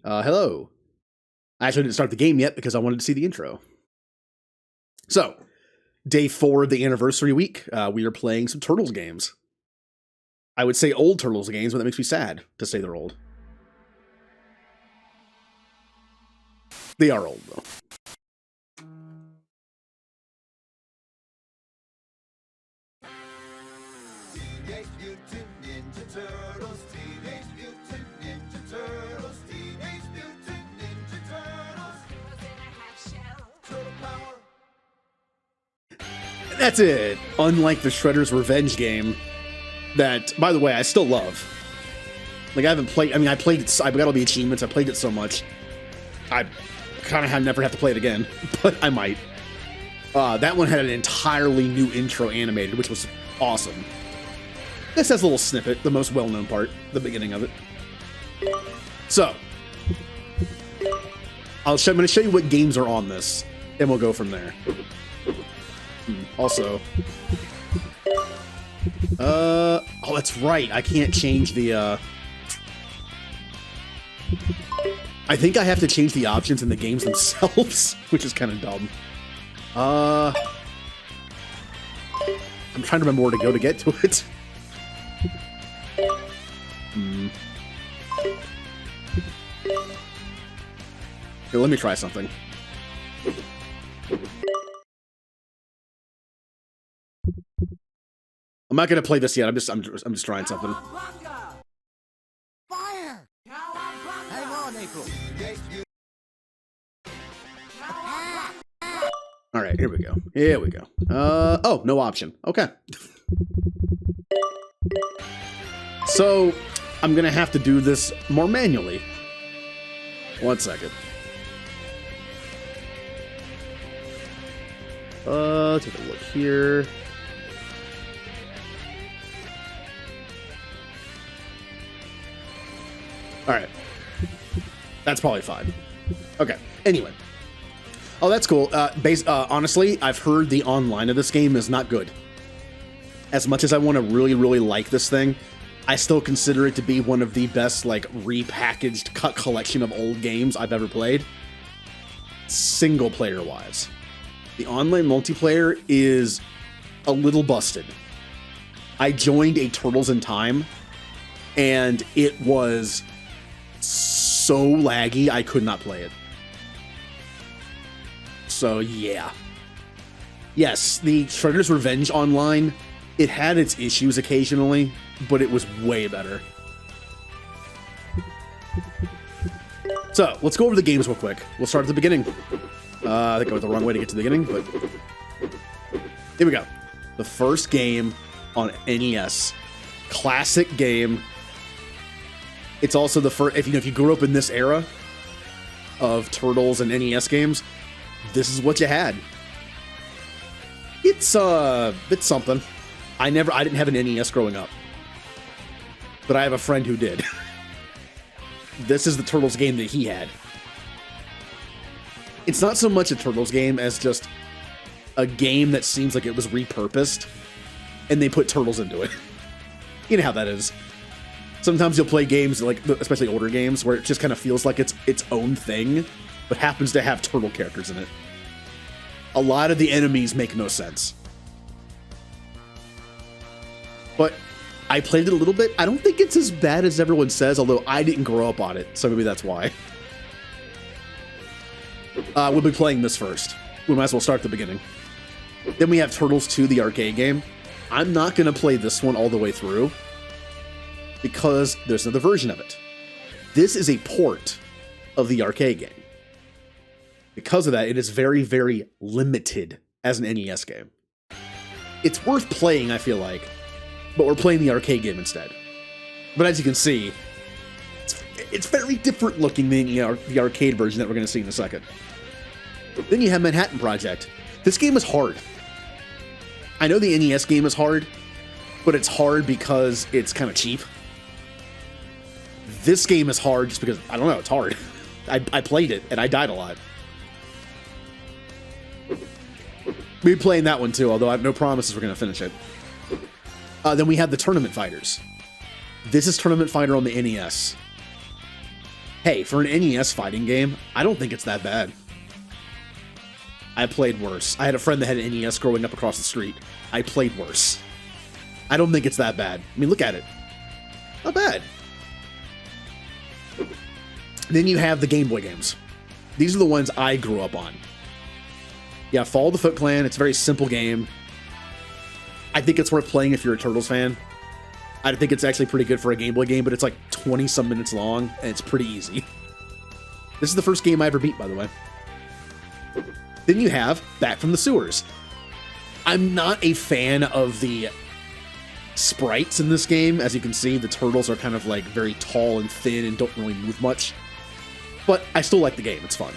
Hello. I actually didn't start the game yet because I wanted to see the intro. So, day 4 of the anniversary week, we are playing some Turtles games. I would say old Turtles games, but that makes me sad to say they're old. They are old, though. That's it. Unlike the Shredder's Revenge game, that, by the way, I still love. Like, I haven't played, I played it, I got all the achievements, I played it so much. I kind of never have to play it again, but I might. That one had an entirely new intro animated, which was awesome. This has a little snippet, the most well-known part, the beginning of it. So, I'm going to show you what games are on this, and we'll go from there. Also, oh, that's right. I can't change the, I think I have to change the options in the games themselves, which is kind of dumb. I'm trying to remember where to go to get to it. Here, let me try something. I'm not gonna play this yet. I'm just trying something. Fire! Hang on, April. All right, here we go. Here we go. Oh, no option. Okay. So, I'm gonna have to do this more manually. 1 second. Take a look here. All right. That's probably fine. Okay. Anyway. Oh, that's cool. Honestly, I've heard the online of this game is not good. As much as I want to really, really like this thing, I still consider it to be one of the best, like, repackaged cut collection of old games I've ever played. Single player wise. The online multiplayer is a little busted. I joined a Turtles in Time, and it was so laggy, I could not play it. So, yeah. Yes, the Shredder's Revenge online, it had its issues occasionally, but it was way better. So, let's go over the games real quick. We'll start at the beginning. I think I went the wrong way to get to the beginning, but here we go. The first game on NES. Classic game. It's also the first, if you grew up in this era of Turtles and NES games, this is what you had. It's something. I didn't have an NES growing up, but I have a friend who did. This is the Turtles game that he had. It's not so much a Turtles game as just a game that seems like it was repurposed, and they put Turtles into it. You know how that is. Sometimes you'll play games, like, especially older games, where it just kind of feels like it's its own thing, but happens to have turtle characters in it. A lot of the enemies make no sense. But I played it a little bit. I don't think it's as bad as everyone says, although I didn't grow up on it, so maybe that's why. We'll be playing this first. We might as well start at the beginning. Then we have Turtles 2, the arcade game. I'm not going to play this one all the way through, because there's another version of it. This is a port of the arcade game. Because of that, it is very, very limited as an NES game. It's worth playing, I feel like, but we're playing the arcade game instead. But as you can see, it's very different looking than the arcade version that we're going to see in a second. Then you have Manhattan Project. This game is hard. I know the NES game is hard, but it's hard because it's kind of cheap. This game is hard just because, I don't know, it's hard. I played it, and I died a lot. We'll be playing that one too, although I have no promises we're going to finish it. Then we have the Tournament Fighters. This is Tournament Fighter on the NES. Hey, for an NES fighting game, I don't think it's that bad. I played worse. I had a friend that had an NES growing up across the street. I played worse. I don't think it's that bad. I mean, look at it. Not bad. Then you have the Game Boy games. These are the ones I grew up on. Yeah, Follow the Foot Clan. It's a very simple game. I think it's worth playing if you're a Turtles fan. I think it's actually pretty good for a Game Boy game, but it's like 20-some minutes long, and it's pretty easy. This is the first game I ever beat, by the way. Then you have Back from the Sewers. I'm not a fan of the sprites in this game. As you can see, the turtles are kind of like very tall and thin and don't really move much. But I still like the game. It's fun.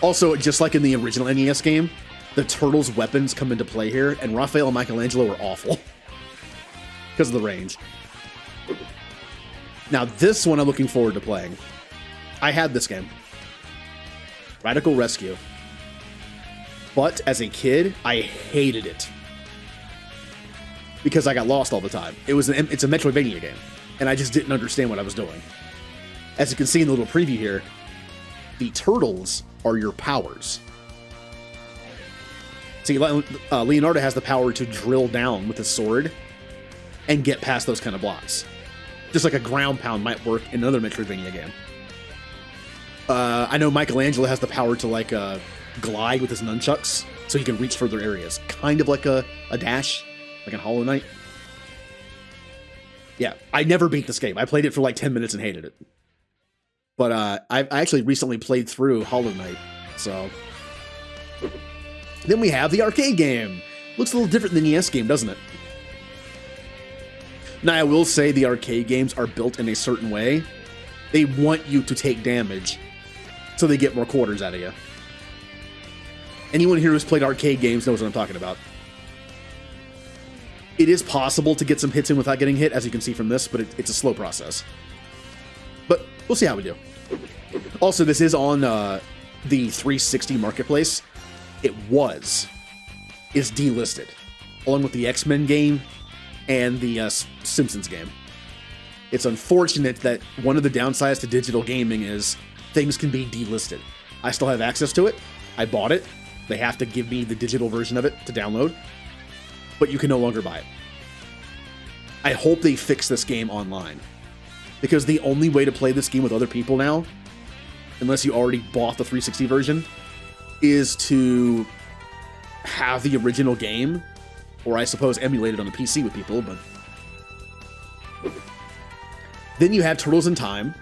Also, just like in the original NES game, the turtles' weapons come into play here, and Raphael and Michelangelo were awful because of the range. Now, this one I'm looking forward to playing. I had this game. Radical Rescue. But as a kid, I hated it. Because I got lost all the time. It's a Metroidvania game, and I just didn't understand what I was doing. As you can see in the little preview here, the turtles are your powers. See, Leonardo has the power to drill down with his sword and get past those kind of blocks. Just like a ground pound might work in another Metroidvania game. I know Michelangelo has the power to like glide with his nunchucks, so he can reach further areas. Kind of like a dash, like in Hollow Knight. Yeah, I never beat this game. I played it for like 10 minutes and hated it. But I actually recently played through Hollow Knight, so... Then we have the arcade game. Looks a little different than the NES game, doesn't it? Now, I will say the arcade games are built in a certain way. They want you to take damage, so they get more quarters out of you. Anyone here who's played arcade games knows what I'm talking about. It is possible to get some hits in without getting hit, as you can see from this, but it's a slow process. But we'll see how we do. Also, this is on the 360 marketplace. It is delisted, along with the X-Men game and the Simpsons game. It's unfortunate that one of the downsides to digital gaming is things can be delisted. I still have access to it. I bought it. They have to give me the digital version of it to download, but you can no longer buy it. I hope they fix this game online, because the only way to play this game with other people now, unless you already bought the 360 version, is to have the original game, or I suppose emulate it on the PC with people, but... Then you have Turtles in Time.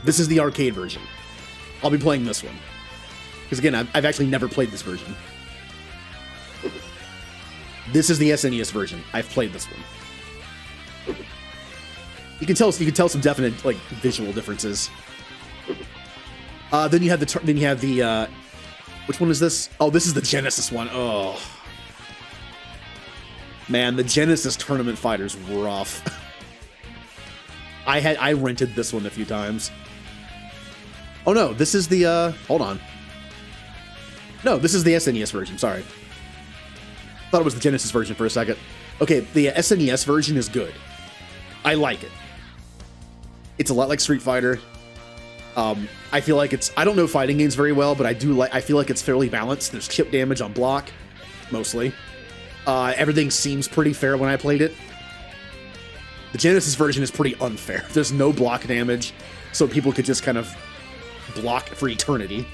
This is the arcade version. I'll be playing this one. Because again, I've actually never played this version. This is the SNES version. I've played this one. You can tell some definite like visual differences. Then you have the which one is this? Oh, this is the Genesis one. Oh, man, the Genesis Tournament Fighter's rough. I rented this one a few times. Oh no, this is the hold on. No, this is the SNES version. Sorry, thought it was the Genesis version for a second. Okay, the SNES version is good. I like it. It's a lot like Street Fighter. I feel like I don't know fighting games very well, but I feel like it's fairly balanced. There's chip damage on block, mostly. Everything seems pretty fair when I played it. The Genesis version is pretty unfair. There's no block damage, so people could just kind of block for eternity.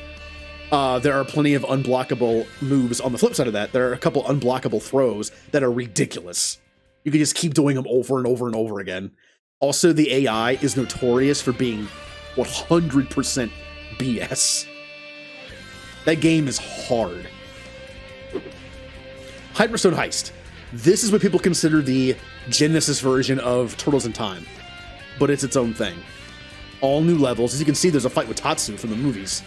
There are plenty of unblockable moves on the flip side of that. There are a couple unblockable throws that are ridiculous. You can just keep doing them over and over and over again. Also, the AI is notorious for being 100% BS. That game is hard. Hyperstone Heist. This is what people consider the Genesis version of Turtles in Time, but it's its own thing. All new levels. As you can see, there's a fight with Tatsu from the movies.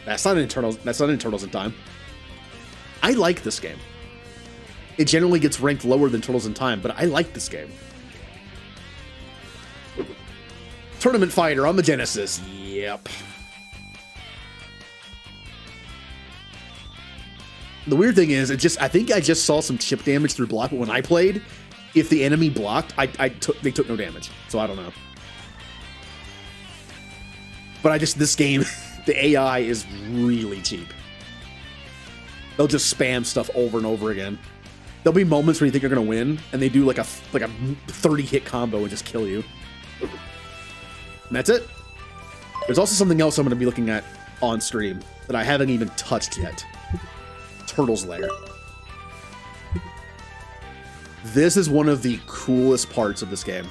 That's not in Turtles in Time. I like this game. It generally gets ranked lower than Turtles in Time, but I like this game. Tournament Fighter on the Genesis. Yep. The weird thing is, I think I just saw some chip damage through block, but when I played, if the enemy blocked, they took no damage. So I don't know. But this game, the AI is really cheap. They'll just spam stuff over and over again. There'll be moments where you think you're gonna win, and they do like a 30-hit combo and just kill you. And that's it. There's also something else I'm gonna be looking at on stream that I haven't even touched yet. Turtles Lair. This is one of the coolest parts of this game.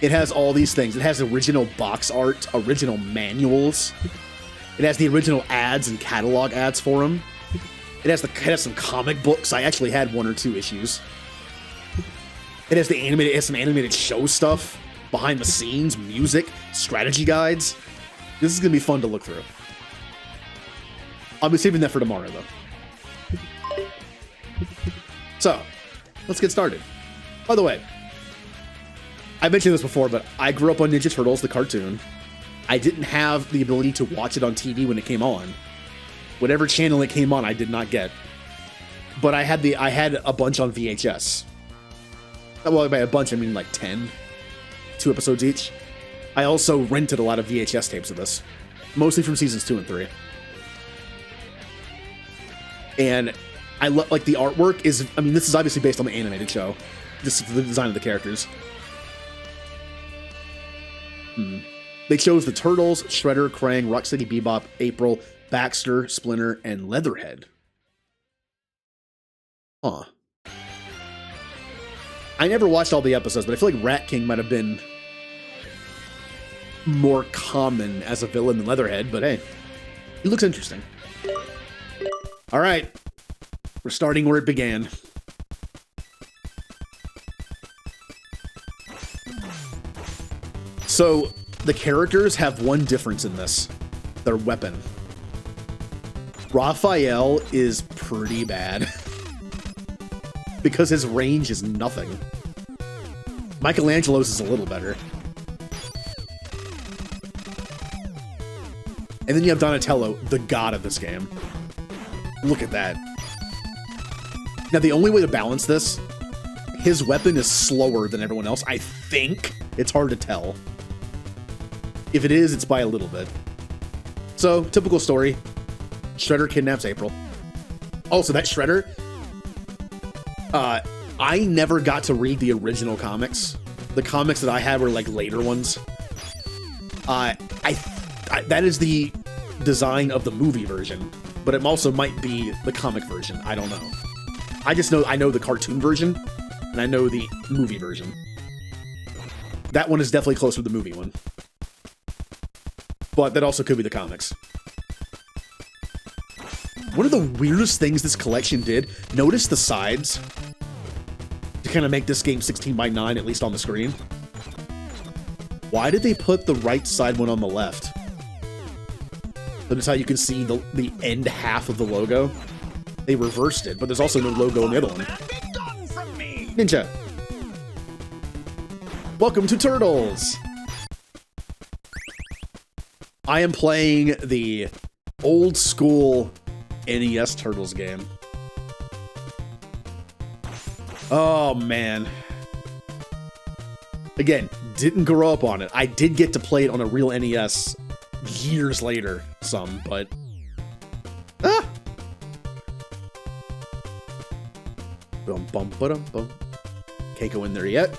It has all these things. It has original box art, original manuals. It has the original ads and catalog ads for them. It has some comic books. I actually had 1 or 2 issues. It has some animated show stuff, behind the scenes, music, strategy guides. This is gonna be fun to look through. I'll be saving that for tomorrow, though. So, let's get started. By the way, I mentioned this before, but I grew up on Ninja Turtles, the cartoon. I didn't have the ability to watch it on TV when it came on. Whatever channel it came on, I did not get. But I had a bunch on VHS. Well, by a bunch, I mean like 10. 2 episodes each. I also rented a lot of VHS tapes of this. Mostly from seasons 2 and 3. And I like the artwork is, I mean, this is obviously based on the animated show. This is the design of the characters. They chose the Turtles, Shredder, Krang, Rocksteady Bebop, April, Baxter, Splinter, and Leatherhead. Huh. I never watched all the episodes, but I feel like Rat King might have been more common as a villain than Leatherhead, but hey, he looks interesting. All right, we're starting where it began. So, the characters have one difference in this. Their weapon. Raphael is pretty bad. Because his range is nothing. Michelangelo's is a little better. And then you have Donatello, the god of this game. Look at that. Now, the only way to balance this, his weapon is slower than everyone else. I think. It's hard to tell. If it is, it's by a little bit. So, typical story. Shredder kidnaps April. Also, that Shredder, I never got to read the original comics. The comics that I had were like later ones. That is the design of the movie version, but it also might be the comic version. I don't know. I know the cartoon version, and I know the movie version. That one is definitely closer to the movie one. But that also could be the comics. One of the weirdest things this collection did, notice the sides to kind of make this game 16:9, at least on the screen. Why did they put the right side one on the left? Notice how you can see the end half of the logo? They reversed it, but there's also no logo in the other one. Ninja! Welcome to Turtles! I am playing the old school NES Turtles game. Oh, man. Again, didn't grow up on it. I did get to play it on a real NES years later, but... Ah! Bum bum ba-dum bum. Can't go in there yet.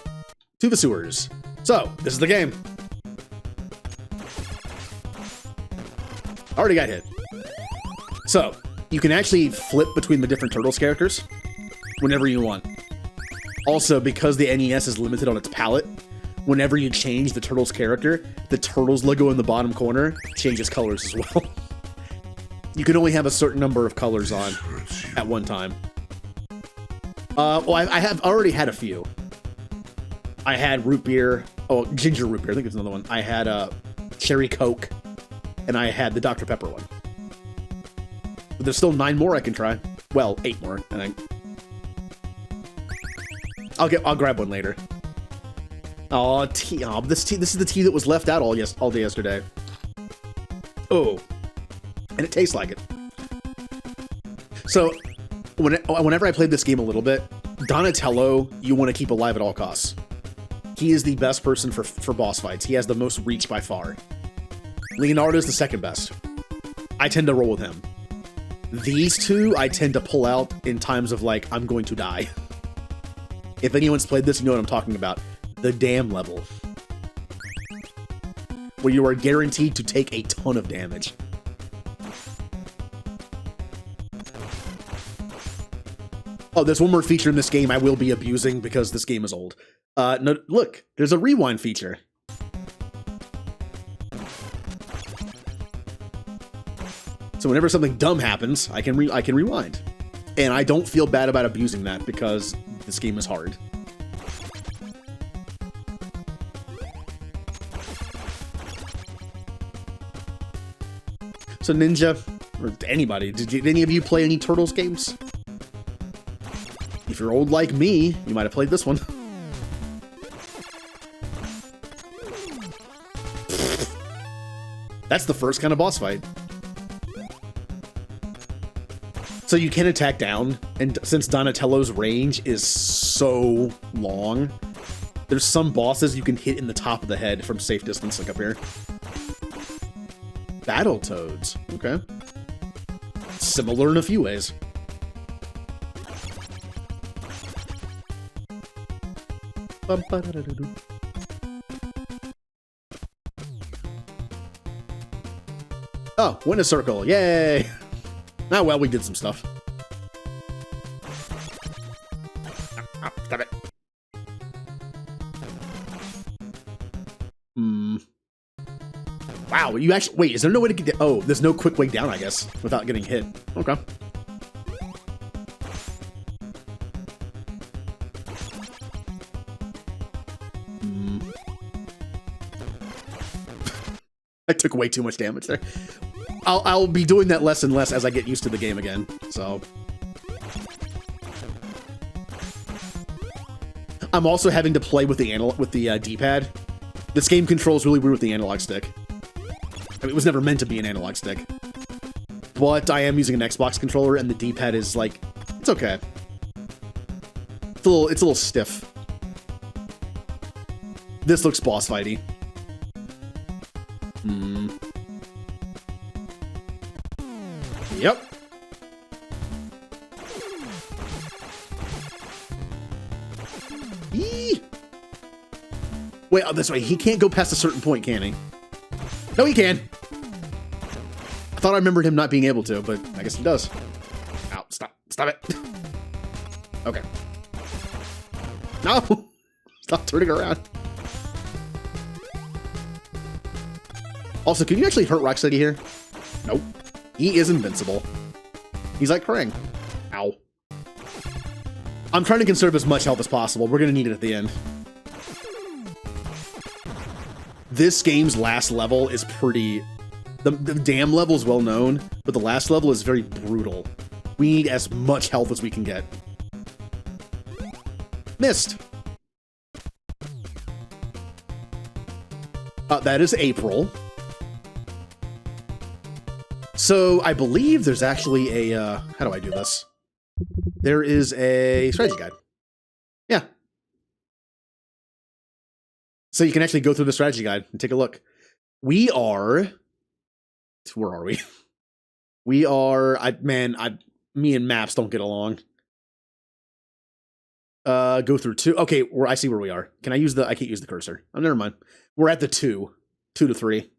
To the sewers. So, this is the game. Already got hit. So, you can actually flip between the different Turtles characters whenever you want. Also, because the NES is limited on its palette, whenever you change the Turtles character, the Turtles logo in the bottom corner changes colors as well. You can only have a certain number of colors on at one time. Well, I have already had a few. I had root beer. Oh, ginger root beer. I think there's another one. I had cherry Coke. And I had the Dr. Pepper one. But there's still 9 more I can try. Well, 8 more, I think. I'll grab one later. Oh, tea. Oh, this is the tea that was left out all day yesterday. Oh. And it tastes like it. So, whenever I played this game a little bit, Donatello, you want to keep alive at all costs. He is the best person for boss fights. He has the most reach by far. Leonardo's the second best. I tend to roll with him. These two, I tend to pull out in times of like, I'm going to die. If anyone's played this, you know what I'm talking about. The dam level. Where you are guaranteed to take a ton of damage. Oh, there's one more feature in this game I will be abusing because this game is old. No, look, there's a rewind feature. So whenever something dumb happens, I can rewind. And I don't feel bad about abusing that because this game is hard. So Ninja, or anybody, did any of you play any Turtles games? If you're old like me, you might have played this one. That's the first kind of boss fight. So you can attack down, and since Donatello's range is so long, there's some bosses you can hit in the top of the head from safe distance, like up here. Battletoads, okay. Similar in a few ways. Oh, win a circle, yay! Ah, well, we did some stuff. Stop it. Wow, you actually... Wait, is there no way to get... Oh, there's no quick way down, I guess, without getting hit. Okay. I took way too much damage there. I'll be doing that less and less as I get used to the game again, so... I'm also having to play with the D-pad. This game controls really weird with the analog stick. I mean, it was never meant to be an analog stick. But I am using an Xbox controller, and the D-pad is, like... It's okay. It's a little stiff. This looks boss fighty. Yep. Eee! Wait, oh, this way. He can't go past a certain point, can he? No, he can. I thought I remembered him not being able to, but I guess he does. Ow, stop. Stop it. Okay. No! Stop turning around. Also, can you actually hurt Rocksteady here? Nope. He is invincible. He's like Krang. Ow. I'm trying to conserve as much health as possible. We're going to need it at the end. This game's last level is pretty... The dam level is well known, but the last level is very brutal. We need as much health as we can get. Missed. That is April. So I believe there's actually a, how do I do this? There is a strategy guide. Yeah. So you can actually go through the strategy guide and take a look. We are, where are we? We are, me and maps don't get along. Go through 2. Okay, I see where we are. Can I use I can't use the cursor. Oh, never mind. We're at the 2 to 3.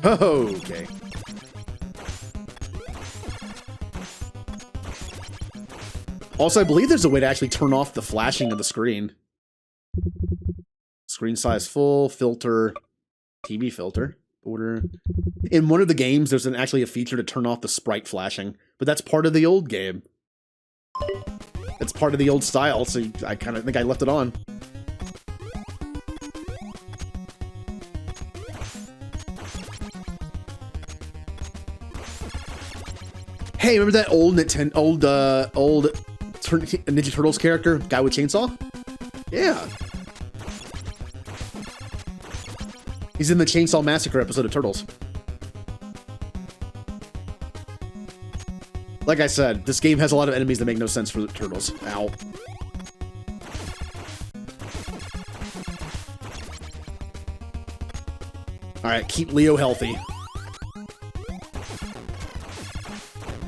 Okay. Also, I believe there's a way to actually turn off the flashing of the screen. Screen size full, filter, TV filter, order. In one of the games, there's actually a feature to turn off the sprite flashing, but that's part of the old game. It's part of the old style, so I kind of think I left it on. Hey, remember that old Ninja Turtles character, guy with chainsaw? Yeah. He's in the Chainsaw Massacre episode of Turtles. Like I said, this game has a lot of enemies that make no sense for the Turtles. Ow. Alright, keep Leo healthy.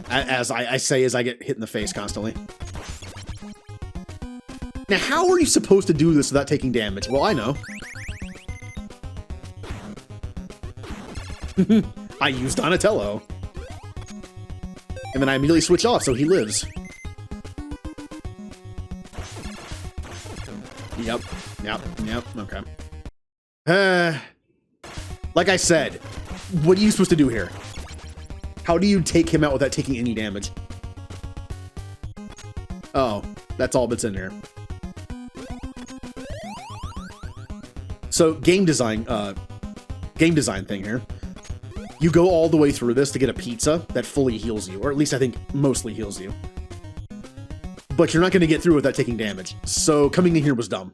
As I say as I get hit in the face constantly. Now, how are you supposed to do this without taking damage? Well, I know. I use Donatello. And then I immediately switch off, so he lives. Yep, okay. Like I said, what are you supposed to do here? How do you take him out without taking any damage? Oh, that's all that's in there. So, game design thing here. You go all the way through this to get a pizza that fully heals you, or at least I think mostly heals you. But you're not going to get through without taking damage. So coming in here was dumb.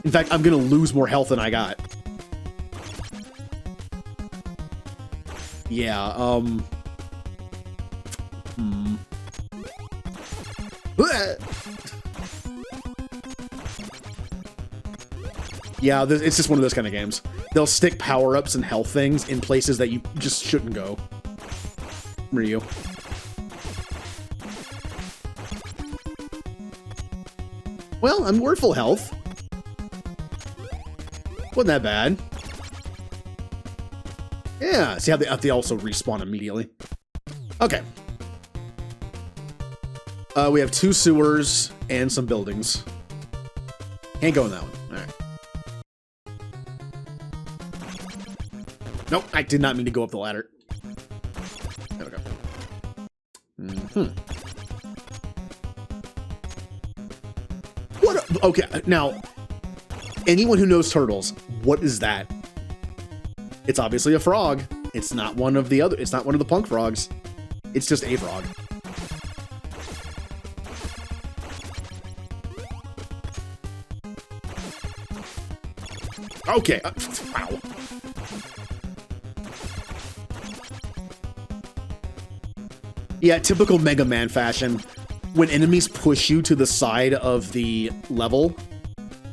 In fact, I'm going to lose more health than I got. Yeah, Yeah, it's just one of those kind of games. They'll stick power-ups and health things in places that you just shouldn't go. Ryu. Well, we're full health. Wasn't that bad. Yeah, see how they also respawn immediately. Okay. We have 2 sewers and some buildings. Can't go in that one. Alright. Nope, I did not mean to go up the ladder. There we go. What? Okay, now, anyone who knows turtles, what is that? It's obviously a frog. It's not one of the other. It's not one of the punk frogs. It's just a frog. Okay. Wow. Yeah, typical Mega Man fashion. When enemies push you to the side of the level,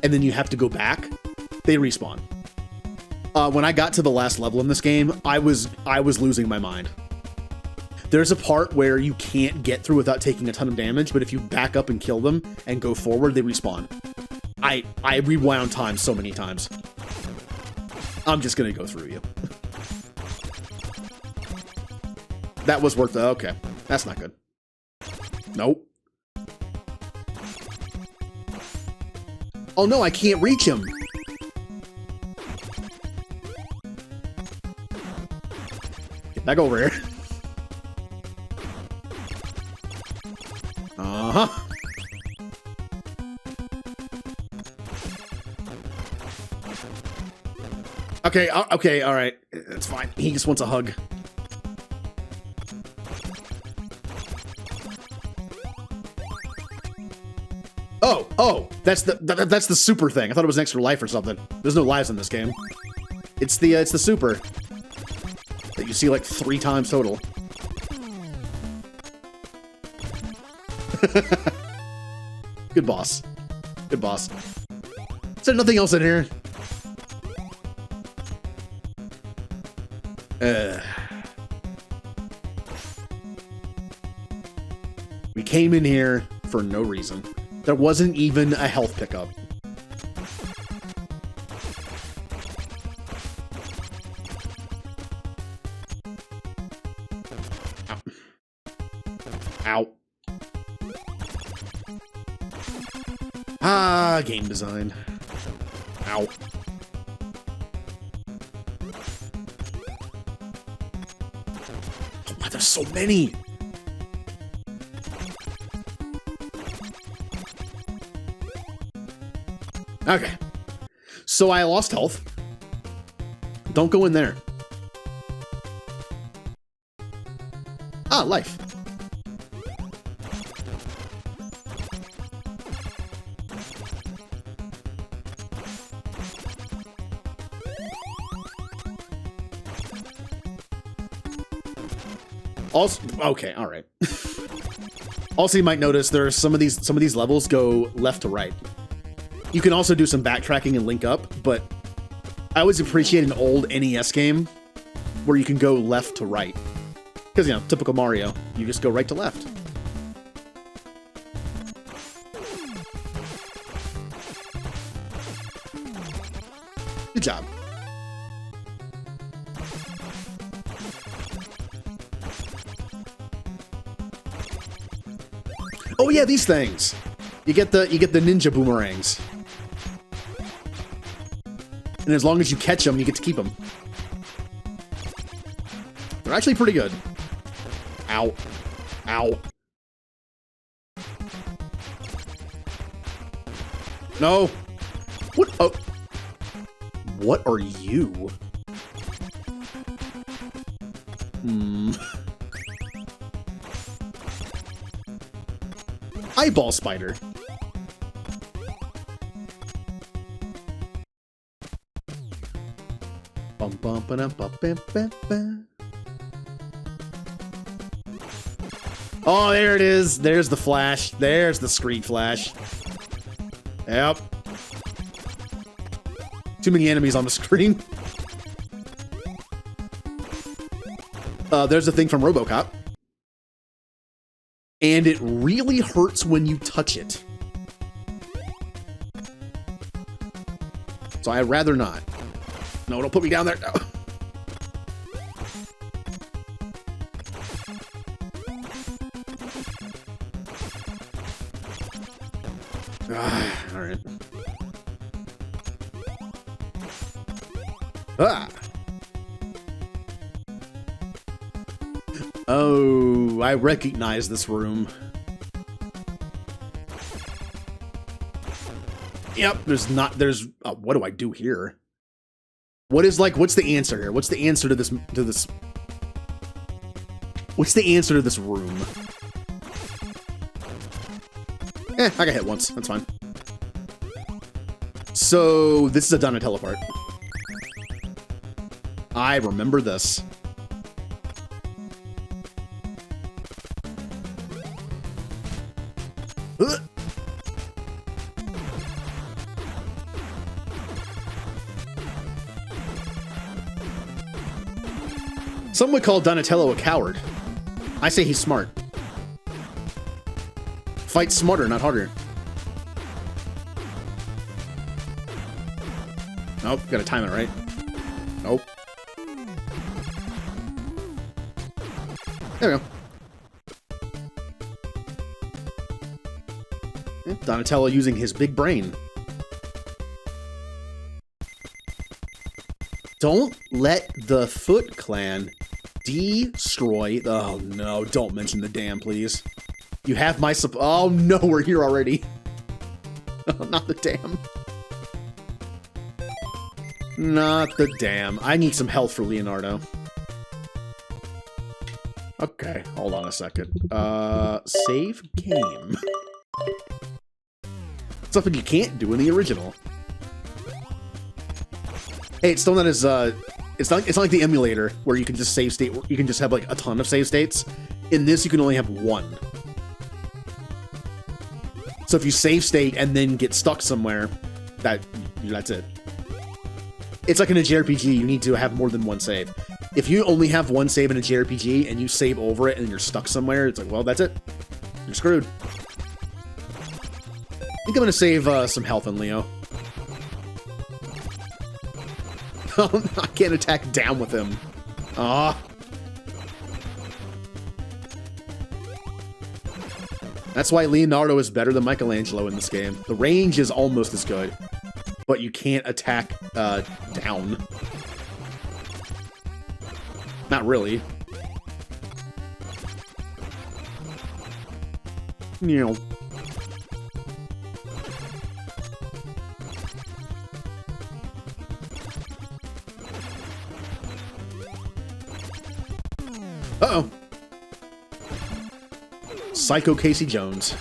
and then you have to go back, they respawn. When I got to the last level in this game, I was losing my mind. There's a part where you can't get through without taking a ton of damage, but if you back up and kill them and go forward, they respawn. I rewound time so many times. I'm just gonna go through you. That was worth it. Okay, that's not good. Nope. Oh no, I can't reach him. Get back over here. Uh-huh. Okay, okay, all right. It's fine. He just wants a hug. Oh, that's the super thing. I thought it was an extra life or something. There's no lives in this game. It's the super that you see like 3 times total. Good boss. Good boss. Is there nothing else in here? We came in here for no reason. There wasn't even a health pickup. Ow. Ow. Ah, game design. Ow. Oh, wow, there's so many. Okay. So I lost health. Don't go in there. Ah, life. Also, okay, all right. Also, you might notice there are some of these levels go left to right. You can also do some backtracking and link up, but I always appreciate an old NES game where you can go left to right. Because, you know, typical Mario, you just go right to left. Good job. Oh yeah, these things. You get the ninja boomerangs. And as long as you catch them, you get to keep them. They're actually pretty good. Ow. Ow. No. What? Oh. What are you? Eyeball spider. Bum bum ba dum ba bam bam bam. Oh, there it is. There's the flash. There's the screen flash. Yep. Too many enemies on the screen. There's a thing from RoboCop. And it really hurts when you touch it. So I'd rather not. No, don't put me down there. No. All right. Ah. Oh, I recognize this room. Yep, there's what do I do here? What's the answer here? What's the answer to this What's the answer to this room? I got hit once. That's fine. So, this is a Donatello part. I remember this. Some would call Donatello a coward. I say he's smart. Fight smarter, not harder. Nope, gotta time it right. Nope. There we go. Yeah, Donatello using his big brain. Don't let the Foot Clan destroy... Oh no, don't mention the dam, please. You have my oh no, we're here already. Not the dam. Not the dam. I need some health for Leonardo. Okay, hold on a second. Save game. Something you can't do in the original. Hey, it's still not as it's not like the emulator where you can just save state. You can just have like a ton of save states. In this, you can only have one. So if you save state and then get stuck somewhere, that's it. It's like in a JRPG, you need to have more than one save. If you only have one save in a JRPG and you save over it and you're stuck somewhere, it's like, well, that's it. You're screwed. I think I'm gonna save some health on Leo. I can't attack down with him. Ah. That's why Leonardo is better than Michelangelo in this game. The range is almost as good, but you can't attack down. Not really. You know. Uh-oh. Psycho Casey Jones.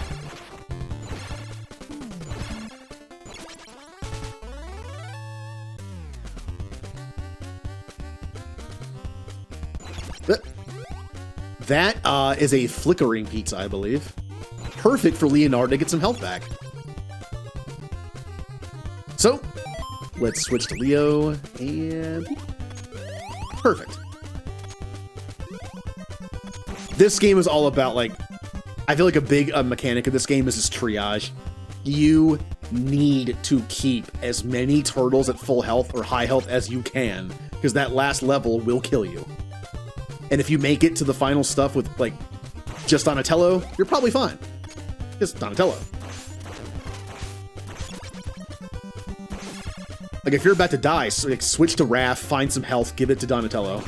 That is a flickering pizza, I believe. Perfect for Leonardo to get some health back. So, Let's switch to Leo, and perfect. This game is all about, like, I feel like a big mechanic of this game is this triage. You need to keep as many turtles at full health or high health as you can, because that last level will kill you. And if you make it to the final stuff with, like, just Donatello, you're probably fine. Just Donatello. Like, if you're about to die, so, like, switch to Raph, find some health, give it to Donatello,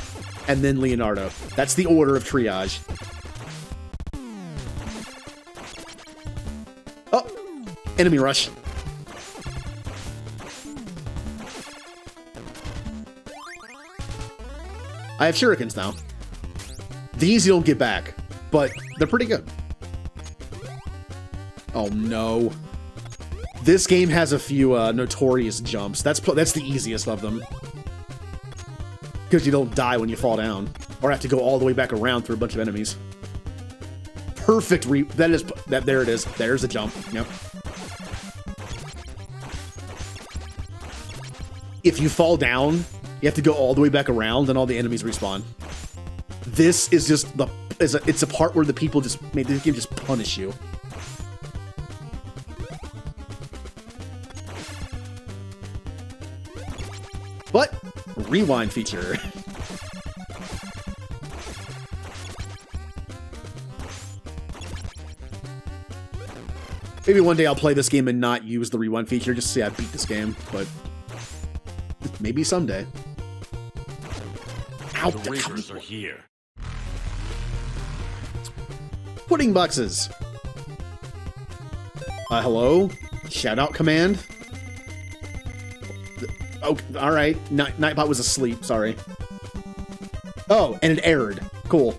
and then Leonardo. That's the order of triage. Oh! Enemy rush. I have shurikens now. These you don't get back, but they're pretty good. Oh no. This game has a few notorious jumps. That's the easiest of them. Because you don't die when you fall down. Or have to go all the way back around through a bunch of enemies. Perfect there it is. There's a jump. Yep. If you fall down, you have to go all the way back around and all the enemies respawn. This is just it's a part where the people just made this game just punish you. But rewind feature. Maybe one day I'll play this game and not use the rewind feature just to say I beat this game, but maybe someday. Ow, the Reapers are here. Pudding boxes. Hello? Shout out command? Oh, alright. Nightbot was asleep, sorry. Oh, and it errored. Cool.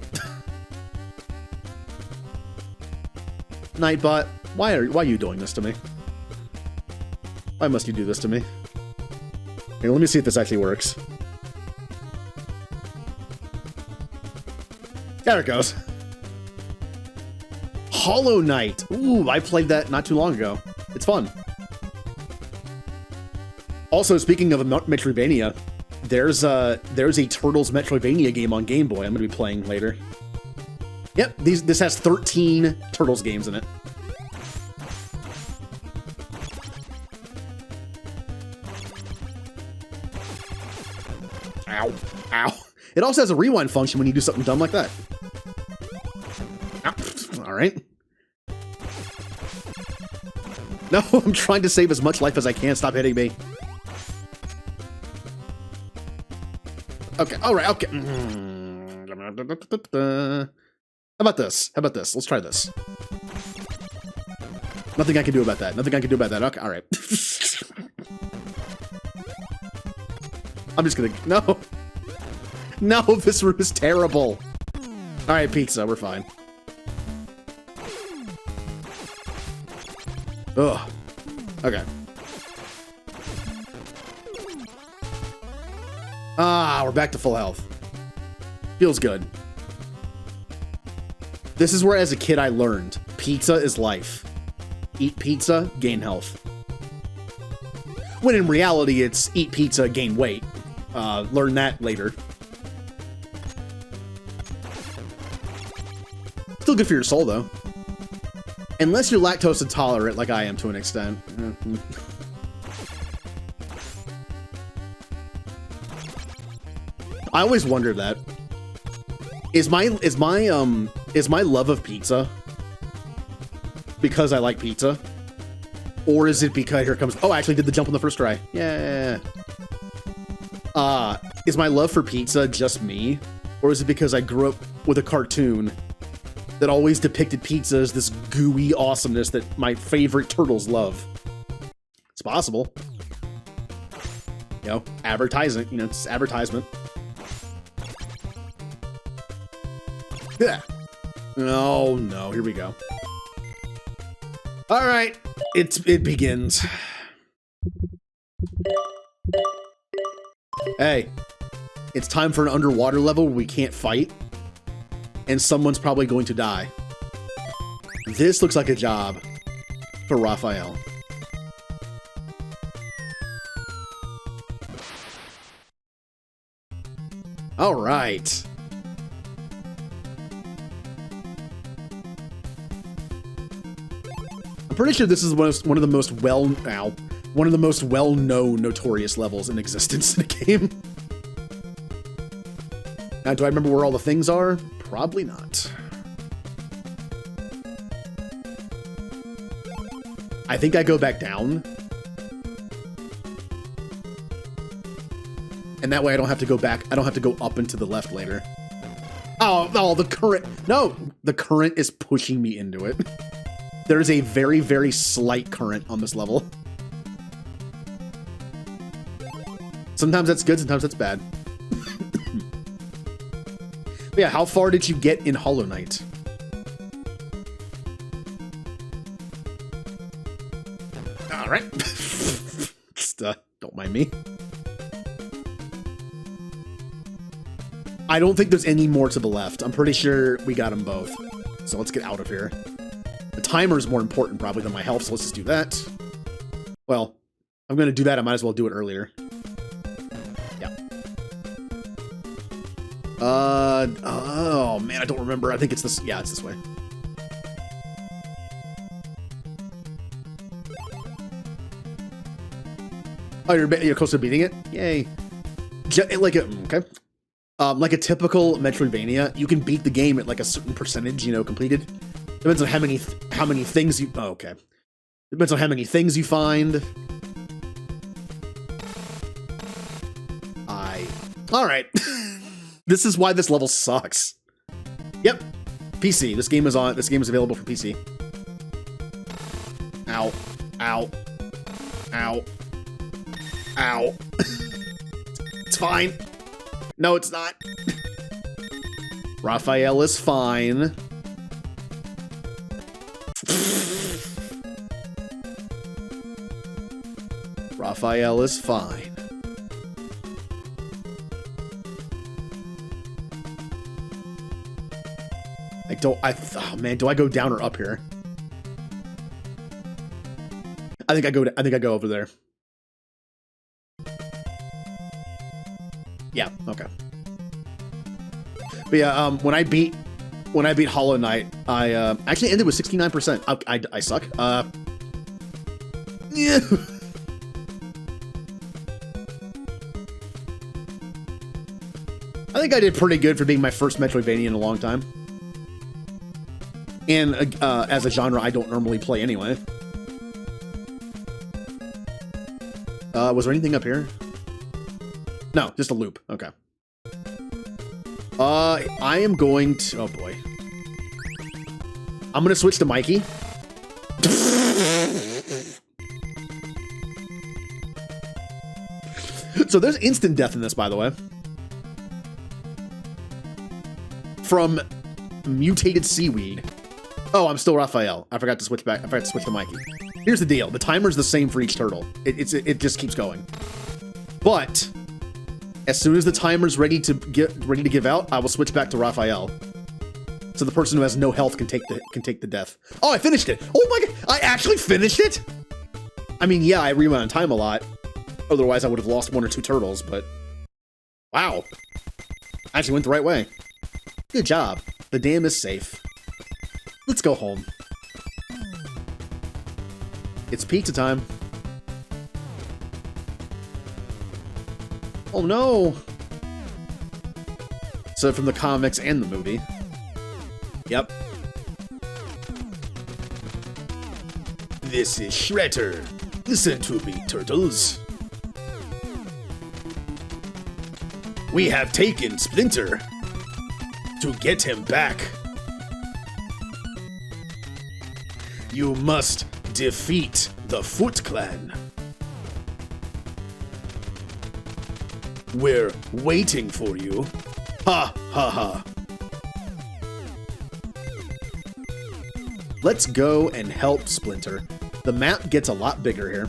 Nightbot, why are you doing this to me? Why must you do this to me? Here, let me see if this actually works. There it goes. Hollow Knight. Ooh, I played that not too long ago. It's fun. Also, speaking of Metroidvania, there's a Turtles Metroidvania game on Game Boy I'm going to be playing later. Yep, this has 13 Turtles games in it. Ow. Ow. It also has a rewind function when you do something dumb like that. Ow. All right. No, I'm trying to save as much life as I can. Stop hitting me. Okay, all right, okay. How about this? How about this? Let's try this. Nothing I can do about that. Nothing I can do about that. Okay, all right. I'm just gonna... No. No, this room is terrible. All right, pizza, we're fine. Ugh. Okay. Ah, we're back to full health. Feels good. This is where, as a kid, I learned pizza is life. Eat pizza, gain health. When in reality, it's eat pizza, gain weight. Learn that later. Still good for your soul, though. Unless you're lactose intolerant, like I am to an extent. I always wondered that. Is my love of pizza because I like pizza? Or is it because here comes... Oh, I actually did the jump on the first try. Yeah. Is my love for pizza just me? Or is it because I grew up with a cartoon that always depicted pizza as this gooey awesomeness that my favorite turtles love? It's possible. You know, advertising. You know, it's advertisement. Yeah. Oh no, here we go. All right, it begins. Hey, it's time for an underwater level where we can't fight, and someone's probably going to die. This looks like a job for Raphael. All right. I'm pretty sure this is one of the most well-known notorious levels in existence in a game. Now, do I remember where all the things are? Probably not. I think I go back down. And that way I don't have to go back. I don't have to go up and to the left later. Oh, the current. No, the current is pushing me into it. There is a very, very slight current on this level. Sometimes that's good, sometimes that's bad. But yeah, how far did you get in Hollow Knight? All right. Just, don't mind me. I don't think there's any more to the left. I'm pretty sure we got them both. So let's get out of here. The timer is more important probably than my health, so let's just do that. Well, I'm going to do that. I might as well do it earlier. Yeah. Oh man, I don't remember. I think it's this. Yeah, it's this way. Oh, you're close to beating it? Yay. Okay. Like a typical Metroidvania, you can beat the game at like a certain percentage, you know, completed. Depends on how many things you. Oh, okay. Depends on how many things you find. All right. This is why this level sucks. Yep. PC. This game is on. This game is available for PC. Ow. Ow. Ow. Ow. It's fine. No, it's not. Raphael is fine. Raphael is fine. Oh man, do I go down or up here? I think I go over there. Yeah, okay. But yeah, when I beat Hollow Knight, I actually ended with 69%. I suck. Yeah. I think I did pretty good for being my first Metroidvania in a long time. And as a genre, I don't normally play anyway. Was there anything up here? No, just a loop. Okay. I am going to... Oh, boy. I'm going to switch to Mikey. So there's instant death in this, by the way. From mutated seaweed. Oh, I'm still Raphael. I forgot to switch back. I forgot to switch to Mikey. Here's the deal. The timer's the same for each turtle. It just keeps going. But as soon as the timer's ready to give out, I will switch back to Raphael. So the person who has no health can take the death. Oh, I finished it. Oh my god. I actually finished it? I mean, yeah, I rewound time a lot. Otherwise, I would have lost 1 or 2 turtles, but wow. I actually went the right way. Good job. The dam is safe. Let's go home. It's pizza time. Oh no! So from the comics and the movie. Yep. This is Shredder. Listen to me, turtles. We have taken Splinter. To get him back, you must defeat the Foot Clan. We're waiting for you. Ha ha ha. Let's go and help Splinter. The map gets a lot bigger here.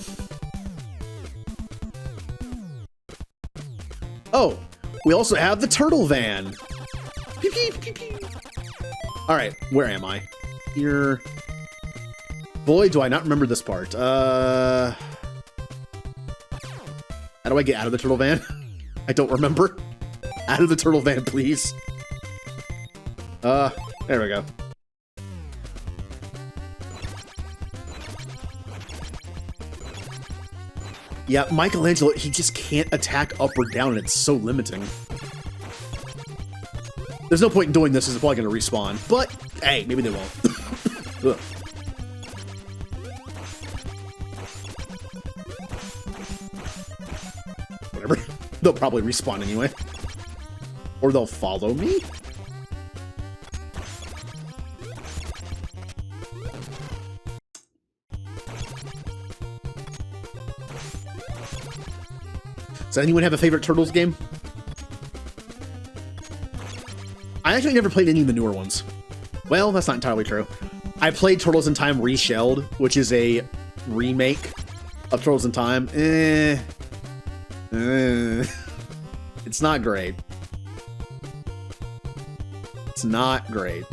Oh, we also have the turtle van. Alright, where am I? Here. Boy, do I not remember this part. How do I get out of the turtle van? I don't remember. Out of the turtle van, please. There we go. Yeah, Michelangelo, he just can't attack up or down, and it's so limiting. There's no point in doing this, because it's probably going to respawn. But, hey, maybe they won't. Ugh. Whatever. They'll probably respawn anyway. Or they'll follow me? Does anyone have a favorite Turtles game? I actually never played any of the newer ones. Well, that's not entirely true. I played Turtles in Time Reshelled, which is a remake of Turtles in Time. It's not great. It's not great.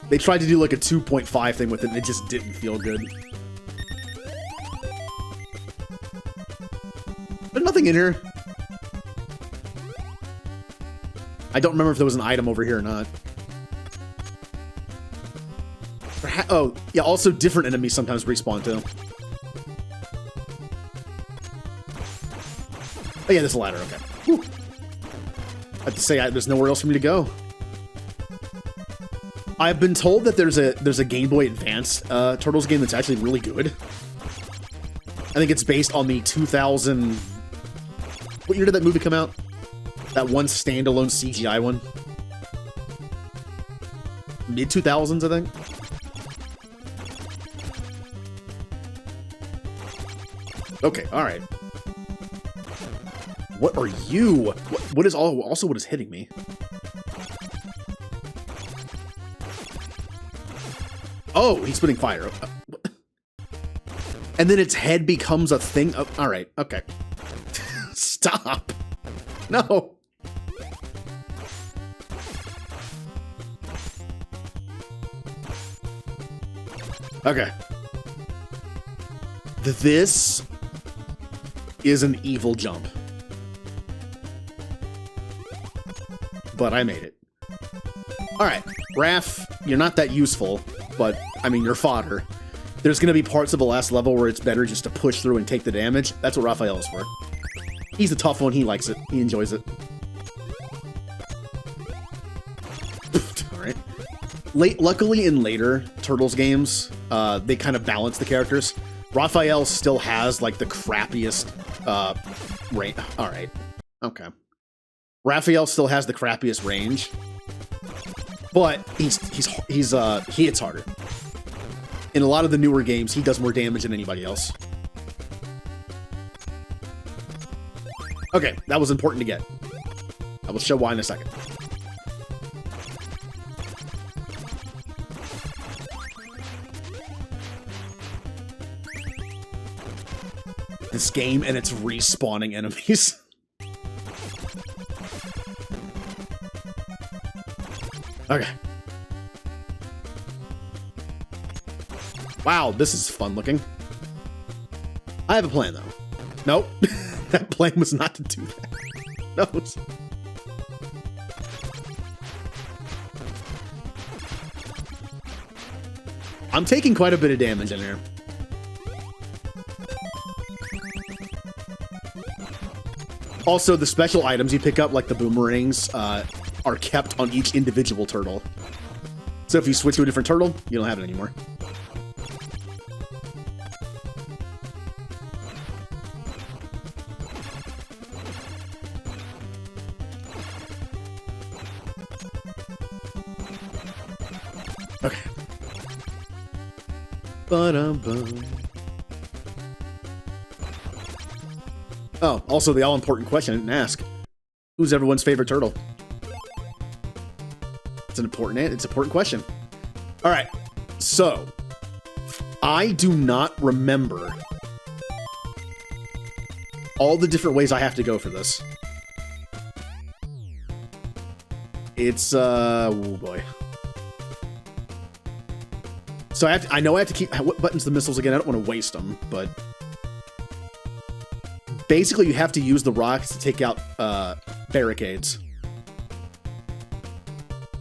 They tried to do like a 2.5 thing with it, and it just didn't feel good. There's nothing in here. I don't remember if there was an item over here or not. Oh, yeah, also different enemies sometimes respawn too. Oh yeah, there's a ladder, okay. Whew. I have to say, there's nowhere else for me to go. I've been told that there's a Game Boy Advance Turtles game that's actually really good. I think it's based on the 2000... What year did that movie come out? That one standalone CGI one? Mid-2000s, I think? Okay, alright. What are you? What is also what is hitting me? Oh, he's spitting fire. And then its head becomes a thing. Oh, alright, okay. Stop. No. Okay. This is an evil jump. But I made it. Alright, Raph, you're not that useful, but, I mean, you're fodder. There's gonna be parts of the last level where it's better just to push through and take the damage. That's what Raphael is for. He's the tough one, he likes it. He enjoys it. Alright. Luckily, in later Turtles games, they kind of balance the characters. Raphael still has, like, the crappiest, range. Alright. Okay. Raphael still has the crappiest range. But he hits harder. In a lot of the newer games, he does more damage than anybody else. Okay, that was important to get. I will show why in a second. This game and its respawning enemies. Okay. Wow, this is fun looking. I have a plan, though. Nope. That plan was not to do that. No. I'm taking quite a bit of damage in here. Also, the special items you pick up, like the boomerangs, are kept on each individual turtle. So if you switch to a different turtle, you don't have it anymore. Okay. Ba-dum-bum. Oh, also the all-important question I didn't ask. Who's everyone's favorite turtle? It's an important question. All right, so I do not remember all the different ways I have to go for this. It's oh boy. So I know I have to keep. What button's the missiles again? I don't want to waste them, but Basically, you have to use the rocks to take out barricades.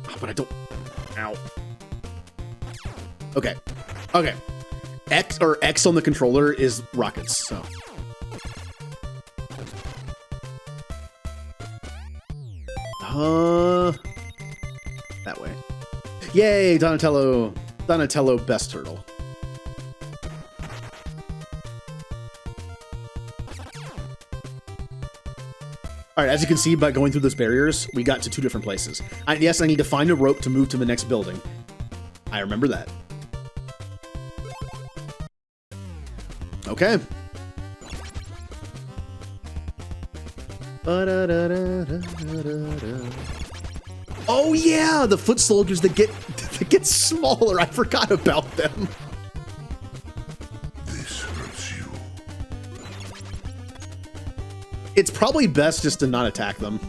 Oh, but I don't... Ow. Okay. Okay. X on the controller is rockets, so... That way. Yay, Donatello. Donatello best turtle. All right, as you can see by going through those barriers, we got to 2 different places. Yes, I need to find a rope to move to the next building. I remember that. Okay. Oh yeah, the foot soldiers that get smaller. I forgot about them. This hurts you. It's probably best just to not attack them.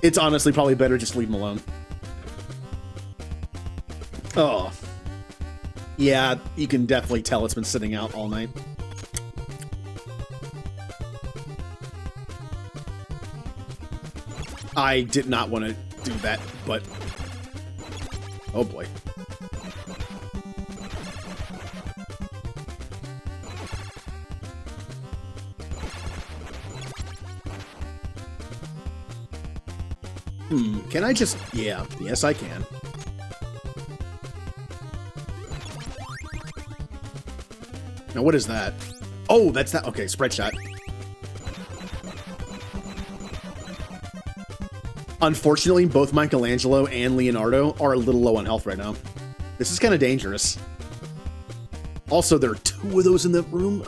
It's honestly probably better just leave them alone. Oh. Yeah, you can definitely tell it's been sitting out all night. I did not want to do that, but... Oh boy. Can I just... Yeah, yes I can. Now what is that? Oh, that's that... Okay, spread shot. Unfortunately, both Michelangelo and Leonardo are a little low on health right now. This is kind of dangerous. Also, there are 2 of those in the room.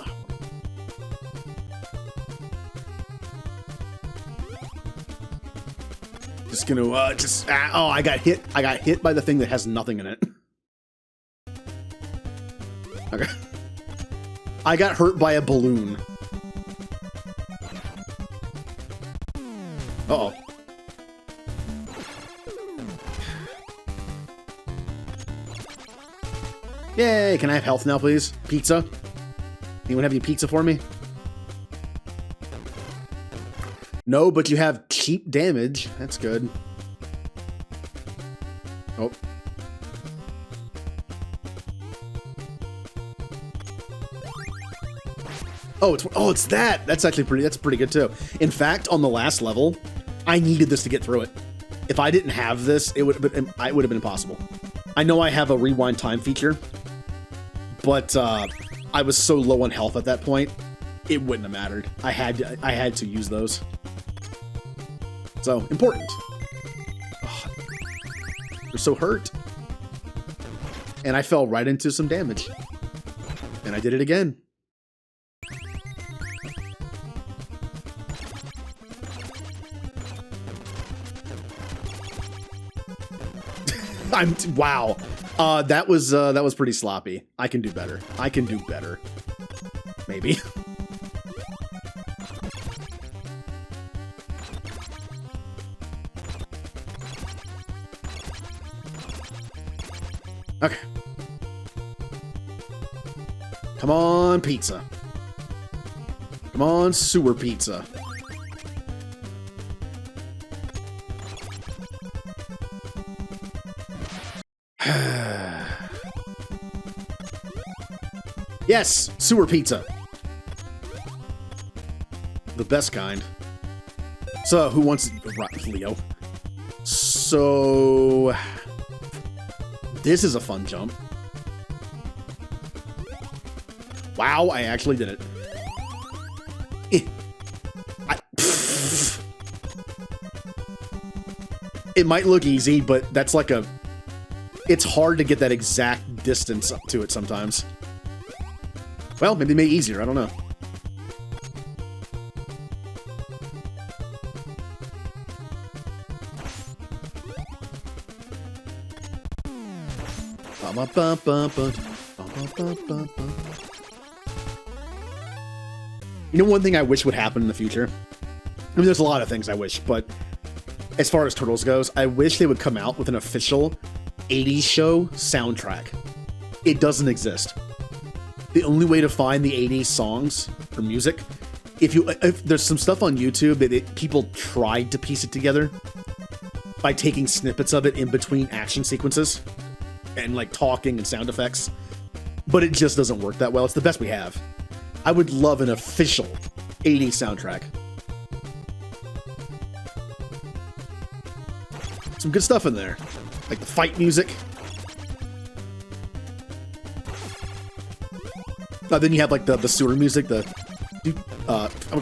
Just gonna, oh, I got hit. I got hit by the thing that has nothing in it. Okay. I got hurt by a balloon. Uh-oh. Yay, can I have health now, please? Pizza? Anyone have any pizza for me? No, but you have cheap damage. That's good. Oh. It's that. That's pretty good too. In fact, on the last level, I needed this to get through it. If I didn't have this, it would have been impossible. I know I have a rewind time feature, but I was so low on health at that point, it wouldn't have mattered. I had to use those. So, important. Oh, they're so hurt. And I fell right into some damage. And I did it again. Wow. That was pretty sloppy. I can do better. I can do better. Maybe. Okay. Come on, pizza. Come on, sewer pizza. Yes, sewer pizza. The best kind. So, who wants Leo? So, this is a fun jump. Wow, I actually did it. It might look easy, but that's like a... It's hard to get that exact distance up to it sometimes. Well, maybe make it easier, I don't know. You know one thing I wish would happen in the future? I mean, there's a lot of things I wish, but as far as Turtles goes, I wish they would come out with an official 80s show soundtrack. It doesn't exist. the only way to find the 80s songs or music, if there's some stuff on YouTube that people tried to piece it together by taking snippets of it in between action sequences and like talking and sound effects, but it just doesn't work that well. It's the best we have. I would love an official 80s soundtrack. Some good stuff in there, like the fight music. Then you have like the sewer music, okay,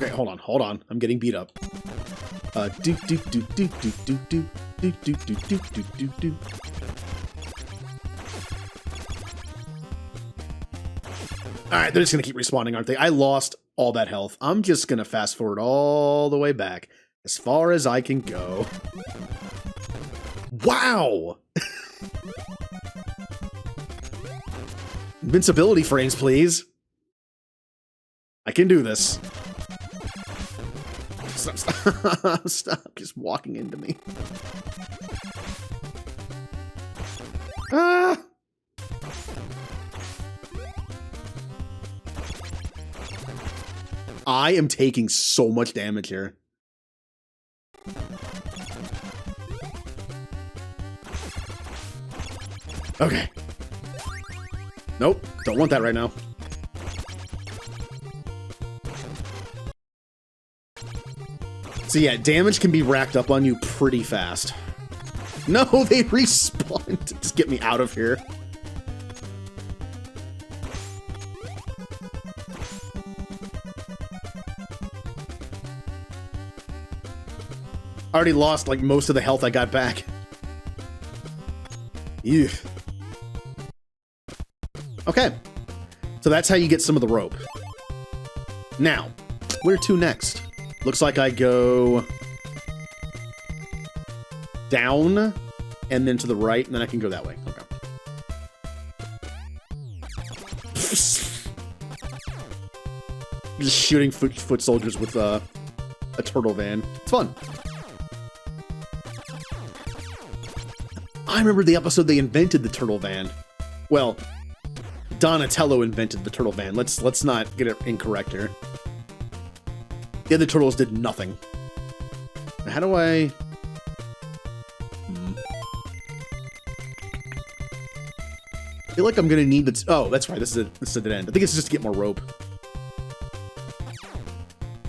hold on, I'm getting beat up. Do do do do do do do do do do do do do do. Alright, they're just gonna keep respawning, aren't they? I lost all that health. I'm just gonna fast forward all the way back, as far as I can go. Wow! Invincibility frames, please. I can do this. Stop, stop just walking into me. Ah! I am taking so much damage here. Okay. Nope, don't want that right now. So yeah, damage can be racked up on you pretty fast. No, they respawned. Just get me out of here. I already lost like most of the health I got back. Ew. Okay, so that's how you get some of the rope. Now, where to next? Looks like I go down and then to the right, and then I can go that way. Okay. Just shooting foot soldiers with a turtle van. It's fun. I remember the episode they invented the turtle van. Well, Donatello invented the turtle van. Let's not get it incorrect here. The other turtles did nothing. Now, how do I... I feel like I'm gonna need the... Oh, that's right. This is a dead end. I think it's just to get more rope.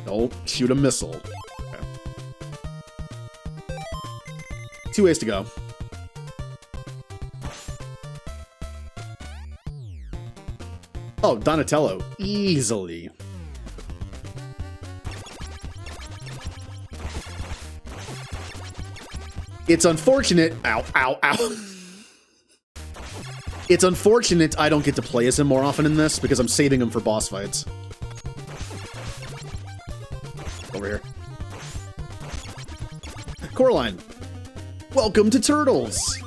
Don't shoot a missile. Okay. 2 ways to go. Oh, Donatello. Easily. It's unfortunate. Ow, ow, ow. It's unfortunate I don't get to play as him more often in this because I'm saving him for boss fights. Over here. Coraline. Welcome to Turtles.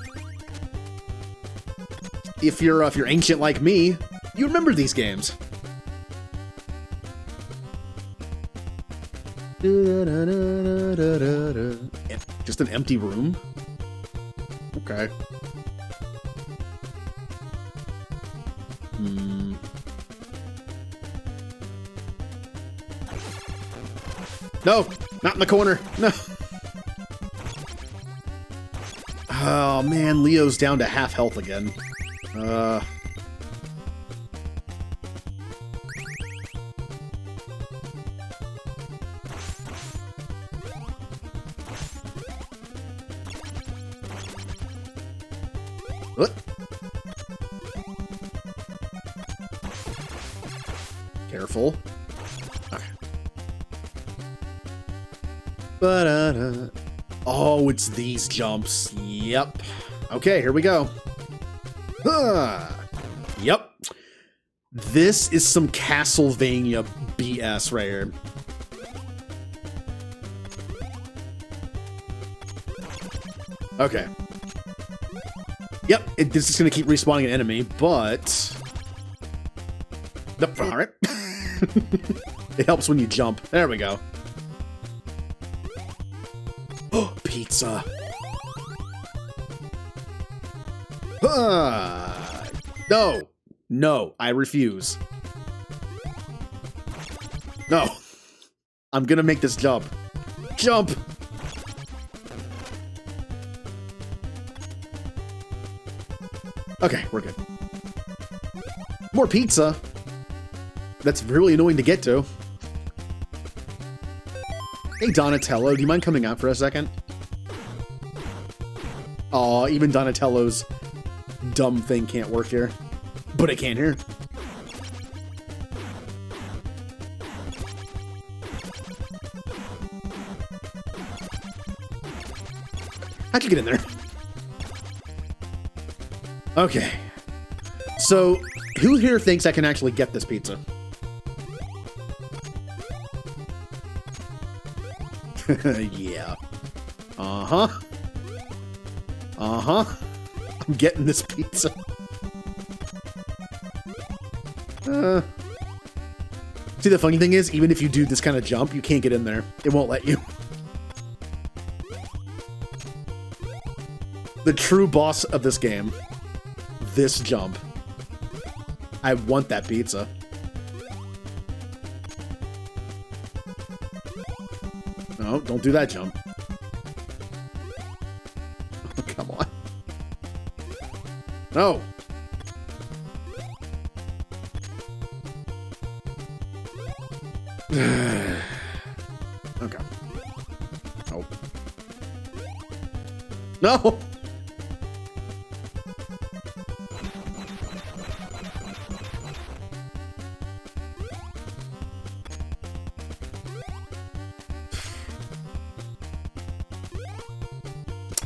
If you're ancient like me, you remember these games. Just an empty room? Okay. No! Not in the corner! No! Oh man, Leo's down to half health again. What? Careful. Okay. Oh, it's these jumps. Yep. Okay, here we go. Yep. This is some Castlevania BS right here. Okay. Yep, this is going to keep respawning an enemy, but... Alright. It helps when you jump. There we go. Oh, pizza. No. No, I refuse. No. I'm gonna make this jump. Jump! Okay, we're good. More pizza. That's really annoying to get to. Hey, Donatello, do you mind coming out for a second? Aw, even Donatello's dumb thing can't work here. But it can here. How'd you get in there? Okay. So, who here thinks I can actually get this pizza? Yeah. Uh-huh. Uh-huh. I'm getting this pizza. See, the funny thing is, even if you do this kind of jump, you can't get in there. It won't let you. The true boss of this game. This jump. I want that pizza. No, don't do that jump. Oh, come on. No. Okay. Oh. No!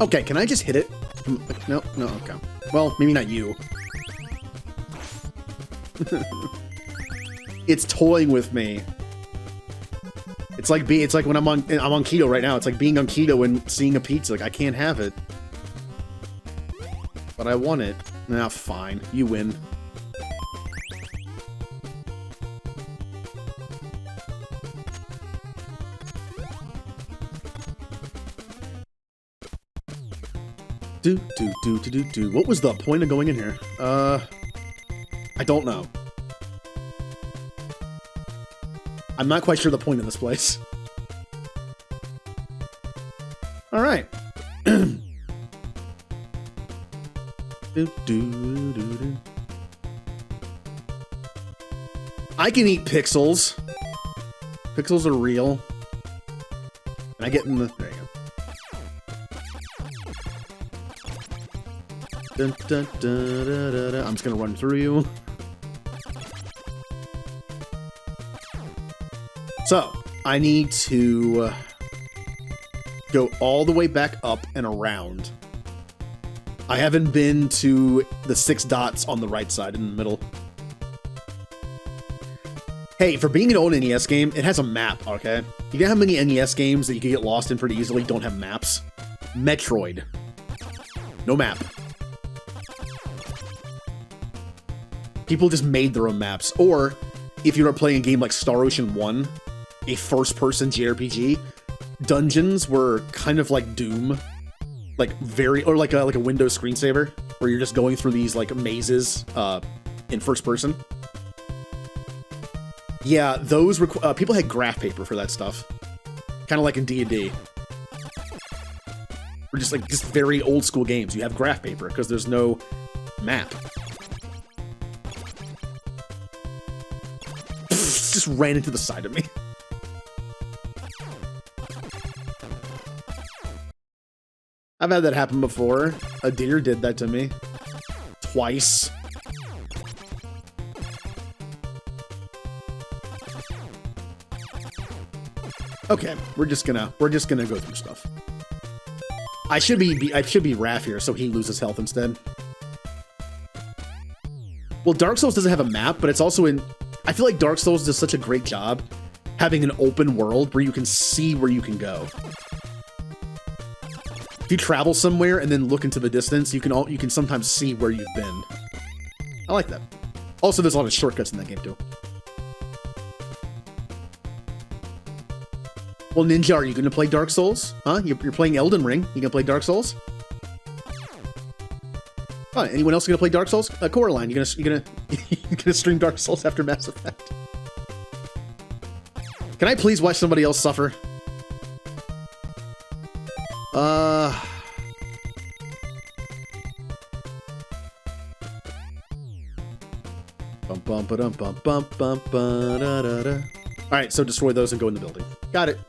Okay, can I just hit it? No, no, okay. Well, maybe not you. It's toying with me. It's like when I'm on keto right now. It's like being on keto and seeing a pizza. Like, I can't have it. But I want it. Nah, fine. You win. Do. What was the point of going in here? I don't know. I'm not quite sure the point of this place. All right. I can eat pixels. Pixels are real. Can I get in the... There you go. Dun, dun, dun, dun, dun, dun. I'm just gonna run through you. So, I need to go all the way back up and around. I haven't been to the 6 dots on the right side in the middle. Hey, for being an old NES game, it has a map, okay? You know how many NES games that you can get lost in pretty easily don't have maps? Metroid. No map. People just made their own maps. Or, if you were playing a game like Star Ocean 1, a first-person JRPG, dungeons were kind of like Doom. Like, or like a Windows screensaver, where you're just going through these, like, mazes in first person. Yeah, those people had graph paper for that stuff. Kind of like in D&D. Or just very old-school games. You have graph paper, because there's no map. Just ran into the side of me. I've had that happen before. A deer did that to me. Twice. Okay, we're just gonna go through stuff. I should be Raph here, so he loses health instead. Well, Dark Souls doesn't have a map, but it's also in... I feel like Dark Souls does such a great job having an open world where you can see where you can go. If you travel somewhere and then look into the distance, you can sometimes see where you've been. I like that. Also, there's a lot of shortcuts in that game too. Well, Ninja, are you going to play Dark Souls? Huh? You're playing Elden Ring. You going to play Dark Souls? Oh, anyone else going to play Dark Souls? Coraline, you gonna stream Dark Souls after Mass Effect? Can I please watch somebody else suffer? Bum bum ba dum bum bum bum ba da da da. All right, so destroy those and go in the building. Got it.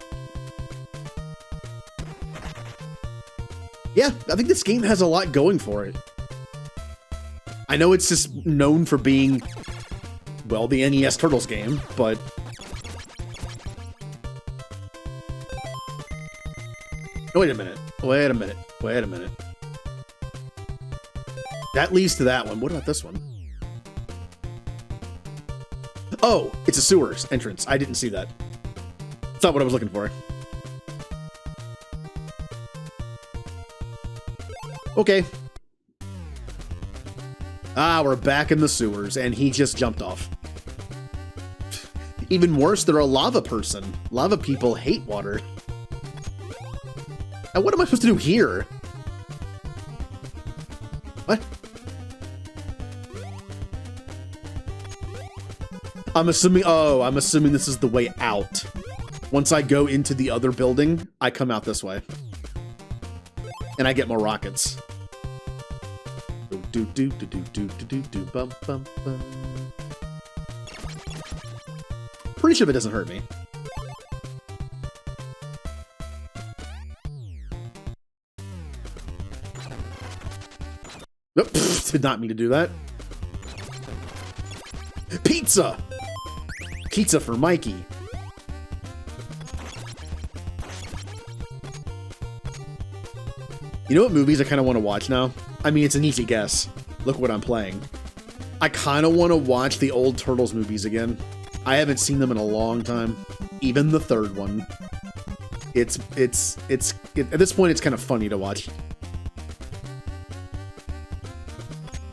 Yeah, I think this game has a lot going for it. I know it's just known for being, well, the NES Turtles game, but... Wait a minute. Wait a minute. Wait a minute. That leads to that one. What about this one? Oh, it's a sewers entrance. I didn't see that. That's not what I was looking for. Okay. Ah, we're back in the sewers, and he just jumped off. Even worse, they're a lava person. Lava people hate water. Now, what am I supposed to do here? What? I'm assuming this is the way out. Once I go into the other building, I come out this way. And I get more rockets. Bum, bum, bum. Pretty sure it doesn't hurt me. Nope, did not mean to do that. Pizza! Pizza for Mikey. You know what movies I kind of want to watch now? I mean, it's an easy guess. Look what I'm playing. I kind of want to watch the old Turtles movies again. I haven't seen them in a long time. Even the third one. At this point, it's kind of funny to watch.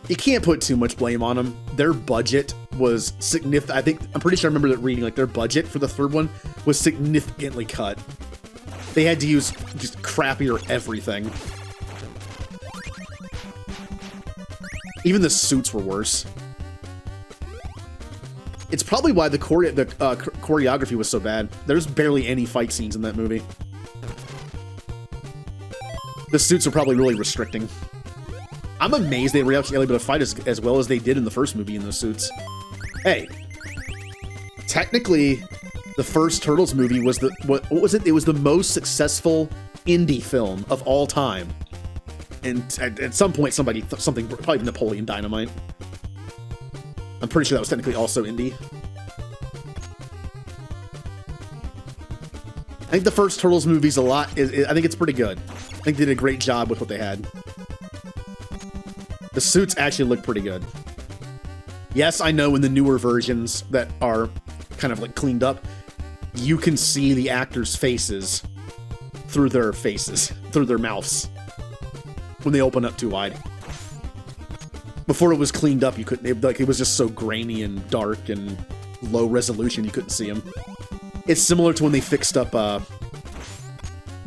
You can't put too much blame on them. Their budget was significant. I'm pretty sure I remember that reading, like, their budget for the third one was significantly cut. They had to use just crappier everything. Even the suits were worse. It's probably why the choreography was so bad. There's barely any fight scenes in that movie. The suits are probably really restricting. I'm amazed they were actually able to fight as well as they did in the first movie in those suits. Hey, technically, the first Turtles movie was what was it? It was the most successful indie film of all time. And at some point, something, probably Napoleon Dynamite. I'm pretty sure that was technically also indie. I think the first Turtles movie's I think it's pretty good. I think they did a great job with what they had. The suits actually look pretty good. Yes, I know in the newer versions that are kind of like cleaned up, you can see the actors' faces through their mouths when they open up too wide. Before it was cleaned up, you couldn't. It was just so grainy and dark and low resolution, you couldn't see them. It's similar to when they fixed up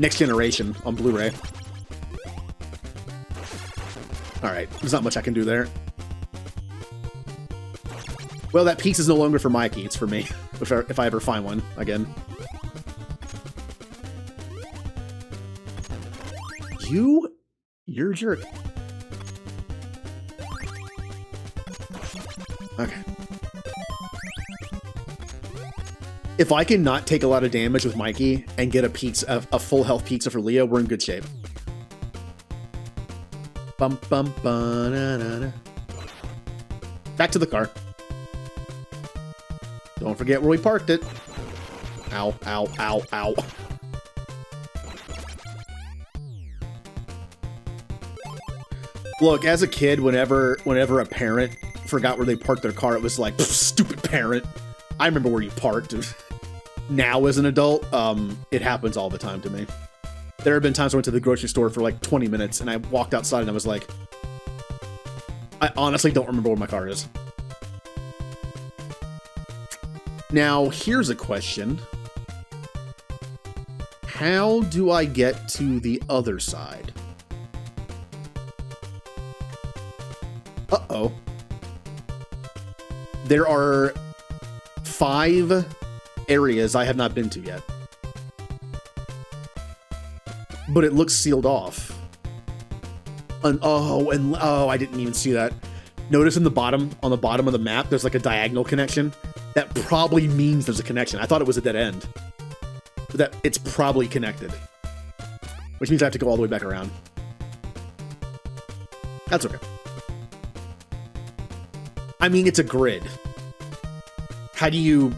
Next Generation on Blu-ray. All right, there's not much I can do there. Well, that pizza's no longer for Mikey, it's for me. If I ever find one again. You're a jerk. Okay. If I can not take a lot of damage with Mikey and get a full health pizza for Leo, we're in good shape. Bum bum ba da da da. Back to the car. Don't forget where we parked it. Ow, ow, ow, ow. Look, as a kid, whenever a parent forgot where they parked their car, it was like, stupid parent. I remember where you parked. Now, as an adult, it happens all the time to me. There have been times I went to the grocery store for like 20 minutes and I walked outside and I was like, I honestly don't remember where my car is. Now, here's a question. How do I get to the other side? Uh-oh. There are 5 areas I have not been to yet. But it looks sealed off. Oh, I didn't even see that. Notice on the bottom of the map, there's like a diagonal connection. That probably means there's a connection. I thought it was a dead end. But that it's probably connected. Which means I have to go all the way back around. That's okay. I mean, it's a grid. How do you...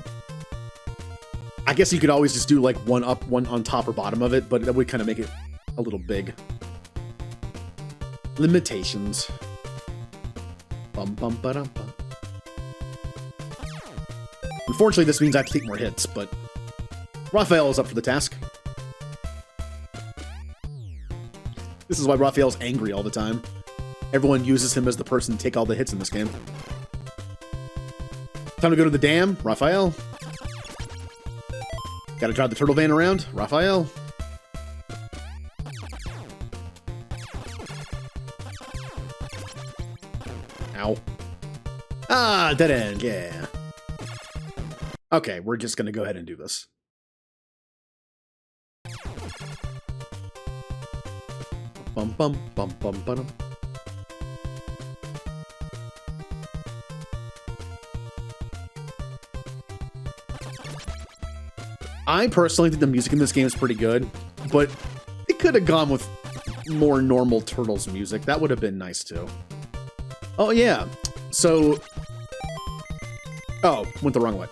I guess you could always just do like one up, one on top or bottom of it, but that would kind of make it a little big. Limitations. Bum, bum, ba-dum, bum. Unfortunately, this means I have to take more hits, but Raphael is up for the task. This is why Raphael's angry all the time. Everyone uses him as the person to take all the hits in this game. Time to go to the dam, Raphael. Gotta drive the turtle van around, Raphael. Ow. Ah, dead end, yeah. Okay, we're just gonna go ahead and do this. Bum bum bum bum bum. I personally think the music in this game is pretty good, but it could have gone with more normal Turtles music. That would have been nice too. Oh yeah, so... Oh, went the wrong way.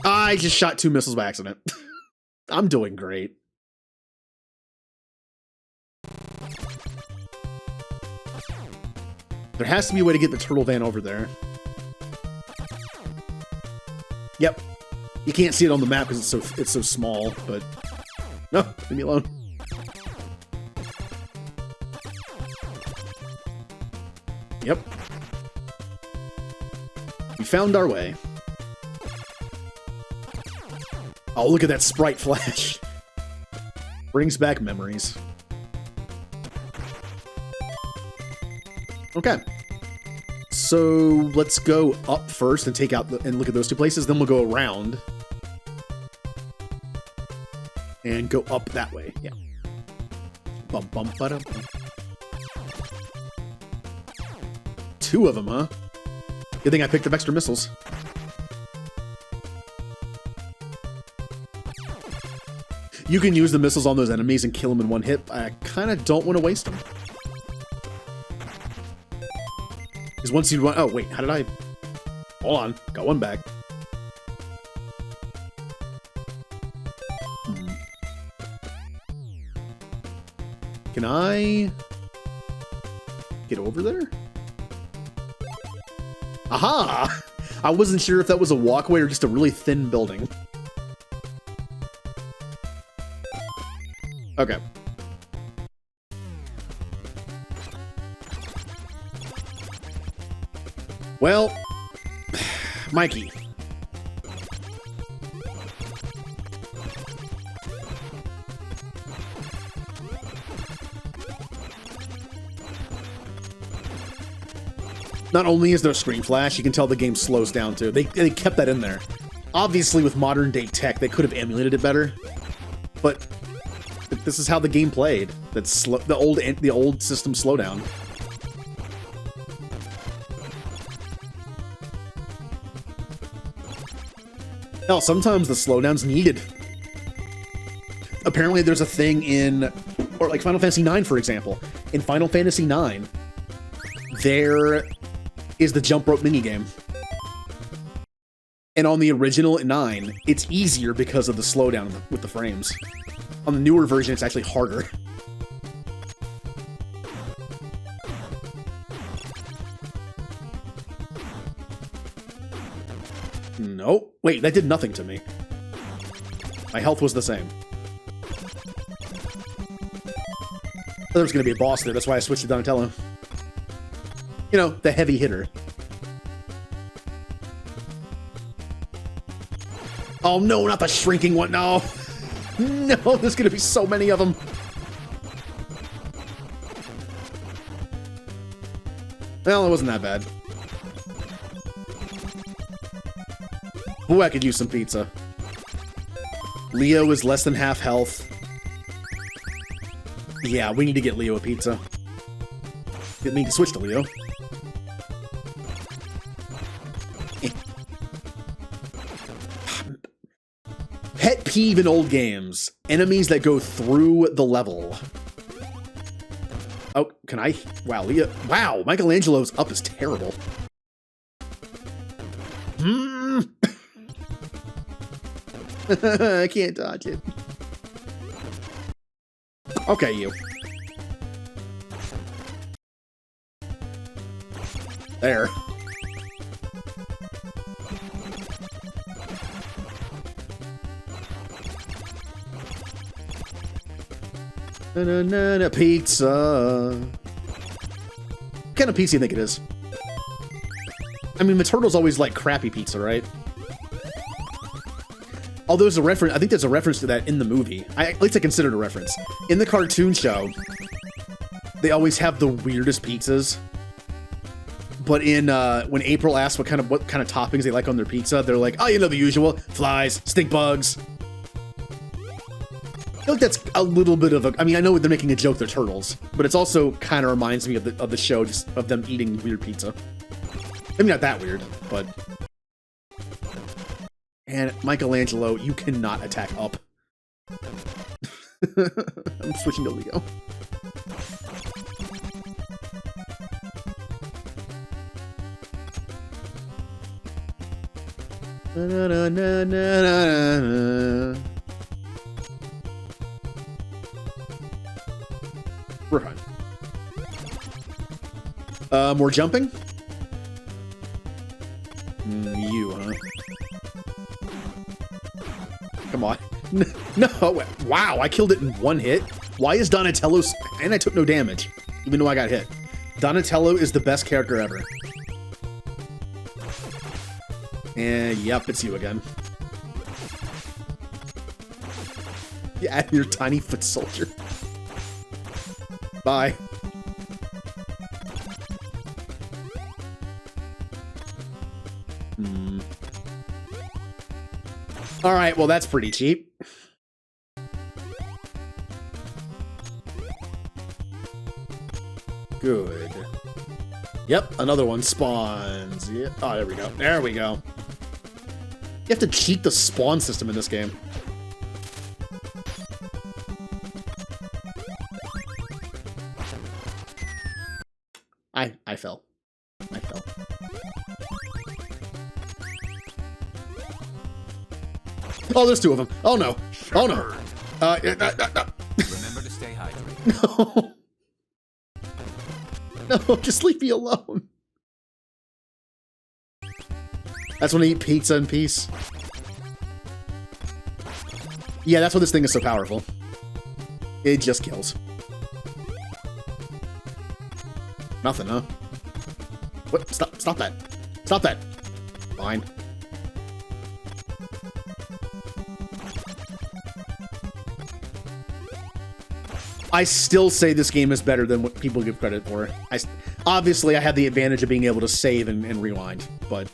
I just shot 2 missiles by accident. I'm doing great. There has to be a way to get the turtle van over there. Yep. You can't see it on the map because it's so small, but... No, leave me alone. Yep. We found our way. Oh, look at that sprite flash. Brings back memories. Okay. So let's go up first and take out and look at those 2 places. Then we'll go around and go up that way. Yeah. Bum bum ba-dum. 2 of them, huh? Good thing I picked up extra missiles. You can use the missiles on those enemies and kill them in 1 hit. I kind of don't want to waste them. Because once you run... Oh, wait. How did I... Hold on. Got 1 back. Can I... get over there? Aha! I wasn't sure if that was a walkway or just a really thin building. Okay. Well, Mikey. Not only is there a screen flash, you can tell the game slows down too. They kept that in there. Obviously, with modern day tech, they could have emulated it better, but this is how the game played. That's slow, the old system slowdown. Hell, sometimes the slowdown's needed. Apparently, there's a thing in, or like Final Fantasy IX, for example. In Final Fantasy IX, there is the jump rope minigame. And on the original 9, it's easier because of the slowdown with the frames. On the newer version, it's actually harder. Nope. Wait, that did nothing to me. My health was the same. There was going to be a boss there, that's why I switched to Donatello. You know, the heavy hitter. Oh no, not the shrinking one, no! No, there's gonna be so many of them! Well, it wasn't that bad. Ooh, I could use some pizza. Leo is less than half health. Yeah, we need to get Leo a pizza. Didn't need to switch to Leo. Pet peeve in old games. Enemies that go through the level. Oh, can I? Wow, Leo. Wow, Michelangelo's up is terrible. I can't dodge it. Okay, you. There. Na-na-na-na, pizza. What kind of pizza do you think it is? I mean, the turtle's always like crappy pizza, right? Although there's a reference, I think there's a reference to that in the movie. At least I consider it a reference. In the cartoon show, they always have the weirdest pizzas. But in when April asks what kind of toppings they like on their pizza, they're like, oh, you know the usual: flies, stink bugs. I feel like that's a little bit of a. I mean, I know they're making a joke; they're turtles, but it's also kind of reminds me of the show, just of them eating weird pizza. I mean, not that weird, but. And Michelangelo, you cannot attack up. I'm switching to Leo. Na, na, na, na, na, na. We're fine. More jumping? You, huh? Come on. No, wow, I killed it in one hit. Why is Donatello... And I took no damage, even though I got hit. Donatello is the best character ever. And yep, it's you again. Yeah, your tiny foot soldier. Bye. All right, well, that's pretty cheap. Good. Yep, another one spawns. Yeah. Oh, there we go. There we go. You have to cheat the spawn system in this game. I fell. I fell. Oh, there's two of them. Oh, no. Oh, no. Remember to stay hydrated. No. No, just leave me alone. That's when I eat pizza in peace. Yeah, that's why this thing is so powerful. It just kills. Nothing, huh? What? Stop that. Stop that. Fine. I still say this game is better than what people give credit for. Obviously, I have the advantage of being able to save and rewind, but...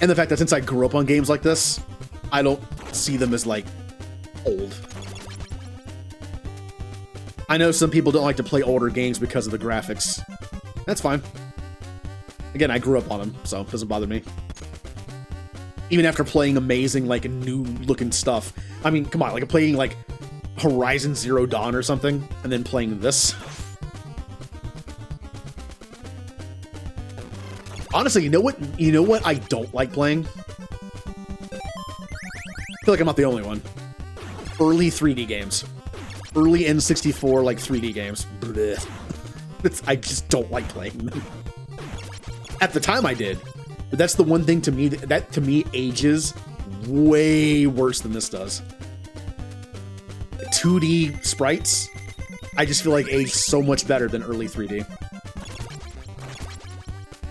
And the fact that since I grew up on games like this, I don't see them as, like, old. I know some people don't like to play older games because of the graphics. That's fine. Again, I grew up on them, so it doesn't bother me. Even after playing amazing, like, new-looking stuff. I mean, come on, like, playing, like, Horizon Zero Dawn or something, and then playing this. Honestly, you know what? You know what I don't like playing? I feel like I'm not the only one. Early 3D games. Early N64, like, 3D games. I just don't like playing them. At the time I did. But that's the one thing to me that to me ages way worse than this does. 2D sprites, I just feel like age so much better than early 3D.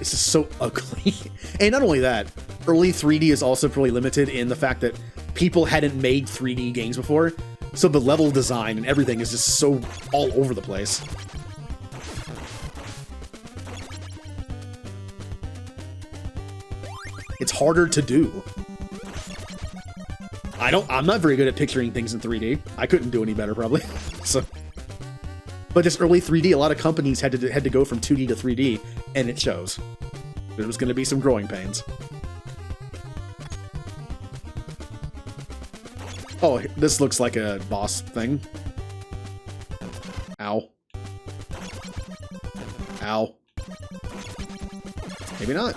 It's just so ugly. And not only that, early 3D is also pretty limited in the fact that people hadn't made 3D games before, so the level design and everything is just so all over the place. It's harder to do. I'm not very good at picturing things in 3D. I couldn't do any better probably. So, but this early 3D, a lot of companies had to go from 2D to 3D, and it shows. There was going to be some growing pains. Oh, this looks like a boss thing. Ow. Ow. Maybe not.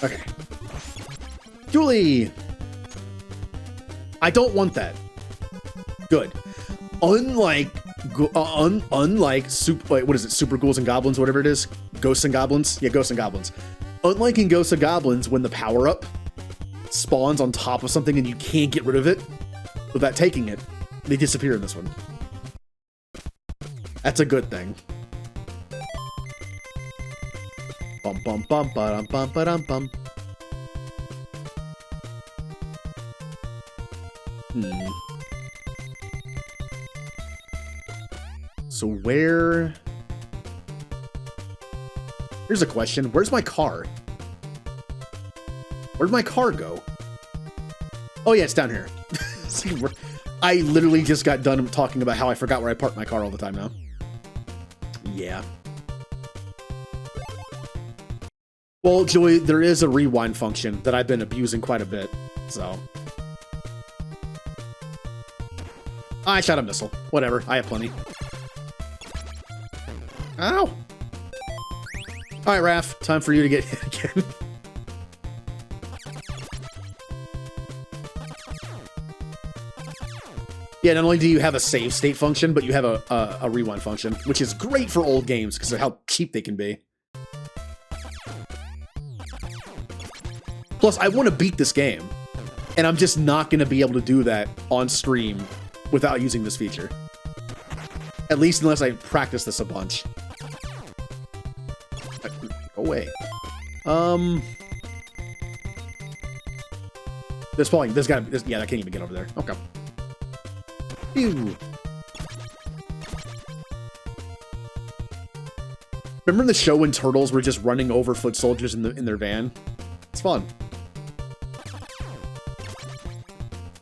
Okay. Julie! I don't want that. Good. Unlike what is it? Super Ghouls and Goblins, whatever it is. Ghosts and Goblins? Yeah, Ghosts and Goblins. Unlike in Ghosts and Goblins, when the power-up spawns on top of something and you can't get rid of it without taking it, they disappear in this one. That's a good thing. Bum bum bum ba bum ba bum. So where... Here's a question. Where's my car? Where'd my car go? Oh yeah, it's down here. See, I literally just got done talking about how I forgot where I park my car all the time now. Yeah. Well, Joey, there is a rewind function that I've been abusing quite a bit, so... I shot a missile. Whatever, I have plenty. Ow! Alright, Raph, time for you to get hit again. Yeah, not only do you have a save state function, but you have a rewind function, which is great for old games because of how cheap they can be. Plus, I want to beat this game, and I'm just not going to be able to do that on stream without using this feature. At least unless I practice this a bunch. Go away. There's probably, yeah, I can't even get over there. Okay. Phew. Remember the show when turtles were just running over foot soldiers in their van? It's fun.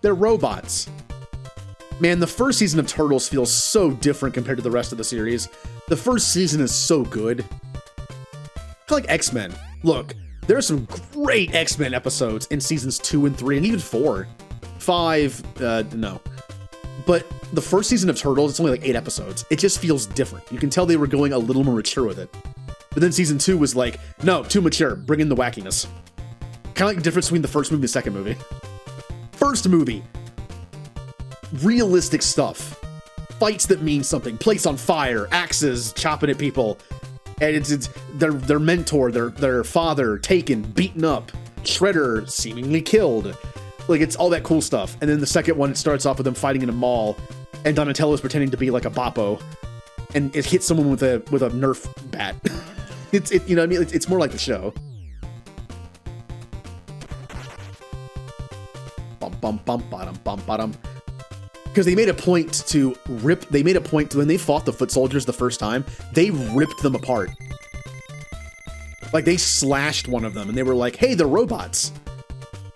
They're robots. Man, the first season of Turtles feels so different compared to the rest of the series. The first season is so good. I feel like X-Men. Look, there are some great X-Men episodes in seasons 2 and 3, and even 4. 5, no. But the first season of Turtles, it's only like 8 episodes. It just feels different. You can tell they were going a little more mature with it. But then season 2 was like, no, too mature. Bring in the wackiness. Kind of like the difference between the first movie and the second movie. First movie, realistic stuff. Fights that mean something. Place on fire, axes chopping at people. And it's their mentor, their father taken, beaten up, Shredder seemingly killed. Like, it's all that cool stuff. And then the second one, it starts off with them fighting in a mall, and Donatello's pretending to be like a boppo, and it hits someone with a Nerf bat. You know what I mean? It's more like the show. Bum bum bum bottom bum bottom. Because they made a point to when they fought the foot soldiers the first time, they ripped them apart. Like, they slashed one of them, and they were like, hey, they're robots.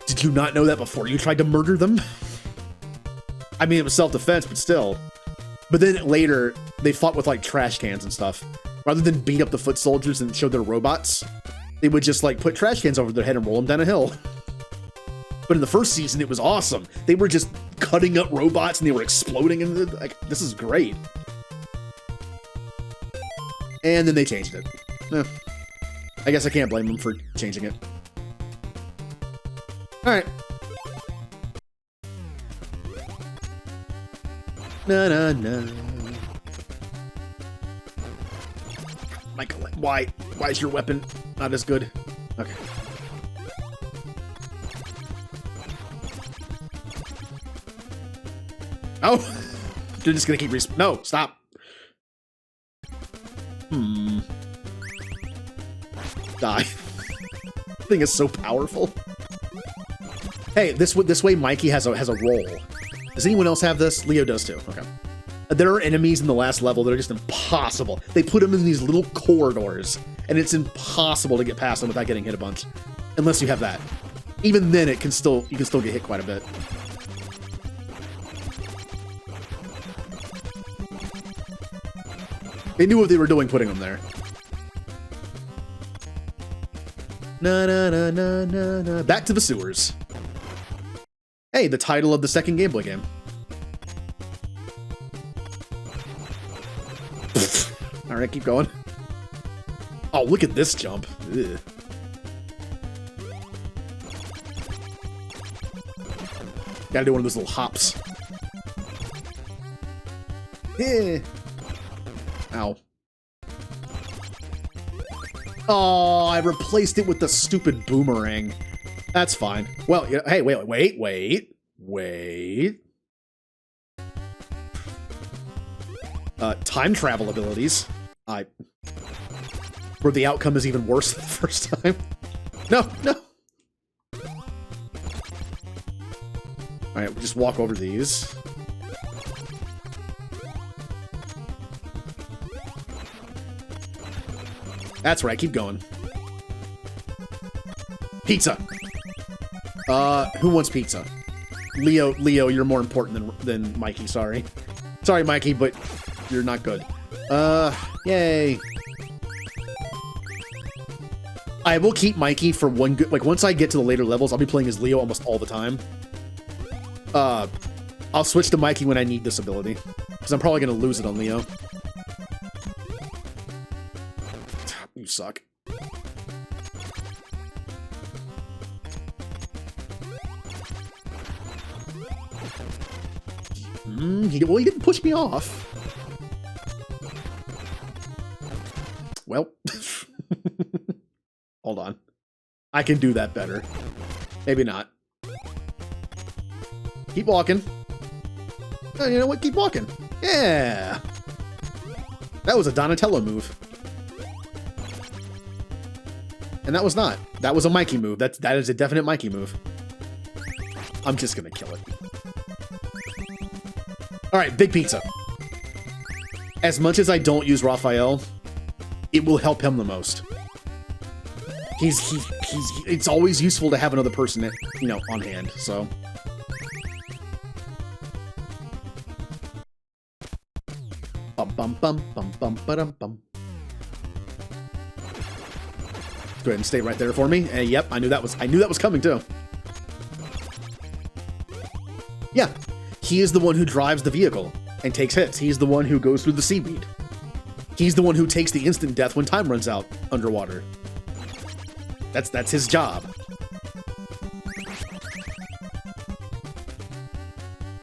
Did you not know that before you tried to murder them? I mean, it was self-defense, but still. But then later, they fought with, like, trash cans and stuff. Rather than beat up the foot soldiers and show they're robots, they would just, like, put trash cans over their head and roll them down a hill. But in the first season, it was awesome. They were just cutting up robots and they were exploding, and like, this is great. And then they changed it. I guess I can't blame them for changing it. Alright. Na. Michael, why is your weapon not as good? Okay. Oh, they're just gonna keep no, stop. Die. Thing is so powerful. Hey, this way Mikey has a roll. Does anyone else have this? Leo does too. Okay. There are enemies in the last level that are just impossible. They put them in these little corridors, and it's impossible to get past them without getting hit a bunch, unless you have that. Even then, you can still get hit quite a bit. They knew what they were doing putting them there. Na na na na na na. Back to the sewers. Hey, the title of the second Game Boy game. All right, keep going. Oh, look at this jump. Ugh. Gotta do one of those little hops. Eh. Ow. Oh, I replaced it with the stupid boomerang. That's fine. Well, hey, wait. Time travel abilities. Where the outcome is even worse than the first time. No. Alright, we'll just walk over these. That's right, keep going. Pizza! Who wants pizza? Leo, you're more important than Mikey, sorry. Sorry, Mikey, but you're not good. Yay. I will keep Mikey for one good... Like, once I get to the later levels, I'll be playing as Leo almost all the time. I'll switch to Mikey when I need this ability. Because I'm probably going to lose it on Leo. You suck. He didn't push me off. Well. Hold on. I can do that better. Maybe not. Keep walking. Oh, you know what? Keep walking. Yeah. That was a Donatello move. And that was not. That was a Mikey move. That is a definite Mikey move. I'm just gonna kill it. Alright, big pizza. As much as I don't use Raphael, it will help him the most. It's always useful to have another person, you know, on hand, so. Bum bum bum bum bum ba-dum bum. Go ahead and stay right there for me. Yep, I knew that was coming too. Yeah, he is the one who drives the vehicle and takes hits. He's the one who goes through the seaweed. He's the one who takes the instant death when time runs out underwater. That's his job.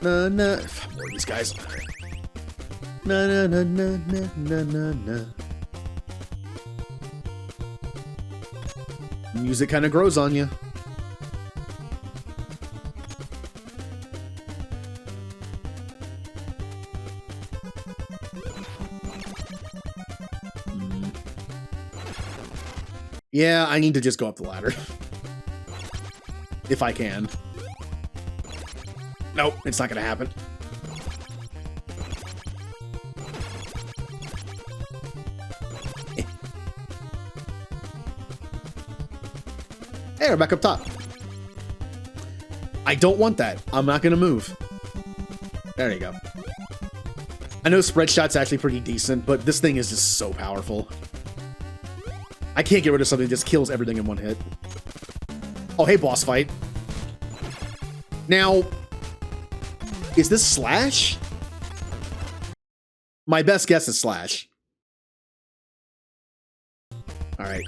Na na. More of these guys. Na na na na na na na na. Music kind of grows on you. Yeah, I need to just go up the ladder. If I can. Nope, it's not gonna happen. Hey, we're back up top. I don't want that. I'm not gonna move. There you go. I know spread shot's actually pretty decent, but this thing is just so powerful. I can't get rid of something that just kills everything in one hit. Oh, hey, boss fight. Now, is this Slash? My best guess is Slash. Alright.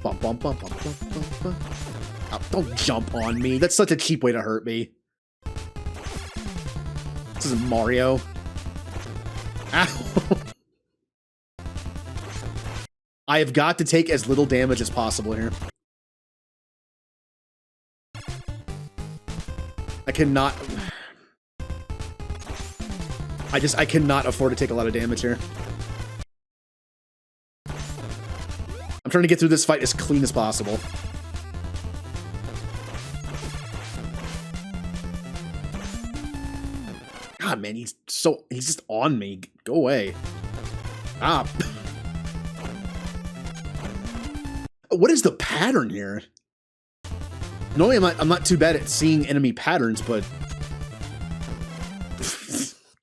Bum, bum, bum, bum, bum, bum, bum. Oh, don't jump on me. That's such a cheap way to hurt me. This isn't Mario. Ow. I have got to take as little damage as possible here. I cannot... I cannot afford to take a lot of damage here. I'm trying to get through this fight as clean as possible. God, man, he's just on me. Go away. Ah. What is the pattern here? Normally, I'm not too bad at seeing enemy patterns, but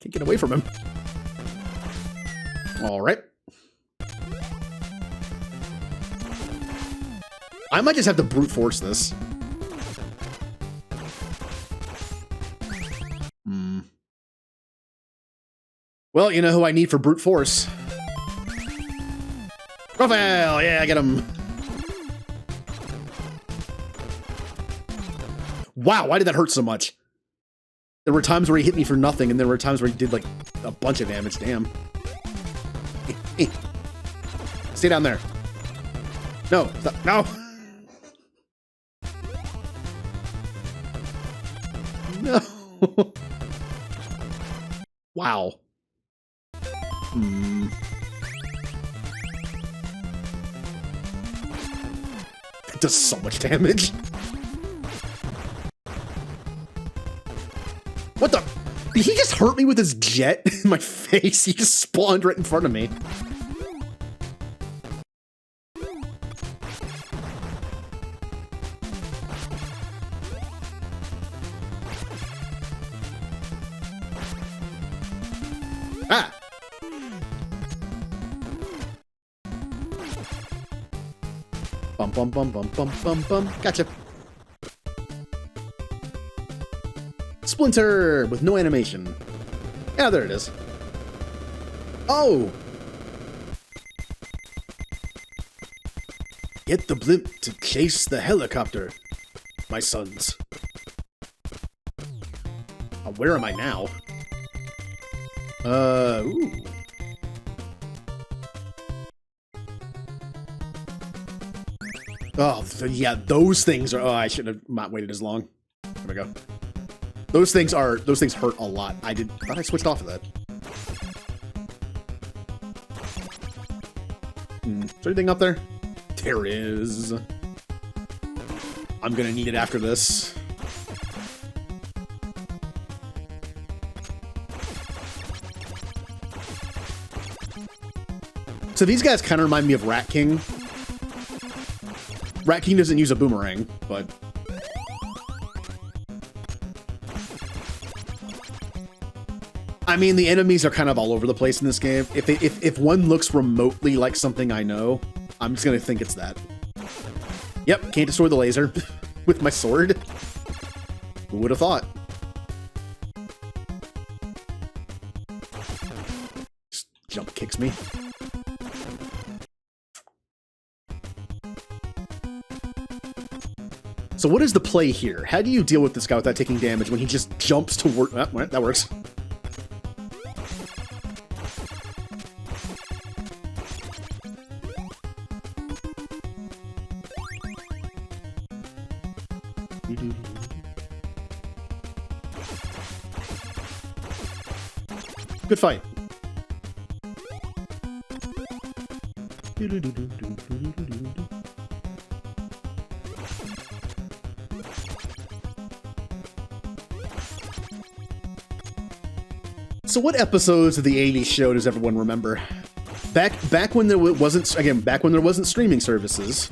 can't get away from him. All right. I might just have to brute force this. Well, you know who I need for brute force. Raphael! Yeah, I get him. Wow, why did that hurt so much? There were times where he hit me for nothing, and there were times where he did, like, a bunch of damage. Damn. Stay down there. No. Stop. No. No. Wow. That does so much damage. What the? Did he just hurt me with his jet in my face? He just spawned right in front of me. Ah! Bum bum bum bum bum bum bum. Gotcha. Splinter with no animation. Yeah, there it is. Oh! Get the blimp to chase the helicopter, my sons. Where am I now? Ooh. Oh, yeah, those things are... Oh, I shouldn't have not waited as long. There we go. Those things hurt a lot. I thought I switched off of that. Is there anything up there? There is. I'm gonna need it after this. So these guys kind of remind me of Rat King. Rat King doesn't use a boomerang, but... I mean, the enemies are kind of all over the place in this game. If one looks remotely like something I know, I'm just gonna think it's that. Yep, can't destroy the laser with my sword. Who would have thought? Just jump kicks me. So what is the play here? How do you deal with this guy without taking damage when he just jumps toward... Oh, well, that works. Good fight. So what episodes of the 80s show does everyone remember? Back when there wasn't streaming services.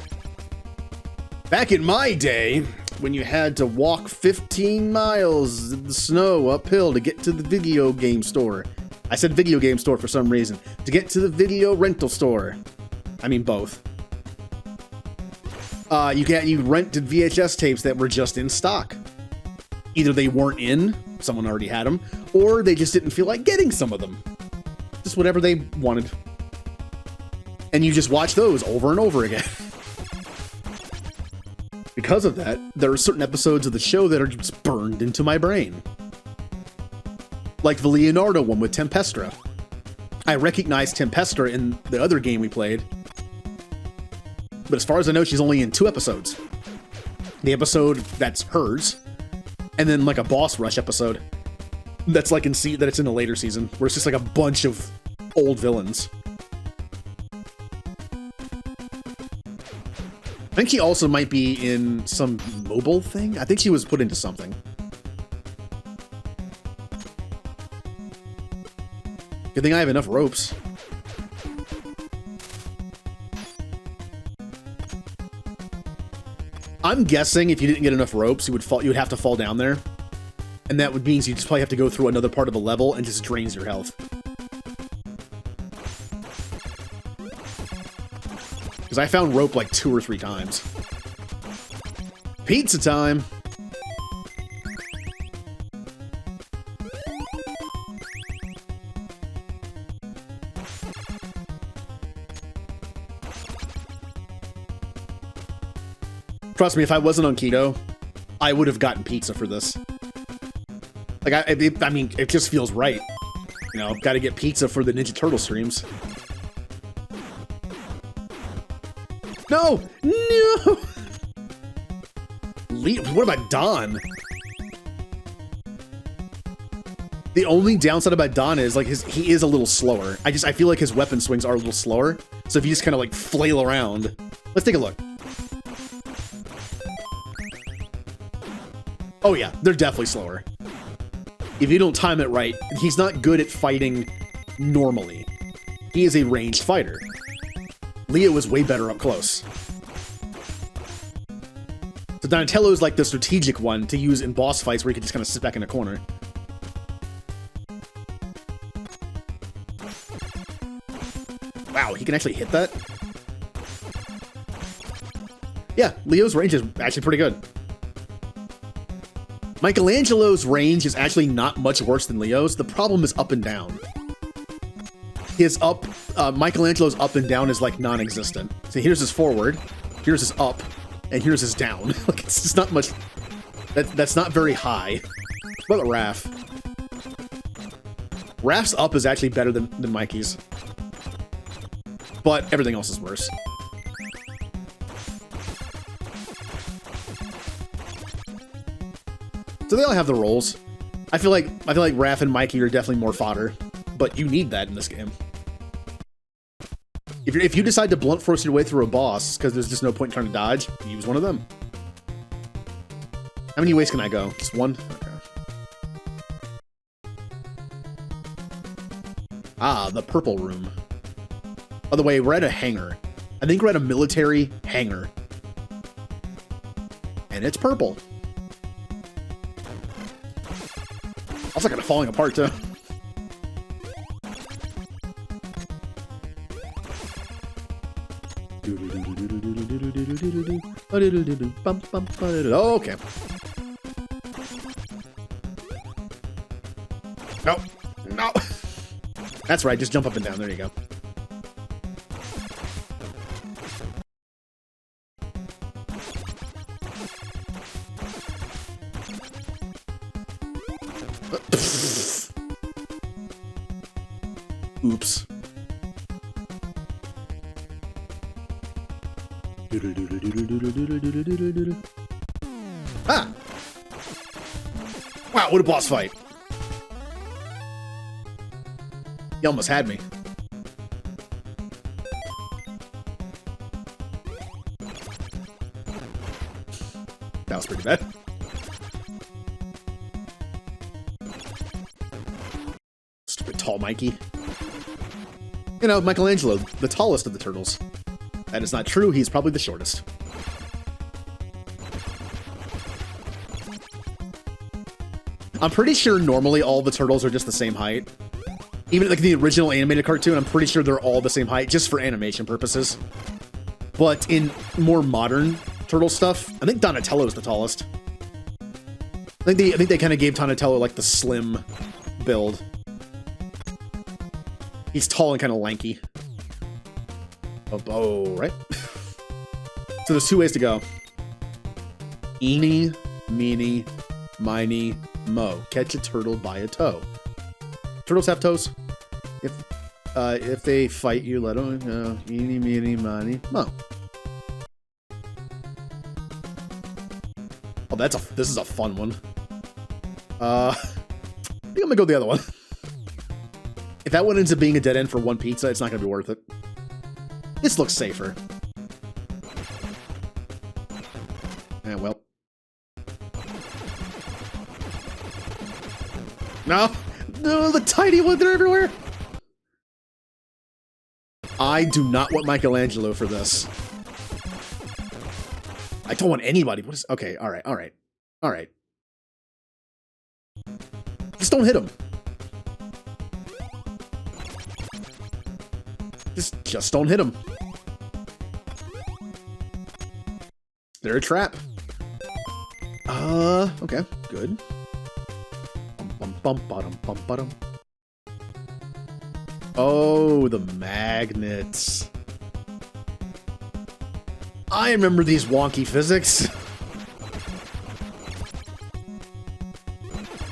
Back in my day, when you had to walk 15 miles in the snow uphill to get to the video game store. I said video game store for some reason. To get to the video rental store. I mean both. You rented VHS tapes that were just in stock. Either they weren't in, someone already had them, or they just didn't feel like getting some of them. Just whatever they wanted. And you just watch those over and over again. Because of that, there are certain episodes of the show that are just burned into my brain. Like the Leonardo one with Tempestra. I recognized Tempestra in the other game we played. But as far as I know, she's only in 2 episodes. The episode that's hers, and then like a boss rush episode. That's like that it's in a later season, where it's just like a bunch of old villains. I think she also might be in some mobile thing. I think she was put into something. Good thing I have enough ropes. I'm guessing if you didn't get enough ropes, you would have to fall down there. And that would mean you just probably have to go through another part of the level and just drains your health. Because I found rope like 2 or 3 times. Pizza time! Trust me, if I wasn't on keto, I would have gotten pizza for this. Like, I mean, it just feels right. You know, gotta get pizza for the Ninja Turtle streams. No! No! What about Don? The only downside about Don is, like, he is a little slower. I feel like his weapon swings are a little slower. So if you just kind of, like, flail around... Let's take a look. Oh yeah, they're definitely slower. If you don't time it right, he's not good at fighting normally. He is a ranged fighter. Leo is way better up close. So Donatello is like the strategic one to use in boss fights where you can just kind of sit back in a corner. Wow, he can actually hit that? Yeah, Leo's range is actually pretty good. Michelangelo's range is actually not much worse than Leo's. The problem is up and down. Michelangelo's up and down is like non-existent. So here's his forward, here's his up, and here's his down. Like it's just not much. That's not very high. What about Raph? Raph's up is actually better than Mikey's, but everything else is worse. So they all have the roles. I feel like Raph and Mikey are definitely more fodder, but you need that in this game. If you decide to blunt force your way through a boss because there's just no point in trying to dodge, use one of them. How many ways can I go? Just one? Okay. Ah, the purple room. By the way, we're at a hangar. I think we're at a military hangar. And it's purple. Also kind of falling apart, too. Oh, okay. No. No. That's right. Just jump up and down. There you go. Oops. Ah! Wow, what a boss fight. He almost had me. That was pretty bad. Stupid tall Mikey. You know, Michelangelo, the tallest of the turtles. That is not true, he's probably the shortest. I'm pretty sure normally all the turtles are just the same height. Even like the original animated cartoon, I'm pretty sure they're all the same height, just for animation purposes. But in more modern turtle stuff, I think Donatello is the tallest. I think they kind of gave Donatello like the slim build. He's tall and kind of lanky. Oh, right. So there's 2 ways to go. Eeny, meeny, miny, mo. Catch a turtle by a toe. Turtles have toes. If they fight you, let them know. Eeny, meeny, miny, mo. Oh, this is a fun one. think I'm gonna go the other one. If that one ends up being a dead end for one pizza, it's not gonna be worth it. This looks safer. Yeah, well. No! No, the tiny ones are everywhere! I do not want Michelangelo for this. I don't want anybody. What is... Okay, alright, alright. Alright. Just don't hit him. Just don't hit him. They're a trap. Okay, good. Bum. Oh, the magnets. I remember these wonky physics.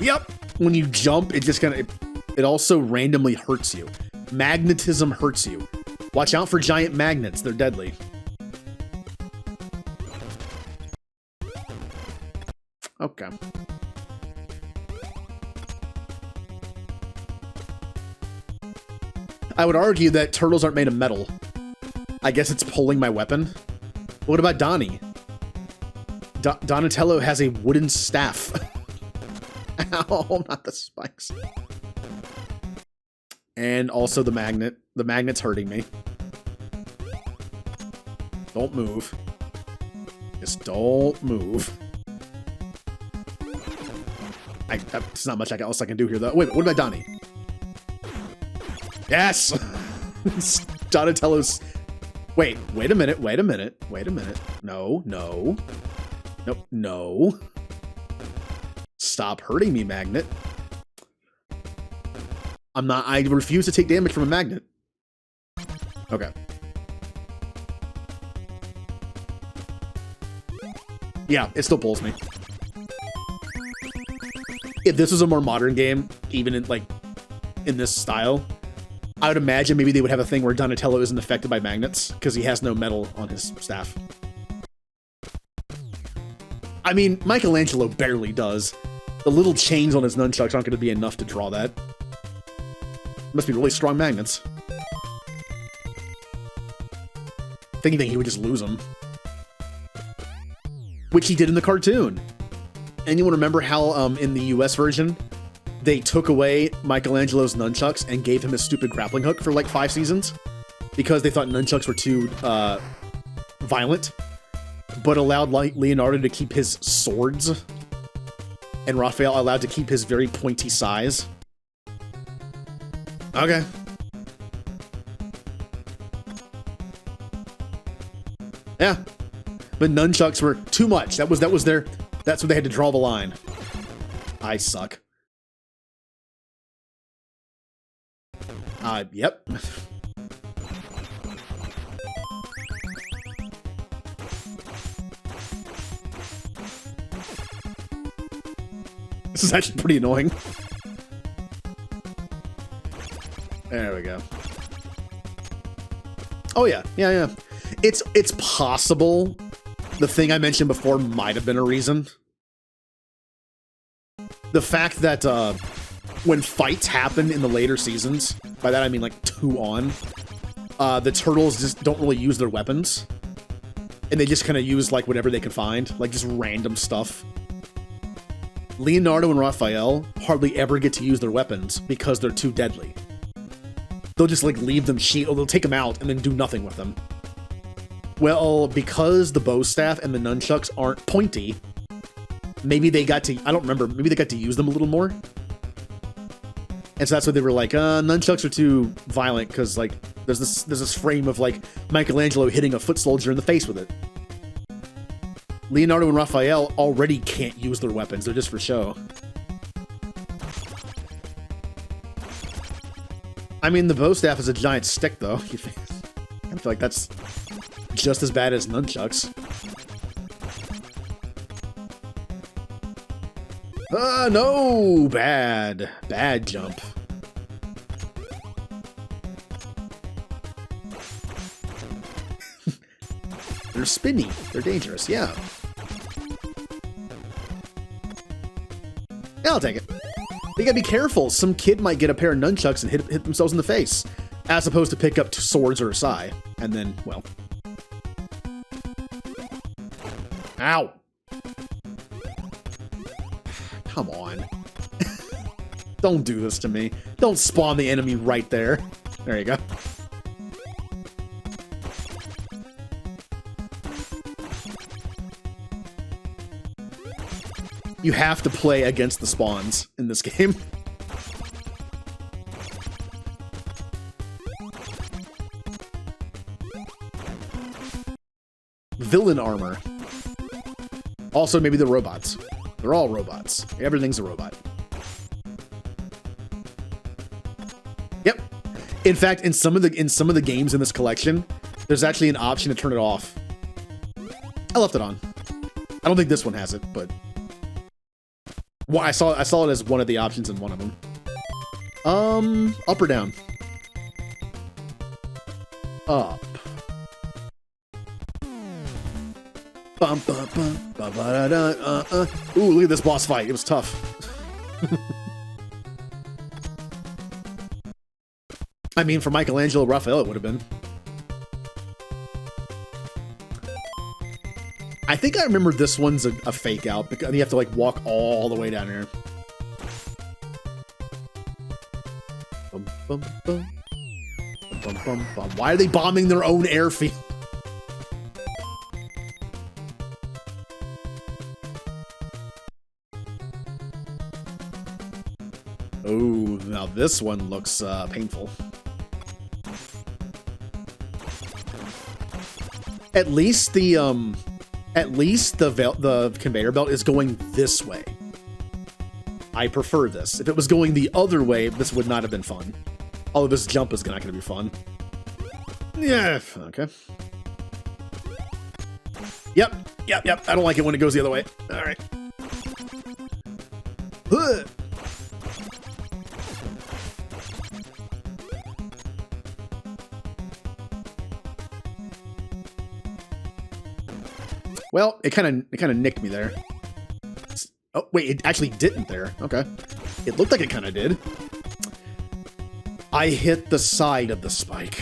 Yep. When you jump, it just kind of... It also randomly hurts you. Magnetism hurts you. Watch out for giant magnets. They're deadly. Okay. I would argue that turtles aren't made of metal. I guess it's pulling my weapon. What about Donnie? Donatello has a wooden staff. Ow, not the spikes. And also the magnet. The magnet's hurting me. Don't move. Just don't move. That's not much else I can do here, though. Wait, what about Donnie? Yes! Donatello's... Wait a minute. No. Stop hurting me, magnet. I refuse to take damage from a magnet. Okay. Yeah, it still pulls me. If this was a more modern game, even in this style, I would imagine maybe they would have a thing where Donatello isn't affected by magnets because he has no metal on his staff. I mean, Michelangelo barely does. The little chains on his nunchucks aren't going to be enough to draw that. Must be really strong magnets. If anything, he would just lose them. Which he did in the cartoon. Anyone remember how, in the US version, they took away Michelangelo's nunchucks and gave him a stupid grappling hook for like 5 seasons? Because they thought nunchucks were too, violent. But allowed Leonardo to keep his swords. And Raphael allowed to keep his very pointy size. Okay. Yeah. But nunchucks were too much. That's what they had to draw the line. I suck. Yep. This is actually pretty annoying. There we go. Oh yeah, yeah. It's possible the thing I mentioned before might have been a reason. The fact that when fights happen in the later seasons, by that I mean like 2 on, the turtles just don't really use their weapons. And they just kind of use like whatever they can find, like just random stuff. Leonardo and Raphael hardly ever get to use their weapons because they're too deadly. They'll just like leave them they'll take them out and then do nothing with them. Well, because the bow staff and the nunchucks aren't pointy, maybe they got to, I don't remember, maybe they got to use them a little more. And so that's why they were like, nunchucks are too violent because like there's this frame of like Michelangelo hitting a foot soldier in the face with it. Leonardo and Raphael already can't use their weapons, they're just for show. I mean, the bow staff is a giant stick, though. I feel like that's just as bad as nunchucks. No! Bad jump. They're spinny. They're dangerous, yeah. Yeah, I'll take it. You gotta be careful. Some kid might get a pair of nunchucks and hit themselves in the face, as opposed to pick up swords or a sai. And then, well. Ow. Come on. Don't do this to me. Don't spawn the enemy right there. There you go. You have to play against the spawns in this game. Villain armor. Also, maybe the robots. They're all robots. Everything's a robot. Yep. In fact, in some of the games in this collection, there's actually an option to turn it off. I left it on. I don't think this one has it, but well, I saw it as one of the options in one of them. Up or down? Up. Bum, bum, bum, ba, ba, da, da, Ooh, look at this boss fight. It was tough. I mean, for Michelangelo Raphael, it would have been. I think I remember this one's a fake out because you have to like walk all the way down here. Bum, bum, bum. Bum, bum, bum, bum. Why are they bombing their own airfield? Oh, now this one looks painful. At least the conveyor belt is going this way. I prefer this. If it was going the other way, this would not have been fun. Although this jump is not going to be fun. Yeah, okay. Yep. I don't like it when it goes the other way. All right. Huh. Well, it kind of nicked me there. Oh, wait, it actually didn't there. Okay. It looked like it kind of did. I hit the side of the spike.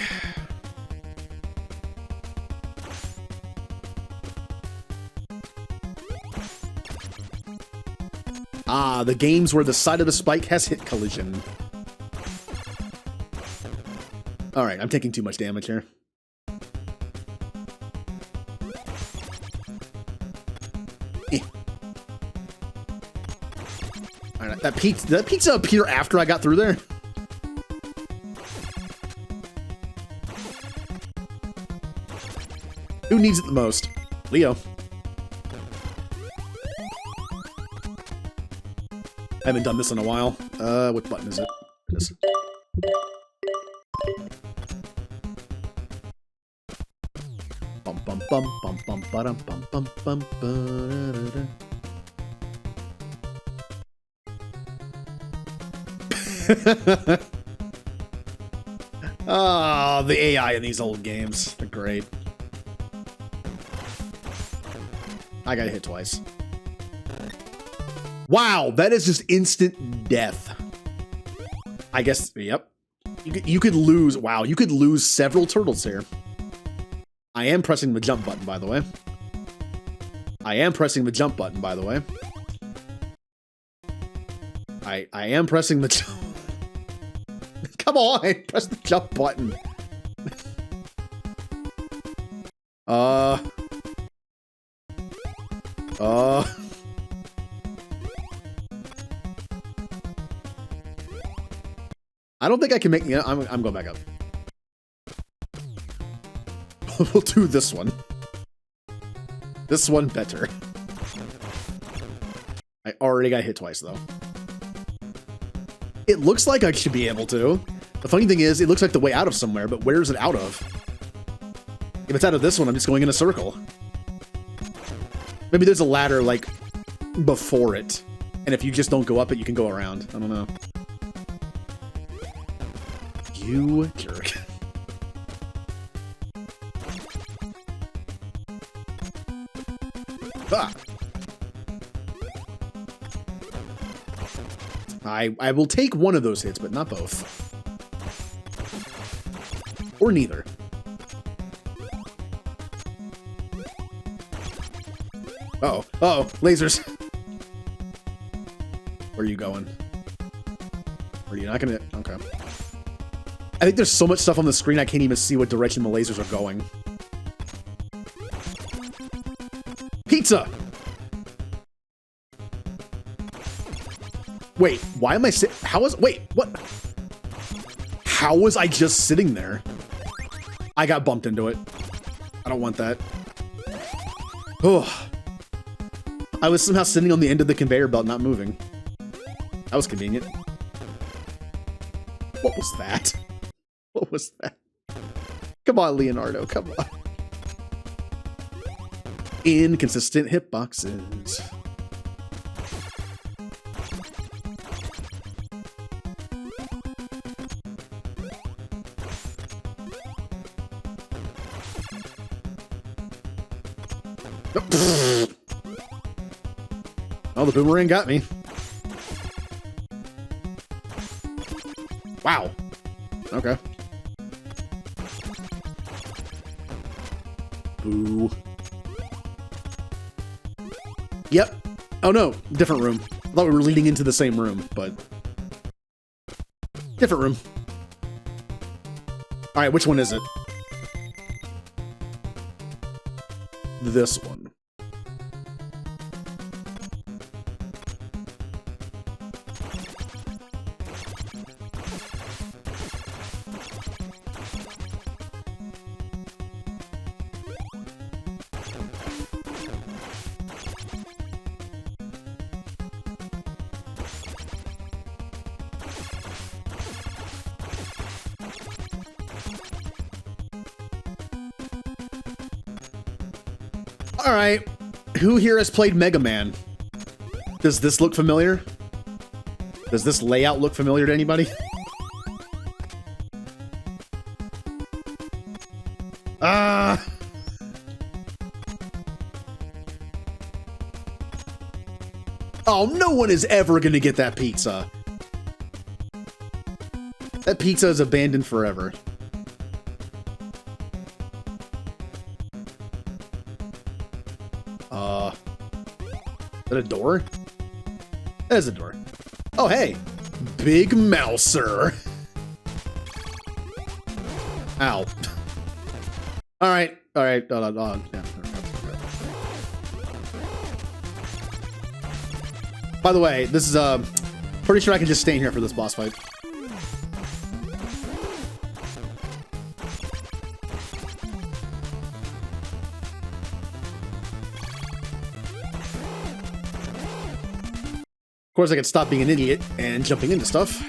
Ah, the games where the side of the spike has hit collision. All right, I'm taking too much damage here. Alright, that pizza appear after I got through there? Who needs it the most? Leo. I haven't done this in a while. What button is it? This. Bum bum bum bum bum bum bum bum bum bum. Oh, the AI in these old games. They're great. I got hit twice. Wow, that is just instant death. I guess, yep. You could lose, wow, you could lose several turtles here. I am pressing the jump button, by the way. I am pressing the jump button, by the way. I am pressing the jump. Come on, press the jump button. I don't think I can make, yeah, I'm going back up. We'll do this one. This one better. I already got hit twice, though. It looks like I should be able to. The funny thing is, it looks like the way out of somewhere, but where is it out of? If it's out of this one, I'm just going in a circle. Maybe there's a ladder, like, before it. And if you just don't go up it, you can go around. I don't know. You jerk. Ah. I will take one of those hits, but not both. Or neither. Uh-oh. Uh-oh. Lasers. Where are you going? Are you not gonna... Okay. I think there's so much stuff on the screen I can't even see what direction the lasers are going. Pizza! Wait, why am I wait, what? How was I just sitting there? I got bumped into it. I don't want that. Oh. I was somehow sitting on the end of the conveyor belt, not moving. That was convenient. What was that? What was that? Come on, Leonardo, come on. Inconsistent hitboxes. Oh, the boomerang got me. Wow. Okay. Boo. Yep. Oh no, different room. I thought we were leading into the same room, but... different room. Alright, which one is it? This one. All right, who here has played Mega Man? Does this look familiar? Does this layout look familiar to anybody? Oh, no one is ever gonna get that pizza. That pizza is abandoned forever. Is that a door? That is a door. Oh, hey. Big Mouser. Ow. All right. All right. Yeah. By the way, this is pretty sure I can just stay in here for this boss fight. Of course, I could stop being an idiot and jumping into stuff.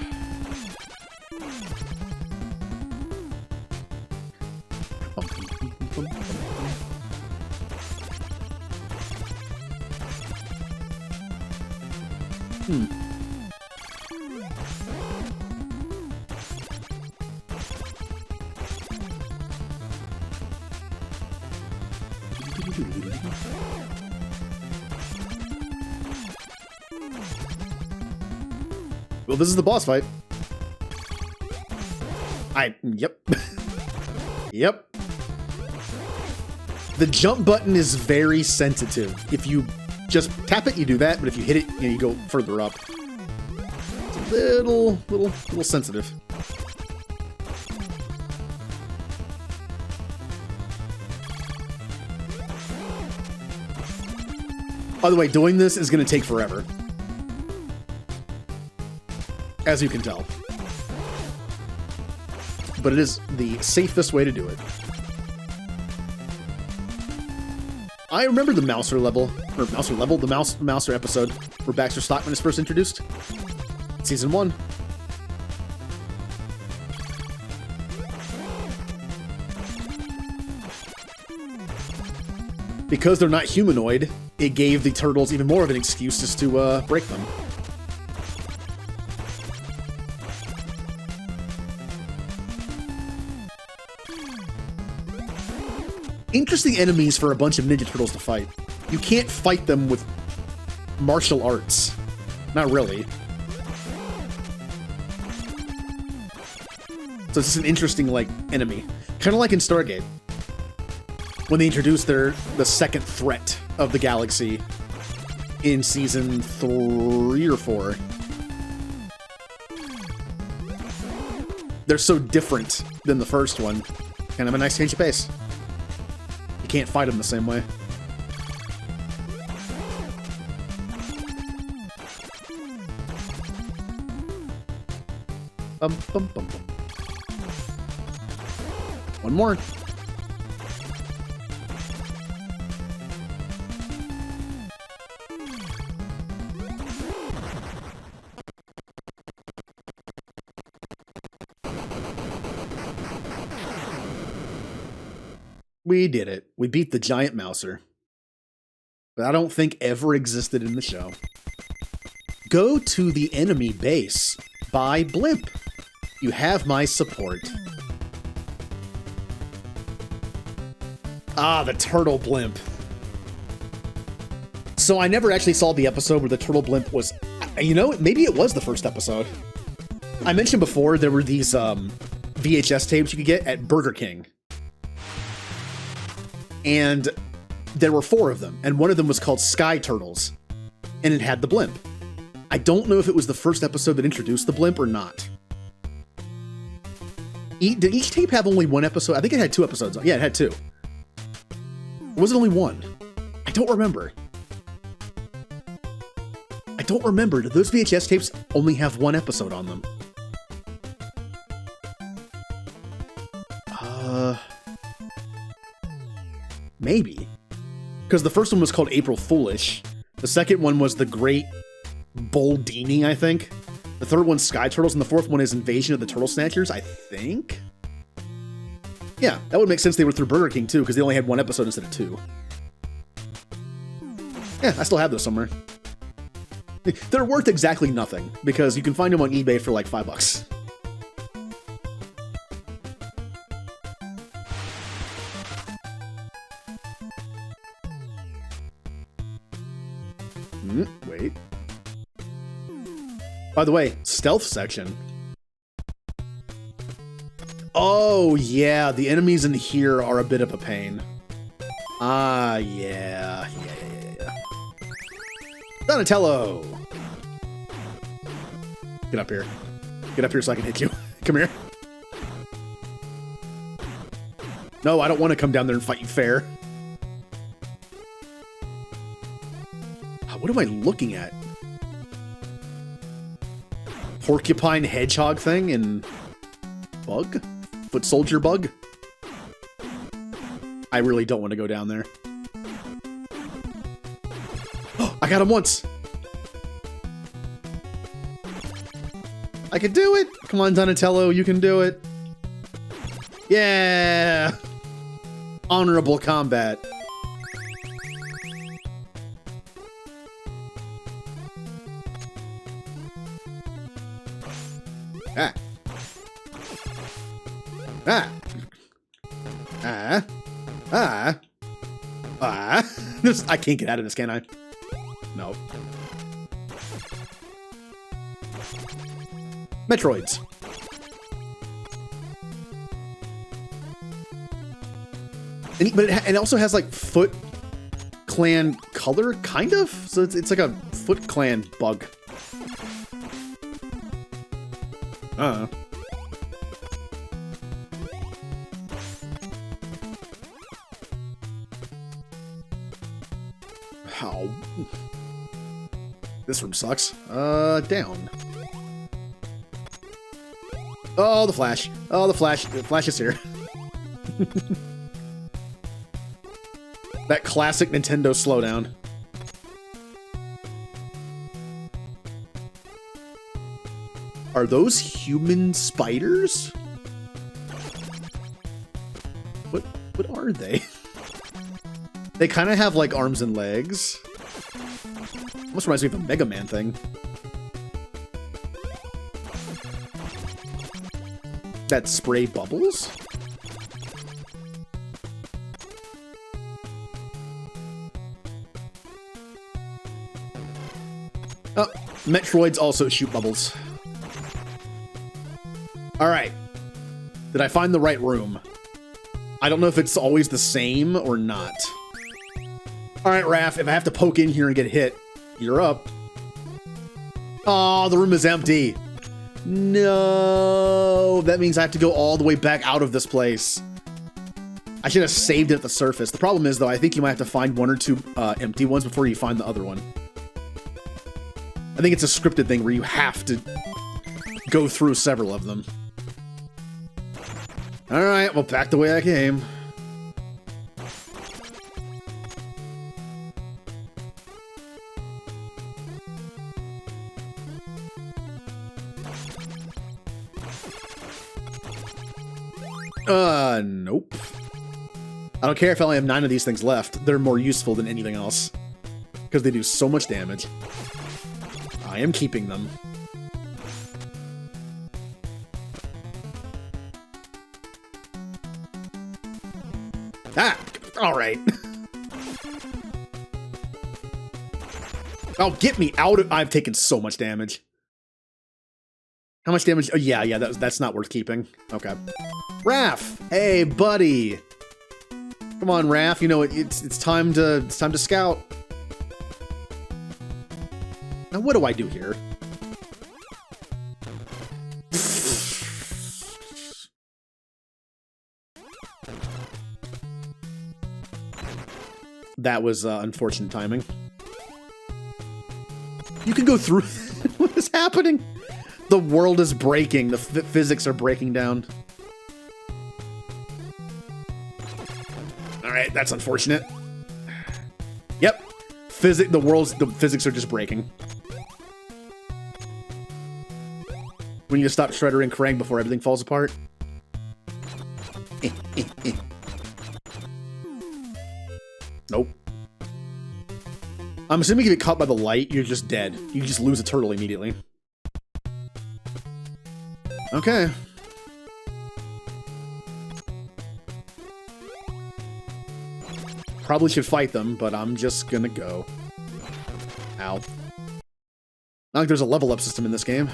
Well, this is the boss fight. Yep. Yep. The jump button is very sensitive. If you just tap it, you do that, but if you hit it, you go further up. It's a little sensitive. By the way, doing this is going to take forever. As you can tell. But it is the safest way to do it. I remember the Mouser level, the Mouser episode where Baxter Stockman is first introduced. Season 1. Because they're not humanoid, it gave the turtles even more of an excuse just to break them. Interesting enemies for a bunch of Ninja Turtles to fight. You can't fight them with martial arts. Not really. So it's just an interesting, like, enemy. Kind of like in Stargate. When they introduced the second threat of the galaxy in season 3 or 4. They're so different than the first one. Kind of a nice change of pace. You can't fight them the same way. Bum, bum, bum, bum. One more. We did it. We beat the giant mouser. But I don't think ever existed in the show. Go to the enemy base. Buy blimp. You have my support. Ah, the turtle blimp. So I never actually saw the episode where the turtle blimp was... You know, maybe it was the first episode. I mentioned before there were these VHS tapes you could get at Burger King. And there were 4 of them, and one of them was called Sky Turtles, and it had the blimp. I don't know if it was the first episode that introduced the blimp or not. Did each tape have only 1 episode? I think it had 2 episodes. Yeah, it had 2. Or was it only 1? I don't remember. I don't remember. Did those VHS tapes only have 1 episode on them? Maybe. Because the first one was called April Foolish. The second one was The Great Boldini, I think. The third one's Sky Turtles, and the fourth one is Invasion of the Turtle Snatchers, I think? Yeah, that would make sense they were through Burger King, too, because they only had 1 episode instead of 2. Yeah, I still have those somewhere. They're worth exactly nothing, because you can find them on eBay for like $5. Wait. By the way, stealth section. Oh, yeah, the enemies in here are a bit of a pain. Ah, yeah. Donatello! Get up here. Get up here so I can hit you. Come here. No, I don't want to come down there and fight you fair. What am I looking at? Porcupine hedgehog thing and bug? Foot soldier bug? I really don't want to go down there. Oh, I got him once! I can do it! Come on, Donatello, you can do it. Yeah! Honorable combat. Ah. Ah. Ah. Ah. Ah. I can't get out of this, can I? No. Metroids. But it also has like Foot Clan color, kind of. So it's like a Foot Clan bug. How? This room sucks. Down. Oh, the Flash. Oh, the Flash. The Flash is here. That classic Nintendo slowdown. Are those human spiders? What are they? They kind of have like arms and legs. Almost reminds me of a Mega Man thing. That spray bubbles? Oh, Metroids also shoot bubbles. Alright. I find the right room? I don't know if it's always the same or not. All right, Raph, if I have to poke in here and get hit, you're up. Oh, the room is empty. No, that means I have to go all the way back out of this place. I should have saved it at the surface. The problem is, though, I think you might have to find 1 or 2 empty ones before you find the other one. I think it's a scripted thing where you have to go through several of them. All right, well, back the way I came. Nope. I don't care if I only have 9 of these things left. They're more useful than anything else. Because they do so much damage. I am keeping them. Ah! Alright. Oh, get me out of... I've taken so much damage. How much damage? Oh, yeah, that's not worth keeping. Okay. Raph! Hey, buddy! Come on, Raph. You know, it's time to scout. Now, what do I do here? That was unfortunate timing. You can go through. What is happening? The world is breaking. The physics are breaking down. All right, that's unfortunate. Yep, the physics are just breaking. We need to stop Shredder and Krang before everything falls apart. Nope. I'm assuming if you get caught by the light, you're just dead. You just lose a turtle immediately. Okay. Probably should fight them, but I'm just gonna go. Ow. Not like there's a level up system in this game.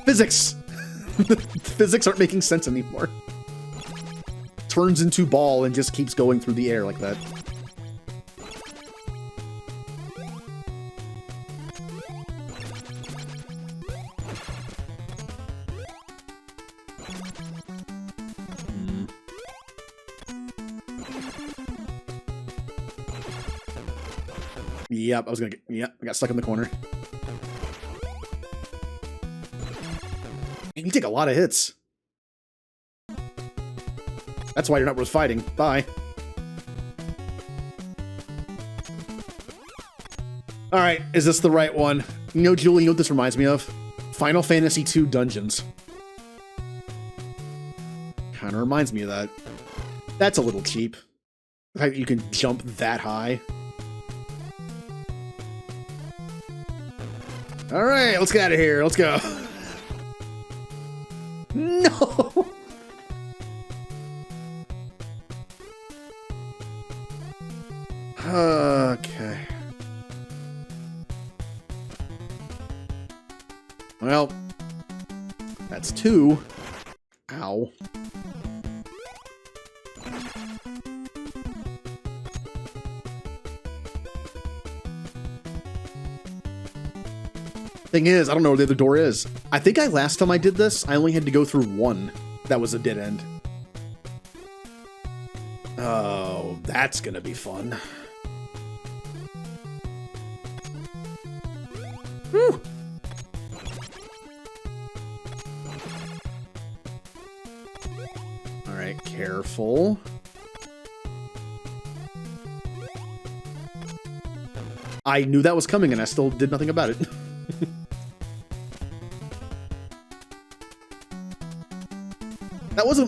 Physics! Physics aren't making sense anymore. Turns into ball and just keeps going through the air like that. Yep, I was gonna get... Yep, I got stuck in the corner. You take a lot of hits. That's why you're not worth fighting. Bye. Alright, is this the right one? You know, Julie, you know what this reminds me of? Final Fantasy II Dungeons. Kinda reminds me of that. That's a little cheap. The fact that you can jump that high. Alright, let's get out of here. Let's go. No! Okay. Well, that's 2. Ow. Thing is, I don't know where the other door is. I think last time I did this, I only had to go through 1. That was a dead end. Oh, that's gonna be fun. Whew. All right, careful. I knew that was coming and I still did nothing about it.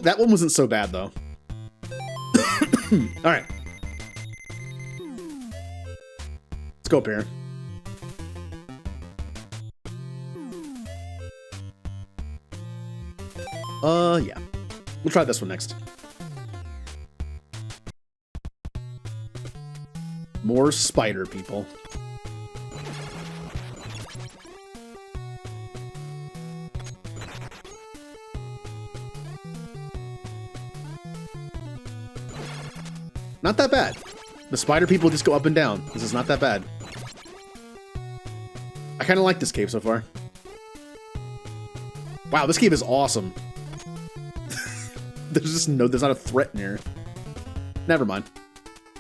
That one wasn't so bad though. All right. Let's go up here. Yeah. We'll try this one next. More spider people. Not that bad. The spider people just go up and down. This is not that bad. I kind of like this cave so far. Wow, this cave is awesome. There's not a threat in here. Never mind.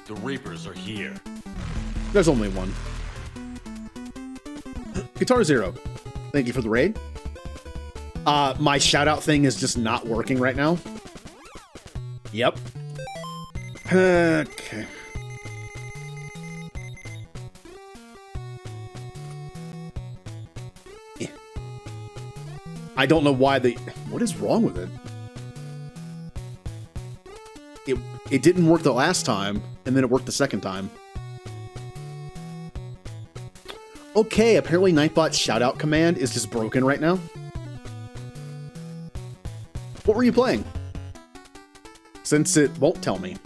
The Reapers are here. There's only one. Guitar Zero. Thank you for the raid. My shout-out thing is just not working right now. Yep. Okay. I don't know why what is wrong with it? It didn't work the last time, and then it worked the second time. Okay, apparently Nightbot's shoutout command is just broken right now. What were you playing? Since it won't tell me.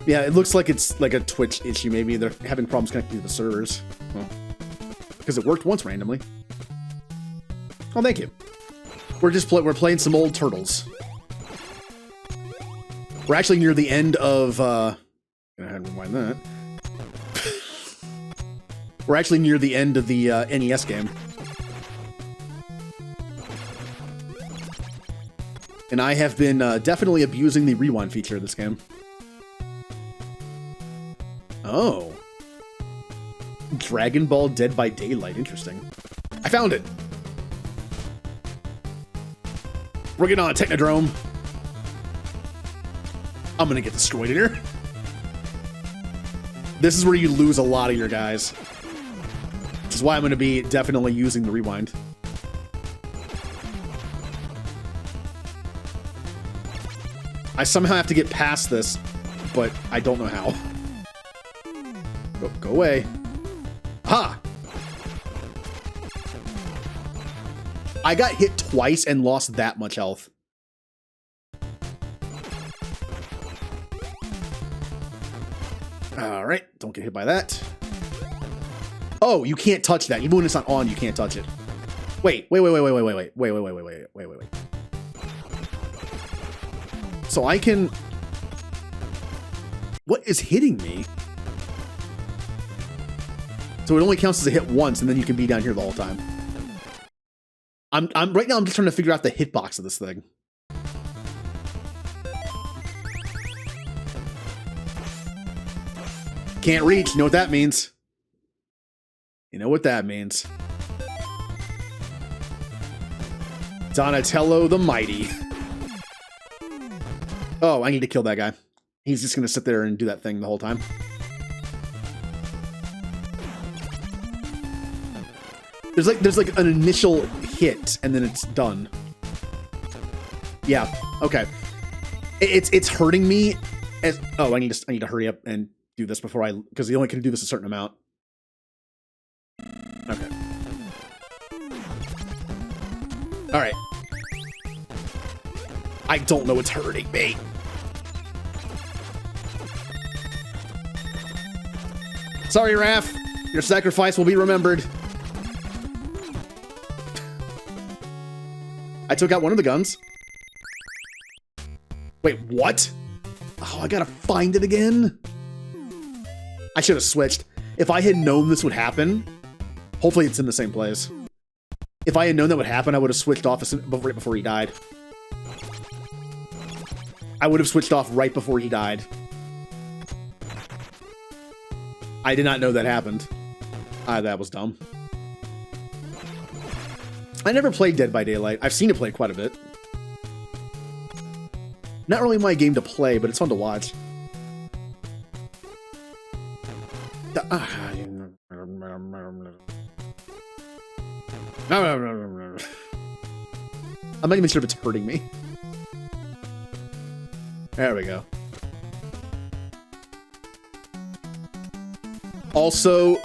Yeah, it looks like it's like a Twitch issue. Maybe they're having problems connecting to the servers. Well, because it worked once randomly. Oh, thank you. We're playing some old turtles. We're actually near the end of gonna have to rewind that. We're actually near the end of the NES game. And I have been definitely abusing the rewind feature of this game. Oh. Dragon Ball Dead by Daylight. Interesting. I found it. We're getting on a Technodrome. I'm gonna get destroyed in here. This is where you lose a lot of your guys. Which is why I'm gonna be definitely using the rewind. I somehow have to get past this, but I don't know how. Go away. Ha! I got hit twice and lost that much health. Alright, don't get hit by that. Oh, you can't touch that. Even when it's not on, you can't touch it. Wait. So I can... What is hitting me? So it only counts as a hit once, and then you can be down here the whole time. Right now I'm just trying to figure out the hitbox of this thing. Can't reach. You know what that means? You know what that means. Donatello the Mighty. Oh, I need to kill that guy. He's just gonna sit there and do that thing the whole time. There's like an initial hit and then it's done. Yeah. Okay. It's hurting me. I need to hurry up and do this before because you only can do this a certain amount. Okay. All right. I don't know what's hurting me. Sorry, Raph. Your sacrifice will be remembered. I took out one of the guns. Wait, what? Oh, I gotta find it again? I should have switched. If I had known this would happen, hopefully it's in the same place. If I had known that would happen, I would have switched off right before he died. I would have switched off right before he died. I did not know that happened. That was dumb. I never played Dead by Daylight. I've seen it played quite a bit. Not really my game to play, but it's fun to watch. I'm not even sure if it's hurting me. There we go. Also,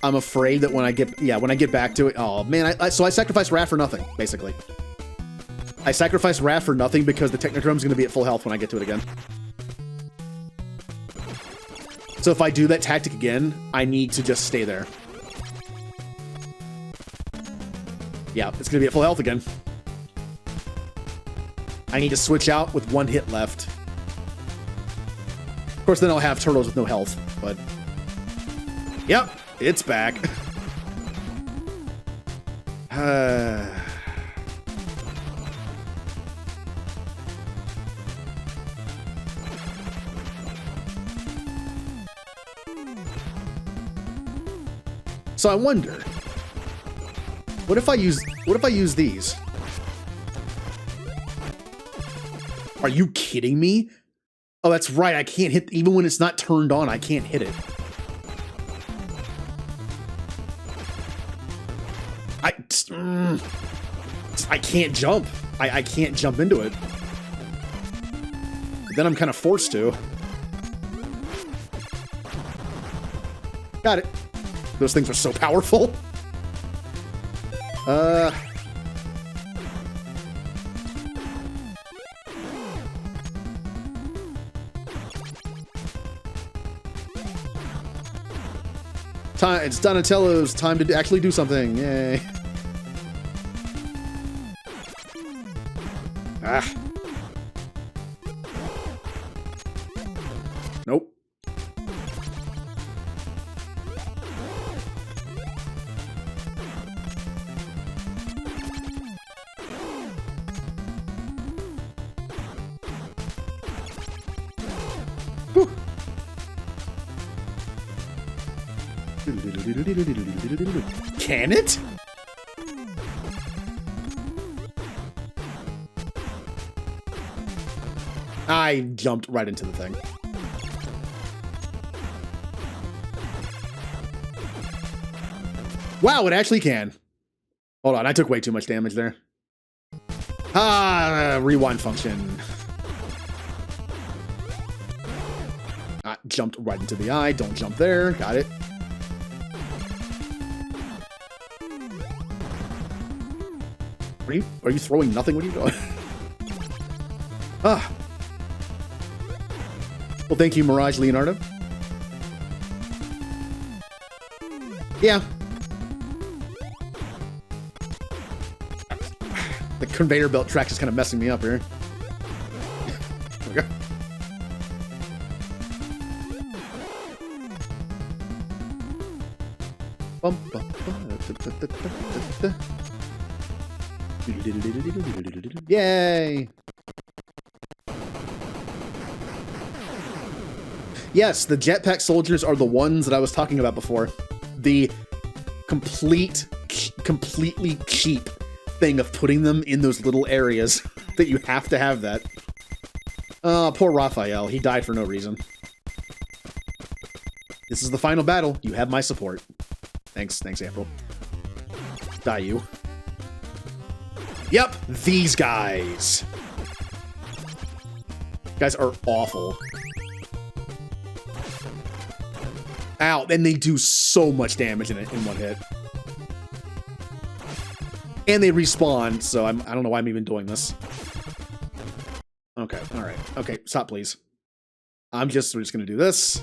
I'm afraid that when I get back to it, oh man, so I sacrificed Raph for nothing, basically. I sacrificed Raph for nothing because the Technodrome's going to be at full health when I get to it again. So if I do that tactic again, I need to just stay there. Yeah, it's going to be at full health again. I need to switch out with 1 hit left. Of course, then I'll have turtles with no health, but... Yep, it's back. So I wonder, what if I use these? Are you kidding me? Oh, that's right. I can't hit, even when it's not turned on, I can't hit it. I can't jump. I can't jump into it. But then I'm kind of forced to. Got it. Those things are so powerful. It's Donatello's time to actually do something. Yay. Ah. Nope. Whew. Can it? I jumped right into the thing. Wow, it actually can. Hold on, I took way too much damage there. Rewind function. Jumped right into the eye. Don't jump there. Got it. Are you throwing nothing? What are you doing? Ah. Well, thank you, Mirage Leonardo. Yeah. The conveyor belt track is kind of messing me up here. There we go. Yay! Yes, the Jetpack Soldiers are the ones that I was talking about before. The completely cheap thing of putting them in those little areas that you have to have that. Oh, poor Raphael. He died for no reason. This is the final battle. You have my support. Thanks, April. Die, you. Yep, these guys. Guys are awful. Ow, and they do so much damage in 1 hit. And they respawn, so I don't know why I'm even doing this. Okay, alright. Okay, stop, please. We're just gonna do this.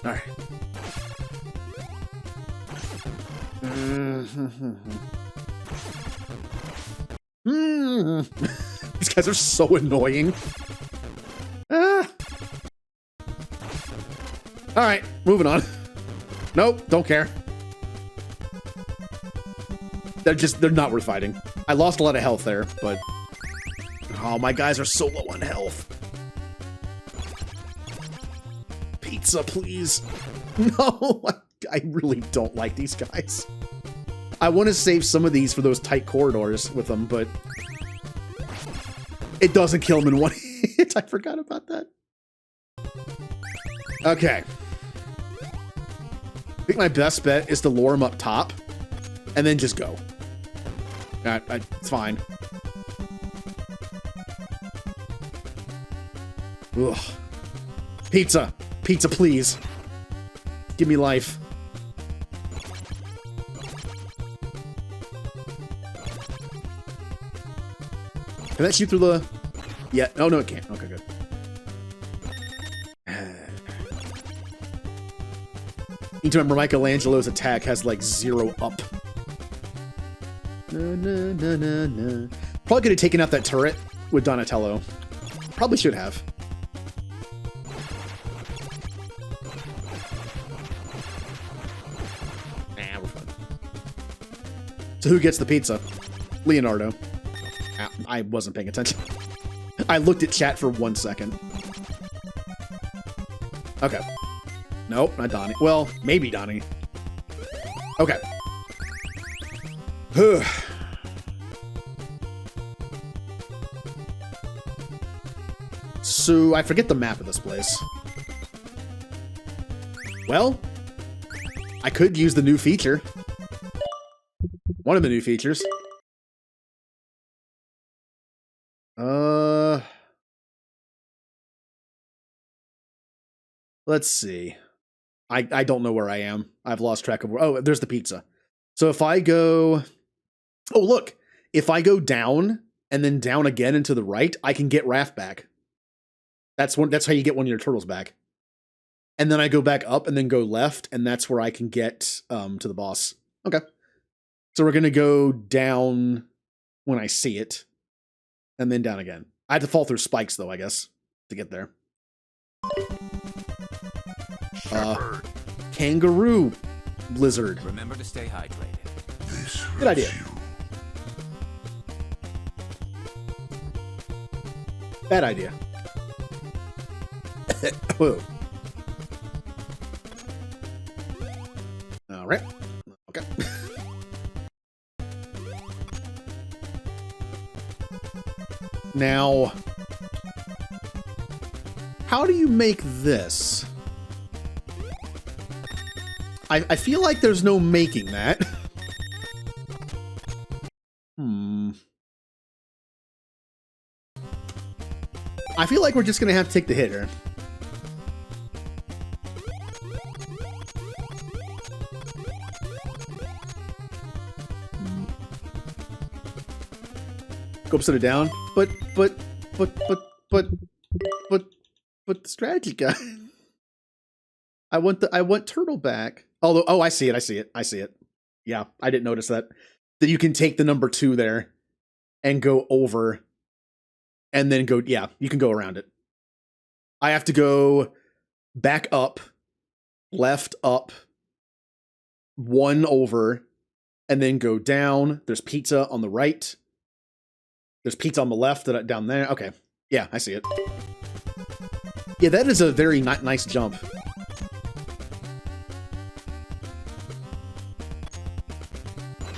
Alright. These guys are so annoying. Alright, moving on. Nope, don't care. They're not worth fighting. I lost a lot of health there, but... Oh, my guys are so low on health. Pizza, please. No, I really don't like these guys. I want to save some of these for those tight corridors with them, but... It doesn't kill them in 1 hit. I forgot about that. Okay. I think my best bet is to lure him up top, and then just go. It's fine. Ugh. Pizza! Pizza, please! Give me life. Can that shoot through the... Yeah, oh no it can't. Okay, good. Need to remember Michelangelo's attack has like 0 up. Probably could have taken out that turret with Donatello. Probably should have. Nah, we're fine. So who gets the pizza? Leonardo. I wasn't paying attention. I looked at chat for 1 second. Okay. Nope, not Donnie. Well, maybe Donnie. Okay. So, I forget the map of this place. Well, I could use the new feature. One of the new features. Let's see. I don't know where I am. I've lost track of where... Oh, there's the pizza. So if I go... Oh, look. If I go down and then down again and to the right, I can get Raph back. That's how you get one of your turtles back. And then I go back up and then go left, and that's where I can get to the boss. Okay. So we're going to go down when I see it, and then down again. I had to fall through spikes, though, I guess, to get there. Kangaroo blizzard. Remember to stay hydrated. Good idea. Bad idea. Whoa. All right. Okay. Now, how do you make this? I feel like there's no making that. I feel like we're just gonna have to take the hit here. Go upside it down, but the strategy guy. I want turtle back. Although, oh, I see it. Yeah, I didn't notice that. That you can take the number 2 there and go over and then go, yeah, you can go around it. I have to go back up, left up, 1 over, and then go down. There's pizza on the right. There's pizza on the left, down there. Okay. Yeah, I see it. Yeah, that is a very nice jump.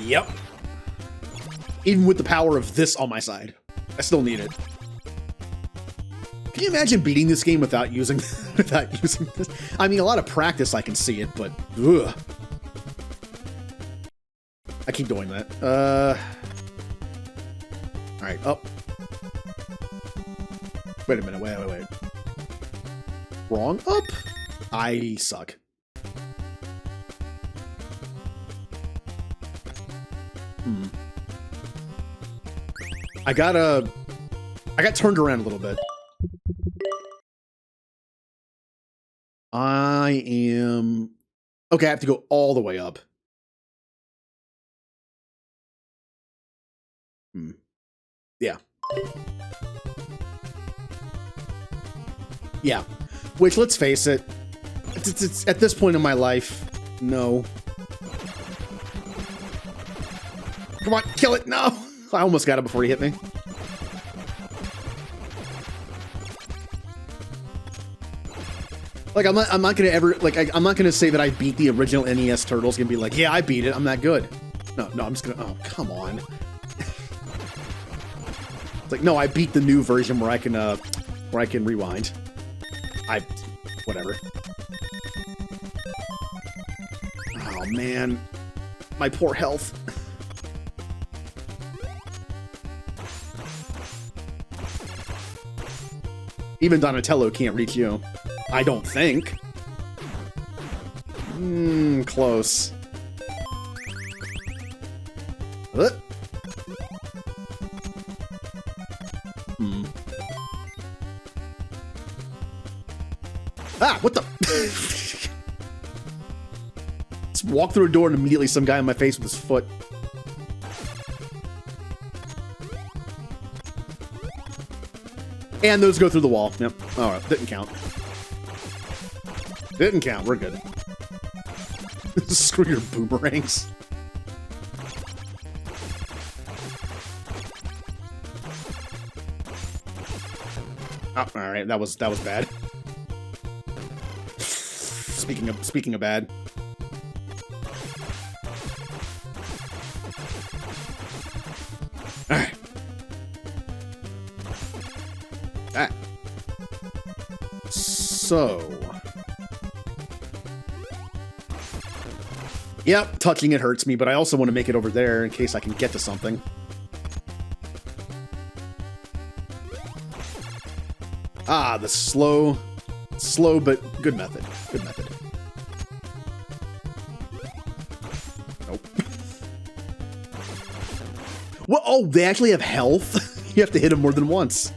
Yep. Even with the power of this on my side, I still need it. Can you imagine beating this game without using this? I mean, a lot of practice I can see it, but ugh. I keep doing that. All right, up. Wait a minute. Wait. Wrong up. I suck. I got turned around a little bit. Okay, I have to go all the way up. Yeah. Yeah. Which, let's face it, it's at this point in my life, no. Come on, kill it! No! I almost got it before he hit me. Like, I'm not gonna ever, like, I'm not gonna say that I beat the original NES Turtles and be like, yeah, I beat it, I'm that good. No, I'm just gonna, oh, come on. It's like, no, I beat the new version where I can rewind. Whatever. Oh, man. My poor health. Even Donatello can't reach you. I don't think. Close. Ah, what the? Just walk through a door and immediately some guy in my face with his foot. And those go through the wall. Yep. All right. Didn't count. Didn't count. We're good. Screw your boomerangs. Oh, all right. That was bad. Speaking of bad. All right. That. So. Yep, touching it hurts me, but I also want to make it over there in case I can get to something. Ah, the slow but good method. Good method. Nope. What? Oh, they actually have health? You have to hit them more than once.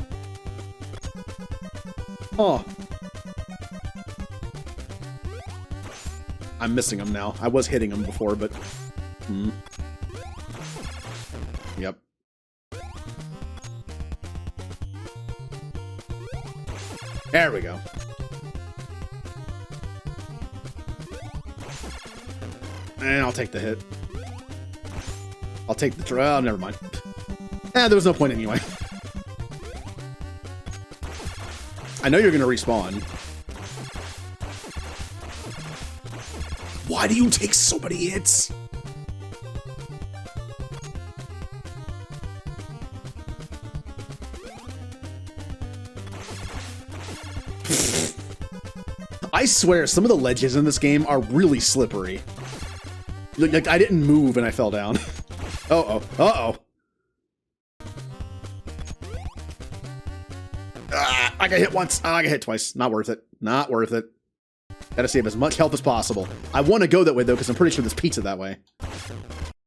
Oh. I'm missing them now. I was hitting them before, but... Yep. There we go. And I'll take the hit. I'll take the draw. Oh, never mind. There was no point anyway. I know you're going to respawn. Why do you take so many hits? I swear, some of the ledges in this game are really slippery. Like I didn't move and I fell down. Uh-oh. Uh-oh. I got hit once. I got hit twice. Not worth it. Not worth it. Gotta save as much health as possible. I want to go that way, though, because I'm pretty sure there's pizza that way.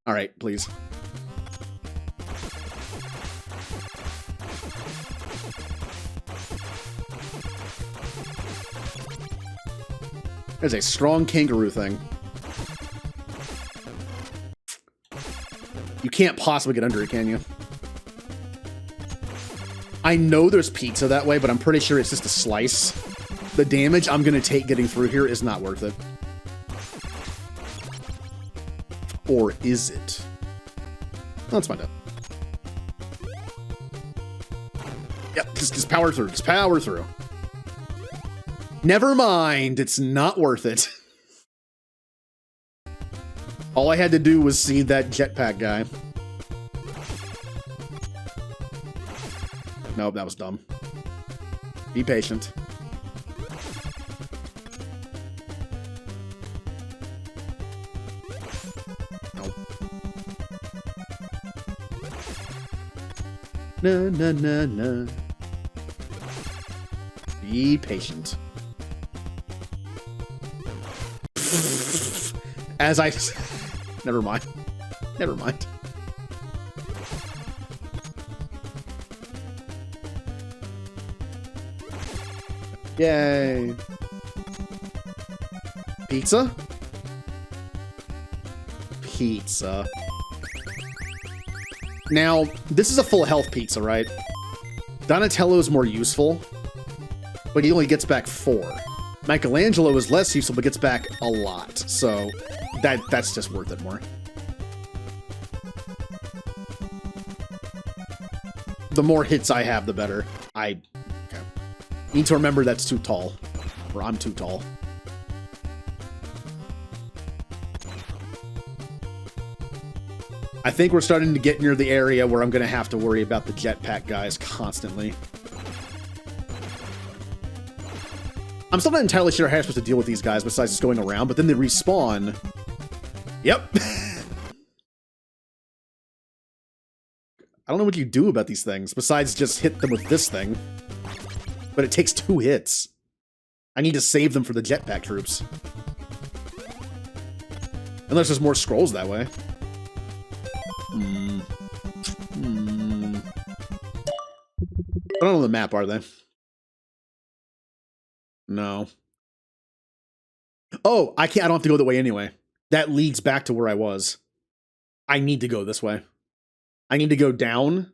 All right, please. There's a strong kangaroo thing. You can't possibly get under it, can you? I know there's pizza that way, but I'm pretty sure it's just a slice. The damage I'm going to take getting through here is not worth it. Or is it? Let's find out. Yep, just power through. Just power through. Never mind. It's not worth it. All I had to do was see that jetpack guy. Nope, that was dumb. Be patient. Nope. No, no, no, no. Be patient. As I... Never mind. Never mind. Yay. Pizza? Pizza. Now, this is a full health pizza, right? Donatello is more useful, but he only gets back 4. Michelangelo is less useful, but gets back a lot, so that's just worth it more. The more hits I have, the better. Okay. Need to remember that's too tall. Or I'm too tall. I think we're starting to get near the area where I'm going to have to worry about the jetpack guys constantly. I'm still not entirely sure how I'm supposed to deal with these guys besides just going around, but then they respawn. Yep. I don't know what you do about these things besides just hit them with this thing. But it takes 2 hits. I need to save them for the jetpack troops. Unless there's more scrolls that way. They're not on the map, are they? No. Oh, I don't have to go the way anyway. That leads back to where I was. I need to go this way. I need to go down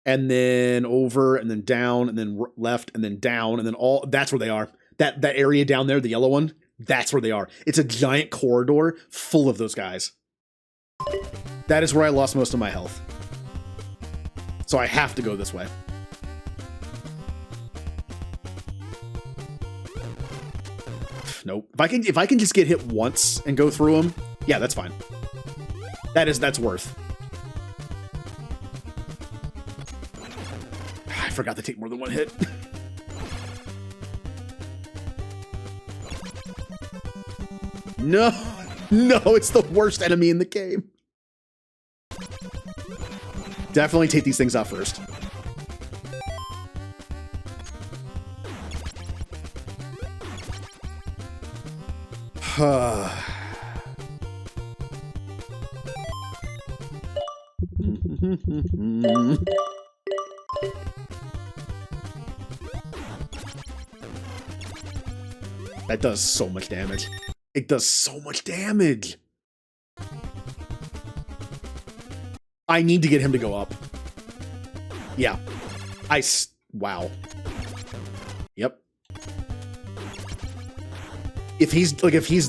and then over, and then down, and then left, and then down, and then all. That's where they are. That area down there, the yellow one, that's where they are. It's a giant corridor full of those guys. That is where I lost most of my health. So I have to go this way. Nope. If I can just get hit once and go through them, yeah, that's fine. That's worth. I forgot to take more than one hit. No, it's the worst enemy in the game. Definitely take these things out first. That does so much damage. It does so much damage. I need to get him to go up. Yeah. Wow. Yep. If he's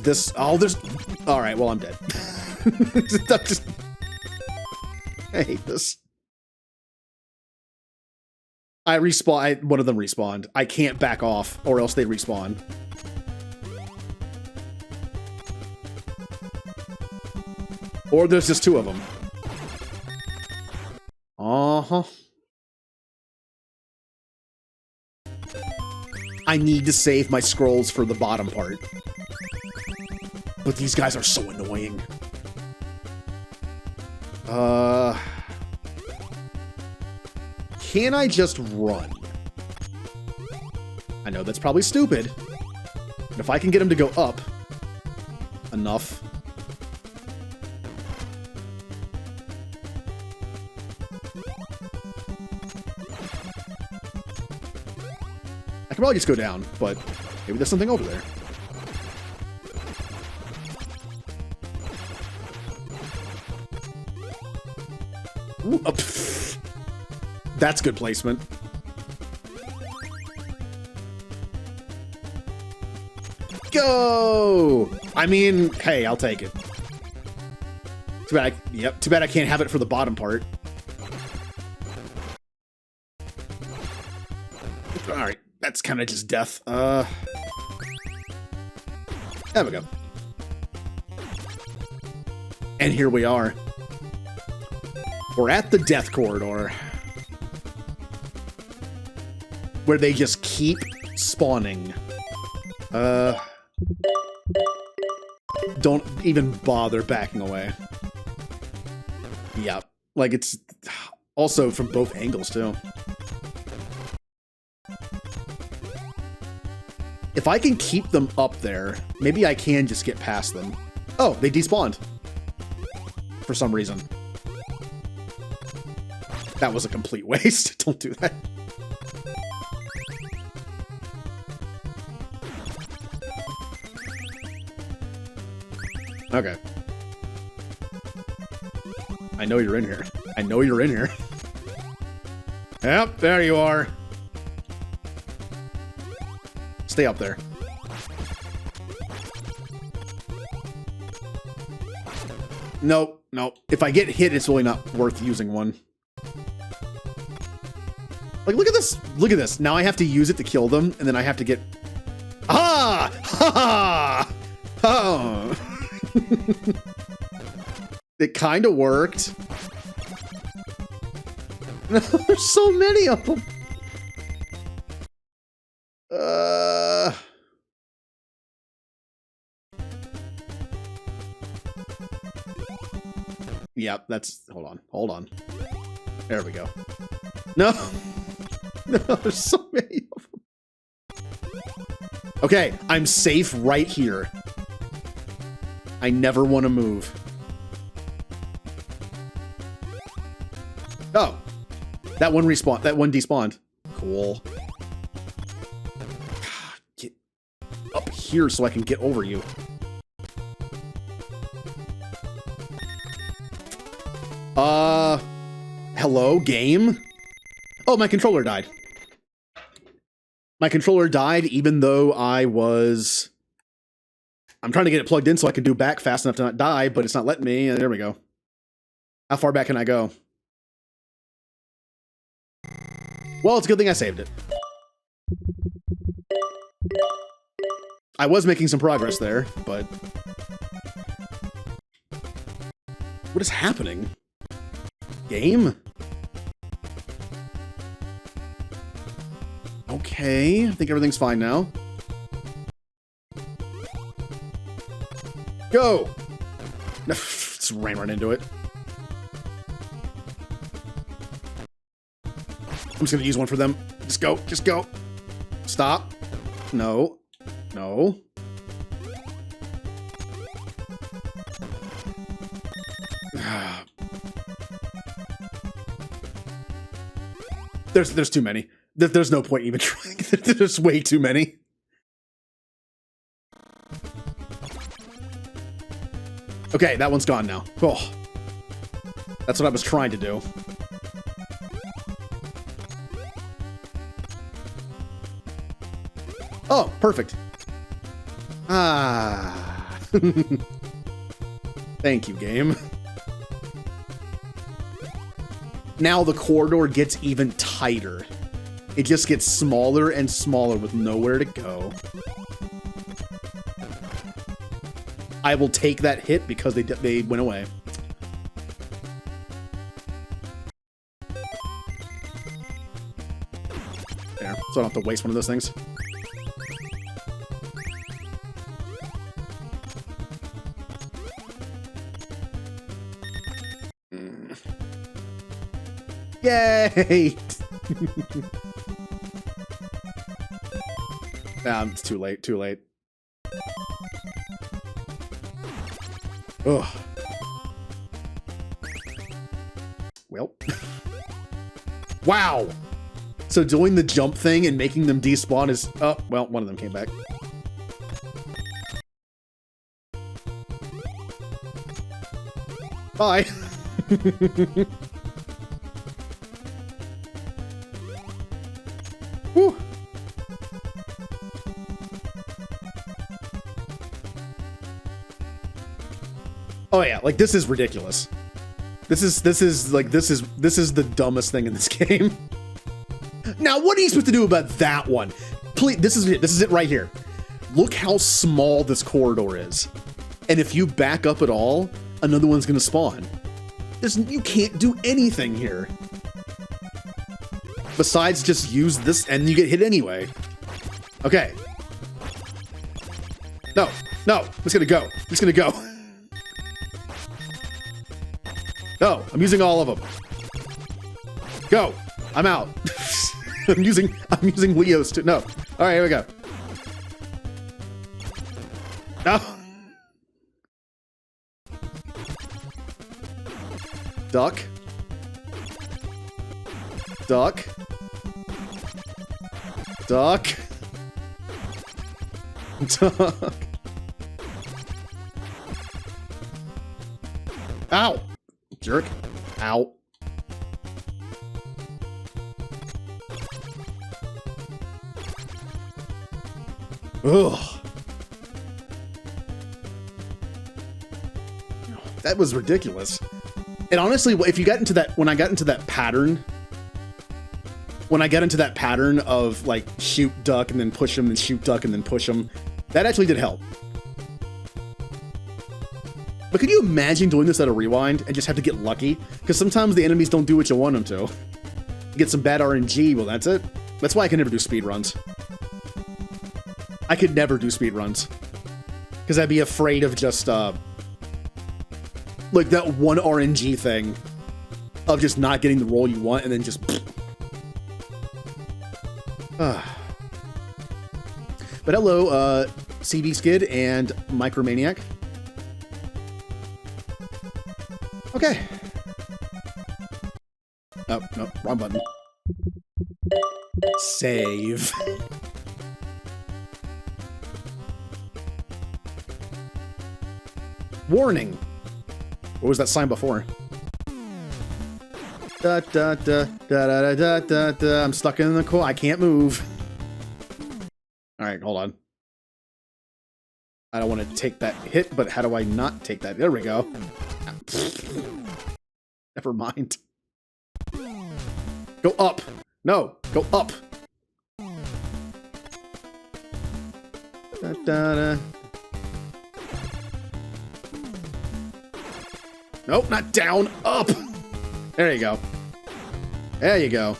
this, all right, well, I'm dead. I hate this. One of them respawned. I can't back off or else they respawn. Or there's just two of them. Uh-huh. I need to save my scrolls for the bottom part. But these guys are so annoying. Can I just run? I know that's probably stupid. But if I can get him to go up enough. I can probably just go down, but maybe there's something over there. Ooh, that's good placement. Go! I mean, hey, I'll take it. Too bad I can't have it for the bottom part. Alright, that's kind of just death. There we go. And here we are. We're at the death corridor. Where they just keep spawning. Don't even bother backing away. Yeah, like it's also from both angles too. If I can keep them up there, maybe I can just get past them. Oh, they despawned. For some reason. That was a complete waste. Don't do that. Okay. I know you're in here. I know you're in here. Yep, there you are. Stay up there. Nope, nope. If I get hit, it's really not worth using one. Like, look at this. Look at this. Now I have to use it to kill them, and then I have to get... Ah! Ha ha! Oh! It kind of worked. There's so many of them. Yep, that's... Hold on. There we go. No! No, there's so many of them. Okay, I'm safe right here. I never want to move. Oh. That one respawned. That one despawned. Cool. Get up here so I can get over you. Hello, game? Oh, my controller died. My controller died even though I'm trying to get it plugged in so I can do back fast enough to not die, but it's not letting me. And there we go. How far back can I go? Well, it's a good thing I saved it. I was making some progress there, but... What is happening? Game? Okay, I think everything's fine now. Go! Just ran right into it. I'm just gonna use one for them. Just go, just go. Stop. No. No. There's too many. There's no point even trying. There's way too many. Okay, that one's gone now. Oh. That's what I was trying to do. Oh, perfect. Ah. Thank you, game. Now the corridor gets even tighter. It just gets smaller and smaller with nowhere to go. I will take that hit because they went away. There, so I don't have to waste one of those things. Yay! It's too late, too late. Ugh. Well. Wow! So doing the jump thing and making them despawn is... Oh, well, one of them came back. Bye! Whew. Oh yeah, like this is ridiculous. This is the dumbest thing in this game. Now, what are you supposed to do about that one? Please, this is it right here. Look how small this corridor is. And if you back up at all, another one's gonna spawn. You can't do anything here. Besides just use this and you get hit anyway. Okay. No, no, I'm just gonna go. I'm just gonna go. No, I'm using all of them. Go. I'm out. I'm using Leo's too. No. All right, here we go. No. Duck. Duck. Duck. Duck. Ow. Jerk. Ow. Ugh. That was ridiculous. And honestly, if you got into that, when I got into that pattern of like shoot, duck, and then push him, and shoot, duck, and then push him, that actually did help. But could you imagine doing this at a rewind and just have to get lucky? Because sometimes the enemies don't do what you want them to. You get some bad RNG, well that's it. That's why I can never do speed runs. I could never do speed runs. Because I'd be afraid of just, like that one RNG thing of just not getting the roll you want and then just... But hello, CB Skid and Micromaniac. Okay. Oh, no, wrong button. Save. Warning. What was that sign before? Da da da da da da da da. I'm stuck in the corner. I can't move. All right, hold on. I don't want to take that hit, but how do I not take that? There we go. Never mind. Go up. No, go up. Da, da, da. Nope, not down. Up. There you go. There you go.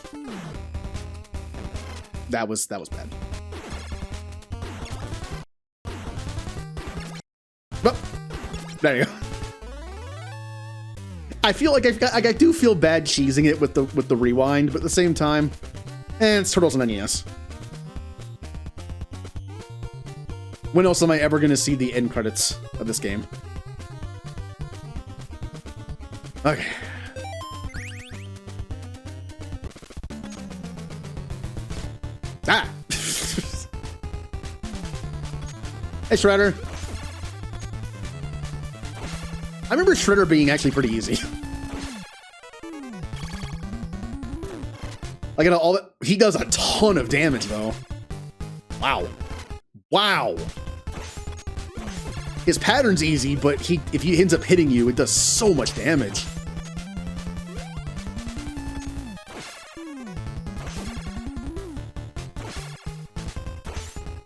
That was bad. Oh, there you go. I feel like I do feel bad cheesing it with the rewind, but at the same time, it's Turtles on NES. When else am I ever going to see the end credits of this game? Okay. Ah! Hey, Shredder. I remember Shredder being actually pretty easy. Like, all that, he does a ton of damage, though. Wow. Wow. His pattern's easy, but if he ends up hitting you, it does so much damage.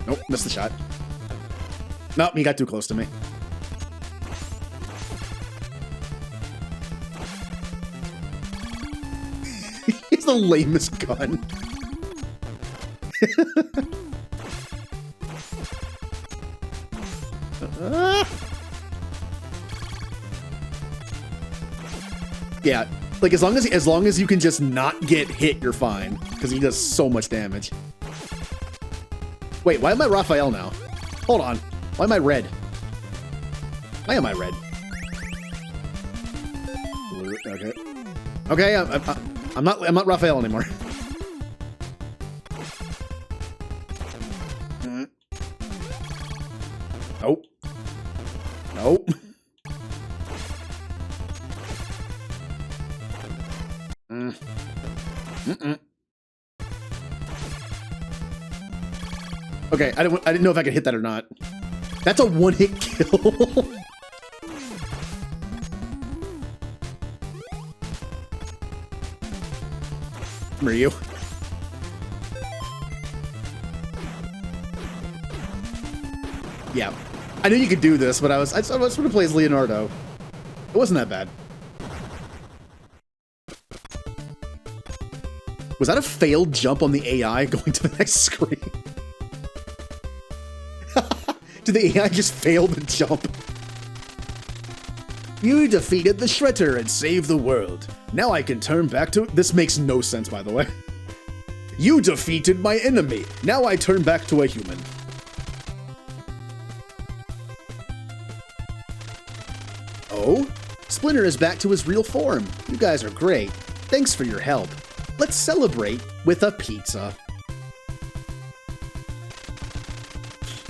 Nope, missed the shot. Nope, he got too close to me. He's the lamest gun. Yeah, like as long as you can just not get hit, you're fine. Because he does so much damage. Wait, why am I Raphael now? Hold on. Why am I red? Why am I red? Blue. Okay. Okay, I'm not Raphael anymore. Nope. Nope. Okay, I didn't know if I could hit that or not. That's a one-hit kill. Ryu. Yeah, I knew you could do this, but I was going to play as Leonardo. It wasn't that bad. Was that a failed jump on the AI going to the next screen? Did the AI just fail the jump? You defeated the Shredder and saved the world. Now I can turn back to... This makes no sense, by the way. You defeated my enemy. Now I turn back to a human. Oh? Splinter is back to his real form. You guys are great. Thanks for your help. Let's celebrate with a pizza.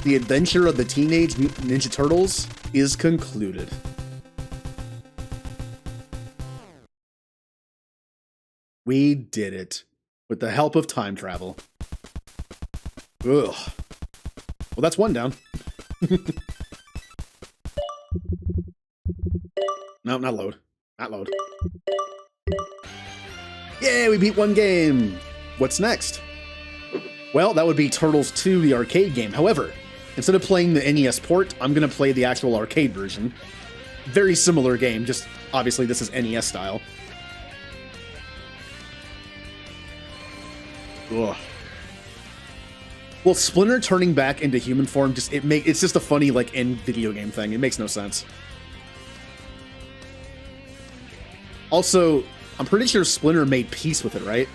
The adventure of the Teenage Mutant Ninja Turtles is concluded. We did it. With the help of time travel. Ugh. Well, that's one down. No, not load. Not load. Yay, we beat one game! What's next? Well, that would be Turtles 2, the arcade game. However, instead of playing the NES port, I'm going to play the actual arcade version. Very similar game, just obviously this is NES style. Ugh. Well, Splinter turning back into human form, it's just a funny, like, end video game thing. It makes no sense. Also, I'm pretty sure Splinter made peace with it, right?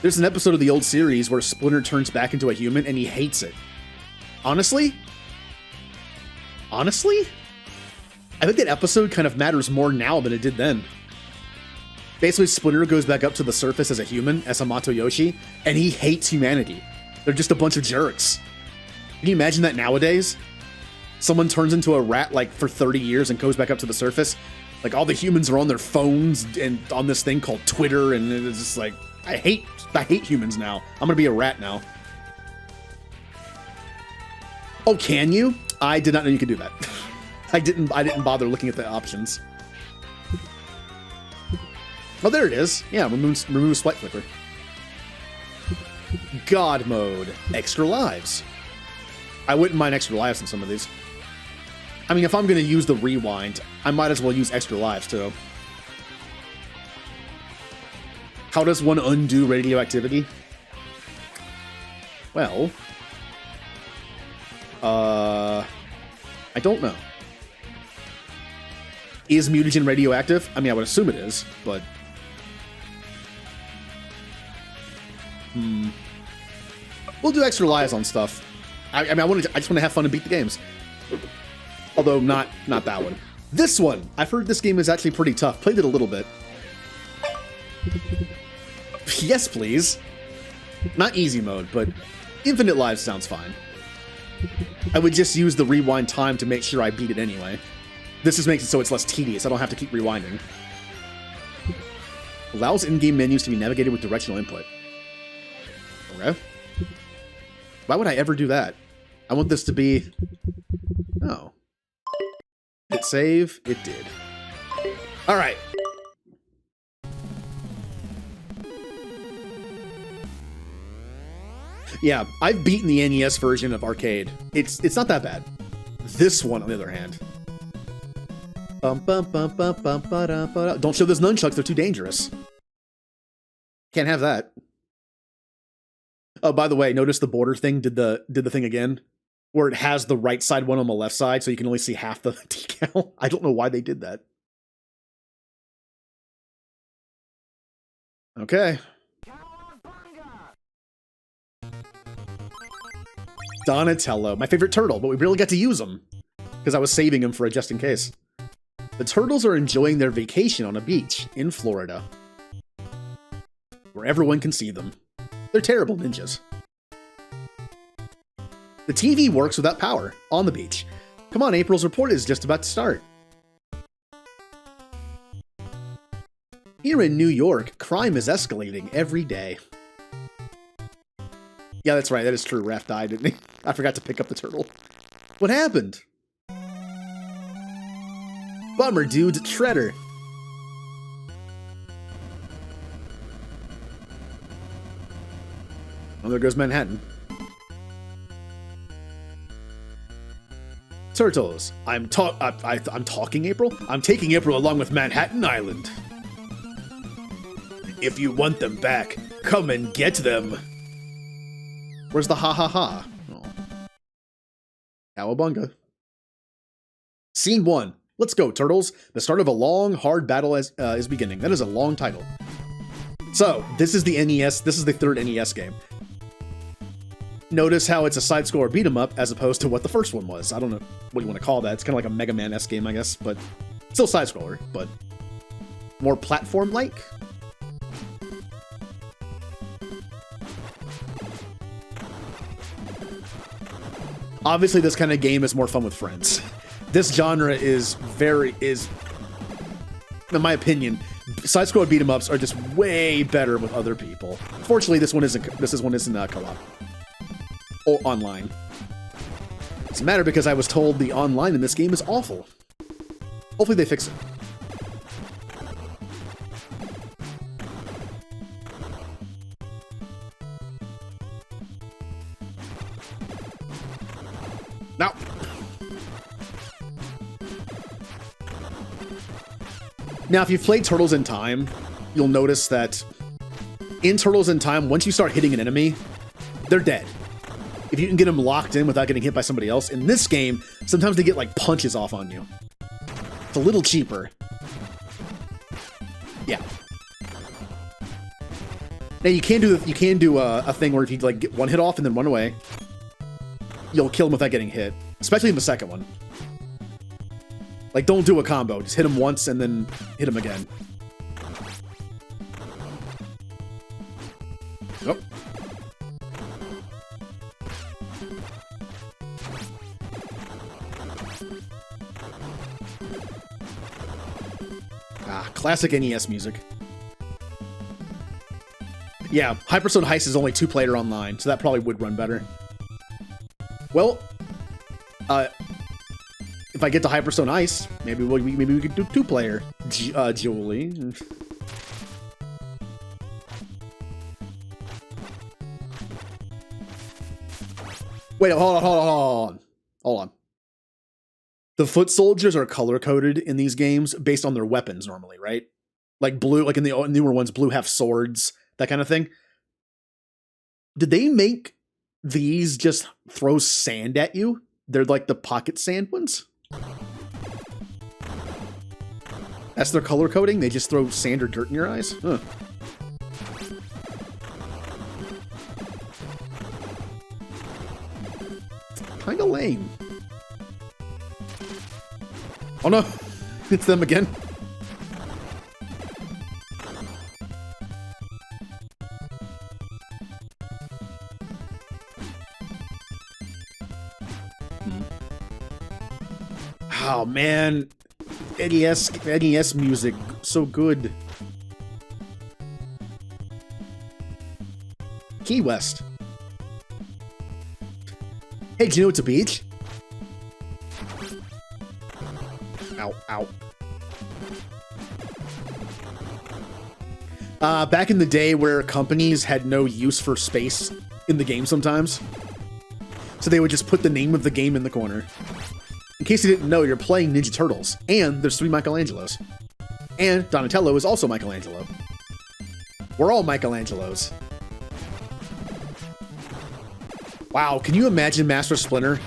There's an episode of the old series where Splinter turns back into a human and he hates it. Honestly? I think that episode kind of matters more now than it did then. Basically, Splinter goes back up to the surface as a human, as Hamato Yoshi, and he hates humanity. They're just a bunch of jerks. Can you imagine that nowadays? Someone turns into a rat, like, for 30 years and goes back up to the surface? Like, all the humans are on their phones and on this thing called Twitter, and it's just like, I hate humans now. I'm gonna be a rat now. Oh, can you? I did not know you could do that. I didn't bother looking at the options. Oh, there it is. Yeah, remove swipe flicker. God mode. Extra lives. I wouldn't mind extra lives in some of these. I mean, if I'm going to use the rewind, I might as well use extra lives, too. How does one undo radioactivity? Well... I don't know. Is mutagen radioactive? I mean, I would assume it is, but... We'll do extra lives on stuff. I just want to have fun and beat the games. Although, not that one. This one! I've heard this game is actually pretty tough. Played it a little bit. Yes, please. Not easy mode, but infinite lives sounds fine. I would just use the rewind time to make sure I beat it anyway. This just makes it so it's less tedious. I don't have to keep rewinding. Allows in-game menus to be navigated with directional input. Okay. Why would I ever do that? I want this to be... Oh. Did it save? It did. Alright. Yeah, I've beaten the NES version of Arcade. It's not that bad. This one, on the other hand. Don't show those nunchucks, they're too dangerous. Can't have that. Oh, by the way, notice the border thing did the thing again? Where it has the right side one on the left side, so you can only see half the decal. I don't know why they did that. Okay. Donatello, my favorite turtle, but we barely got to use him because I was saving him for a just in case. The turtles are enjoying their vacation on a beach in Florida, where everyone can see them. They're terrible ninjas. The TV works without power on the beach. Come on, April's report is just about to start. Here in New York, crime is escalating every day. Yeah, that's right. That is true. Raph died, didn't he? I forgot to pick up the turtle. What happened? Bummer, dude. Shredder. Oh, there goes Manhattan. Turtles. I'm talking April? I'm taking April along with Manhattan Island. If you want them back, come and get them. Where's the ha-ha-ha? Oh. Cowabunga. Scene 1. Let's go, Turtles. The start of a long, hard battle is beginning. That is a long title. So, this is the NES. This is the third NES game. Notice how it's a side-scroller beat-em-up as opposed to what the first one was. I don't know what you want to call that. It's kind of like a Mega Man-esque game, I guess, but still side-scroller, but more platform-like? Obviously, this kind of game is more fun with friends. This genre is in my opinion, side-scroller beat-em-ups are just way better with other people. Fortunately, this one isn't co-op or online. Doesn't matter because I was told the online in this game is awful. Hopefully, they fix it. Now, if you've played Turtles in Time, you'll notice that in Turtles in Time, once you start hitting an enemy, they're dead. If you can get them locked in without getting hit by somebody else, in this game, sometimes they get like punches off on you. It's a little cheaper. Yeah. Now you can do a thing where if you like get one hit off and then run away, you'll kill him without getting hit, especially in the second one. Like, don't do a combo. Just hit him once and then hit him again. Oh. Classic NES music. Yeah, Hyperstone Heist is only 2-player online, so that probably would run better. Well, if I get to Hyperstone Heist, maybe we could do 2-player. Julie. Wait, hold on. The foot soldiers are color-coded in these games based on their weapons normally, right? Like blue, like in the newer ones, blue have swords, that kind of thing. Did they make these just throw sand at you? They're like the pocket sand ones? That's their color coding? They just throw sand or dirt in your eyes? Huh. Kinda lame. Oh no! It's them again. Oh man, NES music, so good. Key West. Hey, do you know it's a beach? Ow, ow. Back in the day where companies had no use for space in the game sometimes, so they would just put the name of the game in the corner. In case you didn't know, you're playing Ninja Turtles, and there's 3 Michelangelos. And Donatello is also Michelangelo. We're all Michelangelos. Wow, can you imagine Master Splinter?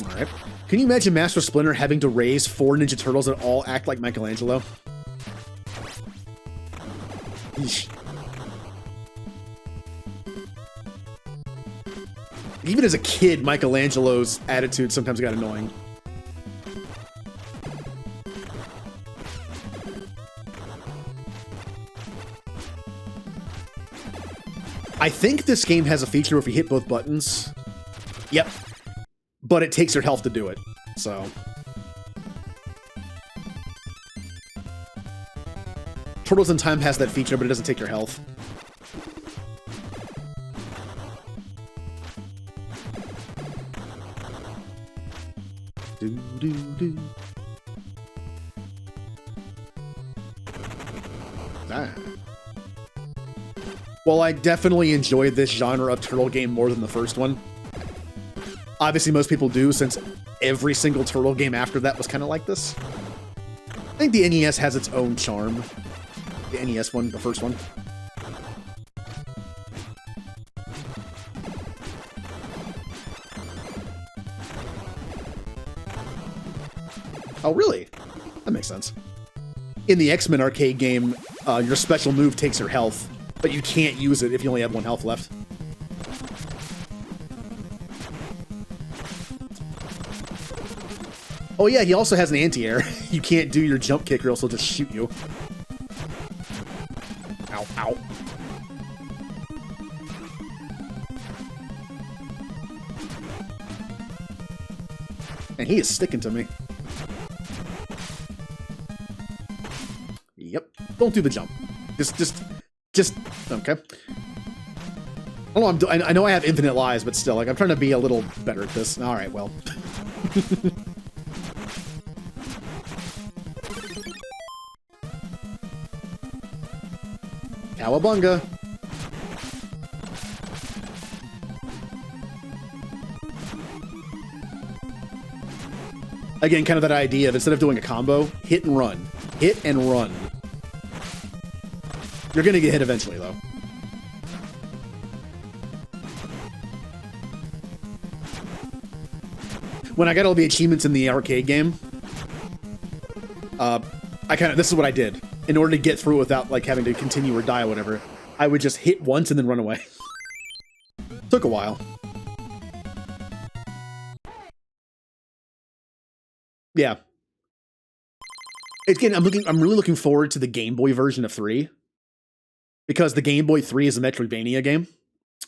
Alright. Can you imagine Master Splinter having to raise 4 Ninja Turtles that all act like Michelangelo? Eesh. Even as a kid, Michelangelo's attitude sometimes got annoying. I think this game has a feature where if you hit both buttons... Yep. But it takes your health to do it, so... Turtles in Time has that feature, but it doesn't take your health. Do. Ah. Well, I definitely enjoyed this genre of turtle game more than the first one. Obviously, most people do, since every single turtle game after that was kind of like this. I think the NES has its own charm. The NES one, the first one. Oh, really? That makes sense. In the X-Men arcade game, your special move takes your health, but you can't use it if you only have 1 health left. Oh yeah, he also has an anti-air. You can't do your jump kick or else he'll just shoot you. Ow, ow. And he is sticking to me. Yep. Don't do the jump. Just, okay. Oh, I know I have infinite lives, but still, like, I'm trying to be a little better at this. All right, well. Cowabunga. Again, kind of that idea of instead of doing a combo, hit and run. Hit and run. You're gonna get hit eventually, though. When I got all the achievements in the arcade game, this is what I did. In order to get through it without, like, having to continue or die or whatever, I would just hit once and then run away. Took a while. Yeah. Again, I'm really looking forward to the Game Boy version of 3. Because the Game Boy 3 is a Metroidvania game.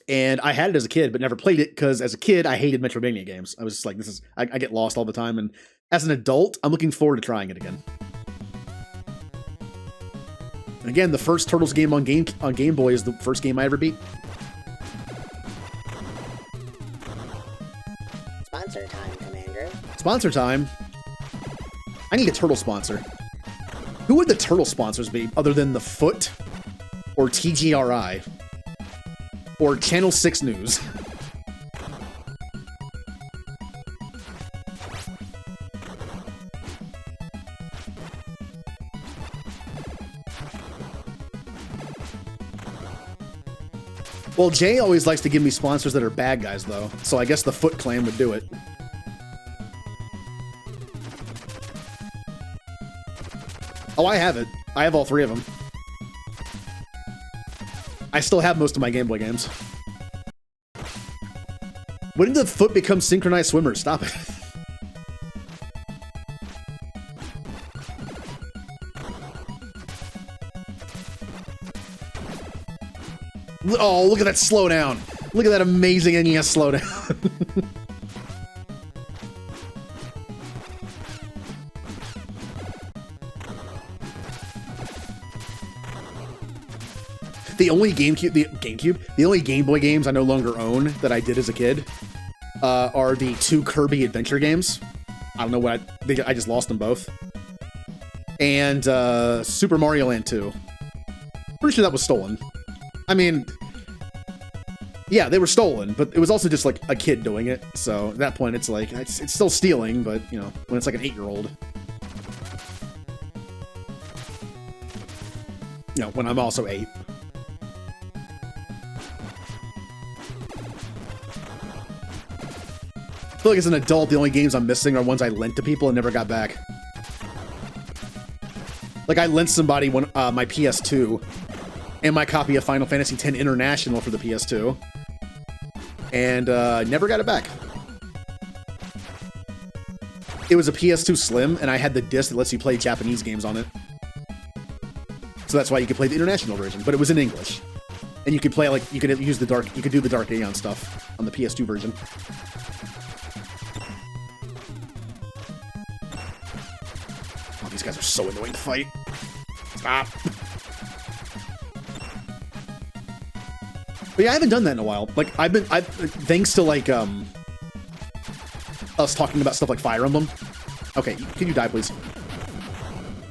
And I had it as a kid, but never played it, because as a kid, I hated Metroidvania games. I was just like, I get lost all the time, and as an adult, I'm looking forward to trying it again. Again, the first Turtles game on Game Boy is the first game I ever beat. Sponsor time, Commander. Sponsor time? I need a Turtle sponsor. Who would the Turtle sponsors be other than The Foot or TGRI or Channel 6 News? Well, Jay always likes to give me sponsors that are bad guys, though, so I guess the Foot Clan would do it. Oh, I have it. I have all three of them. I still have most of my Game Boy games. When did the Foot become synchronized swimmers? Stop it. Oh, look at that slowdown. Look at that amazing NES slowdown. The only the only Game Boy games I no longer own that I did as a kid are the 2 Kirby Adventure games. I don't know what I just lost them both. And Super Mario Land 2. Pretty sure that was stolen. I mean, yeah, they were stolen, but it was also just like a kid doing it. So at that point, it's like, it's still stealing, but you know, when it's like an 8-year-old. You know, when I'm also 8. I feel like as an adult, the only games I'm missing are ones I lent to people and never got back. Like I lent somebody my PS2 and my copy of Final Fantasy X International for the PS2. And never got it back. It was a PS2 Slim, and I had the disc that lets you play Japanese games on it. So that's why you could play the international version, but it was in English. And you could play, like, you could do the Dark Aeon stuff on the PS2 version. Oh, these guys are so annoying to fight. Stop. But yeah, I haven't done that in a while. Like, thanks to, like, us talking about stuff like Fire Emblem. Okay, can you die, please?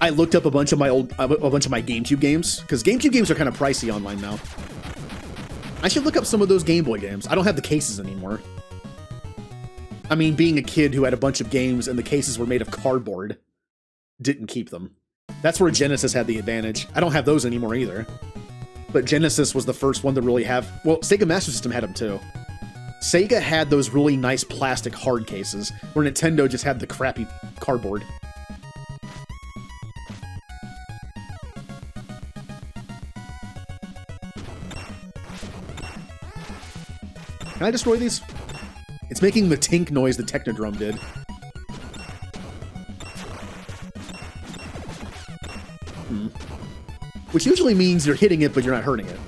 I looked up a bunch of my GameCube games, because GameCube games are kind of pricey online now. I should look up some of those Game Boy games. I don't have the cases anymore. I mean, being a kid who had a bunch of games and the cases were made of cardboard, didn't keep them. That's where Genesis had the advantage. I don't have those anymore either. But Genesis was the first one to really have... Well, Sega Master System had them too. Sega had those really nice plastic hard cases, where Nintendo just had the crappy cardboard. Can I destroy these? It's making the tink noise the Technodrome did. Which usually means you're hitting it, but you're not hurting it.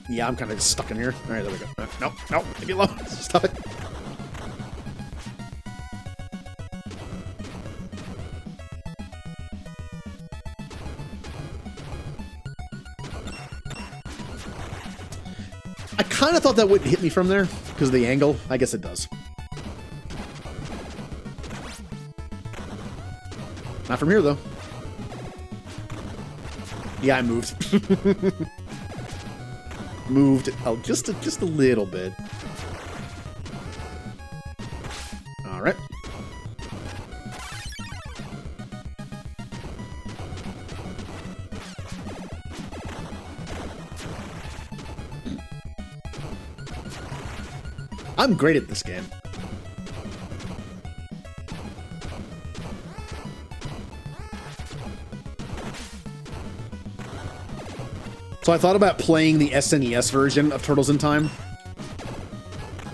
Yeah, I'm kind of stuck in here. All right, there we go. Nope, nope, leave me alone. Stop it. I kind of thought that wouldn't hit me from there because of the angle. I guess it does. Not from here, though. Yeah, I moved. Moved just a little bit. All right. I'm great at this game. So I thought about playing the SNES version of Turtles in Time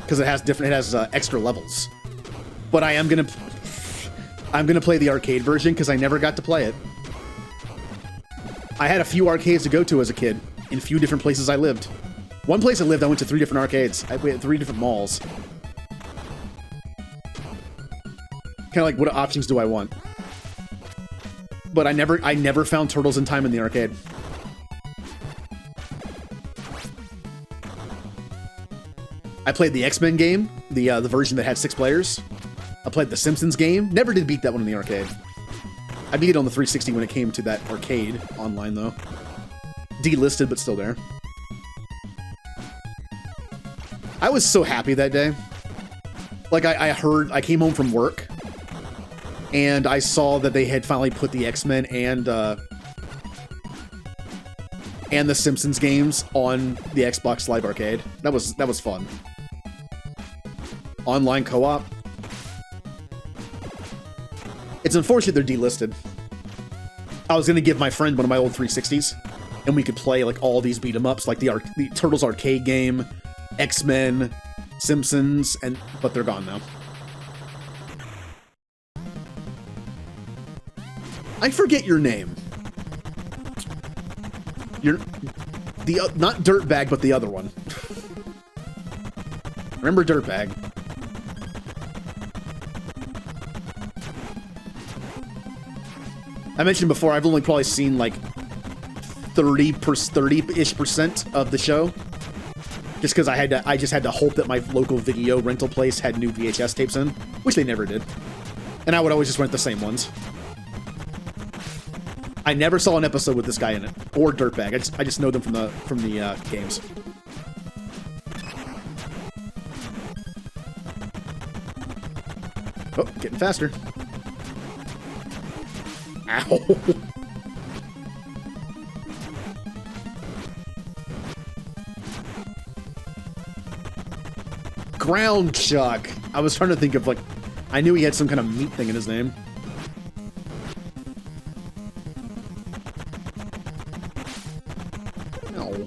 because it has extra levels. But I'm gonna play the arcade version because I never got to play it. I had a few arcades to go to as a kid in a few different places I lived. One place I lived, I went to 3 different arcades. We had 3 different malls. Kind of like, what options do I want? But I never found Turtles in Time in the arcade. I played the X-Men game, the version that had 6 players. I played the Simpsons game. Never did beat that one in the arcade. I beat it on the 360 when it came to that arcade online, though. Delisted, but still there. I was so happy that day. Like, I came home from work, and I saw that they had finally put the X-Men and the Simpsons games on the Xbox Live Arcade. That was fun. Online co-op. It's unfortunate they're delisted. I was gonna give my friend one of my old 360s, and we could play like all these beat 'em ups, like the Turtles arcade game, X-Men, Simpsons, but they're gone now. I forget your name. You're not Dirtbag, but the other one. Remember Dirtbag? I mentioned before, I've only probably seen like 30-ish% of the show, just because I just had to hope that my local video rental place had new VHS tapes in, which they never did, and I would always just rent the same ones. I never saw an episode with this guy in it, or Dirtbag. I just know them from the games. Oh, getting faster. Ow. Ground Chuck. I was trying to think of, like, I knew he had some kind of meat thing in his name. No.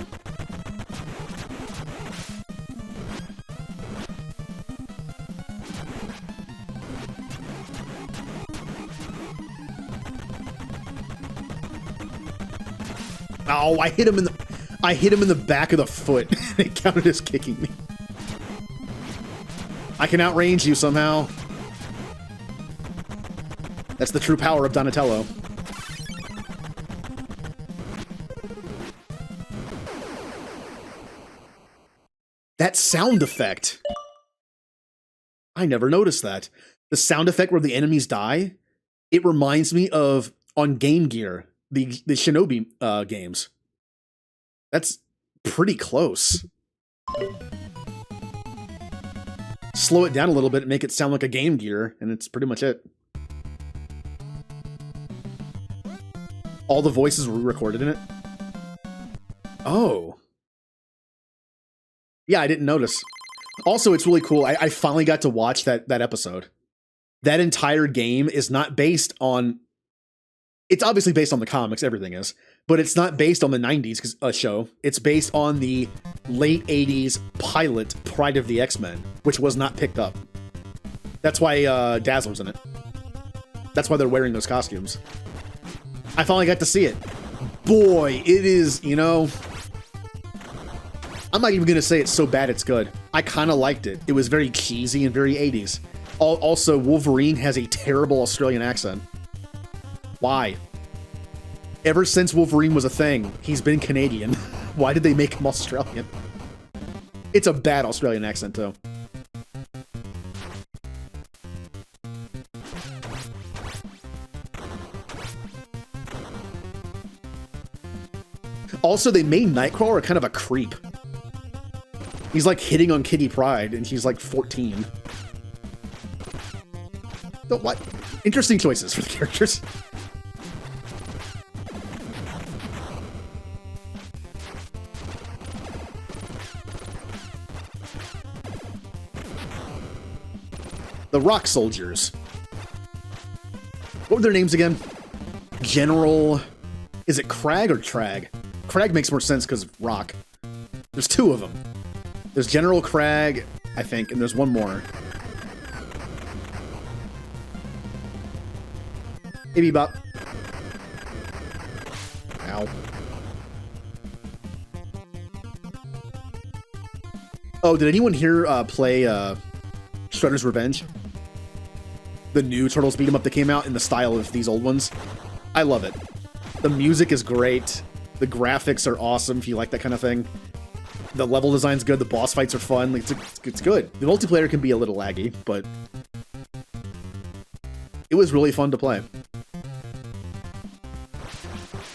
Oh, I hit him in the back of the foot. It counted as kicking me. I can outrange you somehow. That's the true power of Donatello. That sound effect. I never noticed that. The sound effect where the enemies die, it reminds me of on Game Gear, the Shinobi games. That's pretty close. Slow it down a little bit and make it sound like a Game Gear, and it's pretty much it. All the voices were recorded in it. Oh. Yeah, I didn't notice. Also, it's really cool. I finally got to watch that episode. That entire game is not based on... It's obviously based on the comics, everything is. But it's not based on the 90s show. It's based on the late 80s pilot Pride of the X-Men, which was not picked up. That's why Dazzler's in it. That's why they're wearing those costumes. I finally got to see it. Boy, it is, you know... I'm not even going to say it's so bad it's good. I kind of liked it. It was very cheesy and very 80s. Also, Wolverine has a terrible Australian accent. Why? Ever since Wolverine was a thing, he's been Canadian. Why did they make him Australian? It's a bad Australian accent, too. Also, they made Nightcrawler kind of a creep. He's like hitting on Kitty Pryde, and she's like 14. So what? Interesting choices for the characters. The Rock Soldiers. What were their names again? General... Is it Crag or Trag? Crag makes more sense because of rock. There's 2 of them. There's General Crag, I think, and there's one more. Hey, Bebop. Ow. Oh, did anyone here play Shredder's Revenge? The new Turtles beat 'em up that came out in the style of these old ones. I love it. The music is great. The graphics are awesome if you like that kind of thing. The level design's good. The boss fights are fun. Like, it's good. The multiplayer can be a little laggy, but it was really fun to play.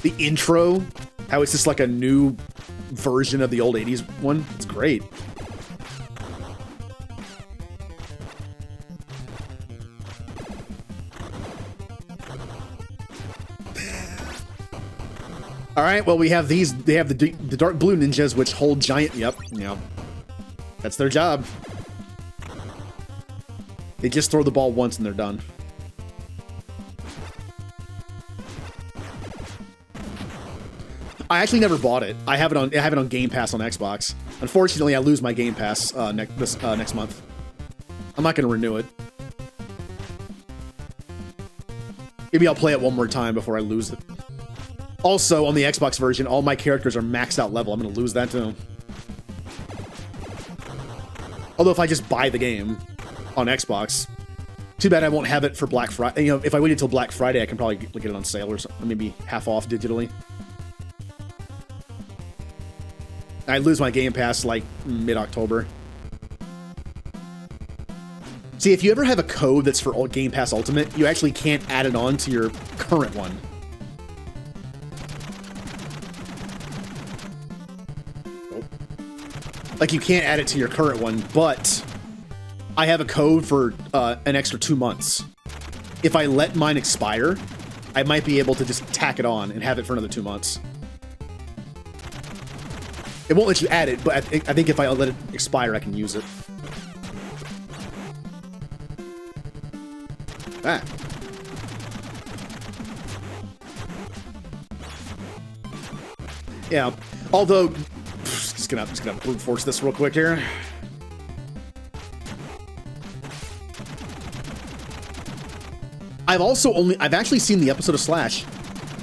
The intro, how it's just like a new version of the old 80s one, it's great. All right, well, we have these. They have the dark blue ninjas, which hold giant. Yep, that's their job. They just throw the ball once and they're done. I actually never bought it. I have it on Game Pass on Xbox. Unfortunately, I lose my Game Pass next month. I'm not going to renew it. Maybe I'll play it one more time before I lose it. Also, on the Xbox version, all my characters are maxed out level. I'm going to lose that too. Although if I just buy the game on Xbox, too bad I won't have it for Black Friday. You know, if I waited till Black Friday, I can probably get it on sale or something, maybe half off digitally. I lose my Game Pass like mid-October. See, if you ever have a code that's for Game Pass Ultimate, you actually can't add it on to your current one. Like, you can't add it to your current one, but I have a code for an extra 2 months. If I let mine expire, I might be able to just tack it on and have it for another 2 months. It won't let you add it, but I think if I let it expire, I can use it. Ah. Yeah, although... Just gonna brute force this real quick here. I've actually seen the episode of Slash.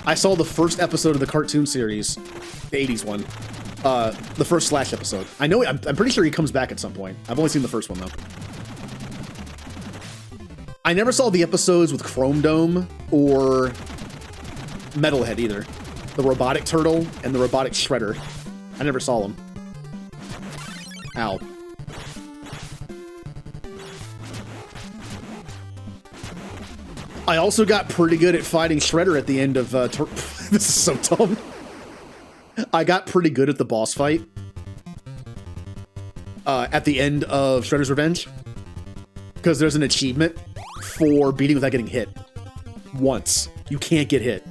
I saw the first episode of the cartoon series, the 80s one. The first Slash episode. I know, I'm pretty sure he comes back at some point. I've only seen the first one though. I never saw the episodes with Chrome Dome or Metalhead either. The robotic turtle and the robotic shredder. I never saw them. Ow. I also got pretty good at fighting Shredder at the end of this is so dumb. I got pretty good at the boss fight at the end of Shredder's Revenge, because there's an achievement for beating without getting hit once. You can't get hit.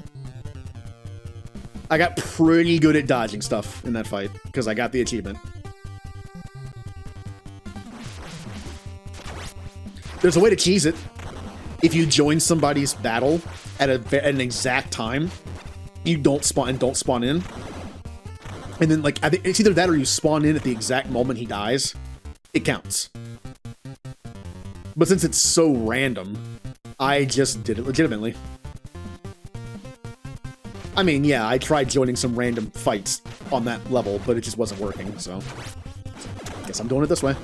I got pretty good at dodging stuff in that fight because I got the achievement. There's a way to cheese it. If you join somebody's battle at an exact time, you don't spawn in. And then, like, I think it's either that or you spawn in at the exact moment he dies. It counts. But since it's so random, I just did it legitimately. I mean, yeah, I tried joining some random fights on that level, but it just wasn't working, so... Guess I'm doing it this way.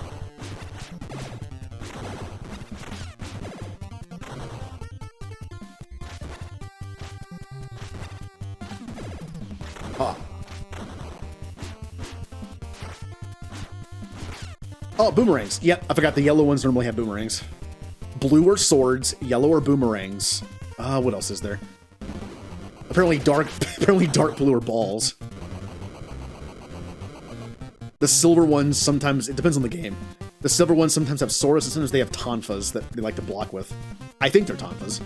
Ah. Oh, boomerangs. Yep, I forgot the yellow ones normally have boomerangs. Blue are swords, yellow are boomerangs. What else is there? Apparently dark blue are balls. The silver ones sometimes, it depends on the game. The silver ones sometimes have swords, and sometimes they have tonfas that they like to block with. I think they're tonfas.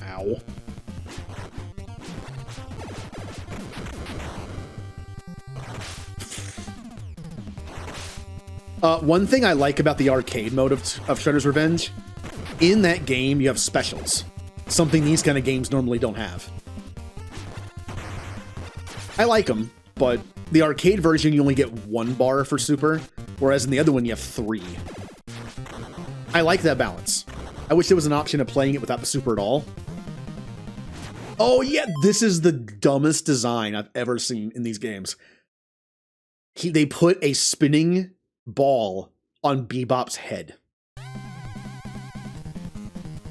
Ow. One thing I like about the arcade mode of Shredder's Revenge, in that game you have specials. Something these kind of games normally don't have. I like them, but the arcade version you only get 1 bar for super, whereas in the other one you have 3. I like that balance. I wish there was an option of playing it without the super at all. Oh yeah, this is the dumbest design I've ever seen in these games. They put a spinning ball on Bebop's head.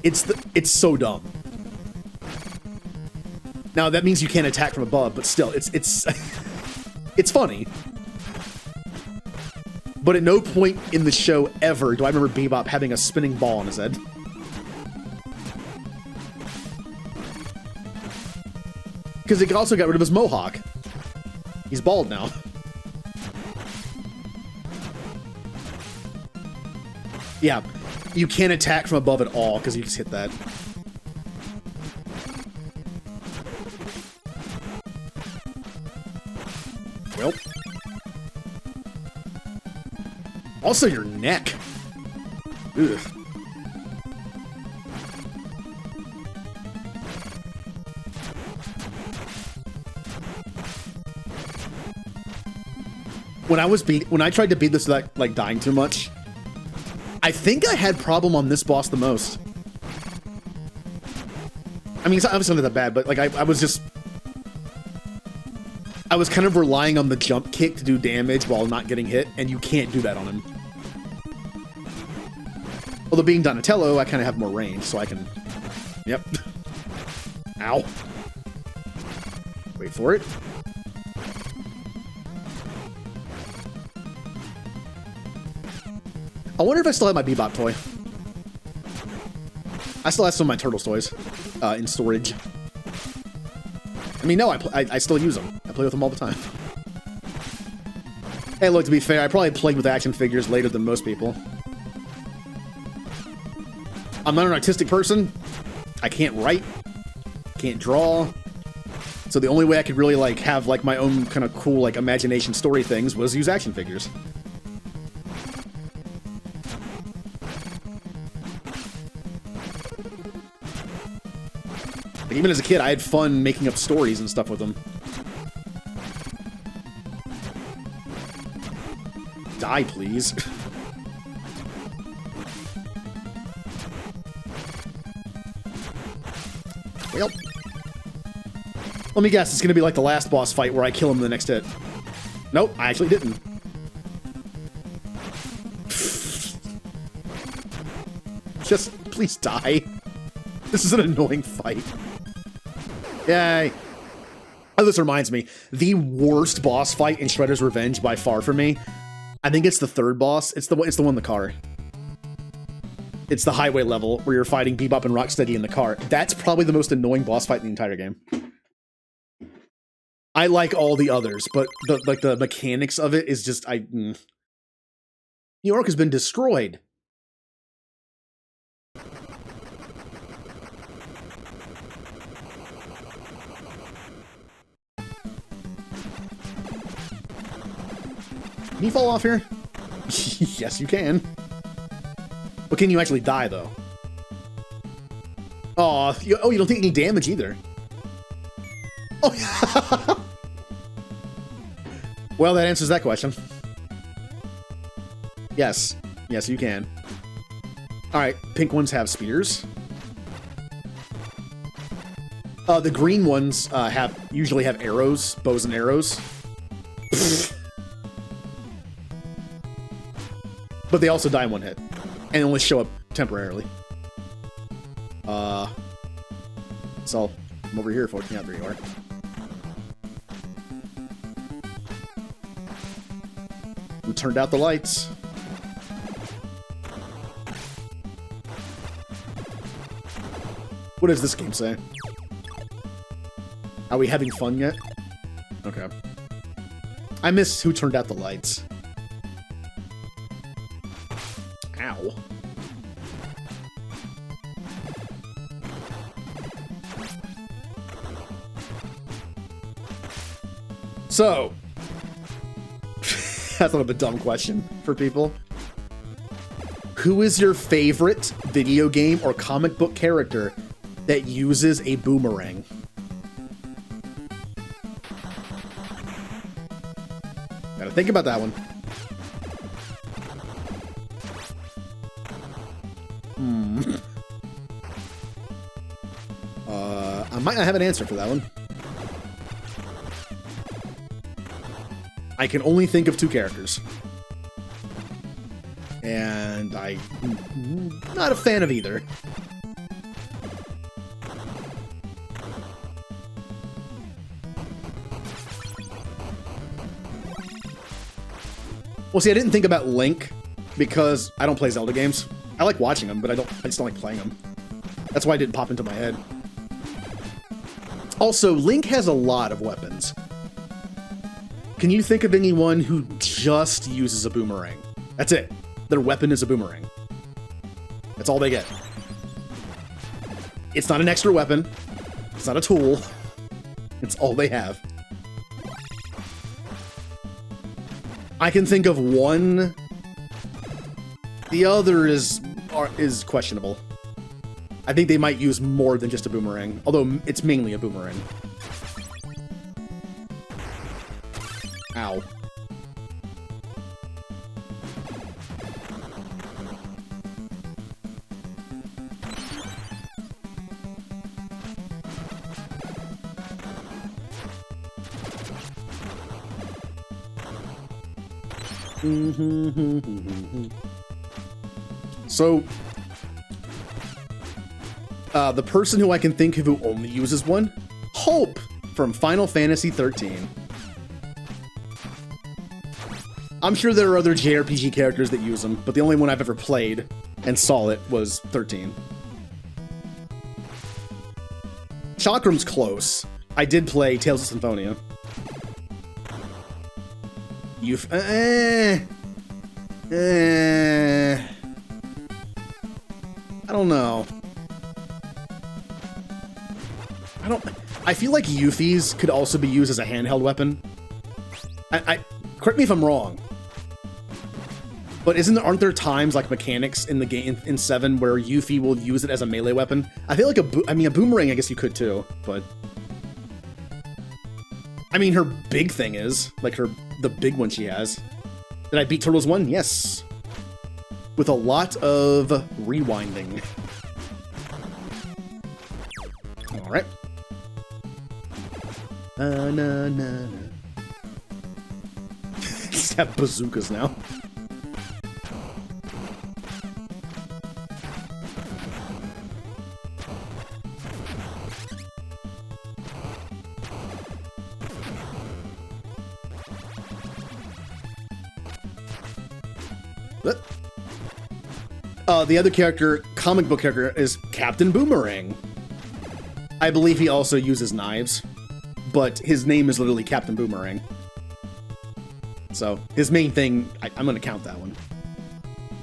It's so dumb. Now that means you can't attack from above, but still, it's it's funny. But at no point in the show ever do I remember Bebop having a spinning ball on his head. Because he also got rid of his mohawk. He's bald now. Yeah, you can't attack from above at all because you just hit that. Well. Also your neck. Ugh. When I tried to beat this without like dying too much, I think I had problem on this boss the most. I mean, it's obviously not that bad, but like I was kind of relying on the jump kick to do damage while not getting hit, and you can't do that on him. Although being Donatello, I kind of have more range, so I can... Yep. Ow. Wait for it. I wonder if I still have my Bebop toy. I still have some of my Turtles toys in storage. I mean, no, I still use them. I play with them all the time. Hey, look, to be fair, I probably played with action figures later than most people. I'm not an artistic person. I can't write. Can't draw. So the only way I could really, like, have, like, my own kind of cool, like, imagination story things was use action figures. Like, even as a kid, I had fun making up stories and stuff with them. Die, please. Well, let me guess, it's gonna be like the last boss fight where I kill him in the next hit. Nope, I actually didn't. Just, please die. This is an annoying fight. Yay. Oh, this reminds me. The worst boss fight in Shredder's Revenge by far for me, I think it's the third boss. It's the one in the car. It's the highway level where you're fighting Bebop and Rocksteady in the car. That's probably the most annoying boss fight in the entire game. I like all the others, but the mechanics of it is just New York has been destroyed. Can you fall off here? Yes, you can. But can you actually die, though? Oh, you don't take any damage either. Oh, well, that answers that question. Yes. Yes, you can. Alright, pink ones have spears. The green ones usually have arrows, bows and arrows. But they also die in one hit. And only show up temporarily. So, I'm over here for it. Yeah, there you are. We turned out the lights. What does this game say? Are we having fun yet? Okay. I missed who turned out the lights. Ow. So, that's sort of a dumb question for people. Who is your favorite video game or comic book character that uses a boomerang? Gotta think about that one. I'm might not have an answer for that one. I can only think of 2 characters. And I'm not a fan of either. Well, see, I didn't think about Link because I don't play Zelda games. I like watching them, but I just don't like playing them. That's why it didn't pop into my head. Also, Link has a lot of weapons. Can you think of anyone who just uses a boomerang? That's it. Their weapon is a boomerang. That's all they get. It's not an extra weapon. It's not a tool. It's all they have. I can think of one. The other is questionable. I think they might use more than just a boomerang, although it's mainly a boomerang. Ow. So, the person who I can think of who only uses one, Hope from Final Fantasy 13. I'm sure there are other JRPG characters that use them, but the only one I've ever played and saw it was 13. Chakram's close. I did play Tales of Symphonia. I don't know. I feel like Euphies could also be used as a handheld weapon. Correct me if I'm wrong, but aren't there times like mechanics in the game in 7 where Yuffie will use it as a melee weapon? I feel like a boomerang. I guess you could too, but I mean her big thing is like the big one she has. Did I beat Turtles 1? Yes, with a lot of rewinding. All right. Just have bazookas now. The other character, comic book character, is Captain Boomerang. I believe he also uses knives, but his name is literally Captain Boomerang. So his main thing, I'm going to count that one.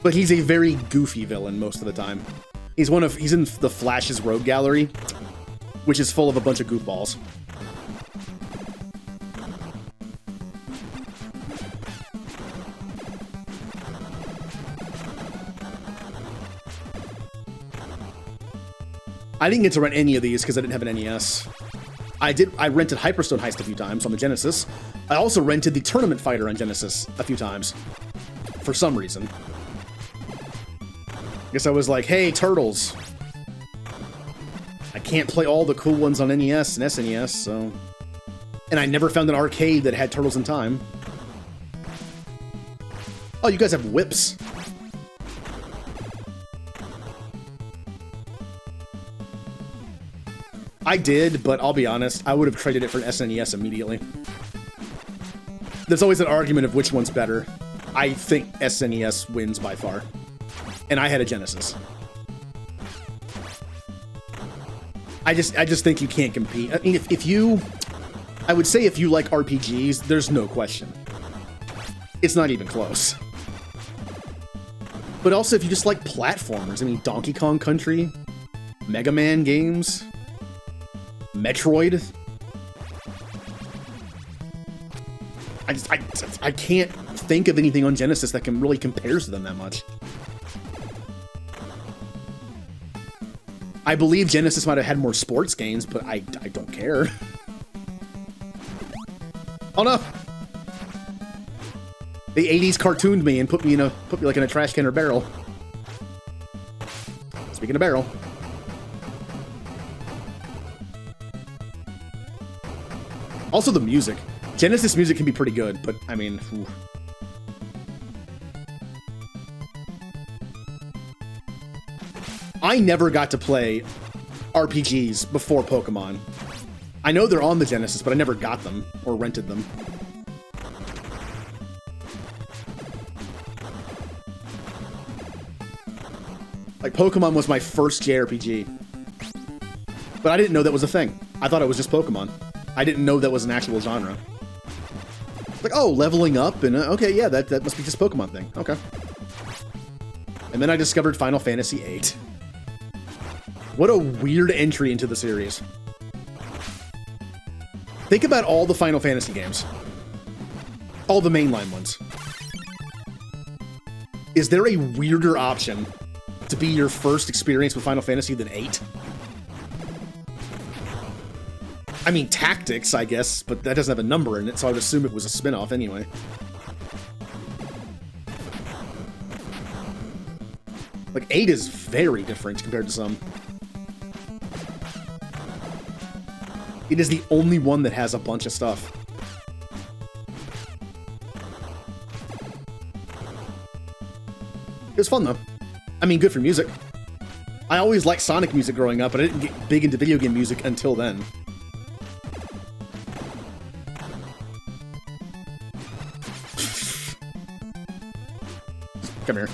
But he's a very goofy villain most of the time. He's in the Flash's Rogue Gallery, which is full of a bunch of goofballs. I didn't get to rent any of these because I didn't have an NES. I rented Hyperstone Heist a few times on the Genesis. I also rented the Tournament Fighter on Genesis a few times. For some reason. I guess I was like, hey, Turtles. I can't play all the cool ones on NES and SNES, so... And I never found an arcade that had Turtles in Time. Oh, you guys have whips. I did, but I'll be honest, I would have traded it for an SNES immediately. There's always an argument of which one's better. I think SNES wins by far. And I had a Genesis. I just think you can't compete. I mean, I would say if you like RPGs, there's no question. It's not even close. But also if you just like platformers, I mean, Donkey Kong Country, Mega Man games, Metroid. I can't think of anything on Genesis that can really compare to them that much. I believe Genesis might have had more sports games, but I don't care. Oh no! The 80s cartooned me and put me like in a trash can or barrel. Speaking of barrel. Also the music. Genesis music can be pretty good, but I mean, ooh. I never got to play RPGs before Pokemon. I know they're on the Genesis, but I never got them or rented them. Like, Pokemon was my first JRPG. But I didn't know that was a thing. I thought it was just Pokemon. I didn't know that was an actual genre. Like, oh, leveling up, and okay, yeah, that must be just a Pokemon thing. Okay. And then I discovered Final Fantasy VIII. What a weird entry into the series. Think about all the Final Fantasy games. All the mainline ones. Is there a weirder option to be your first experience with Final Fantasy than 8? I mean, Tactics, I guess, but that doesn't have a number in it, so I would assume it was a spin-off anyway. Like, 8 is very different compared to some. It is the only one that has a bunch of stuff. It was fun, though. I mean, good for music. I always liked Sonic music growing up, but I didn't get big into video game music until then. Come here.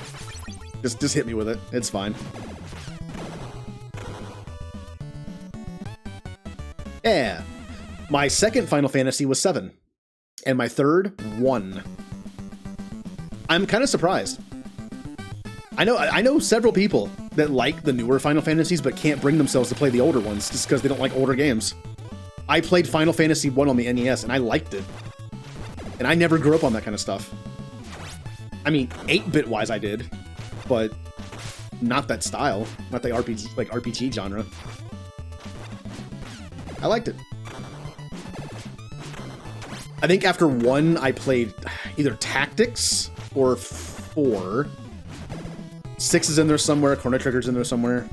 Just hit me with it. It's fine. Yeah. My second Final Fantasy was 7. And my third, 1. I'm kind of surprised. I know several people that like the newer Final Fantasies but can't bring themselves to play the older ones just because they don't like older games. I played Final Fantasy 1 on the NES and I liked it. And I never grew up on that kind of stuff. I mean, 8-bit wise I did, but not that style, not the RPG genre. I liked it. I think after 1 I played either Tactics or 4. 6 is in there somewhere, Chrono Trigger's in there somewhere.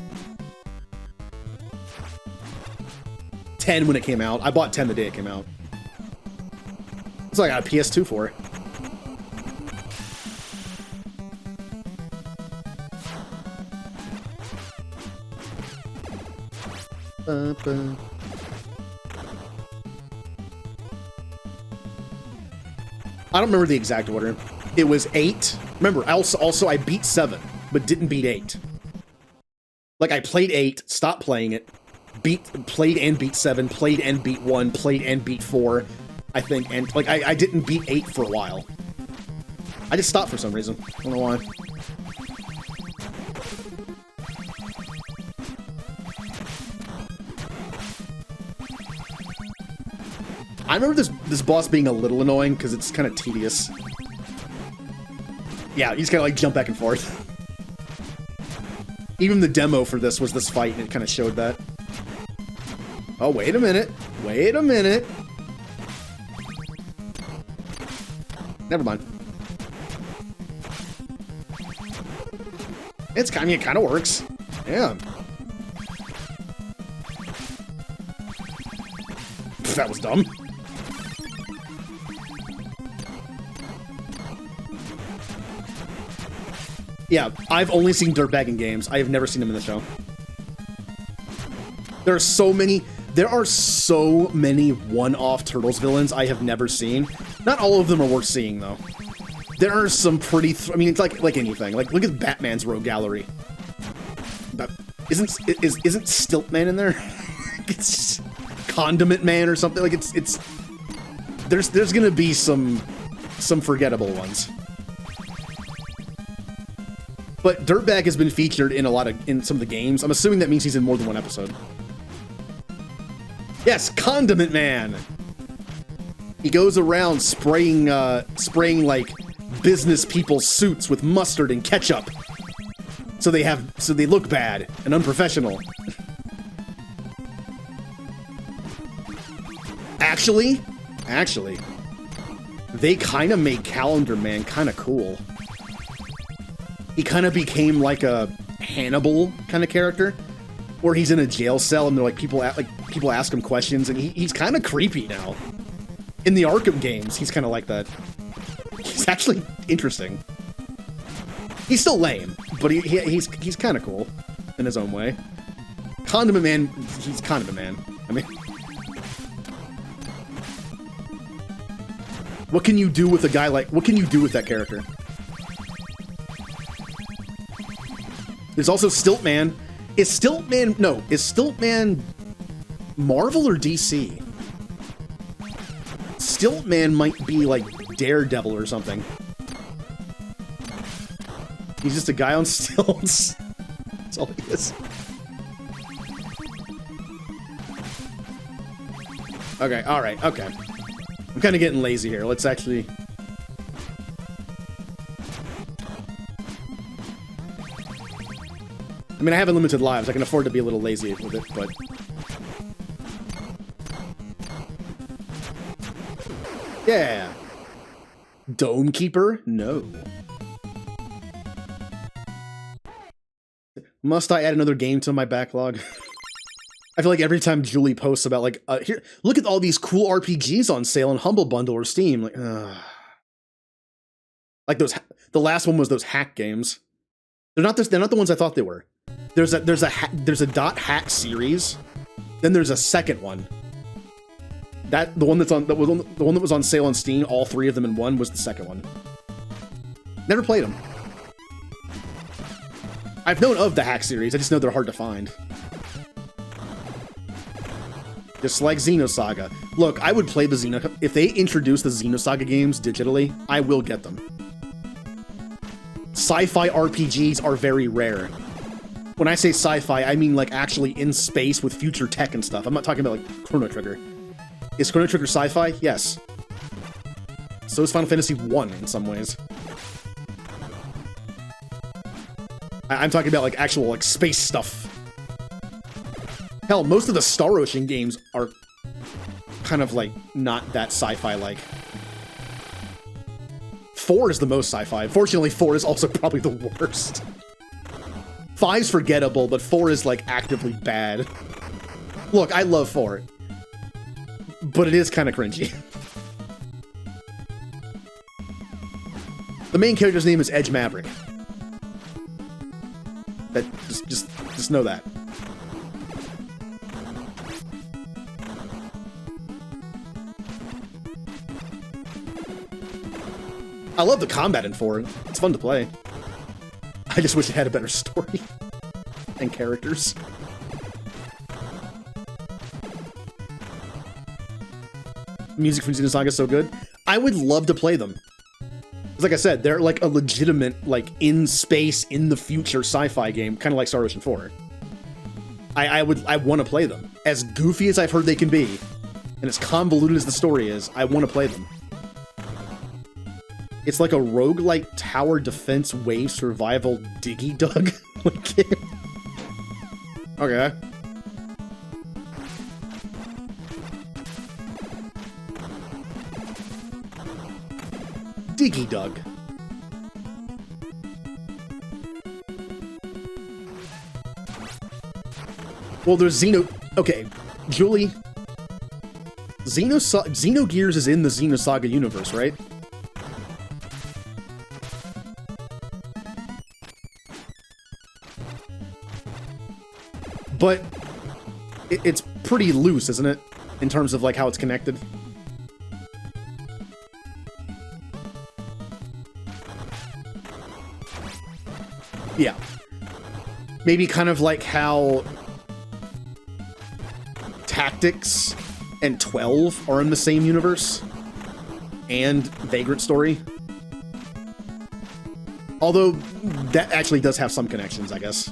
10 when it came out. I bought 10 the day it came out. So I got a PS2 for it. I don't remember the exact order. It was 8. Remember, also I beat 7, but didn't beat 8. Like, I played 8, stopped playing it, played and beat 7, played and beat 1, played and beat 4, I think, and, like, I didn't beat 8 for a while. I just stopped for some reason. I don't know why. I remember this boss being a little annoying because it's kind of tedious. Yeah, you just gotta like jump back and forth. Even the demo for this was this fight, and it kind of showed that. Oh, wait a minute. Wait a minute. Never mind. It's kind of, it kind of works. Yeah. That was dumb. Yeah, I've only seen Dirtbag in games. I have never seen him in the show. There are so many one-off Turtles villains I have never seen. Not all of them are worth seeing, though. There are some pretty... I mean, it's like anything. Like, look at Batman's Rogue Gallery. But isn't Stiltman in there? It's Condiment Man or something. Like, it's... There's gonna be some forgettable ones. But Dirtbag has been featured in in some of the games. I'm assuming that means he's in more than one episode. Yes, Condiment Man. He goes around spraying like business people's suits with mustard and ketchup, so they look bad and unprofessional. Actually, they kind of made Calendar Man kind of cool. He kind of became like a Hannibal kind of character, where he's in a jail cell and they're like people ask him questions, and he's kind of creepy now. In the Arkham games, he's kind of like that. He's actually interesting. He's still lame, but he's kind of cool in his own way. Condiment Man, he's Condiment Man. I mean, what can you do with a guy like? What can you do with that character? There's also Stiltman. Is Stiltman Marvel or DC? Stiltman might be like Daredevil or something. He's just a guy on stilts. That's all he is. Okay, alright, okay. I'm kind of getting lazy here. Let's actually... I mean, I have unlimited lives. I can afford to be a little lazy with it, but... Yeah! Dome Keeper? No. Must I add another game to my backlog? I feel like every time Julie posts about, like, here, look at all these cool RPGs on sale on Humble Bundle or Steam. Like those, the last one was those hack games. They're not the ones I thought they were. There's a dot hack series. Then there's a second one. The one that was on sale on Steam, all three of them in one, was the second one. Never played them. I've known of the hack series, I just know they're hard to find. Just like Xenosaga. Look, I would play the Xenosaga. If they introduce the Xenosaga games digitally, I will get them. Sci-fi RPGs are very rare. When I say sci-fi, I mean like actually in space with future tech and stuff. I'm not talking about like Chrono Trigger. Is Chrono Trigger sci-fi? Yes. So is Final Fantasy I in some ways. I'm talking about like actual like space stuff. Hell, most of the Star Ocean games are kind of like not that sci-fi like. 4 is the most sci-fi. Unfortunately, 4 is also probably the worst. 5's forgettable, but 4 is like actively bad. Look, I love 4. But it is kind of cringy. The main character's name is Edge Maverick. That just know that. I love the combat in 4. It's fun to play. I just wish it had a better story and characters. Music from Xenosaga is so good. I would love to play them. Like I said, they're like a legitimate, like, in space, in the future sci-fi game, kind of like Star Ocean 4. I want to play them. As goofy as I've heard they can be, and as convoluted as the story is, I want to play them. It's like a roguelike tower defense wave survival diggy dug game. Okay. Diggy Dug. Well, there's Okay, Julie. Xenogears is in the Xenosaga universe, right? But it's pretty loose, isn't it? In terms of like how it's connected. Yeah. Maybe kind of like how Tactics and 12 are in the same universe. And Vagrant Story. Although, that actually does have some connections, I guess.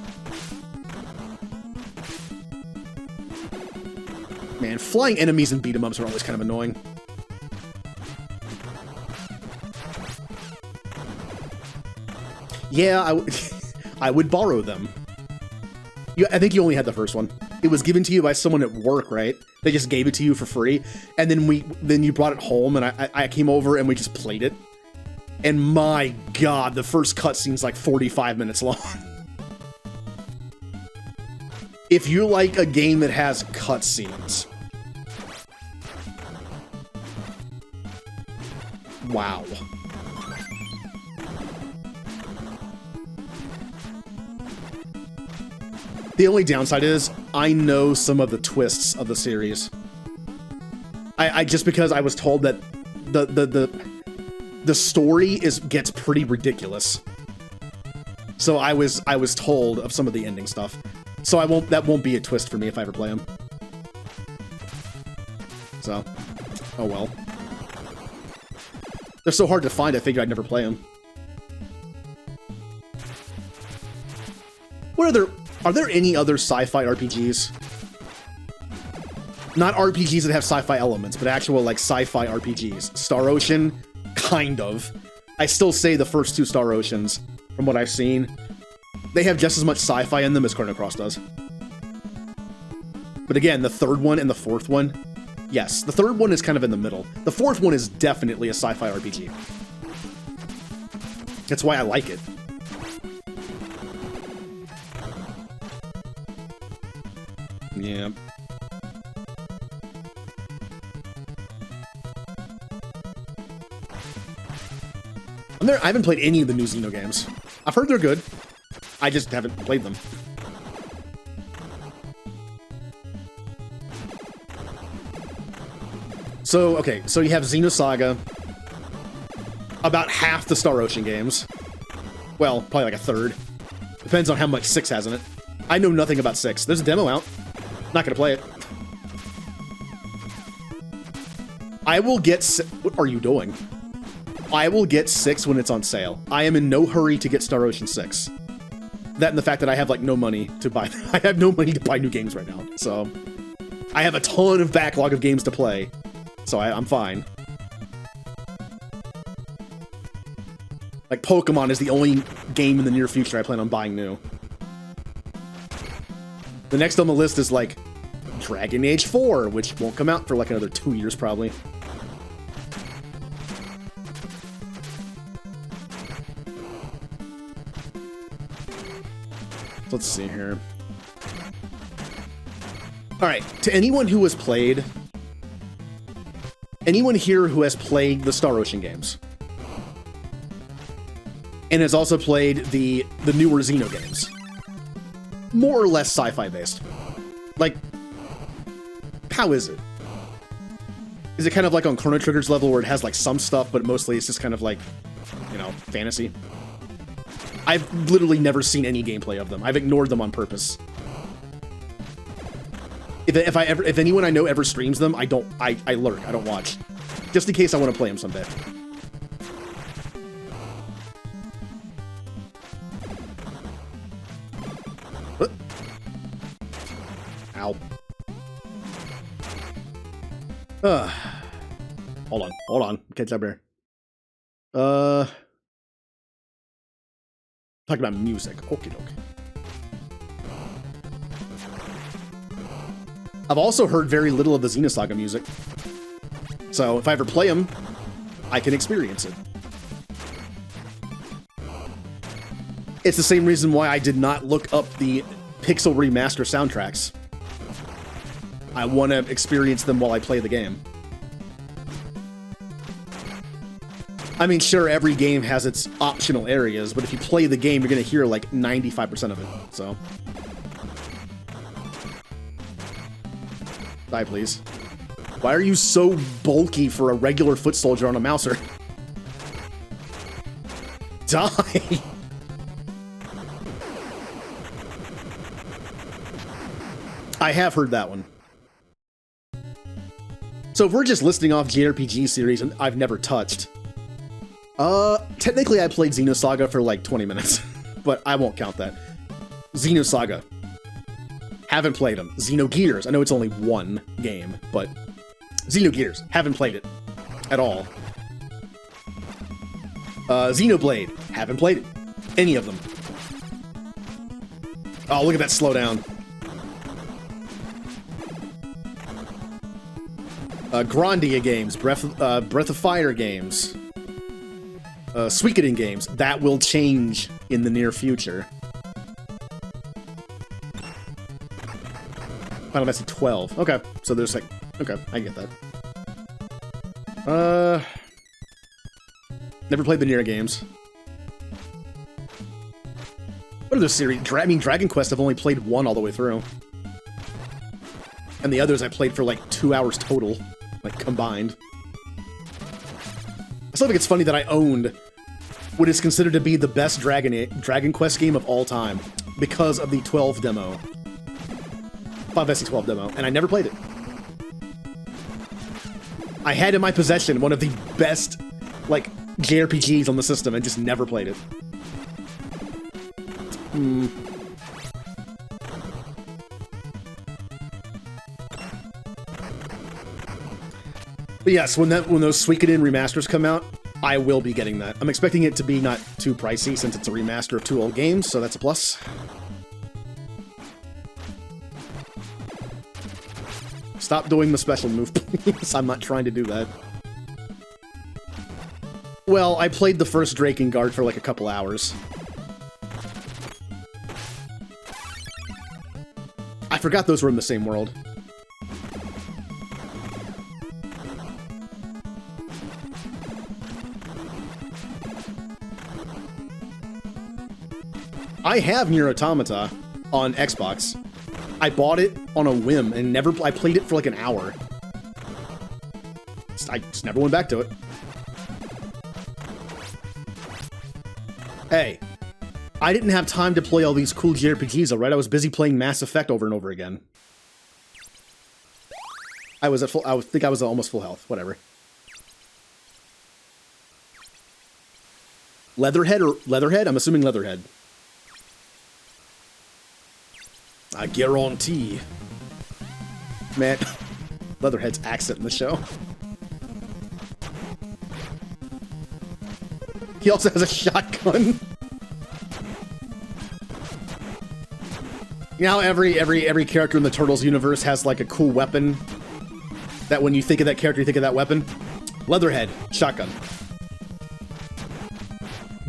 Man, flying enemies in beat-em-ups are always kind of annoying. Yeah, I would borrow them. I think you only had the first one. It was given to you by someone at work, right? They just gave it to you for free, and then you brought it home, and I came over and we just played it. And my god, the first cutscene's like 45 minutes long. If you like a game that has cutscenes, Wow. The only downside is I know some of the twists of the series. I just because I was told that the story gets pretty ridiculous. So I was told of some of the ending stuff. So that won't be a twist for me if I ever play them. So, oh well. They're so hard to find, I figured I'd never play them. Are there any other sci-fi RPGs? Not RPGs that have sci-fi elements, but actual, like, sci-fi RPGs. Star Ocean, kind of. I still say the first two Star Oceans, from what I've seen, they have just as much sci-fi in them as Chrono Cross does. But again, the third one and the fourth one, yes, the third one is kind of in the middle. The fourth one is definitely a sci-fi RPG. That's why I like it. Yeah. I haven't played any of the new Xeno games. I've heard they're good. I just haven't played them. So, okay, so you have Xenosaga, about half the Star Ocean games. Well, probably like a third. Depends on how much 6 has in it. I know nothing about 6. There's a demo out. Not gonna play it. I will get... What are you doing? I will get 6 when it's on sale. I am in no hurry to get Star Ocean 6. That and the fact that I have, like, no money to buy... I have no money to buy new games right now, so... I have a ton of backlog of games to play, so I'm fine. Like, Pokemon is the only game in the near future I plan on buying new. The next on the list is, like, Dragon Age 4, which won't come out for, like, another 2 years, probably. Let's see here. Alright, to anyone who has played... Anyone here who has played the Star Ocean games, and has also played the newer Xeno games, more or less sci-fi based. Like, how is it? Is it kind of like on Chrono Trigger's level where it has like some stuff, but mostly it's just kind of like, you know, fantasy? I've literally never seen any gameplay of them. I've ignored them on purpose. If anyone I know ever streams them, I lurk, I don't watch. Just in case I want to play them someday. Ow. Hold on. Catch up here. Talking about music. Okie doke. I've also heard very little of the Xenosaga music. So if I ever play them, I can experience it. It's the same reason why I did not look up the Pixel Remaster soundtracks. I want to experience them while I play the game. I mean, sure, every game has its optional areas, but if you play the game, you're going to hear like 95% of it, so... Die, please. Why are you so bulky for a regular foot soldier on a mouser? Die! I have heard that one. So if we're just listing off JRPG series and I've never touched... technically I played Xenosaga for like 20 minutes, but I won't count that. Xenosaga. Haven't played them. Xenogears. I know it's only one game, but Xenogears. Haven't played it at all. Xenoblade. Haven't played it. Any of them. Oh, look at that slowdown. Grandia games. Breath of Fire games. Suikoden games. That will change in the near future. Final Fantasy 12. Okay, so there's like... Okay, I get that. Never played the Nier games. What are those series? I mean, Dragon Quest, I've only played one all the way through. And the others I played for like 2 hours total, like combined. I still think it's funny that I owned what is considered to be the best Dragon Quest game of all time because of the 12 demo. 5SC12 demo, and I never played it. I had in my possession one of the best, like, JRPGs on the system and just never played it. But yes, when those Suikoden remasters come out, I will be getting that. I'm expecting it to be not too pricey since it's a remaster of 2 old games, so that's a plus. Stop doing the special move, please. I'm not trying to do that. Well, I played the first Drakengard for like a couple hours. I forgot those were in the same world. I have Nier Automata on Xbox. I bought it on a whim and I played it for like an hour. I just never went back to it. Hey, I didn't have time to play all these cool JRPGs, alright? I was busy playing Mass Effect over and over again. I think I was almost full health, whatever. Leatherhead or Leatherhead? I'm assuming Leatherhead. I guarantee. Man, Leatherhead's accent in the show. He also has a shotgun. You know how every character in the Turtles universe has like a cool weapon that when you think of that character, you think of that weapon? Leatherhead, shotgun.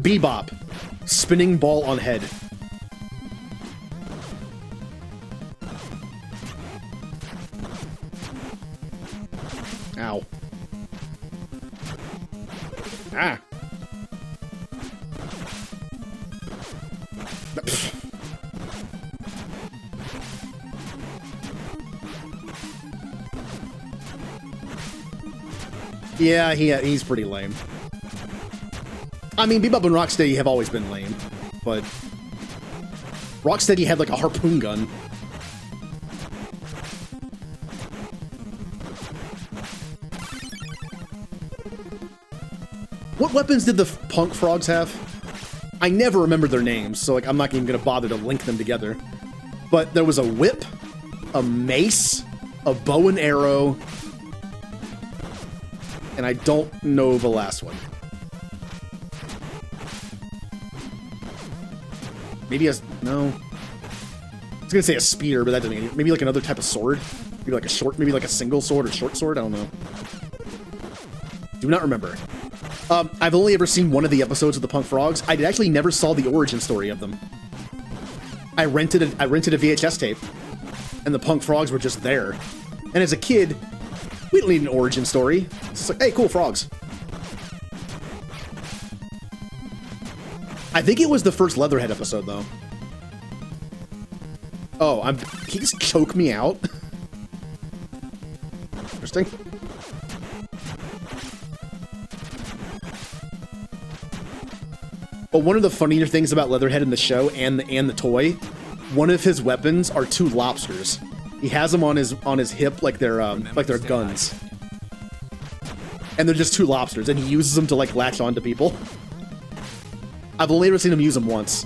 Bebop, spinning ball on head. Ow. Ah. Yeah, he's pretty lame. I mean, Bebop and Rocksteady have always been lame, but Rocksteady had like a harpoon gun. What weapons did the punk frogs have? I never remember their names, so like I'm not even gonna bother to link them together. But there was a whip, a mace, a bow and arrow, and I don't know the last one. Maybe no. I was gonna say a spear, but that doesn't mean maybe like another type of sword. Maybe like maybe like a single sword or short sword. I don't know. Do not remember. I've only ever seen one of the episodes of the Punk Frogs. I actually never saw the origin story of them. I rented a VHS tape, and the Punk Frogs were just there. And as a kid, we don't need an origin story. It's just like, hey, cool frogs. I think it was the first Leatherhead episode, though. Oh, he just choked me out. Interesting. But one of the funnier things about Leatherhead in the show and the toy, one of his weapons are 2 lobsters. He has them on his hip like they're guns. And they're just 2 lobsters, and he uses them to like latch onto people. I've only ever seen him use them once.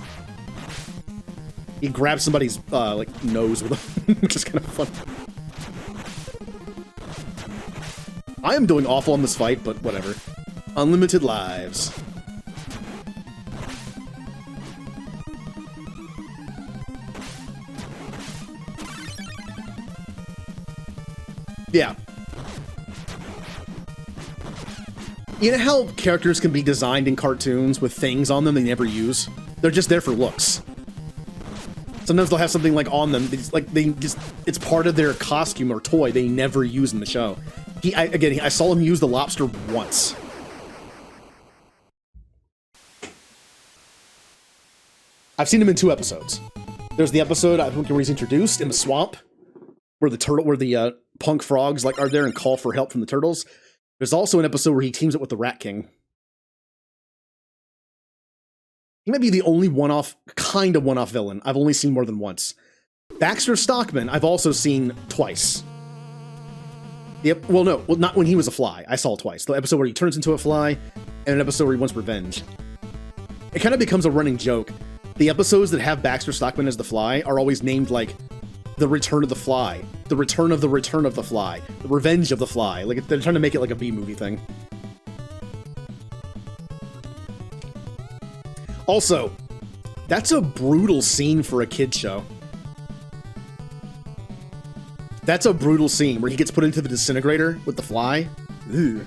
He grabs somebody's like nose with them, which is kind of fun. I am doing awful on this fight, but whatever. Unlimited lives. Yeah. You know how characters can be designed in cartoons with things on them they never use? They're just there for looks. Sometimes they'll have something like on them, it's part of their costume or toy they never use in the show. I saw him use the lobster once. I've seen him in 2 episodes. There's the episode I think where he's introduced in the swamp, where the punk frogs like are there and call for help from the turtles. There's also an episode where he teams up with the Rat King. He might be the only one-off villain I've only seen more than once. Baxter Stockman I've also seen twice. Well, not when he was a fly. I saw it twice. The episode where he turns into a fly, and an episode where he wants revenge. It kind of becomes a running joke. The episodes that have Baxter Stockman as the Fly are always named like The Return of the Fly, The Return of the Fly, The Revenge of the Fly. Like they're trying to make it like a B-movie thing. Also, that's a brutal scene for a kid show. That's a brutal scene where he gets put into the disintegrator with the fly. Ew.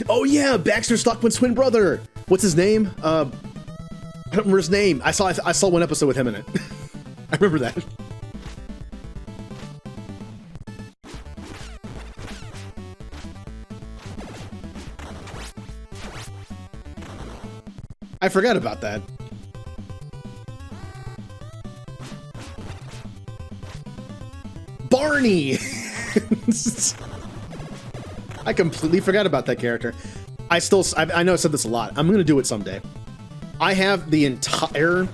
Oh yeah, Baxter Stockman's twin brother. What's his name? I don't remember his name. I saw one episode with him in it. I remember that. I forgot about that. Barney! I completely forgot about that character. I know I said this a lot. I'm going to do it someday. I have the entire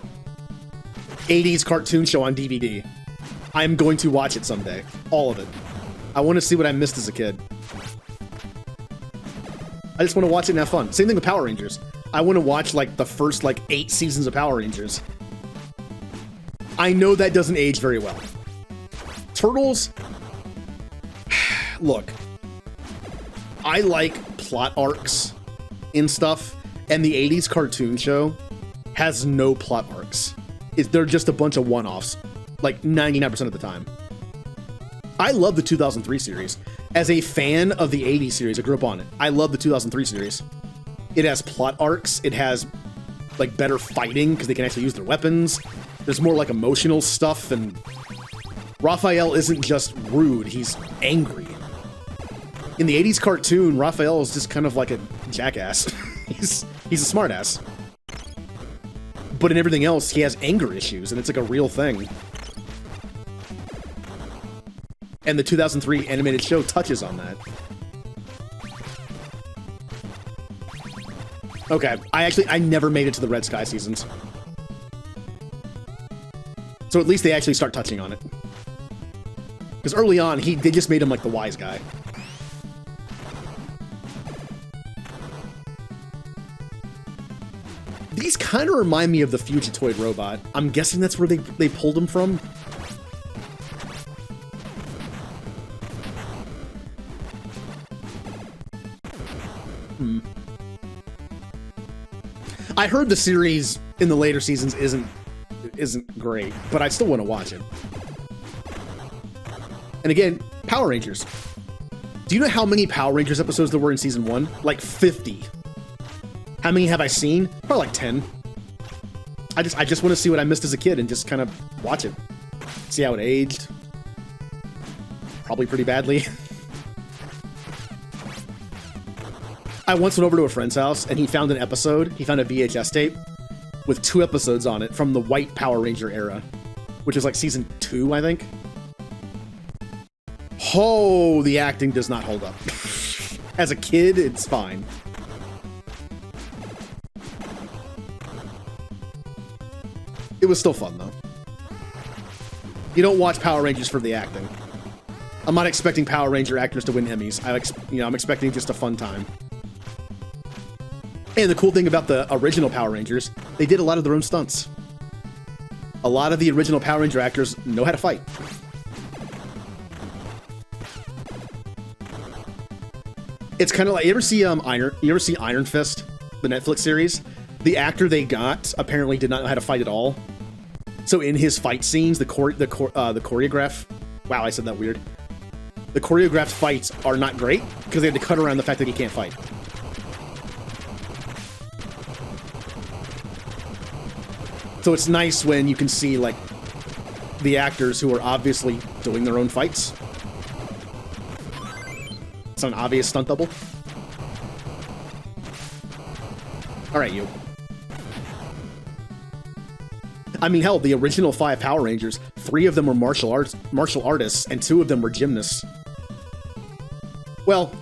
80s cartoon show on DVD. I'm going to watch it someday. All of it. I want to see what I missed as a kid. I just want to watch it and have fun. Same thing with Power Rangers. I want to watch like the first 8 seasons of Power Rangers. I know that doesn't age very well. Turtles, look, I like plot arcs in stuff, and the 80s cartoon show has no plot arcs. They're just a bunch of one-offs, like 99% of the time. I love the 2003 series. As a fan of the 80s series, I grew up on it. I love the 2003 series. It has plot arcs, it has like better fighting because they can actually use their weapons. There's more like emotional stuff, and Raphael isn't just rude, he's angry. In the 80s cartoon, Raphael is just kind of like a jackass. he's a smartass. But in everything else, he has anger issues, and it's like a real thing. And the 2003 animated show touches on that. Okay, I never made it to the Red Sky seasons. So at least they actually start touching on it. Because early on, they just made him like the wise guy. These kind of remind me of the Fugitoid robot. I'm guessing that's where they pulled him from. I heard the series in the later seasons isn't great, but I still want to watch it. And again, Power Rangers. Do you know how many Power Rangers episodes there were in season 1? Like 50. How many have I seen? Probably like 10. I just want to see what I missed as a kid and just kind of watch it. See how it aged. Probably pretty badly. I once went over to a friend's house and he found an episode. He found a VHS tape with 2 episodes on it from the white Power Ranger era, which is like season 2, I think. Oh, the acting does not hold up. As a kid, it's fine. It was still fun, though. You don't watch Power Rangers for the acting. I'm not expecting Power Ranger actors to win Emmys. I'm expecting just a fun time. And the cool thing about the original Power Rangers, they did a lot of their own stunts. A lot of the original Power Ranger actors know how to fight. It's kind of like, you ever see Iron Fist, the Netflix series? The actor they got apparently did not know how to fight at all. So in his fight scenes, the choreograph, wow, I said that weird. The choreographed fights are not great because they had to cut around the fact that he can't fight. So it's nice when you can see like the actors who are obviously doing their own fights. It's an obvious stunt double. All right, you. I mean, hell, the original 5 Power Rangers, 3 of them were martial artists, and 2 of them were gymnasts. Well,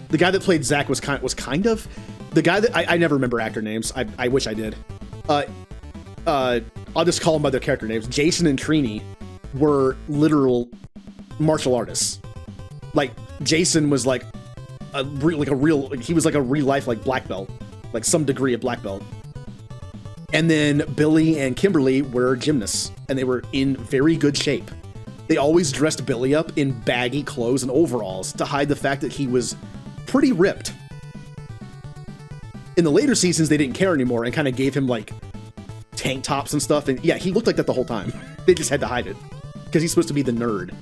the guy that played Zack was kind of the guy that I never remember actor names. I wish I did. I'll just call them by their character names. Jason and Trini were literal martial artists. Like Jason was like he was like a real life like black belt, like some degree of black belt. And then Billy and Kimberly were gymnasts, and they were in very good shape. They always dressed Billy up in baggy clothes and overalls to hide the fact that he was pretty ripped. In the later seasons, they didn't care anymore and kind of gave him like tank tops and stuff. And yeah, he looked like that the whole time. They just had to hide it because he's supposed to be the nerd.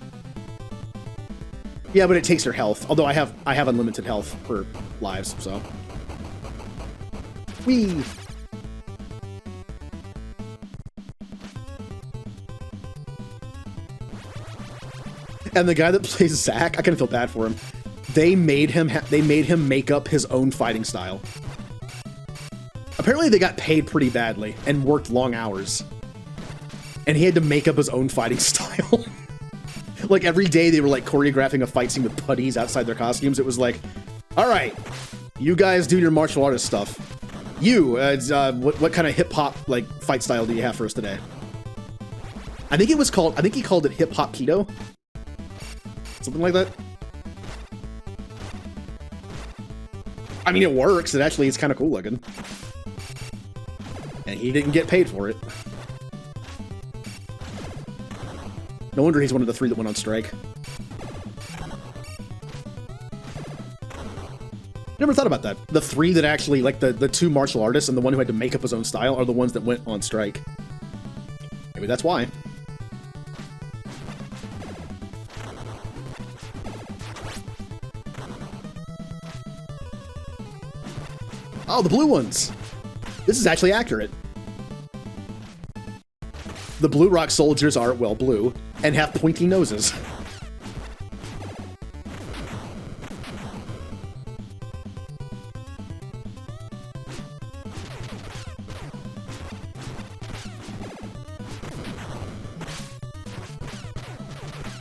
Yeah, but it takes your health. Although I have unlimited health for lives, so. Whee! And the guy that plays Zack, I kind of feel bad for him. They made him make up his own fighting style. Apparently they got paid pretty badly and worked long hours. And he had to make up his own fighting style. Like every day they were like choreographing a fight scene with putties outside their costumes. It was like, all right, you guys do your martial artist stuff. You, what kind of hip hop like fight style do you have for us today? I think he called it hip hop keto. Something like that. I mean, it works. It actually is kind of cool looking. And he didn't get paid for it. No wonder he's one of the 3 that went on strike. Never thought about that. The 3 that actually, like the 2 martial artists and the one who had to make up his own style are the ones that went on strike. Maybe that's why. Oh, the blue ones. This is actually accurate. The Blue Rock Soldiers are, well, blue, and have pointy noses.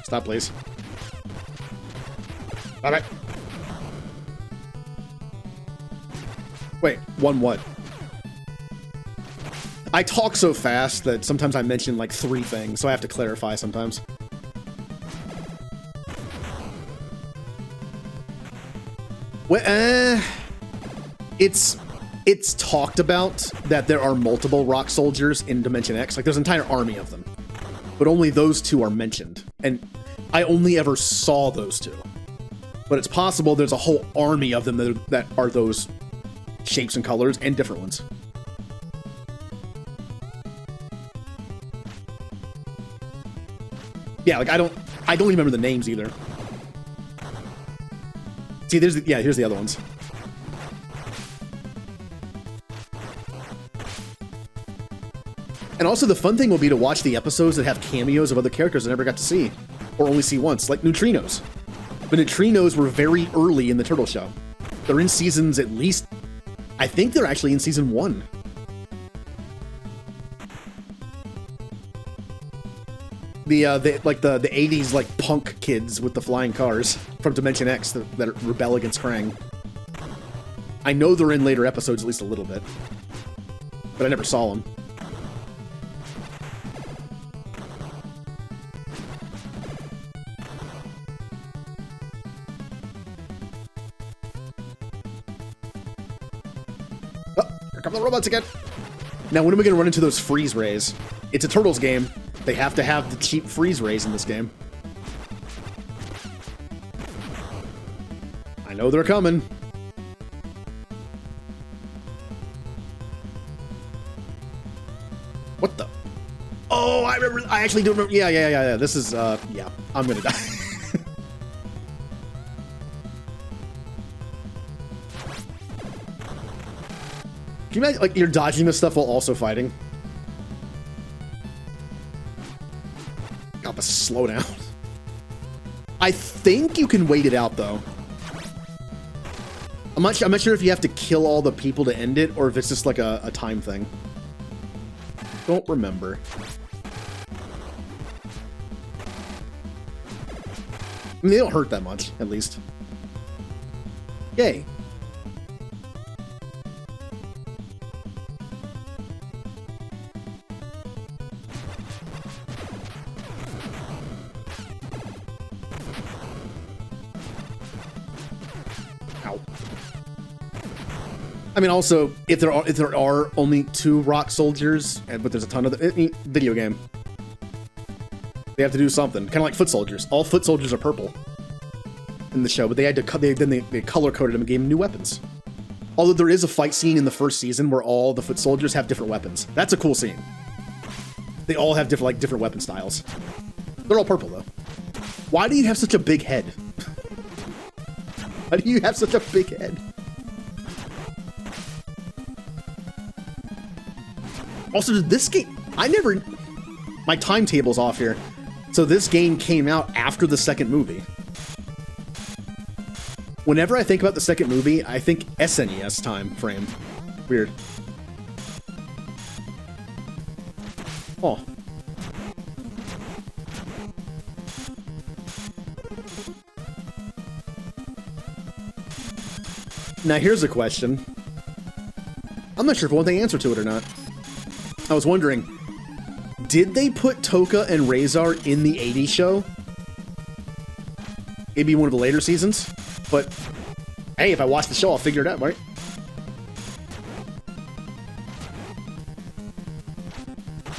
Stop, please. All right. Wait, one what? I talk so fast that sometimes I mention like 3 things, so I have to clarify sometimes. Well, it's talked about that there are multiple rock soldiers in Dimension X. Like there's an entire army of them, but only those 2 are mentioned, and I only ever saw those 2. But it's possible there's a whole army of them that are those shapes and colors and different ones. Yeah, like I don't remember the names either. See, here's the other ones. And also the fun thing will be to watch the episodes that have cameos of other characters I never got to see, or only see once, like Neutrinos. But Neutrinos were very early in the Turtle Show. They're in seasons at least, I think they're actually in season 1. The 80s like punk kids with the flying cars from Dimension X that rebel against Krang. I know they're in later episodes at least a little bit, but I never saw them. Oh, here come the robots again. Now when are we going to run into those freeze rays? It's a Turtles game. They have to have the cheap freeze rays in this game. I know they're coming. What the? Oh, I remember. I actually do remember. Yeah. This is, yeah. I'm gonna die. Can you imagine, like, you're dodging this stuff while also fighting? God, slow down. I think you can wait it out, though. I'm not sure if you have to kill all the people to end it, or if it's just like a time thing. don't remember. I mean, they don't hurt that much, at least. Yay. Ow. I mean, also, if there are only 2 rock soldiers, but there's a ton of the video game, they have to do something. Kind of like foot soldiers. All foot soldiers are purple in the show, but they had to they color coded them and gave them new weapons. Although there is a fight scene in the first season where all the foot soldiers have different weapons. That's a cool scene. They all have different weapon styles. They're all purple though. Why do you have such a big head? Why do you have such a big head? Also, this game, my timetable's off here. So this game came out after the second movie. Whenever I think about the second movie, I think SNES time frame. Weird. Oh. Now here's a question. I'm not sure if I want the answer to it or not. I was wondering, did they put Toka and Razor in the 80s show? Maybe one of the later seasons? But, hey, if I watch the show, I'll figure it out, right?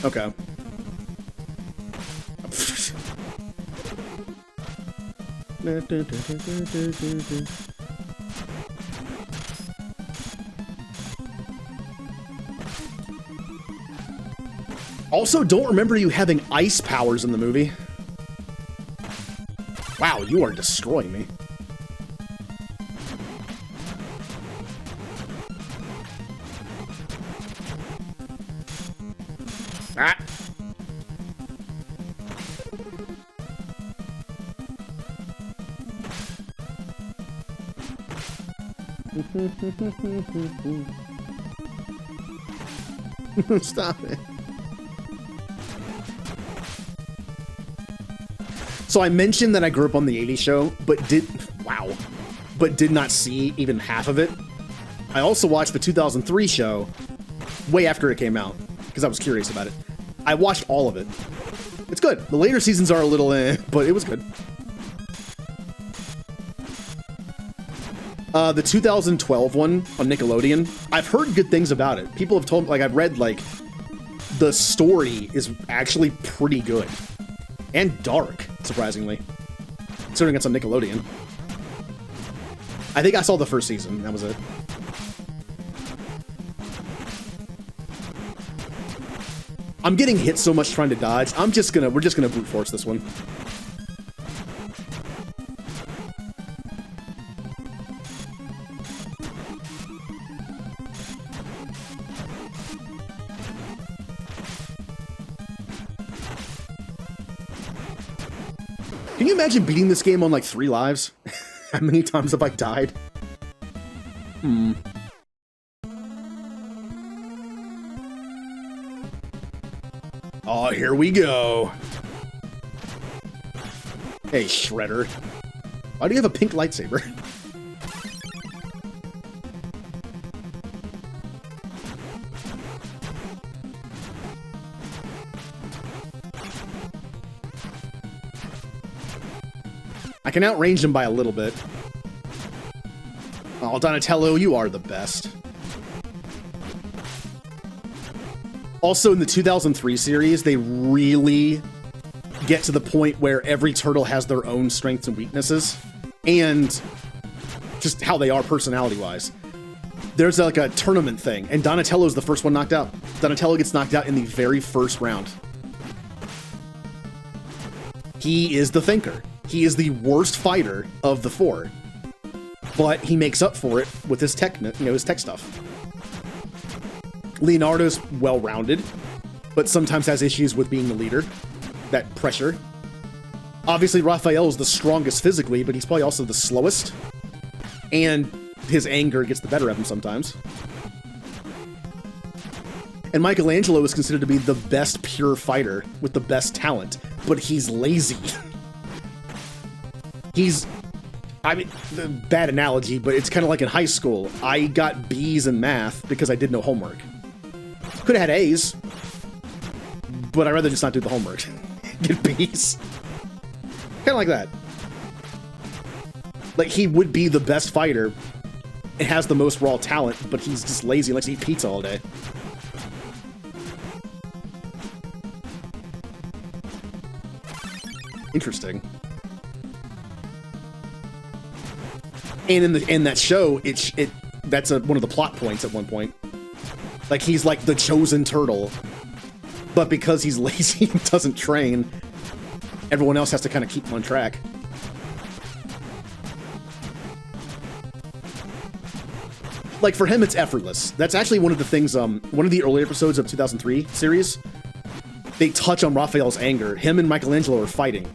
Okay. Also, don't remember you having ice powers in the movie. Wow, you are destroying me. Ah. Stop it. So I mentioned that I grew up on the 80s show, but did not see even half of it. I also watched the 2003 show way after it came out because I was curious about it. I watched all of it. It's good. The later seasons are a little but it was good. The 2012 one on Nickelodeon, I've heard good things about it. People have told me, like, I've read, like, the story is actually pretty good. And dark, surprisingly. Considering it's on Nickelodeon. I think I saw the first season, that was it. I'm getting hit so much trying to dodge, we're just gonna brute force this one. Can you imagine beating this game on like 3 lives? How many times have I died? Oh, here we go. Hey, Shredder. Why do you have a pink lightsaber? I can outrange him by a little bit. Oh, Donatello, you are the best. Also, in the 2003 series, they really get to the point where every turtle has their own strengths and weaknesses, and just how they are personality-wise. There's like a tournament thing, and Donatello's the first one knocked out. Donatello gets knocked out in the very first round. He is the thinker. He is the worst fighter of the 4, but he makes up for it with his tech, his tech stuff. Leonardo's well-rounded, but sometimes has issues with being the leader. That pressure. Obviously, Raphael is the strongest physically, but he's probably also the slowest, and his anger gets the better of him sometimes. And Michelangelo is considered to be the best pure fighter with the best talent, but he's lazy. I mean, bad analogy, but it's kind of like in high school. I got B's in math because I did no homework. Could have had A's, but I'd rather just not do the homework. Get B's. Kind of like that. Like, he would be the best fighter and has the most raw talent, but he's just lazy and likes to eat pizza all day. Interesting. And in that show, that's one of the plot points at one point. Like, he's like the chosen turtle, but because he's lazy and doesn't train, everyone else has to kind of keep him on track. Like, for him, it's effortless. That's actually one of the things, one of the early episodes of 2003 series, they touch on Raphael's anger. Him and Michelangelo are fighting.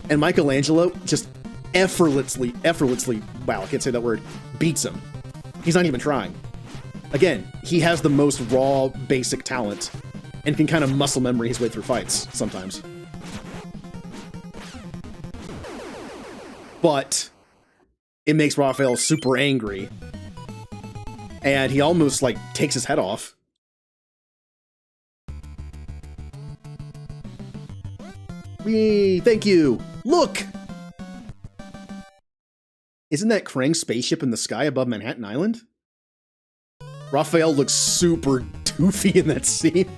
And Michelangelo just effortlessly, wow, I can't say that word, beats him. He's not even trying. Again, he has the most raw, basic talent and can kind of muscle memory his way through fights sometimes. But it makes Raphael super angry. And he almost, like, takes his head off. Whee! Thank you! Look! Isn't that Krang's spaceship in the sky above Manhattan Island? Raphael looks super doofy in that scene.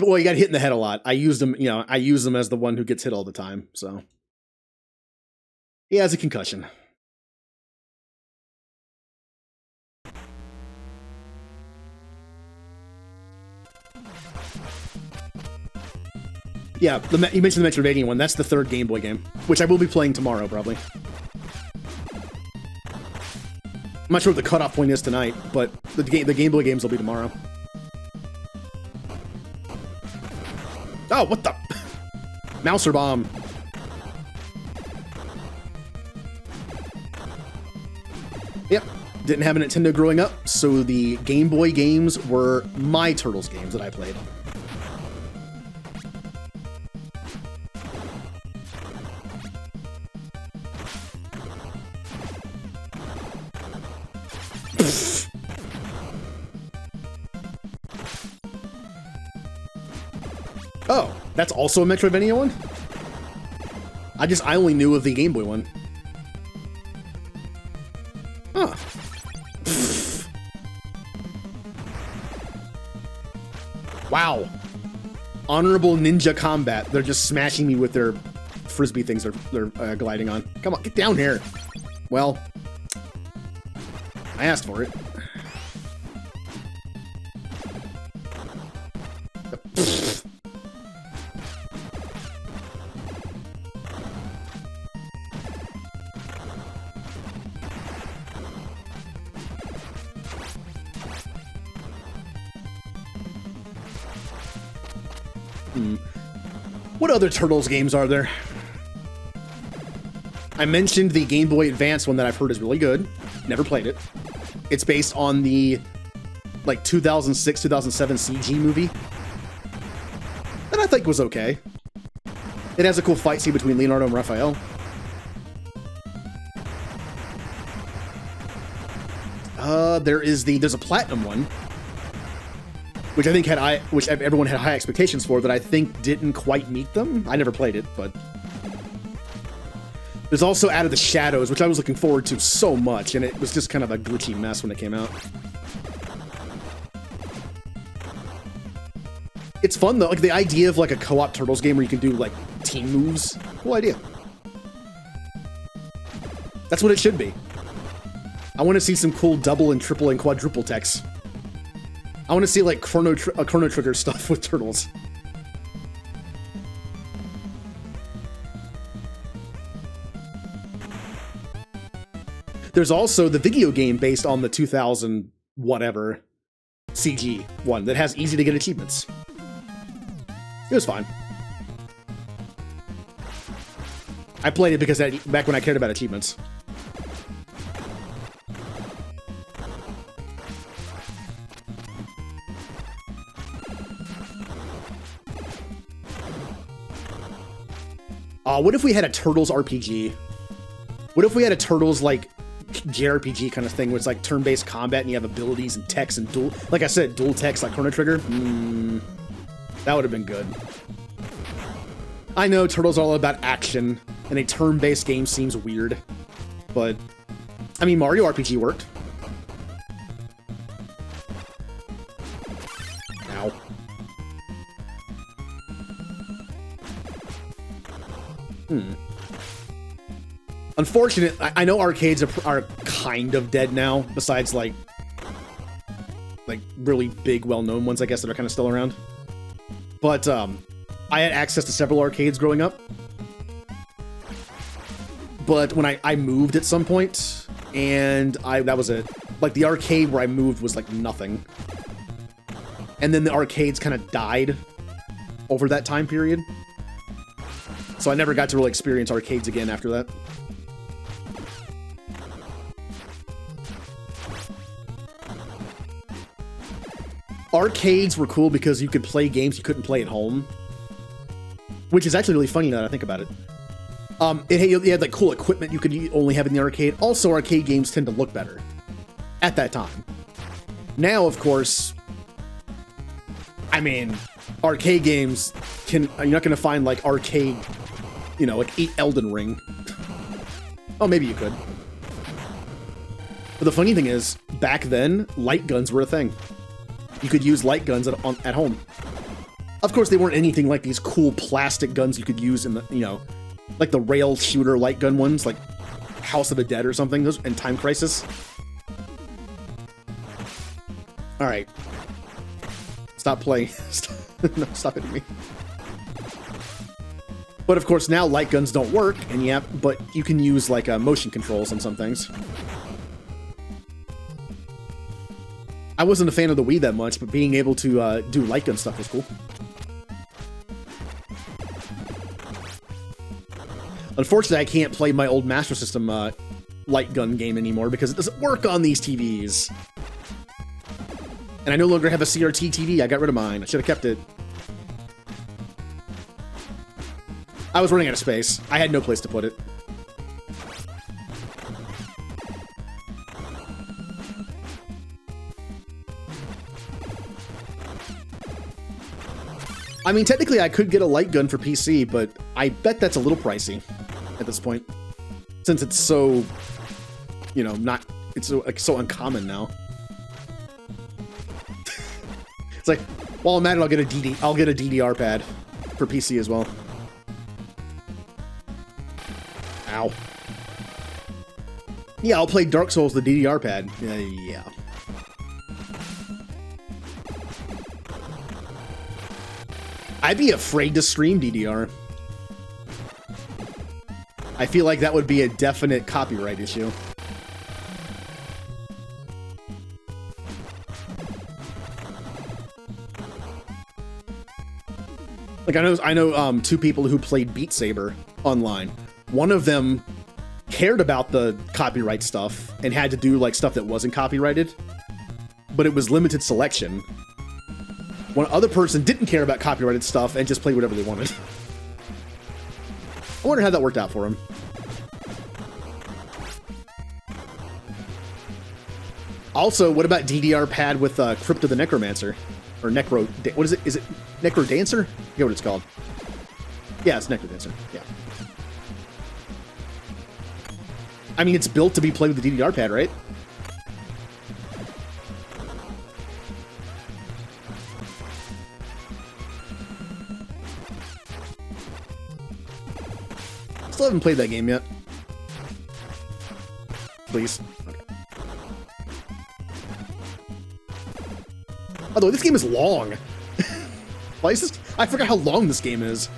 Well, he got hit in the head a lot. I used him, I use him as the one who gets hit all the time, so. He has a concussion. Yeah, you mentioned the Metroidvania one. That's the third Game Boy game, which I will be playing tomorrow, probably. I'm not sure what the cutoff point is tonight, but the Game Boy games will be tomorrow. Oh, what the? Mouser bomb. Yep, didn't have a Nintendo growing up, so the Game Boy games were my Turtles games that I played. Oh, that's also a Metroidvania one? I only knew of the Game Boy one. Huh. Wow. Honorable Ninja Combat. They're just smashing me with their frisbee things they're gliding on. Come on, get down here. Well, I asked for it. What other Turtles games are there? I mentioned the Game Boy Advance one that I've heard is really good. Never played it. It's based on the, like, 2006, 2007 CG movie. That I think was okay. It has a cool fight scene between Leonardo and Raphael. There's a Platinum one, which I think which everyone had high expectations for, that I think didn't quite meet them. I never played it, but there's also Out of the Shadows, which I was looking forward to so much, and it was just kind of a glitchy mess when it came out. It's fun though, like the idea of like a co-op Turtles game where you can do like team moves. Cool idea. That's what it should be. I want to see some cool double and triple and quadruple techs. I want to see like Chrono Trigger stuff with Turtles. There's also the video game based on the 2000 whatever CG one that has easy to get achievements. It was fine. I played it because back when I cared about achievements. What if we had a Turtles RPG? What if we had a Turtles, like, JRPG kind of thing where it's like turn-based combat and you have abilities and techs and dual, like I said, dual techs like Chrono Trigger? That would have been good. I know Turtles are all about action, and a turn-based game seems weird, but, I mean, Mario RPG worked. Ow. Unfortunate, I know arcades are kind of dead now, besides, like really big, well-known ones, I guess, that are kind of still around. But, I had access to several arcades growing up. But when I moved at some point, and that was it. Like, the arcade where I moved was, like, nothing. And then the arcades kind of died over that time period. So I never got to really experience arcades again after that. Arcades were cool because you could play games you couldn't play at home. Which is actually really funny now that I think about it. It had like cool equipment you could only have in the arcade. Also, arcade games tend to look better at that time. Now, of course, I mean, arcade games you're not going to find like arcade, you know, like Elden Ring. Oh, maybe you could. But the funny thing is, back then, light guns were a thing. You could use light guns at home. Of course, they weren't anything like these cool plastic guns you could use in the, you know, like the rail shooter light gun ones, like House of the Dead or something, those, and Time Crisis. All right. Stop playing. No, stop hitting me. But of course, now light guns don't work, and yeah, but you can use like motion controls on some things. I wasn't a fan of the Wii that much, but being able to do light gun stuff was cool. Unfortunately, I can't play my old Master System light gun game anymore because it doesn't work on these TVs. And I no longer have a CRT TV. I got rid of mine. I should have kept it. I was running out of space. I had no place to put it. I mean, technically I could get a light gun for PC, but I bet that's a little pricey at this point. Since it's so, you know, it's so, like, so uncommon now. It's like, while I'm at it, I'll get a DDR pad for PC as well. Ow. Yeah, I'll play Dark Souls with the DDR pad. Yeah. I'd be afraid to stream DDR. I feel like that would be a definite copyright issue. Like I know two people who played Beat Saber online. One of them cared about the copyright stuff and had to do like stuff that wasn't copyrighted, but it was limited selection. One other person didn't care about copyrighted stuff and just played whatever they wanted. I wonder how that worked out for him. Also, what about DDR pad with Crypto the Necromancer? Or Necro... What is it? Is it Necro Dancer? I forget what it's called. Yeah, it's Necro Dancer. Yeah. I mean, it's built to be played with the DDR pad, right? Still haven't played that game yet. Please. Okay. Although this game is long. Why is this? I forgot how long this game is.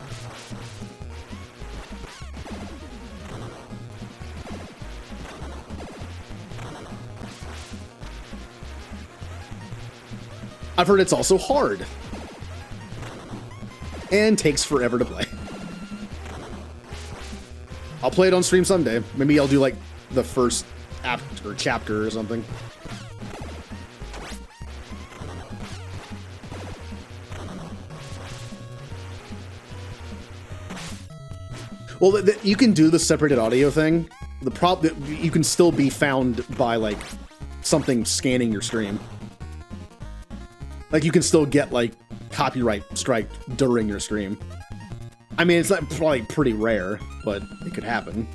I've heard it's also hard. And takes forever to play. I'll play it on stream someday. Maybe I'll do like the first act or chapter or something. Well, you can do the separated audio thing. The problem, you can still be found by like something scanning your stream. Like you can still get like copyright strike during your stream. I mean, it's probably pretty rare, but it could happen.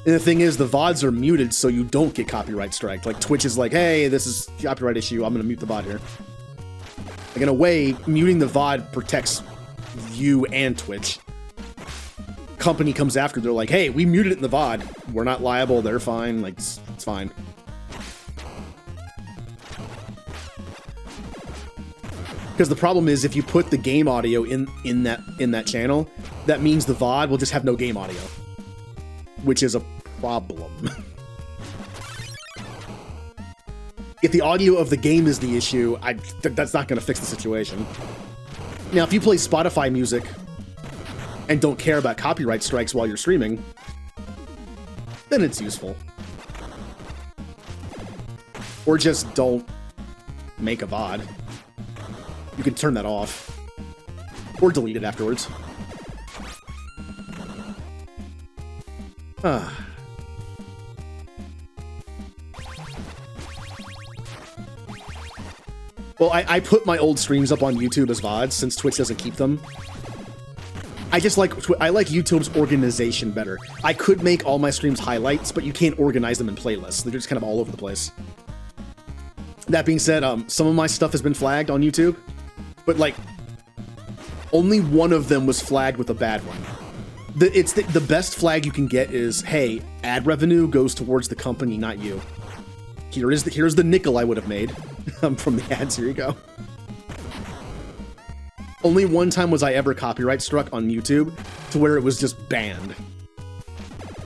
And the thing is, the VODs are muted so you don't get copyright striked. Like Twitch is like, hey, this is copyright issue. I'm gonna mute the VOD here. Like in a way, muting the VOD protects you and Twitch. Company comes after, they're like, hey, we muted it in the VOD. We're not liable, they're fine, like, it's fine. Because the problem is, if you put the game audio in that channel, that means the VOD will just have no game audio. Which is a problem. If the audio of the game is the issue, that's not going to fix the situation. Now, if you play Spotify music and don't care about copyright strikes while you're streaming, then it's useful. Or just don't make a VOD. You can turn that off. Or delete it afterwards. Well, I put my old streams up on YouTube as VODs since Twitch doesn't keep them. I like YouTube's organization better. I could make all my streams highlights, but you can't organize them in playlists. They're just kind of all over the place. That being said, some of my stuff has been flagged on YouTube, but like only one of them was flagged with a bad one. The best flag you can get is, hey, ad revenue goes towards the company, not you. Here's the nickel I would have made from the ads. Here you go. Only one time was I ever copyright struck on YouTube to where it was just banned.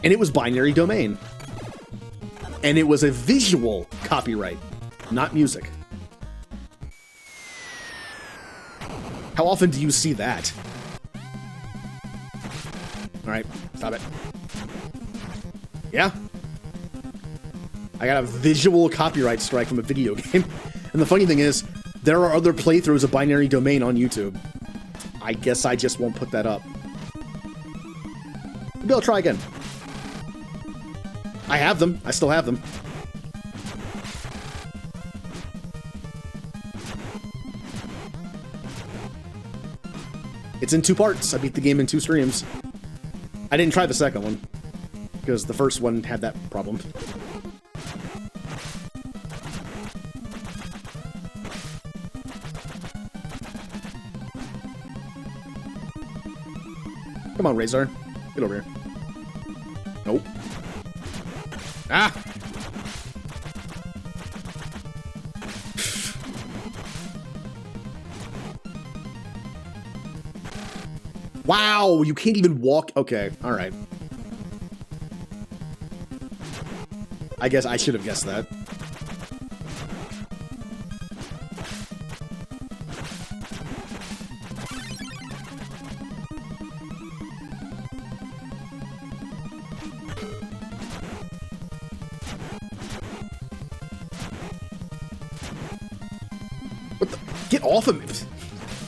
And it was binary domain. And it was a visual copyright, not music. How often do you see that? Alright, stop it. Yeah. I got a visual copyright strike from a video game. And the funny thing is, there are other playthroughs of binary domain on YouTube. I guess I just won't put that up. Maybe I'll try again. I have them. I still have them. It's in 2 parts. I beat the game in 2 streams. I didn't try the second one, because the first one had that problem. Come on, Razor. Get over here. Nope. Ah! Wow, you can't even walk. Okay, alright. I guess I should have guessed that. What the? Get off of me!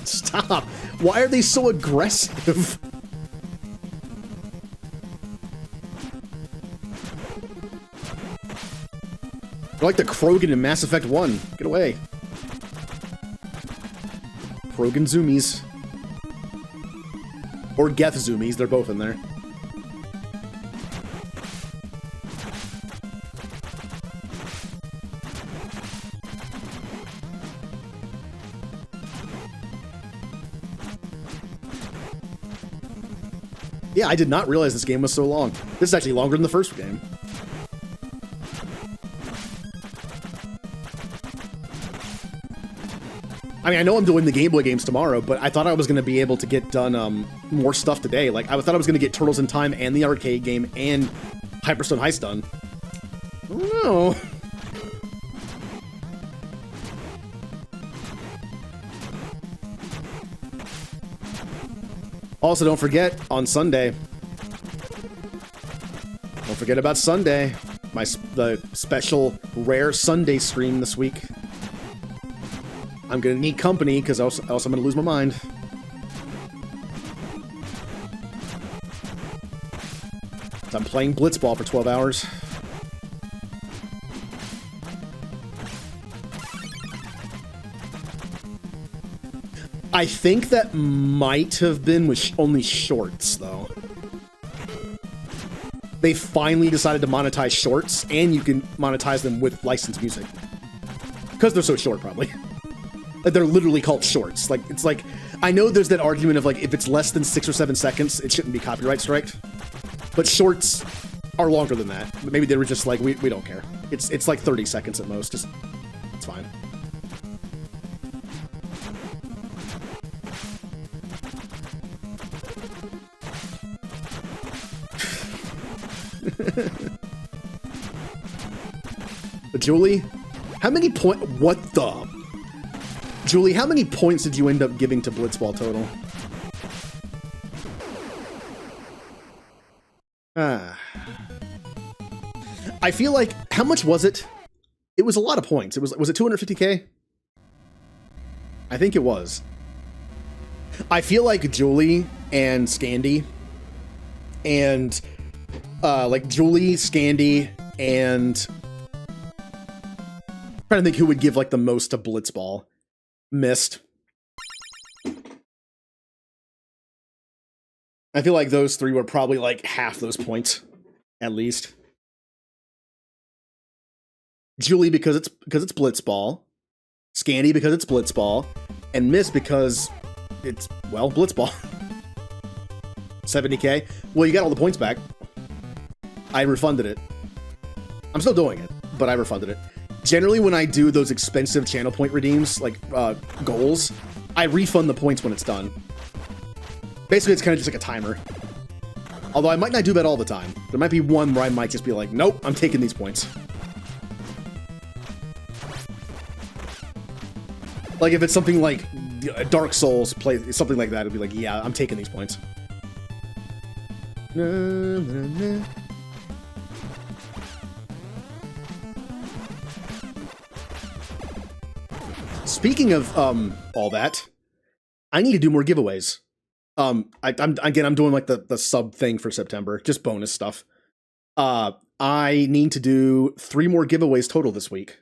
Stop! Why are they so aggressive? They're like the Krogan in Mass Effect 1. Get away. Krogan zoomies. Or Geth zoomies, they're both in there. Yeah, I did not realize this game was so long. This is actually longer than the first game. I mean, I know I'm doing the Game Boy games tomorrow, but I thought I was going to be able to get done more stuff today. Like, I thought I was going to get Turtles in Time and the arcade game and Hyperstone Heist done. I don't know. Also, don't forget, on Sunday, don't forget about Sunday, the special rare Sunday stream this week. I'm gonna need company, because else I'm gonna lose my mind. So I'm playing Blitzball for 12 hours. I think that might have been with only shorts, though. They finally decided to monetize shorts, and you can monetize them with licensed music. Because they're so short, probably. Like, they're literally called shorts. Like, it's like, I know there's that argument of, like, if it's less than 6 or 7 seconds, it shouldn't be copyright striked. But shorts are longer than that. But maybe they were just like, we don't care. It's like 30 seconds at most. Just, it's fine. Julie, how many Julie, how many points did you end up giving to Blitzball total? I feel like, how much was it? It was a lot of points. Was it 250k? I think it was. I feel like Julie and Scandy and like Julie, Scandy, and I'm trying to think who would give like the most to Blitzball. Mist. I feel like those three were probably like half those points, at least. Julie because it's Blitzball, Scandy because it's Blitzball, and Mist because it's, well, Blitzball. 70k. Well, you got all the points back. I refunded it. I'm still doing it, but I refunded it. Generally, when I do those expensive channel point redeems, like goals, I refund the points when it's done. Basically, it's kind of just like a timer. Although I might not do that all the time. There might be one where I might just be like, nope, I'm taking these points. Like if it's something like Dark Souls, something like that, it'd be like, yeah, I'm taking these points. Na, na, na. Speaking of all that, I need to do more giveaways. I'm doing like the sub thing for September, just bonus stuff. I need to do 3 more giveaways total this week.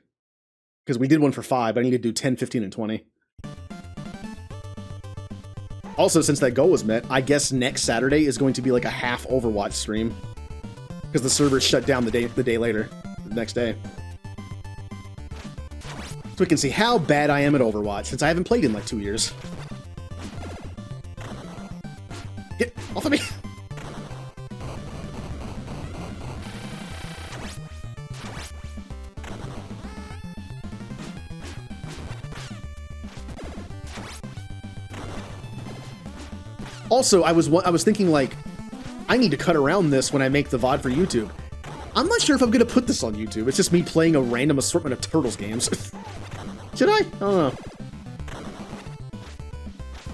Because we did one for 5, I need to do 10, 15, and 20. Also, since that goal was met, I guess next Saturday is going to be like a half Overwatch stream. Because the servers shut down the day later, the next day. So we can see how bad I am at Overwatch, since I haven't played in like 2 years. Get off of me! Also, I was thinking, like, I need to cut around this when I make the VOD for YouTube. I'm not sure if I'm going to put this on YouTube. It's just me playing a random assortment of Turtles games. Should I? I don't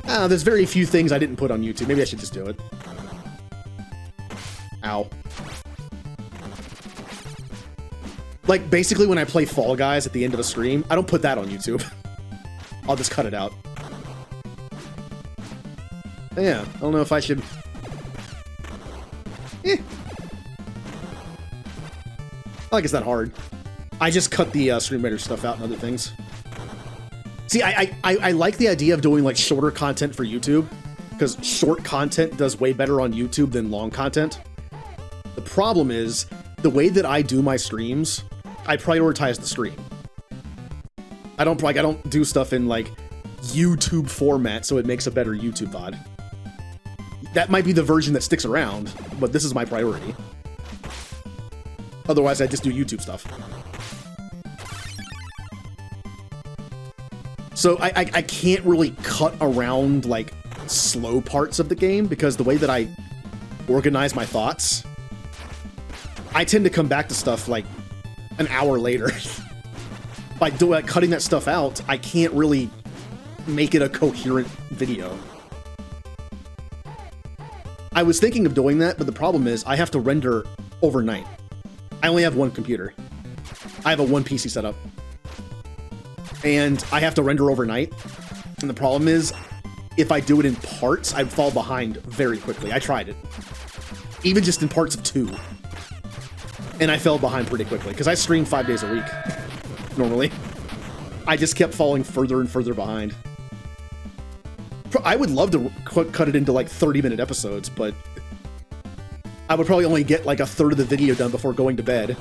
know. There's very few things I didn't put on YouTube. Maybe I should just do it. Ow. Like, basically when I play Fall Guys at the end of a stream, I don't put that on YouTube. I'll just cut it out. Yeah, I don't know if I should... Like, it's not hard. I just cut the Stream Raider stuff out and other things. See, I like the idea of doing, like, shorter content for YouTube, because short content does way better on YouTube than long content. The problem is, the way that I do my streams, I prioritize the stream. I don't do stuff in, like, YouTube format, so it makes a better YouTube VOD. That might be the version that sticks around, but this is my priority. Otherwise, I just do YouTube stuff. So I can't really cut around, like, slow parts of the game, because the way that I organize my thoughts, I tend to come back to stuff, like, an hour later. By cutting that stuff out, I can't really make it a coherent video. I was thinking of doing that, but the problem is I have to render overnight. I only have one computer. I have a 1 PC setup. and I have to render overnight. And the problem is, if I do it in parts, I'd fall behind very quickly. I tried it. Even just in parts of 2. And I fell behind pretty quickly, because I stream 5 days a week, normally. I just kept falling further and further behind. I would love to cut it into like 30-minute episodes, but I would probably only get like a third of the video done before going to bed.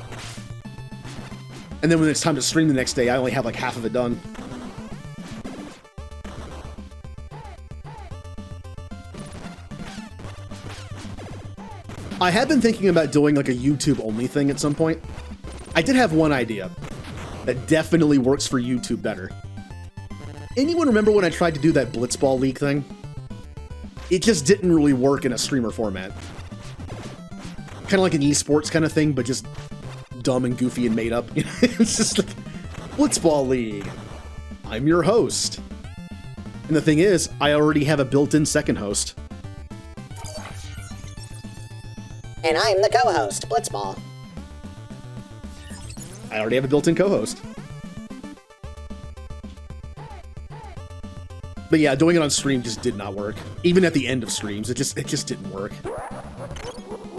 And then when it's time to stream the next day, I only have like half of it done. I have been thinking about doing like a YouTube-only thing at some point. I did have one idea that definitely works for YouTube better. Anyone remember when I tried to do that Blitzball League thing? It just didn't really work in a streamer format. Kind of like an esports kind of thing, but just dumb and goofy and made up. It's just like, Blitzball League. I'm your host. And the thing is, I already have a built-in second host. And I'm the co-host, Blitzball. I already have a built-in co-host. But yeah, doing it on stream just did not work. Even at the end of streams, it just didn't work.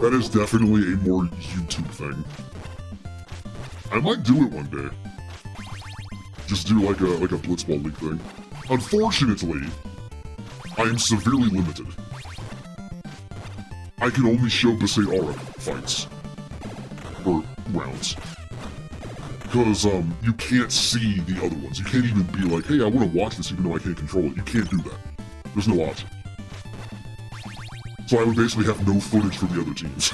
That is definitely a more YouTube thing. I might do it one day. Just do like a Blitzball League thing. Unfortunately, I am severely limited. I can only show Besaid Aura fights. Or rounds. Because, you can't see the other ones. You can't even be like, hey, I want to watch this even though I can't control it. You can't do that. There's no option. So I would basically have no footage from the other teams.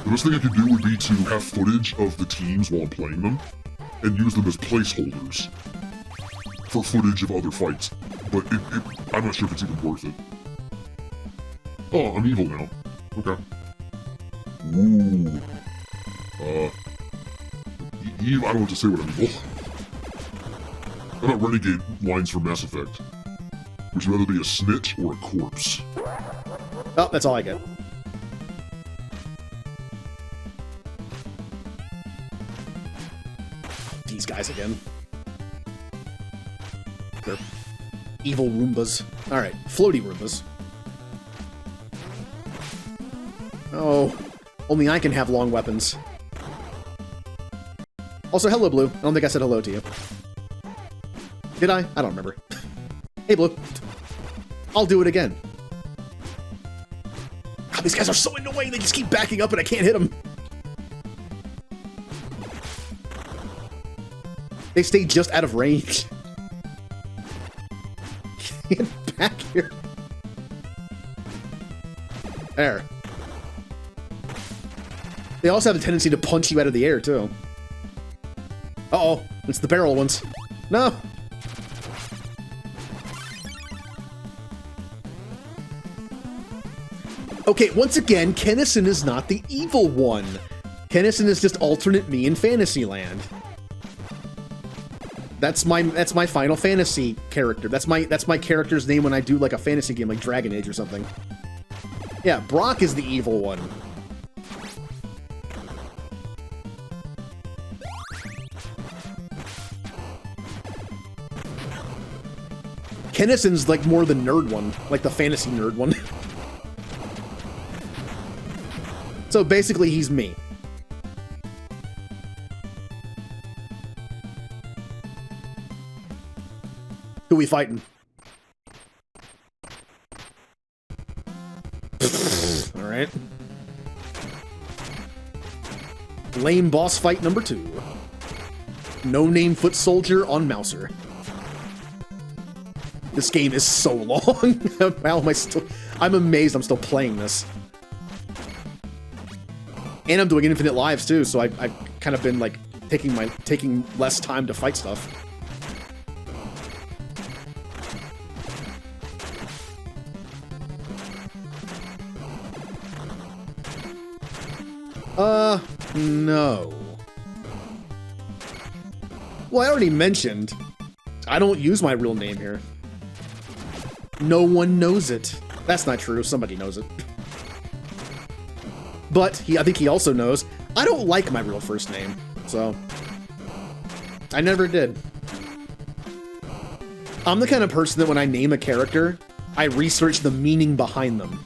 The best thing I could do would be to have footage of the teams while I'm playing them, and use them as placeholders for footage of other fights. But I'm not sure if it's even worth it. Oh, I'm evil now. Okay. Ooh. I don't want to say what I'm evil. How about renegade lines from Mass Effect? Would you rather be a snitch or a corpse? Oh, that's all I get. These guys again. They're evil Roombas. Alright, floaty Roombas. Oh, only I can have long weapons. Also, hello, Blue. I don't think I said hello to you. Did I? I don't remember. Hey, Blue. I'll do it again. God, these guys are so annoying. They just keep backing up and I can't hit them. They stay just out of range. Get back here. There. They also have a tendency to punch you out of the air, too. Uh-oh. It's the barrel ones. No! Okay, once again, Kennison is not the evil one. Kennison is just alternate me in Fantasyland. That's my Final Fantasy character. That's my character's name when I do like a fantasy game like Dragon Age or something. Yeah, Brock is the evil one. Kennison's like more the nerd one, like the fantasy nerd one. So basically, he's me. Who we fighting? Alright. Lame boss fight number 2. No-name foot soldier on Mouser. This game is so long. How am I still... I'm amazed I'm still playing this. And I'm doing infinite lives too, so I've kind of been like taking less time to fight stuff. No. Well, I already mentioned I don't use my real name here. No one knows it. That's not true. Somebody knows it. But I think he also knows I don't like my real first name, so... I never did. I'm the kind of person that when I name a character, I research the meaning behind them.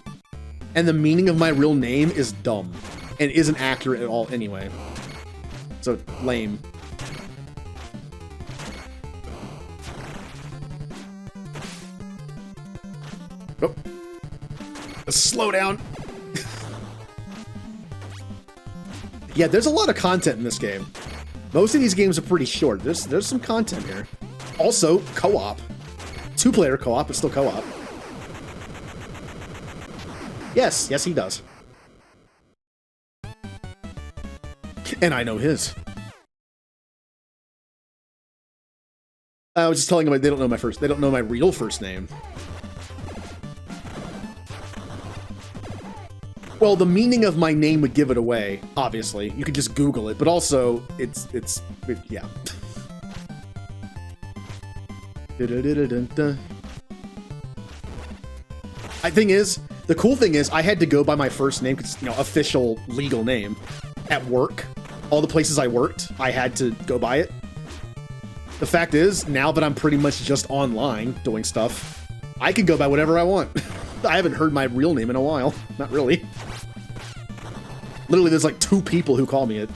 And the meaning of my real name is dumb and isn't accurate at all anyway. So lame. Oh. Slow down. Yeah, there's a lot of content in this game. Most of these games are pretty short. There's some content here. Also, co-op. 2-player co-op, but still co-op. Yes, yes he does. And I know his. I was just telling them they don't know my real first name. Well, the meaning of my name would give it away, obviously. You could just Google it, but also, yeah. The cool thing is, I had to go by my first name, because, you know, official legal name. At work, all the places I worked, I had to go by it. The fact is, now that I'm pretty much just online doing stuff, I can go by whatever I want. I haven't heard my real name in a while. Not really. Literally, there's like 2 people who call me it.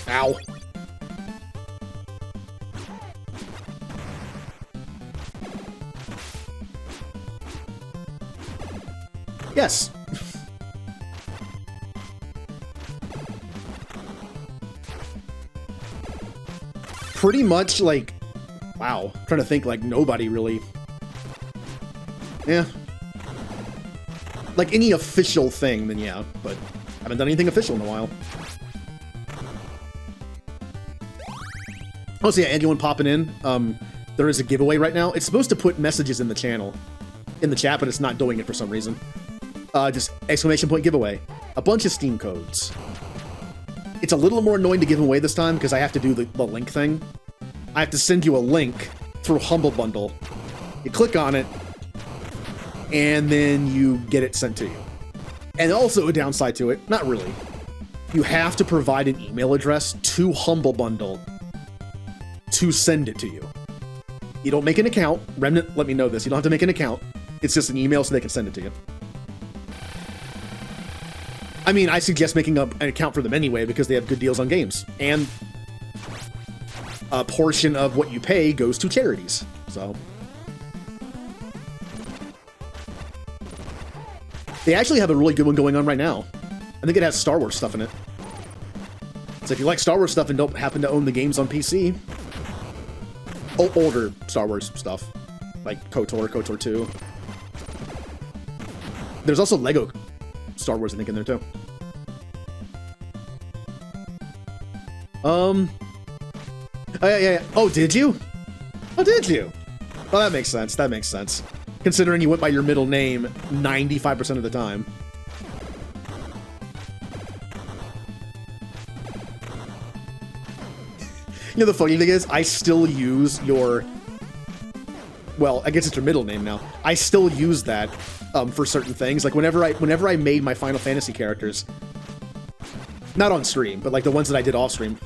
Ow. Yes. Pretty much like, wow, I'm trying to think, like nobody really. Yeah. Like any official thing, then yeah, but I haven't done anything official in a while. Oh, so yeah, anyone popping in, there is a giveaway right now. It's supposed to put messages in the channel, in the chat, but it's not doing it for some reason. Just exclamation point giveaway. A bunch of Steam codes. It's a little more annoying to give away this time because I have to do the link thing. I have to send you a link through Humble Bundle. You click on it, and then you get it sent to you. And also a downside to it, not really. You have to provide an email address to Humble Bundle to send it to you. You don't make an account. Remnant let me know this. You don't have to make an account. It's just an email so they can send it to you. I mean, I suggest making an account for them anyway because they have good deals on games. And a portion of what you pay goes to charities. So they actually have a really good one going on right now. I think it has Star Wars stuff in it. So if you like Star Wars stuff and don't happen to own the games on PC, older Star Wars stuff, like KOTOR, KOTOR 2. There's also Lego Star Wars, I think, in there too. Oh, yeah. Oh, did you? Oh, did you? Well, that makes sense. That makes sense. Considering you went by your middle name 95% of the time. You know, the funny thing is, I still use your... Well, I guess it's your middle name now. I still use that for certain things. Like, whenever I made my Final Fantasy characters, not on stream, but like the ones that I did off stream,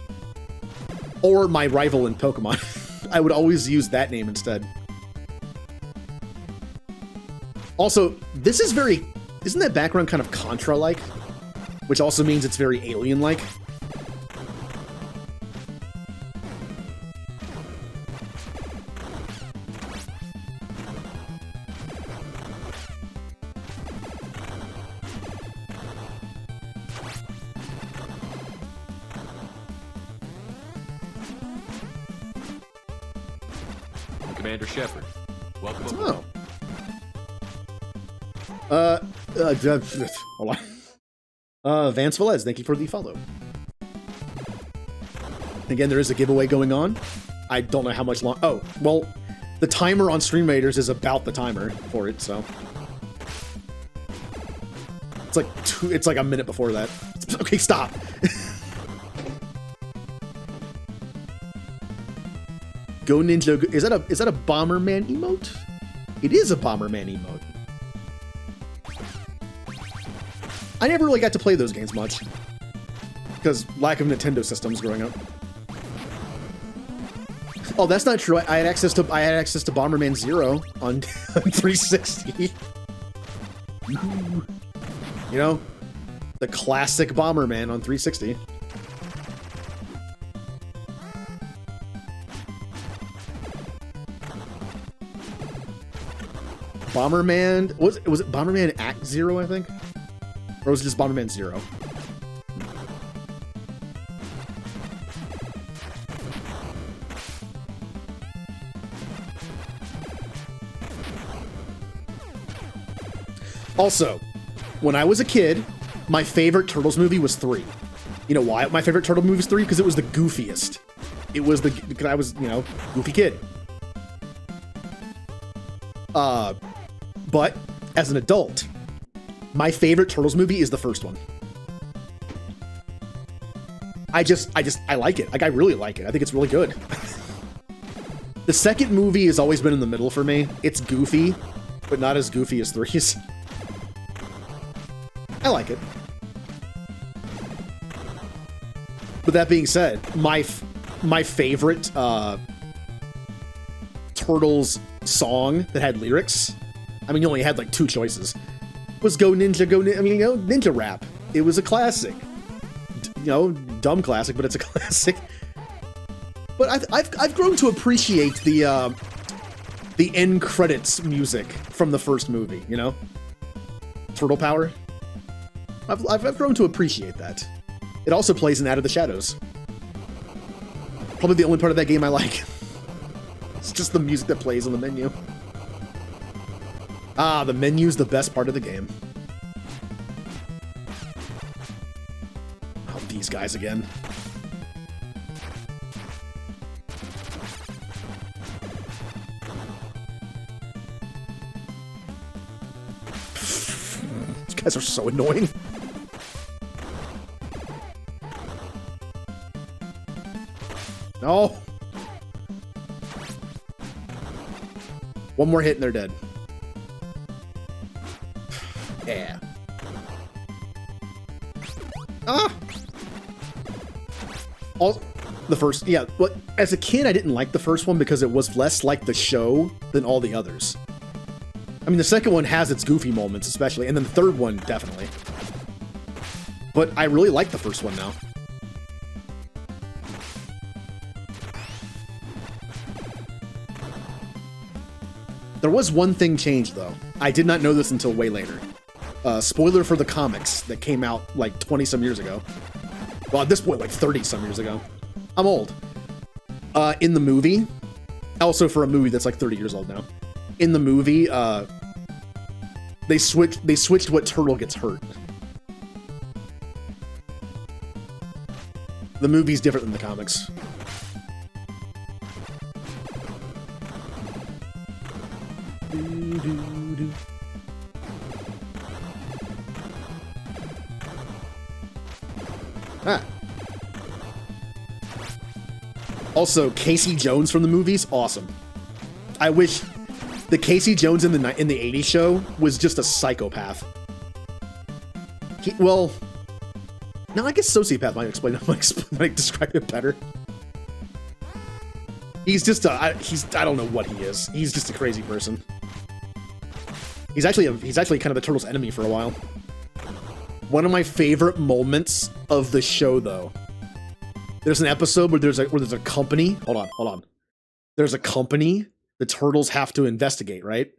or my rival in Pokemon, I would always use that name instead. Also, this is very... Isn't that background kind of Contra-like? Which also means it's very Alien-like. Commander Shepard, welcome Oh. Hold on. Vance Velez, thank you for the follow. Again, there is a giveaway going on. I don't know how much long. Oh, well, the timer on Stream Raiders is about the timer for it, so it's like a minute before that. Okay, stop. Go Ninja. Is that a Bomberman emote? It is a Bomberman emote. I never really got to play those games much because lack of Nintendo systems growing up. Oh, that's not true. I had access to Bomberman Zero on 360. You know, the classic Bomberman on 360. Bomberman was it Bomberman Act Zero, I think? Or was it just Bomberman Zero? Also, when I was a kid, my favorite Turtles movie was 3. You know why my favorite Turtle movie was 3? Because it was the goofiest. It was because I was, you know, goofy kid. But as an adult, my favorite Turtles movie is the first one. I like it. Like, I really like it. I think it's really good. The second movie has always been in the middle for me. It's goofy, but not as goofy as 3's. I like it. But that being said, my favorite Turtles song that had lyrics, I mean, you only had like 2 choices, was Go Ninja, Go Ninja. I mean, you know, Ninja Rap. It was a classic. You know, dumb classic, but it's a classic. But I've grown to appreciate the end credits music from the first movie. You know, Turtle Power. I've grown to appreciate that. It also plays in Out of the Shadows. Probably the only part of that game I like. It's just the music that plays on the menu. Ah, the menu's the best part of the game. Oh, these guys again. These guys are so annoying. No. One more hit and they're dead. Yeah. Ah! All, the first, yeah. Well, as a kid, I didn't like the first one because it was less like the show than all the others. I mean, the second one has its goofy moments, especially, and then the third one, definitely. But I really like the first one now. There was one thing changed, though. I did not know this until way later. Spoiler for the comics that came out like 20-some years ago. Well, at this point, like 30-some years ago. I'm old. In the movie, also for a movie that's like 30 years old now. In the movie, they switched what turtle gets hurt. The movie's different than the comics. Ah. Also, Casey Jones from the movies, awesome. I wish the Casey Jones in the 80s show was just a psychopath. Well, no, I guess sociopath might describe it better. He's just I don't know what he is. He's just a crazy person. He's actually kind of the Turtles' enemy for a while. One of my favorite moments of the show, though. There's an episode where there's a company. Hold on. There's a company the Turtles have to investigate, right?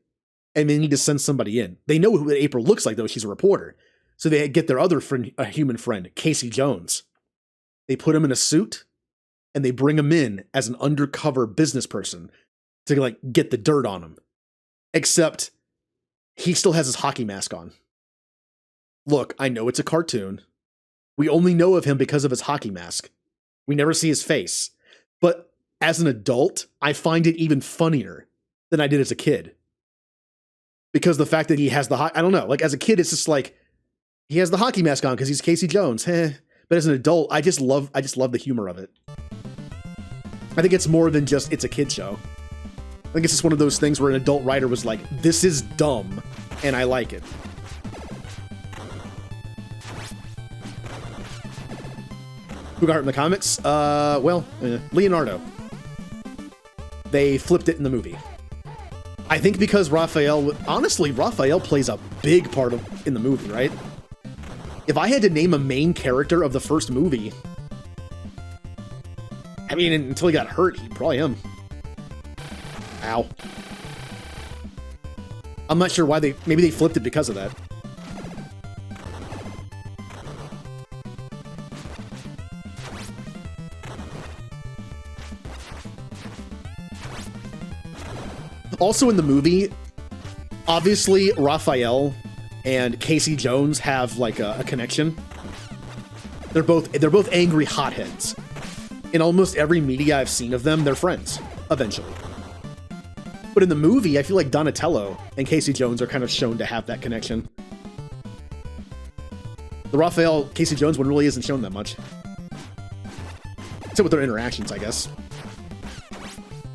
And they need to send somebody in. They know who April looks like, though. She's a reporter. So they get their other friend, a human friend, Casey Jones. They put him in a suit, and they bring him in as an undercover business person to like get the dirt on him. Except he still has his hockey mask on. Look, I know it's a cartoon. We only know of him because of his hockey mask. We never see his face. But as an adult, I find it even funnier than I did as a kid. Because the fact that he has the I don't know, like as a kid, it's just like, he has the hockey mask on because he's Casey Jones. But as an adult, I just love the humor of it. I think it's more than just, it's a kid show. I think it's just one of those things where an adult writer was like, this is dumb, and I like it. Who got hurt in the comics? Leonardo. They flipped it in the movie. I think because Raphael plays a big part in the movie, right? If I had to name a main character of the first movie, I mean, until he got hurt, he'd probably him. Ow. I'm not sure why maybe they flipped it because of that. Also in the movie, obviously Raphael and Casey Jones have like a connection. They're both angry hotheads. In almost every media I've seen of them, they're friends, eventually. But in the movie, I feel like Donatello and Casey Jones are kind of shown to have that connection. The Raphael Casey Jones one really isn't shown that much. Except with their interactions, I guess.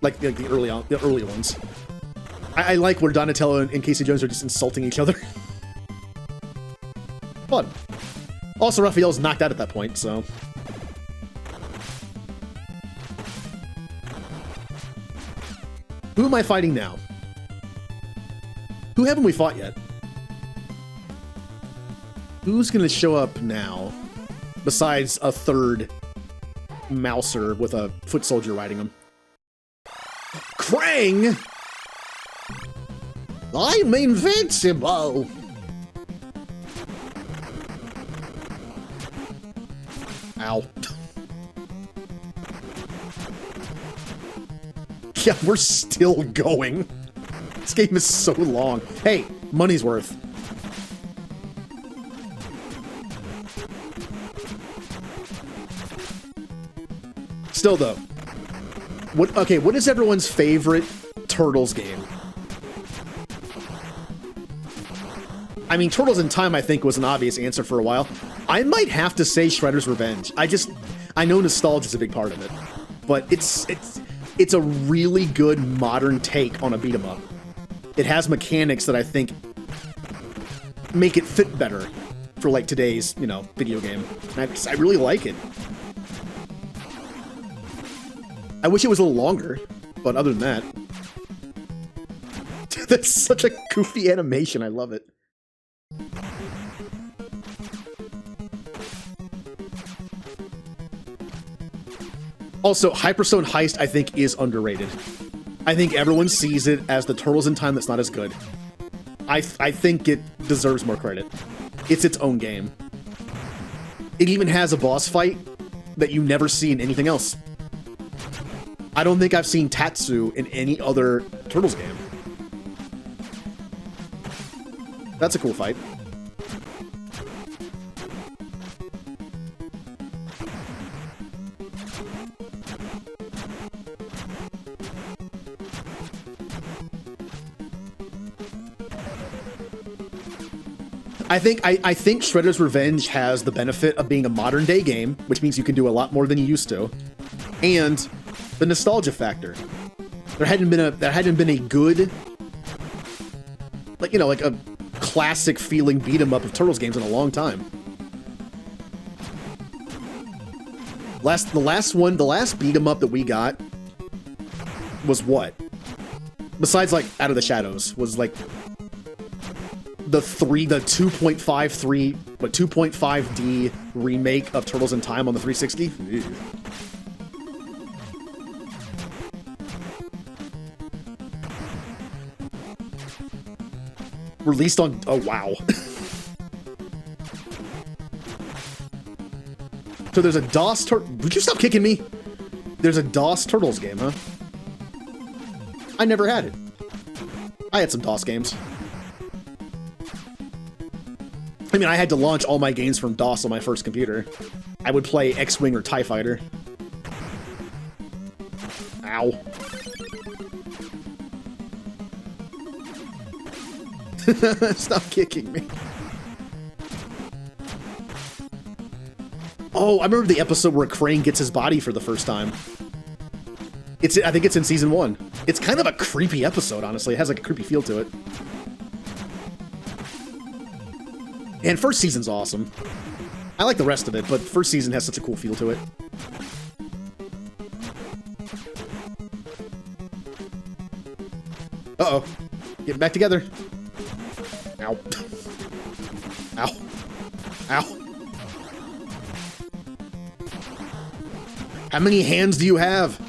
Like the early ones. I like where Donatello and Casey Jones are just insulting each other. Fun. Also, Raphael's knocked out at that point, so... Who am I fighting now? Who haven't we fought yet? Who's gonna show up now? Besides a third Mouser with a foot soldier riding him. Krang! I'm invincible! Ow. Yeah, we're still going. This game is so long. Hey, money's worth. Still though, what is everyone's favorite Turtles game? I mean, Turtles in Time, I think, was an obvious answer for a while. I might have to say Shredder's Revenge. I know nostalgia is a big part of it, but it's a really good modern take on a beat 'em up. It has mechanics that I think make it fit better for like today's, video game. And I really like it. I wish it was a little longer, but other than that, that's such a goofy animation. I love it. Also, Hyperstone Heist, I think, is underrated. I think everyone sees it as the Turtles in Time that's not as good. I think it deserves more credit. It's its own game. It even has a boss fight that you never see in anything else. I don't think I've seen Tatsu in any other Turtles game. That's a cool fight. I think Shredder's Revenge has the benefit of being a modern day game, which means you can do a lot more than you used to, and the nostalgia factor. There hadn't been a good, like a classic feeling beat 'em up of Turtles games in a long time. The last beat 'em up that we got was what? Besides like Out of the Shadows was like the 2.5D remake of Turtles in Time on the 360. Ew. Released on, oh wow. So there's a DOS would you stop kicking me? There's a DOS Turtles game, huh? I never had it. I had some DOS games. I mean, I had to launch all my games from DOS on my first computer. I would play X-Wing or TIE Fighter. Ow. Stop kicking me. Oh, I remember the episode where Krang gets his body for the first time. I think it's in season 1. It's kind of a creepy episode, honestly. It has like a creepy feel to it. And first season's awesome. I like the rest of it, but first season has such a cool feel to it. Uh-oh. Get back together. Ow. Ow. Ow. How many hands do you have?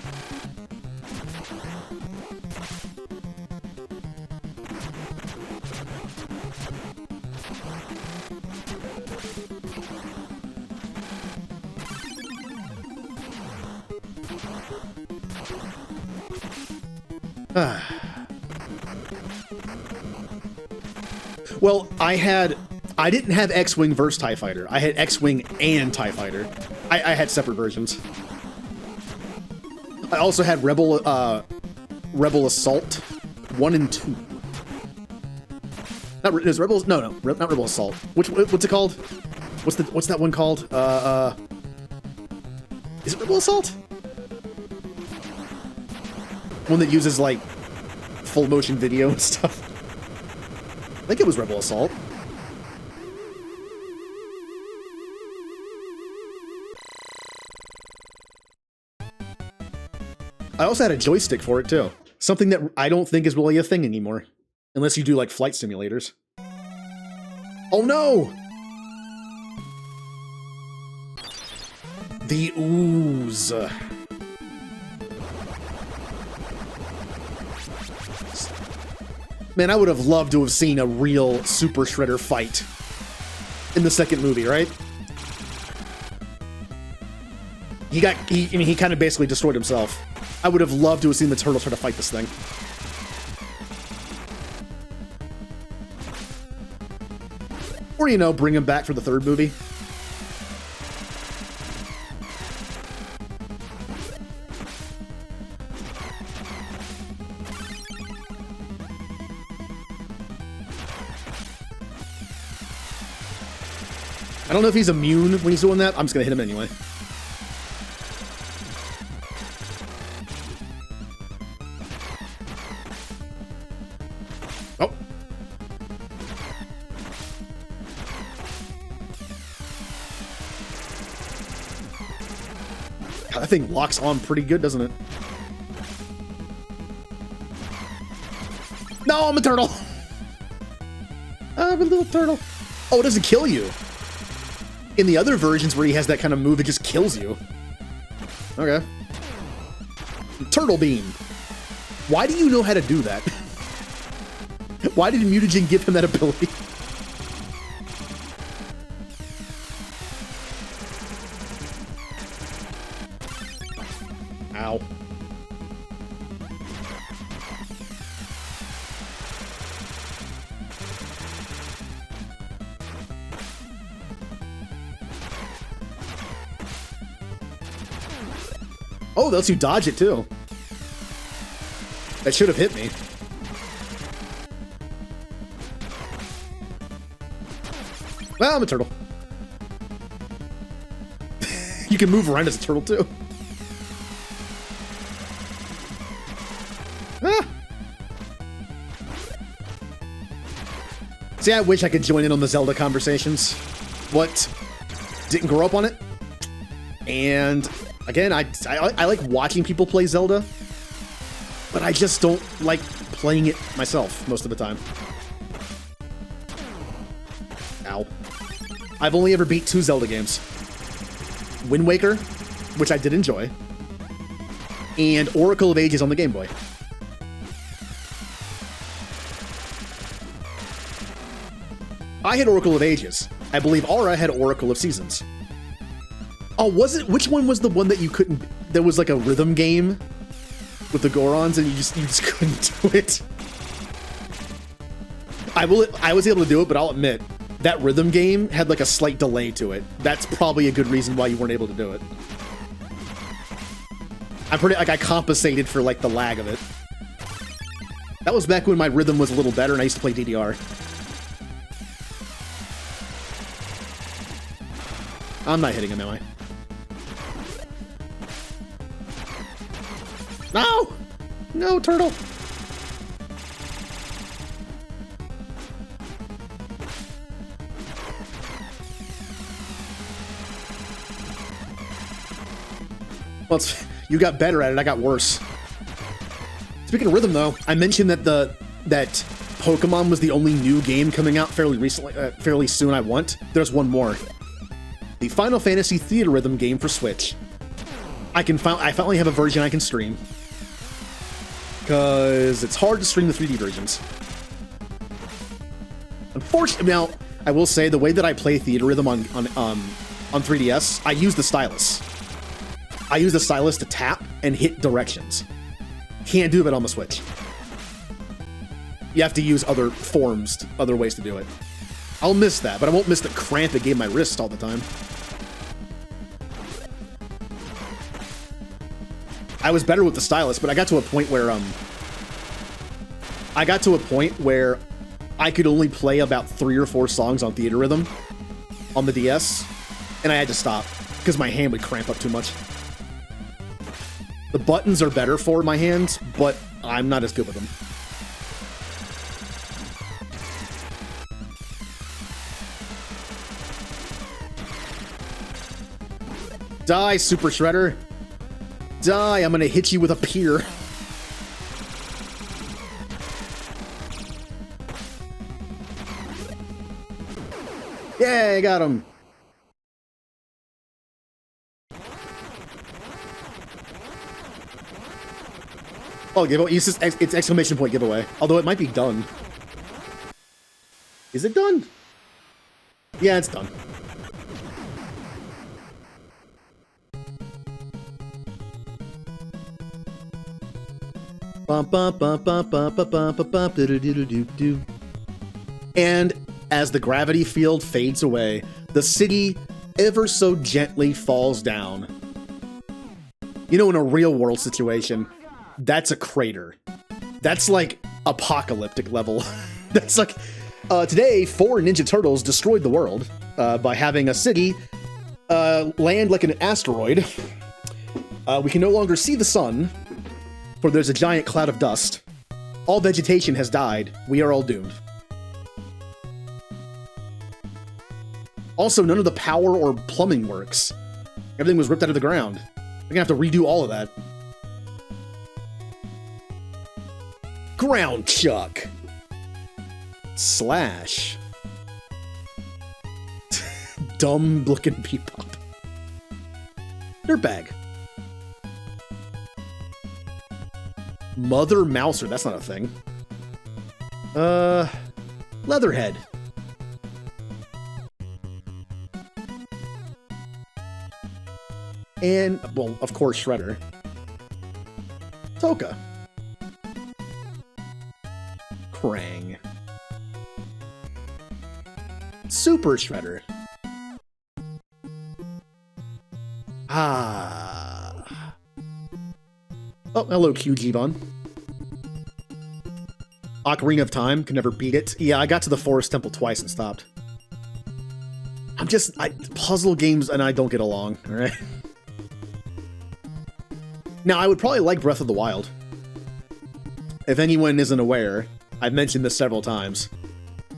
Well, I didn't have X-Wing versus TIE Fighter. I had X-Wing and TIE Fighter. I had separate versions. I also had Rebel Assault 1 and 2. Not is Rebels? No, not Rebel Assault. What's it called? What's that one called? Is it Rebel Assault? One that uses like full motion video and stuff. I think it was Rebel Assault. I also had a joystick for it too. Something that I don't think is really a thing anymore. Unless you do like flight simulators. Oh no! The ooze. Man, I would have loved to have seen a real Super Shredder fight in the second movie, right? He kind of basically destroyed himself. I would have loved to have seen the turtle try to fight this thing. Or, you know, bring him back for the third movie. I don't know if he's immune when he's doing that. I'm just gonna hit him anyway. Oh. God, that thing locks on pretty good, doesn't it? No, I'm a turtle. I'm a little turtle. Oh, it doesn't kill you. In the other versions where he has that kind of move, it just kills you. Okay. Turtle Beam. Why do you know how to do that? Why did Mutagen give him that ability? Ow. Oh, that lets you dodge it too. That should have hit me. Well, I'm a turtle. You can move around as a turtle too. Ah. See, I wish I could join in on the Zelda conversations. What? Didn't grow up on it. And again, I like watching people play Zelda, but I just don't like playing it myself most of the time. Ow. I've only ever beat 2 Zelda games. Wind Waker, which I did enjoy, and Oracle of Ages on the Game Boy. I had Oracle of Ages. I believe Aura had Oracle of Seasons. Oh, was it? Which one was the one that you couldn't... There was like a rhythm game with the Gorons and you just couldn't do it? I was able to do it, but I'll admit, that rhythm game had like a slight delay to it. That's probably a good reason why you weren't able to do it. I'm pretty... Like, I compensated for like the lag of it. That was back when my rhythm was a little better and I used to play DDR. I'm not hitting him, am I? No! No, turtle! Well, you got better at it, I got worse. Speaking of rhythm, though, I mentioned that that Pokemon was the only new game coming out fairly soon. I want. There's one more. The Final Fantasy Theater Rhythm game for Switch. I finally have a version I can stream. Because it's hard to stream the 3D versions. Unfortunately, now, I will say, the way that I play Theater Rhythm on 3DS, I use the stylus. I use the stylus to tap and hit directions. Can't do it on the Switch. You have to use other ways to do it. I'll miss that, but I won't miss the cramp it gave my wrist all the time. I was better with the stylus, but I got to a point where I could only play about 3 or 4 songs on Theater Rhythm on the DS, and I had to stop because my hand would cramp up too much. The buttons are better for my hands, but I'm not as good with them. Die, Super Shredder. Die, I'm gonna hit you with a pier. Yay, got him. Oh, giveaway. It's exclamation point giveaway. Although it might be done. Is it done? Yeah, it's done. And as the gravity field fades away, the city ever so gently falls down. You know, in a real world situation, that's a crater. That's like apocalyptic level. That's like, today, 4 Ninja Turtles destroyed the world by having a city land like an asteroid. We can no longer see the sun, for there's a giant cloud of dust. All vegetation has died. We are all doomed. Also, none of the power or plumbing works. Everything was ripped out of the ground. We're gonna have to redo all of that. Ground Chuck. Slash. Dumb looking Bebop. Dirtbag. Mother Mouser, that's not a thing. Leatherhead. And, well, of course, Shredder. Toka. Krang. Super Shredder. Ah. Oh, hello, QG-Bon. Ocarina of Time, can never beat it. Yeah, I got to the Forest Temple twice and stopped. Puzzle games and I don't get along, alright? Now, I would probably like Breath of the Wild. If anyone isn't aware, I've mentioned this several times,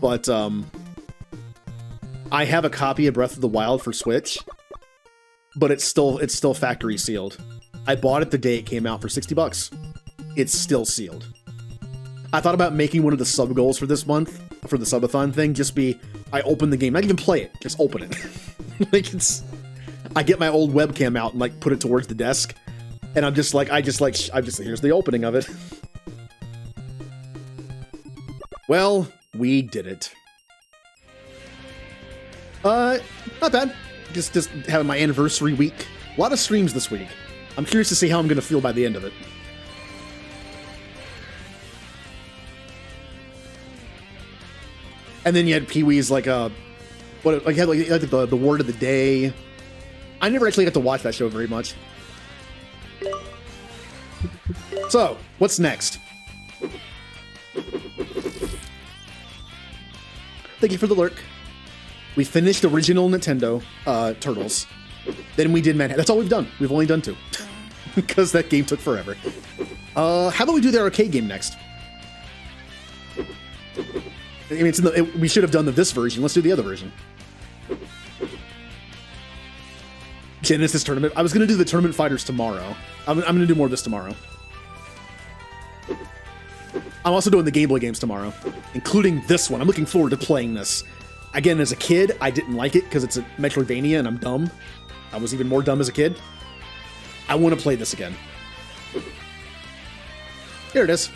but, I have a copy of Breath of the Wild for Switch, but it's still factory sealed. I bought it the day it came out for $60. It's still sealed. I thought about making one of the sub goals for this month, for the subathon thing, just be, I open the game, not even play it, just open it. I get my old webcam out and like put it towards the desk, and I'm just here's the opening of it. Well, we did it. Not bad. Just having my anniversary week. A lot of streams this week. I'm curious to see how I'm going to feel by the end of it. And then you had Pee-wee's like the word of the day. I never actually got to watch that show very much. So, what's next? Thank you for the lurk. We finished original Nintendo Turtles. Then we did Manhattan. That's all we've done. We've only done 2. Because that game took forever. How about we do the arcade game next? I mean, we should have done this version. Let's do the other version. Genesis tournament. I was gonna do the tournament fighters tomorrow. I'm gonna do more of this tomorrow. I'm also doing the Game Boy games tomorrow, including this one. I'm looking forward to playing this. Again, as a kid, I didn't like it because it's a Metroidvania and I'm dumb. I was even more dumb as a kid. I want to play this again. Here it is.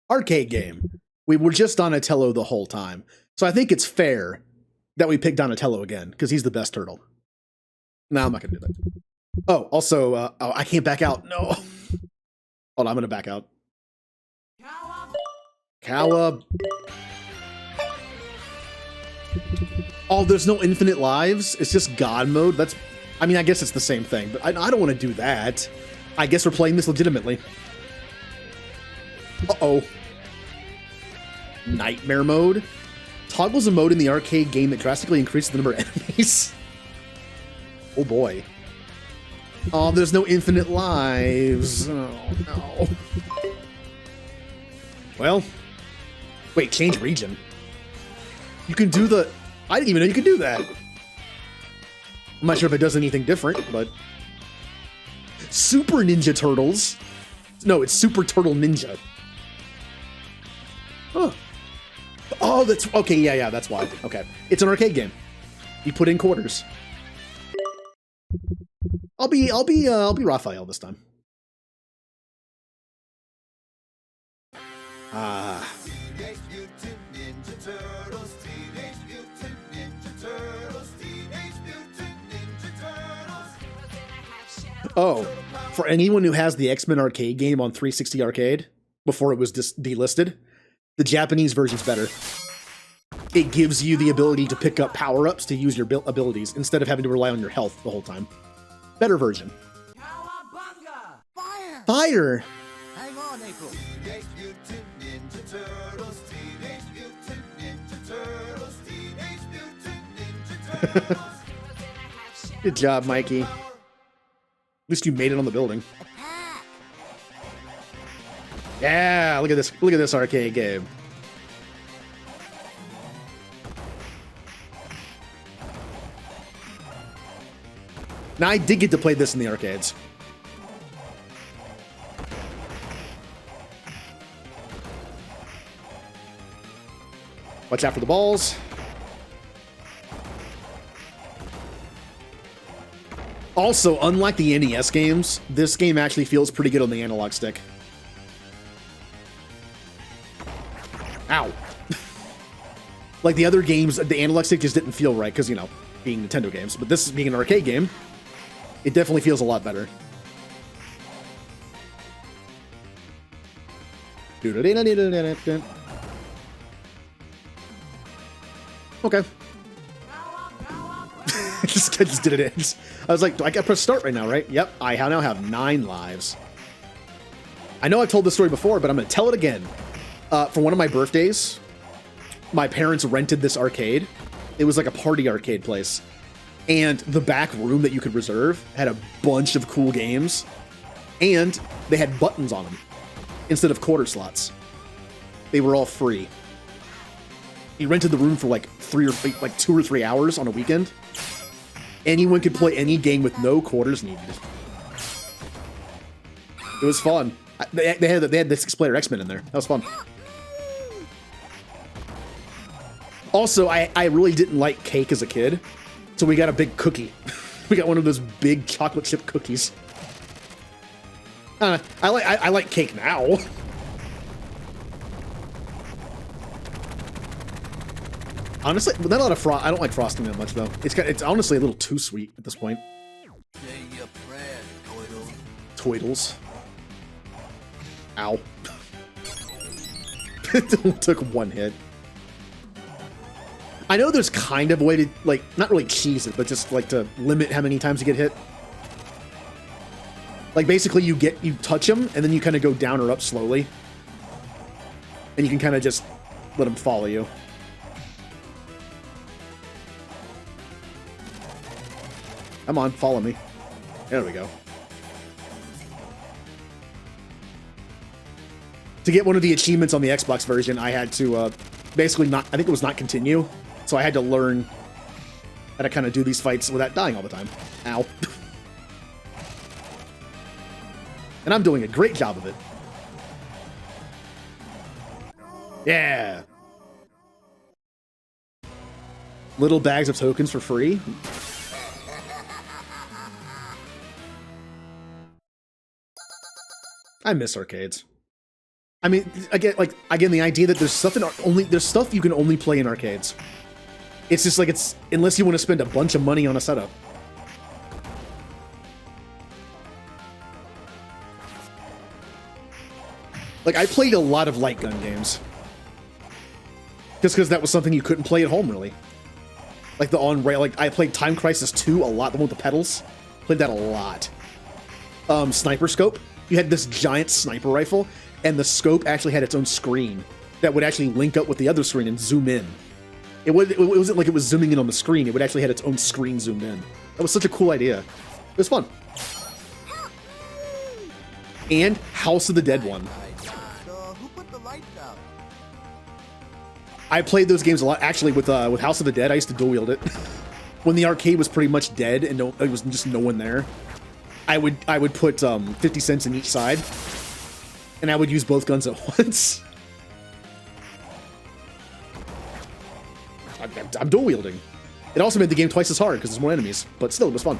Arcade game. We were just Donatello the whole time. So I think it's fair that we pick Donatello again, because he's the best turtle. No, I'm not going to do that. Oh, also, oh, I can't back out. No. Hold on, I'm going to back out. Cowab. Oh, there's no infinite lives? It's just God mode? That's... I mean, I guess it's the same thing, but I don't want to do that. I guess we're playing this legitimately. Uh-oh. Nightmare mode? Toggles a mode in the arcade game that drastically increases the number of enemies. Oh boy. Oh, there's no infinite lives. Oh, no. Well. Wait, change region. You can do the... I didn't even know you could do that. I'm not sure if it does anything different, but... Super Ninja Turtles. No, it's Super Turtle Ninja. Huh. Oh, that's... Okay, yeah, that's why. Okay. It's an arcade game. You put in quarters. I'll be Raphael this time. Ah. Oh, for anyone who has the X-Men arcade game on 360 Arcade, before it was delisted, the Japanese version's better. It gives you the ability to pick up power-ups to use your abilities, instead of having to rely on your health the whole time. Better version. Cowabunga! Fire! Fire! Hang on, April. Teenage Mutant Ninja Turtles, Teenage Mutant Ninja Turtles, Teenage Mutant Ninja Turtles. Good job, Mikey. At least you made it on the building. Yeah, look at this. Look at this arcade game. Now, I did get to play this in the arcades. Watch out for the balls. Also, unlike the NES games, this game actually feels pretty good on the analog stick. Ow. Like the other games, the analog stick just didn't feel right because, you know, being Nintendo games. But this being an arcade game, it definitely feels a lot better. Okay. I just did it. I was like, I gotta press start right now, right? Yep, I now have 9 lives. I know I've told this story before, but I'm gonna tell it again. For one of my birthdays, my parents rented this arcade. It was like a party arcade place. And the back room that you could reserve had a bunch of cool games. And they had buttons on them instead of quarter slots. They were all free. He rented the room for like 2 or 3 hours on a weekend. Anyone could play any game with no quarters needed. It was fun. They had the 6-player X-Men in there. That was fun. Also, I really didn't like cake as a kid, so we got a big cookie. We got one of those big chocolate chip cookies. I like cake now. Honestly, not a lot of frost. I don't like frosting that much though. It's honestly a little too sweet at this point. Say your prayer, Toidles. Ow. It took 1 hit. I know there's kind of a way to, like, not really cheese it, but just, like, to limit how many times you get hit. Like, basically, you touch them, and then you kind of go down or up slowly. And you can kind of just let them follow you. Come on, follow me. There we go. To get one of the achievements on the Xbox version, I had to basically I think it was not continue. So I had to learn And I kind of do these fights without dying all the time. Ow. And I'm doing a great job of it. Yeah. Little bags of tokens for free. I miss arcades. I mean, again, the idea that there's stuff you can only play in arcades. It's just like unless you want to spend a bunch of money on a setup. Like, I played a lot of light gun games. Just because that was something you couldn't play at home, really. Like the on-rail, like, I played Time Crisis 2 a lot, the one with the pedals. Played that a lot. Sniper scope. You had this giant sniper rifle, and the scope actually had its own screen that would actually link up with the other screen and zoom in. It wasn't like it was zooming in on the screen, it would actually had its own screen zoomed in. That was such a cool idea. It was fun. And House of the Dead one. Who put the lights out? I played those games a lot. Actually, with House of the Dead, I used to dual wield it. When the arcade was pretty much dead and there was just no one there, I would put 50 cents in each side, and I would use both guns at once. I'm dual wielding. It also made the game twice as hard because there's more enemies, but still, it was fun.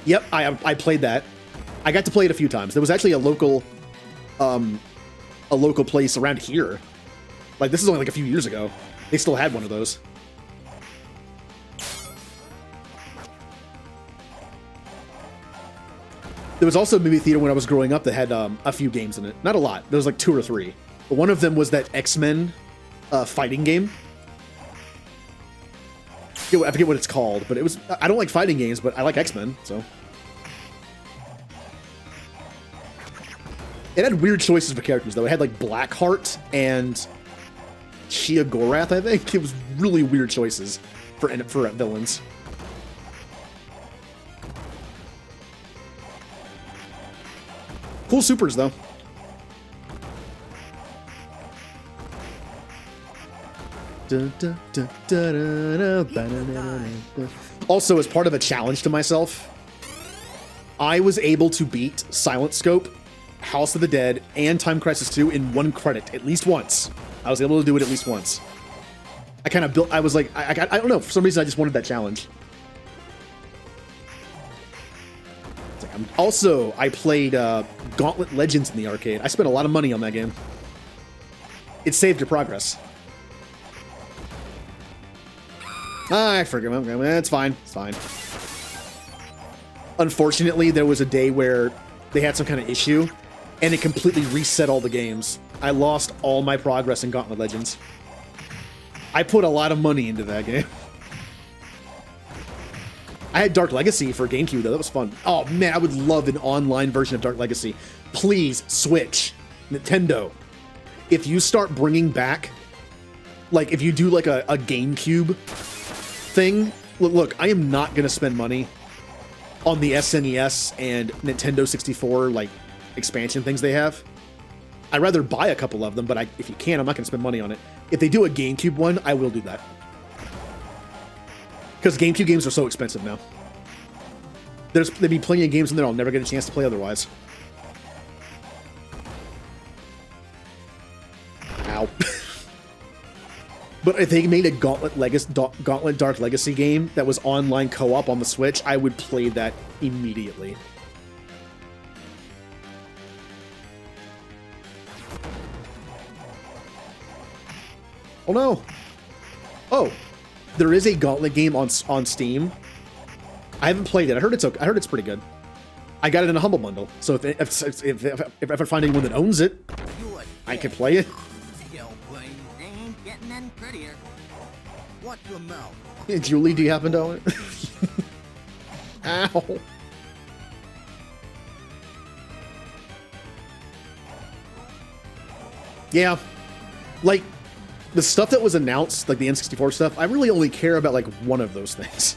Yep, I played that. I got to play it a few times. There was actually a local place around here. Like, this is only like a few years ago. They still had one of those. There was also a movie theater when I was growing up that had a few games in it. Not a lot. There was like 2 or 3. But one of them was that X-Men fighting game. I forget what it's called, but it was... I don't like fighting games, but I like X-Men, so... It had weird choices for characters, though. It had, like, Blackheart and Shia Gorath, I think. It was really weird choices for villains. Cool supers, though. Also, as part of a challenge to myself, I was able to beat Silent Scope, House of the Dead, and Time Crisis 2 in 1 credit, at least once. I was able to do it at least once. I kind of built... I was like... I don't know. For some reason, I just wanted that challenge. Also, I played Gauntlet Legends in the arcade. I spent a lot of money on that game. It saved your progress. I forget. It's fine. It's fine. Unfortunately, there was a day where they had some kind of issue, and it completely reset all the games. I lost all my progress in Gauntlet Legends. I put a lot of money into that game. I had Dark Legacy for GameCube, though. That was fun. Oh, man, I would love an online version of Dark Legacy. Please, Switch, Nintendo. If you start bringing back, like, if you do, like, a GameCube thing, look, I am not going to spend money on the SNES and Nintendo 64, like, expansion things they have. I'd rather buy a couple of them, but if you can, I'm not going to spend money on it. If they do a GameCube one, I will do that. Because GameCube games are so expensive now. There'd be plenty of games in there I'll never get a chance to play otherwise. Ow. But if they made a Gauntlet Dark Legacy game that was online co-op on the Switch, I would play that immediately. Oh no! Oh! There is a Gauntlet game on Steam. I haven't played it. I heard it's okay. I heard it's pretty good. I got it in a Humble Bundle, so if I find anyone that owns it, I can play it. Still playing games, getting in prettier. Watch your mouth. Hey, Julie, do you happen to own it? Ow. Yeah. Like, the stuff that was announced, like the N64 stuff, I really only care about, like, one of those things.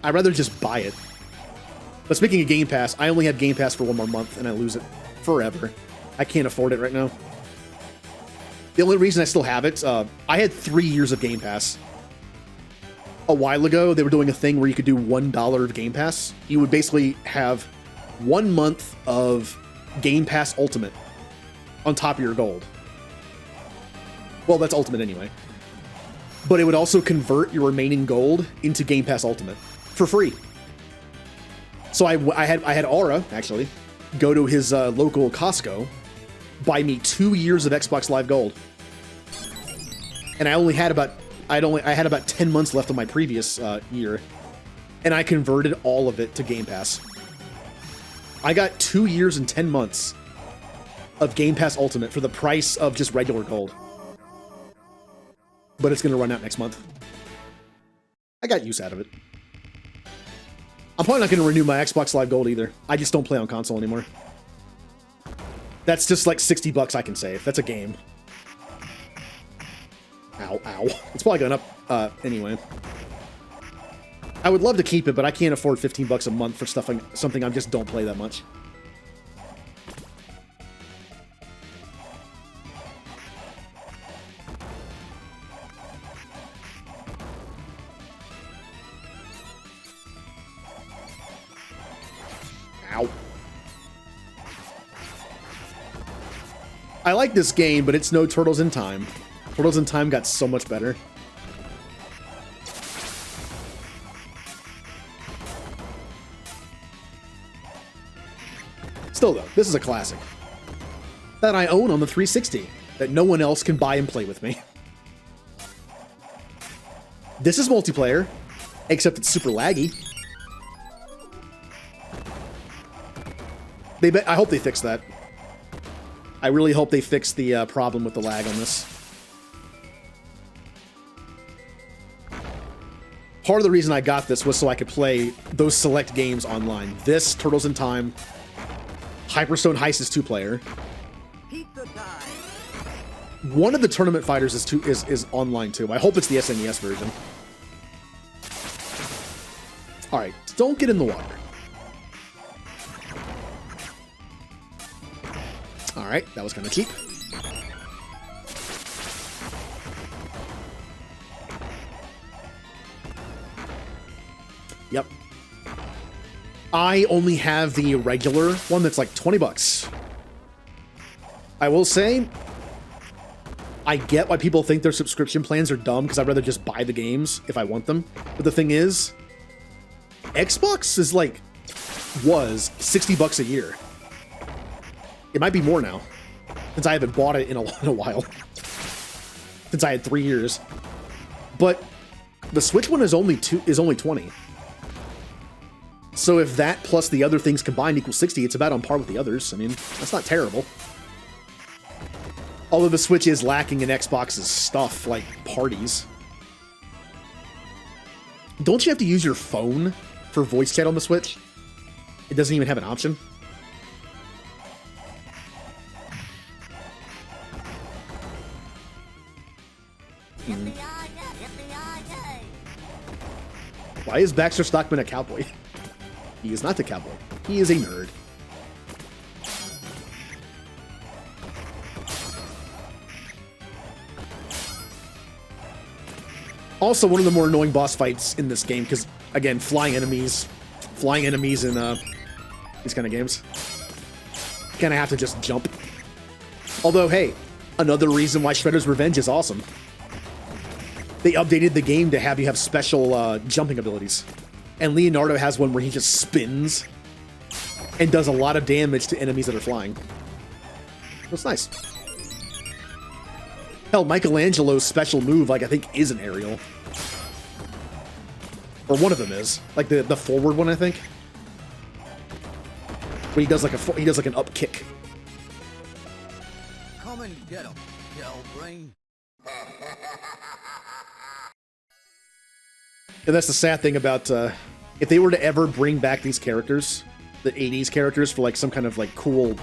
I'd rather just buy it. But speaking of Game Pass, I only have Game Pass for 1 more month, and I lose it forever. I can't afford it right now. The only reason I still have it, I had 3 years of Game Pass a while ago, they were doing a thing where you could do $1 of Game Pass. You would basically have 1 month of Game Pass Ultimate on top of your gold. Well, that's Ultimate anyway. But it would also convert your remaining gold into Game Pass Ultimate for free. So I had Aura, actually, go to his local Costco, buy me 2 years of Xbox Live Gold. And I had about 10 months left of my previous year, and I converted all of it to Game Pass. I got 2 years and 10 months of Game Pass Ultimate for the price of just regular gold. But it's going to run out next month. I got use out of it. I'm probably not going to renew my Xbox Live Gold either. I just don't play on console anymore. That's just like $60 I can save. That's a game. Ow, ow. It's probably going up anyway. I would love to keep it, but I can't afford $15 a month for something I just don't play that much. Ow. I like this game, but it's no Turtles in Time. Turtles in Time got so much better. Still though, this is a classic that I own on the 360 that no one else can buy and play with me. This is multiplayer, except it's super laggy. I hope they fix that. I really hope they fix the problem with the lag on this. Part of the reason I got this was so I could play those select games online. This, Turtles in Time, Hyperstone Heist is 2-player. One of the Tournament Fighters is online too. I hope it's the SNES version. Alright, don't get in the water. Alright, that was kind of cheap. Yep. I only have the regular one that's like $20. I will say, I get why people think their subscription plans are dumb, because I'd rather just buy the games if I want them. But the thing is, Xbox is was $60 a year. It might be more now, since I haven't bought it in a while. Since I had 3 years. But the Switch one is only 20. So if that plus the other things combined equals 60, it's about on par with the others. I mean, that's not terrible. Although the Switch is lacking in Xbox's stuff, like parties. Don't you have to use your phone for voice chat on the Switch? It doesn't even have an option. Why is Baxter Stockman a cowboy? He is not a cowboy. He is a nerd. Also, one of the more annoying boss fights in this game, because, again, flying enemies in these kind of games. Kind of have to just jump. Although, hey, another reason why Shredder's Revenge is awesome. They updated the game to have you have special jumping abilities. And Leonardo has one where he just spins and does a lot of damage to enemies that are flying. That's nice. Hell, Michelangelo's special move, I think, is an aerial. Or one of them is. Like the forward one, I think. Where he does like an up kick. Come and get him, yell brain. And that's the sad thing about, if they were to ever bring back these characters, the 80s characters, for like some kind of like cool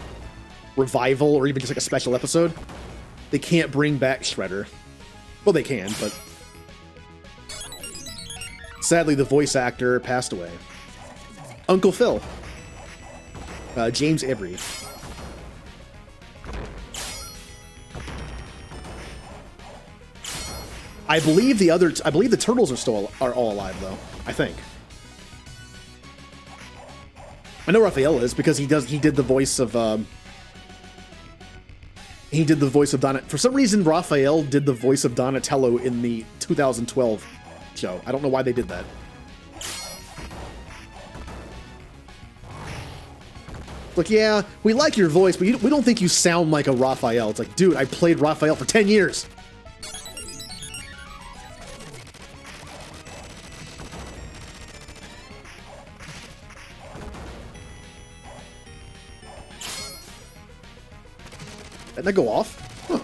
revival or even just like a special episode, they can't bring back Shredder. Well, they can, but sadly the voice actor passed away. Uncle Phil. James Avery. I believe the turtles are all alive though. I think. I know Raphael is because he did the voice of For some reason, Raphael did the voice of Donatello in the 2012 show. I don't know why they did that. Like, yeah, we like your voice, but we don't think you sound like a Raphael. It's like, dude, I played Raphael for 10 years. Didn't that go off? Huh.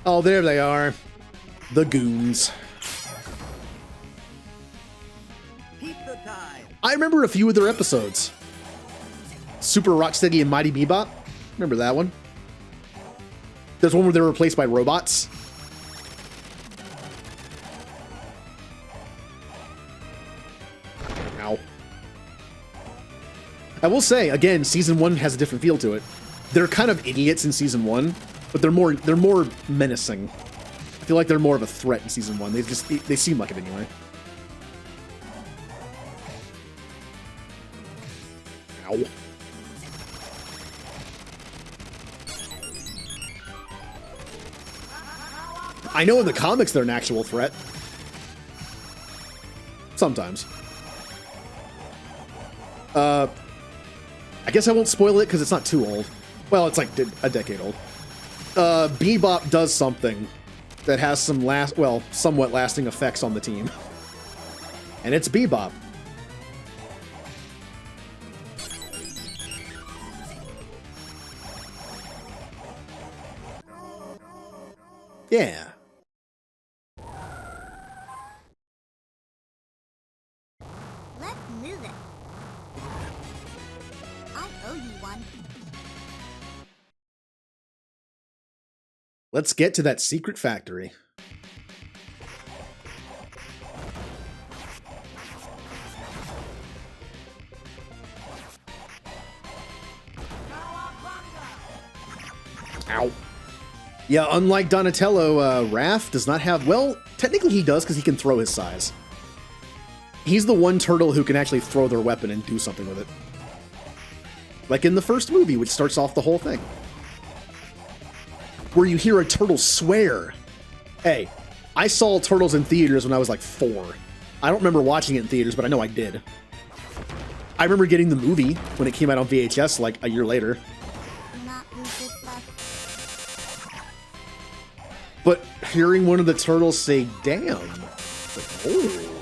Oh, there they are. The goons. I remember a few of their episodes. Super Rocksteady and Mighty Bebop. Remember that one? There's one where they were replaced by robots. Ow. I will say, again, season 1 has a different feel to it. They're kind of idiots in season 1, but they're more menacing. I feel like they're more of a threat in season 1. They seem like it anyway. Ow. I know in the comics they're an actual threat. Sometimes. I guess I won't spoil it because it's not too old. Well, it's like a decade old. Bebop does something that has some somewhat lasting effects on the team. And it's Bebop. Yeah. Let's move it. I owe you one. Let's get to that secret factory. Ow. Yeah, unlike Donatello, Raph does not have... Well, technically he does because he can throw his size. He's the one turtle who can actually throw their weapon and do something with it. Like in the first movie, which starts off the whole thing. Where you hear a turtle swear. Hey, I saw Turtles in theaters when I was like 4. I don't remember watching it in theaters, but I know I did. I remember getting the movie when it came out on VHS like a year later. But hearing one of the turtles say, damn, it's like, oh.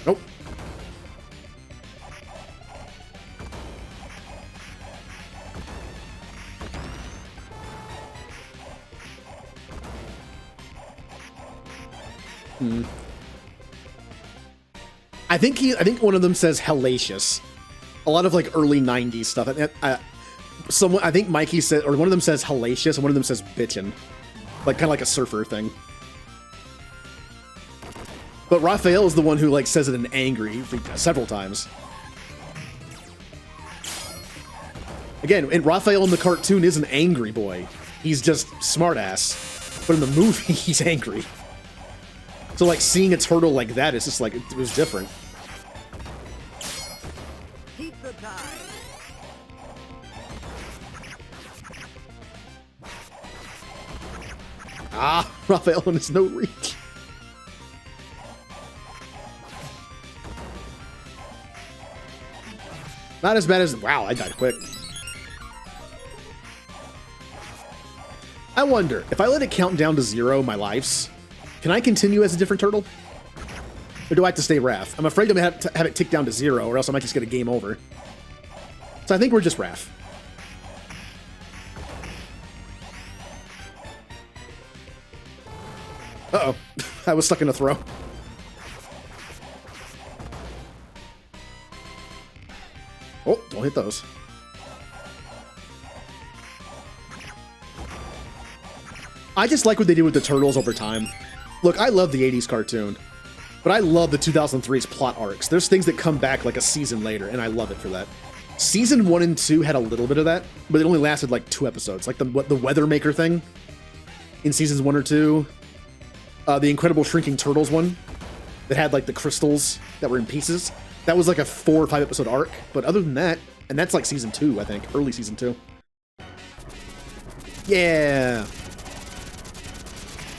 Nope. I think one of them says hellacious. A lot of like early 90s stuff. I think Mikey said, or one of them says hellacious and one of them says bitchin'. Like kind of like a surfer thing. But Raphael is the one who like says it in angry several times. Again, and Raphael in the cartoon is an angry boy. He's just smartass. But in the movie, he's angry. So like seeing a turtle like that is just like, it was different. Keep the time. Ah, Raphael and his no reach. Not as bad as, wow, I died quick. I wonder, if I let it count down to 0 my lives, can I continue as a different turtle? Or do I have to stay Raph? I'm afraid I'm going to have it tick down to 0, or else I might just get a game over. So I think we're just Raph. Uh-oh. I was stuck in a throw. Oh, don't hit those. I just like what they did with the turtles over time. Look, I love the 80s cartoon, but I love the 2003's plot arcs. There's things that come back like a season later, and I love it for that. Season 1 and 2 had a little bit of that, but it only lasted like 2 episodes. Like the Weather Maker thing in seasons 1 or 2. The Incredible Shrinking Turtles one that had like the crystals that were in pieces. That was like a 4 or 5 episode arc. But other than that, and that's like season 2, I think. Early season 2. Yeah.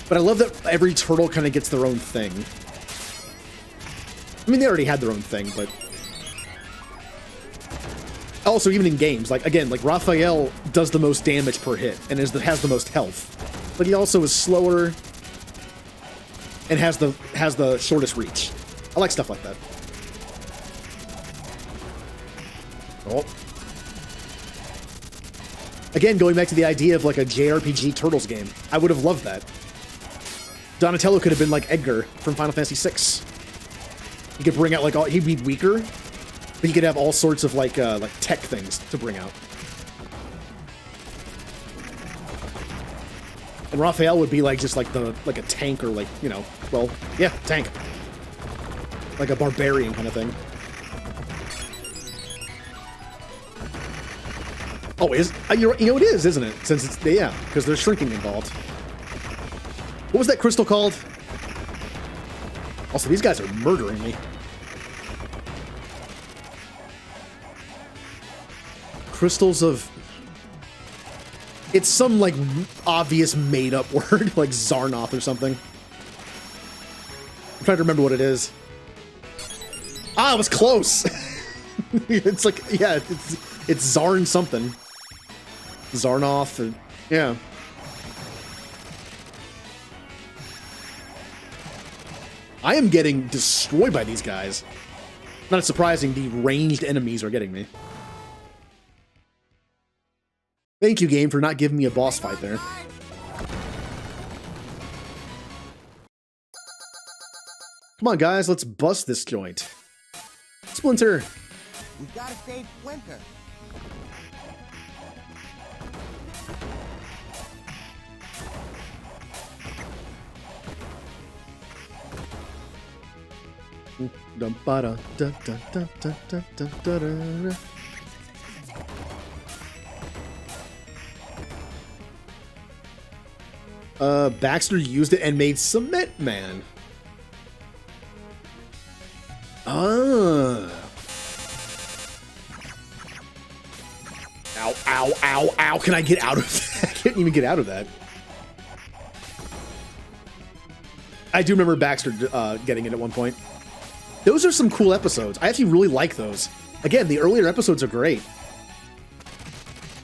But I love that every turtle kind of gets their own thing. I mean, they already had their own thing, but... Also, even in games, like, again, like, Raphael does the most damage per hit and has the most health. But he also is slower and has the shortest reach. I like stuff like that. Oh. Again, going back to the idea of, like, a JRPG Turtles game. I would have loved that. Donatello could have been like Edgar from Final Fantasy VI. He could bring out like he'd be weaker, but he could have all sorts of like tech things to bring out. And Raphael would be like just like a tank or like, you know, well, yeah, tank. Like a barbarian kind of thing. Oh, you know it is, isn't it? Since it's yeah, because there's shrinking involved. What was that crystal called? Also, these guys are murdering me. Crystals of... It's some, like, obvious made-up word, like Zarnoth or something. I'm trying to remember what it is. Ah, it was close! It's like, yeah, it's Zarn something. Zarnoth, yeah. I am getting destroyed by these guys. Not surprising, the ranged enemies are getting me. Thank you, game, for not giving me a boss fight there. Come on, guys, let's bust this joint. Splinter. We gotta save Splinter. Baxter used it and made Cement Man. Ah. Ow, ow, ow, ow. Can I get out of that? I can't even get out of that. I do remember Baxter getting it at one point. Those are some cool episodes. I actually really like those. Again, the earlier episodes are great.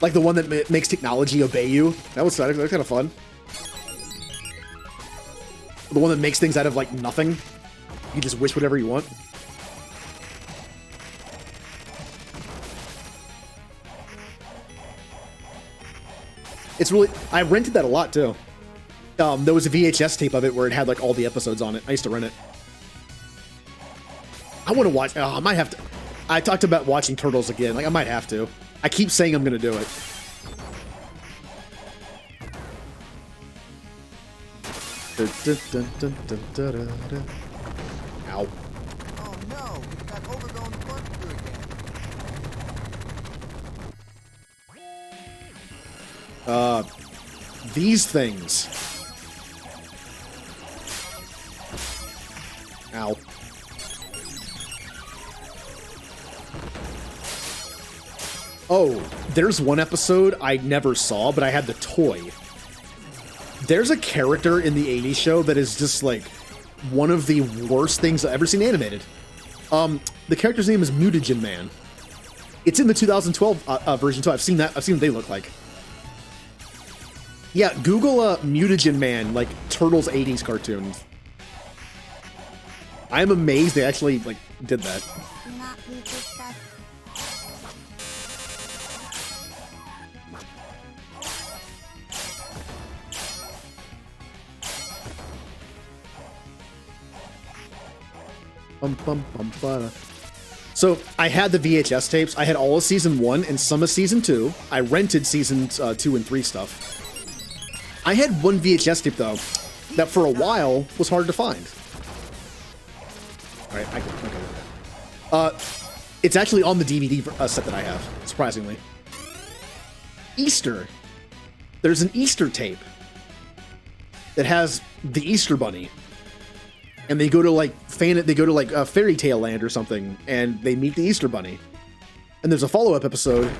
Like the one that makes technology obey you. That was kind of fun. The one that makes things out of, like, nothing. You just wish whatever you want. It's really... I rented that a lot, too. There was a VHS tape of it where it had, like, all the episodes on it. I used to rent it. I want to watch... Oh, I might have to... I talked about watching Turtles again. Like, I might have to. I keep saying I'm going to do it. Ow. Oh no, we've got overgrown corkscrew again. These things. Ow. Oh, there's one episode I never saw, but I had the toy. There's a character in the 80s show that is just, like, one of the worst things I've ever seen animated. The character's name is Mutagen Man. It's in the 2012 version, too. I've seen that. I've seen what they look like. Yeah, Google Mutagen Man, like, Turtles 80s cartoons. I am amazed they actually, like, did that. So I had the VHS tapes. I had all of season 1 and some of season 2. I rented seasons 2 and 3 stuff. I had one VHS tape though that for a while was hard to find. All right, I can with that. It's actually on the DVD set that I have, surprisingly. Easter. There's an Easter tape that has the Easter Bunny, and they go to like Fairy Tale Land or something, and they meet the Easter Bunny. And there's a follow-up episode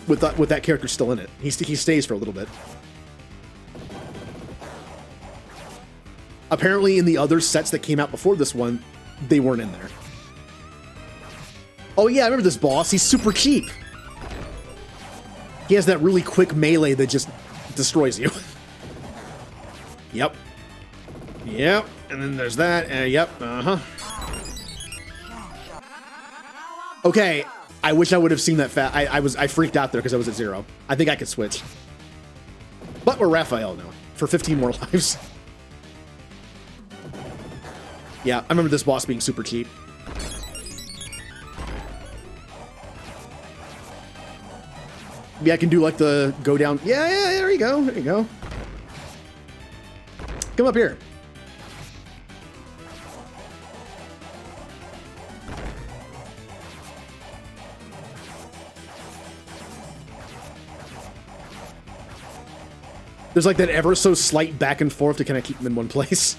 with that character still in it. He stays for a little bit. Apparently, in the other sets that came out before this one, they weren't in there. Oh yeah, I remember this boss. He's super cheap. He has that really quick melee that just destroys you. Yep. Yep. And then there's that. Yep. Uh-huh. Okay. I wish I would have seen that I freaked out there because I was at 0. I think I could switch. But we're Raphael now for 15 more lives. Yeah, I remember this boss being super cheap. Maybe I can do like the go down. Yeah, there you go. There you go. Come up here. There's like that ever so slight back and forth to kind of keep them in one place.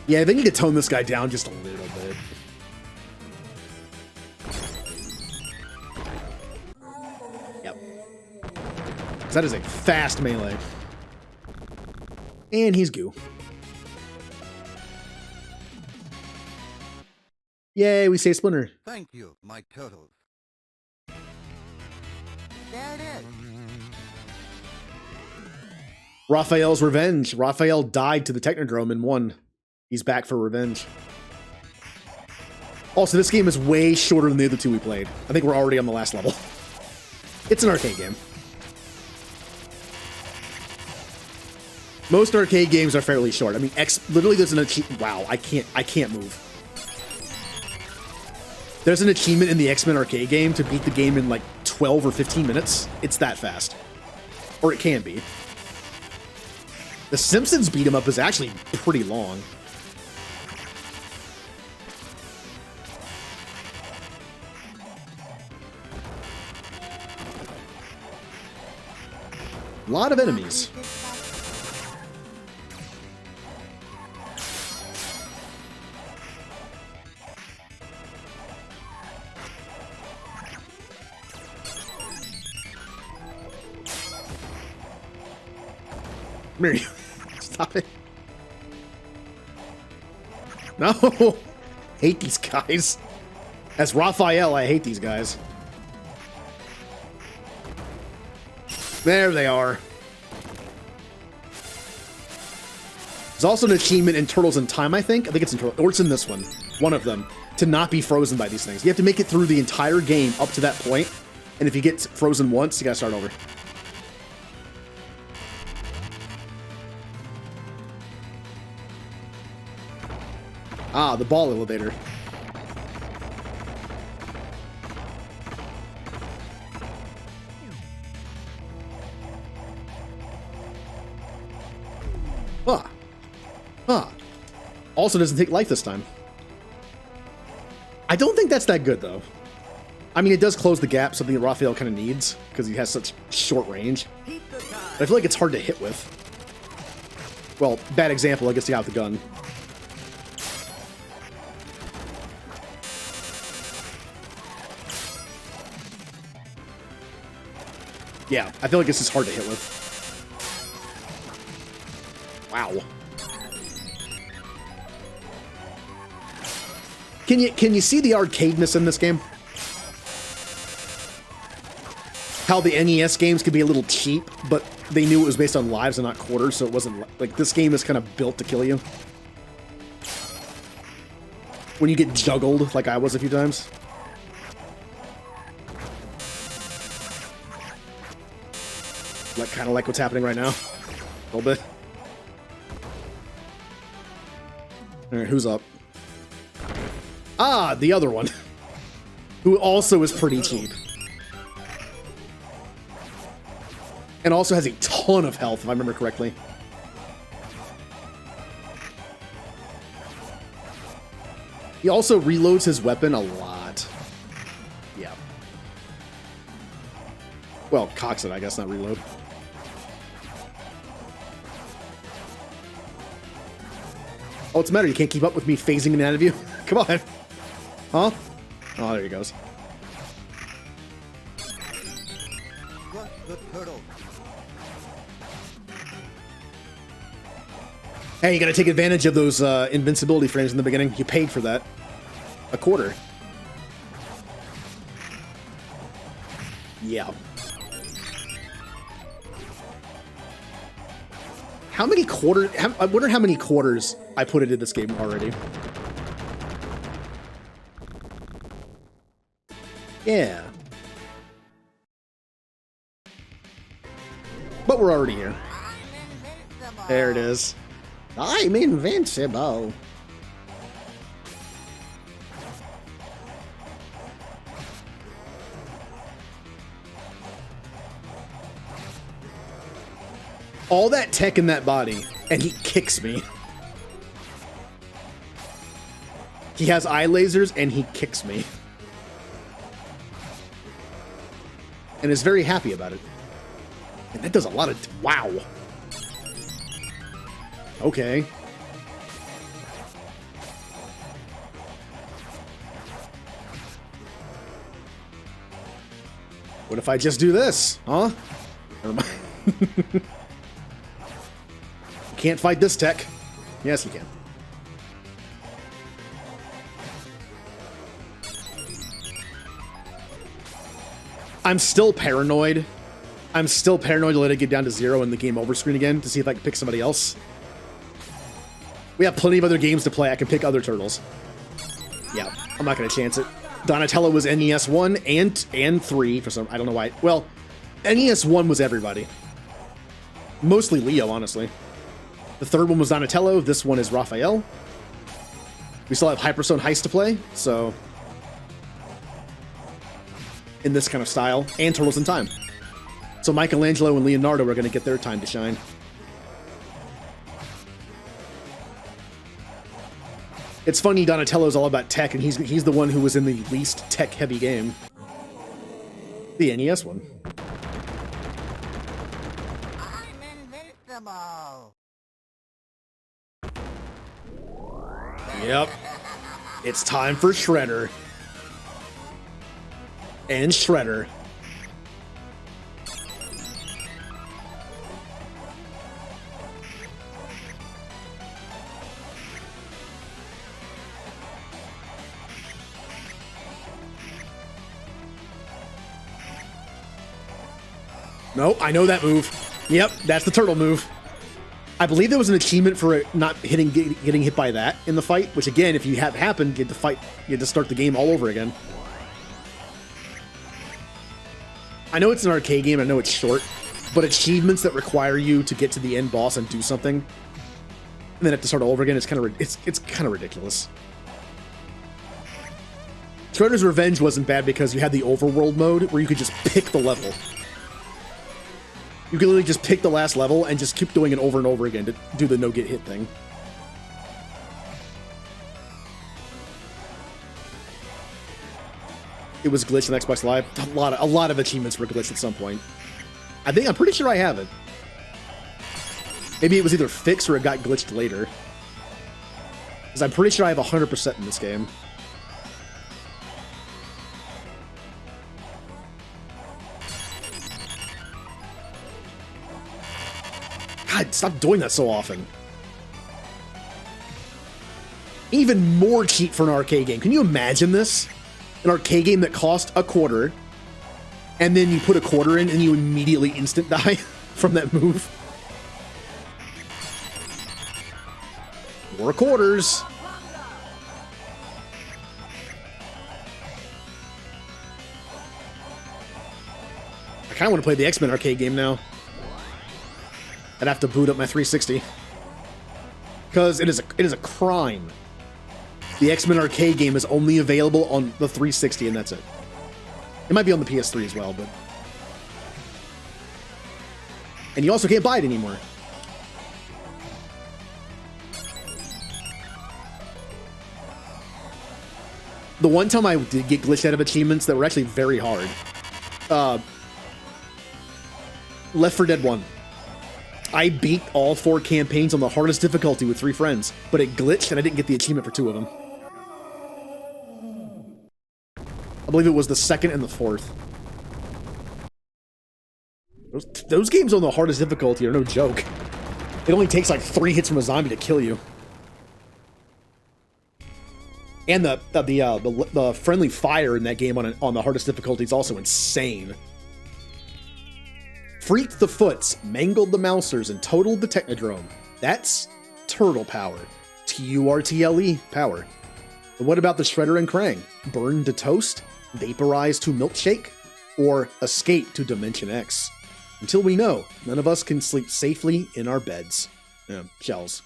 Yeah, they need to tone this guy down just a little bit. Yep. 'Cause that is a fast melee. And he's goo. Yay, we say Splinter. Thank you, my turtles. There it is. Raphael's revenge. Raphael died to the Technodrome and won. He's back for revenge. Also, this game is way shorter than the other two we played. I think we're already on the last level. It's an arcade game. Most arcade games are fairly short. I mean, literally there's an achievement. Wow, I can't move. There's an achievement in the X-Men arcade game to beat the game in like 12 or 15 minutes. It's that fast. Or it can be. The Simpsons beat 'em up is actually pretty long. A lot of enemies. Mary, stop it. No! Hate these guys. As Raphael, I hate these guys. There they are. There's also an achievement in Turtles in Time, I think. I think it's in Turtles, or it's in this one. One of them. To not be frozen by these things. You have to make it through the entire game up to that point, and if you get frozen once, you gotta start over. Ah, the ball elevator. Huh. Huh. Also doesn't take life this time. I don't think that's that good, though. I mean, it does close the gap, something that Raphael kind of needs, because he has such short range. But I feel like it's hard to hit with. Well, bad example, I guess he got the gun. Yeah, I feel like this is hard to hit with. Wow. Can you see the arcadeness in this game? How the NES games could be a little cheap, but they knew it was based on lives and not quarters, so it wasn't like this game is kind of built to kill you. when you get juggled like I was a few times. Like, kind of like what's happening right now. A little bit. Alright, who's up? Ah, the other one. Who also is pretty cheap. And also has a ton of health, if I remember correctly. He also reloads his weapon a lot. Yeah. Well, cocks it, I guess, not reload. Oh, what's the matter? You can't keep up with me phasing in and out of you? Come on. Huh? Oh, there he goes. Crush the turtle. Hey, you gotta take advantage of those invincibility frames in the beginning. You paid for that. A quarter. Yeah. How many quarters? I wonder how many quarters I put into this game already. Yeah. But we're already here. There it is. I'm invincible. All that tech in that body, and he kicks me. He has eye lasers, and he kicks me. And is very happy about it. And that does a lot of... Wow. Okay. What if I just do this? Huh? Never mind. Can't fight this tech. Yes, you can. I'm still paranoid. I'm still paranoid to let it get down to 0 in the game over screen again to see if I can pick somebody else. We have plenty of other games to play. I can pick other turtles. Yeah, I'm not going to chance it. Donatello was NES 1 and 3 for some... I don't know why. Well, NES 1 was everybody. Mostly Leo, honestly. The third one was Donatello. This one is Raphael. We still have Hyperstone Heist to play, so... in this kind of style. And Turtles in Time. So Michelangelo and Leonardo are going to get their time to shine. It's funny, Donatello's all about tech, and he's the one who was in the least tech-heavy game. The NES one. I'm invincible. Yep. It's time for Shredder. And Shredder. No, I know that move. Yep, that's the turtle move. I believe there was an achievement for it not getting hit by that in the fight, which again, if you have happened, you had to start the game all over again. I know it's an arcade game, I know it's short, but achievements that require you to get to the end boss and do something, and then have to start all over again, it's kind of ridiculous. Shredder's Revenge wasn't bad because you had the overworld mode where you could just pick the level. You could literally just pick the last level and just keep doing it over and over again to do the no-get hit thing. It was glitched on Xbox Live. A lot of achievements were glitched at some point. I'm pretty sure I have it. Maybe it was either fixed or it got glitched later. Because I'm pretty sure I have 100% in this game. God, stop doing that so often. Even more cheap for an arcade game. Can you imagine this? An arcade game that cost a quarter, and then you put a quarter in and you immediately instant die from that move. 4 quarters. I kind of want to play the X-Men arcade game now. I'd have to boot up my 360. Because it is a crime. The X-Men arcade game is only available on the 360, and that's it. It might be on the PS3 as well, but... And you also can't buy it anymore. The one time I did get glitched out of achievements that were actually very hard. Left 4 Dead 1. I beat all 4 campaigns on the hardest difficulty with 3 friends, but it glitched and I didn't get the achievement for 2 of them. I believe it was the 2nd and the 4th. Those games on the hardest difficulty are no joke. It only takes like 3 hits from a zombie to kill you. And the friendly fire in that game on the hardest difficulty is also insane. Freaked the Foots, mangled the Mousers, and totaled the Technodrome. That's turtle power. Turtle power. But what about the Shredder and Krang? Burned to toast? Vaporized to milkshake? Or escape to Dimension X? Until we know, none of us can sleep safely in our beds. Shells.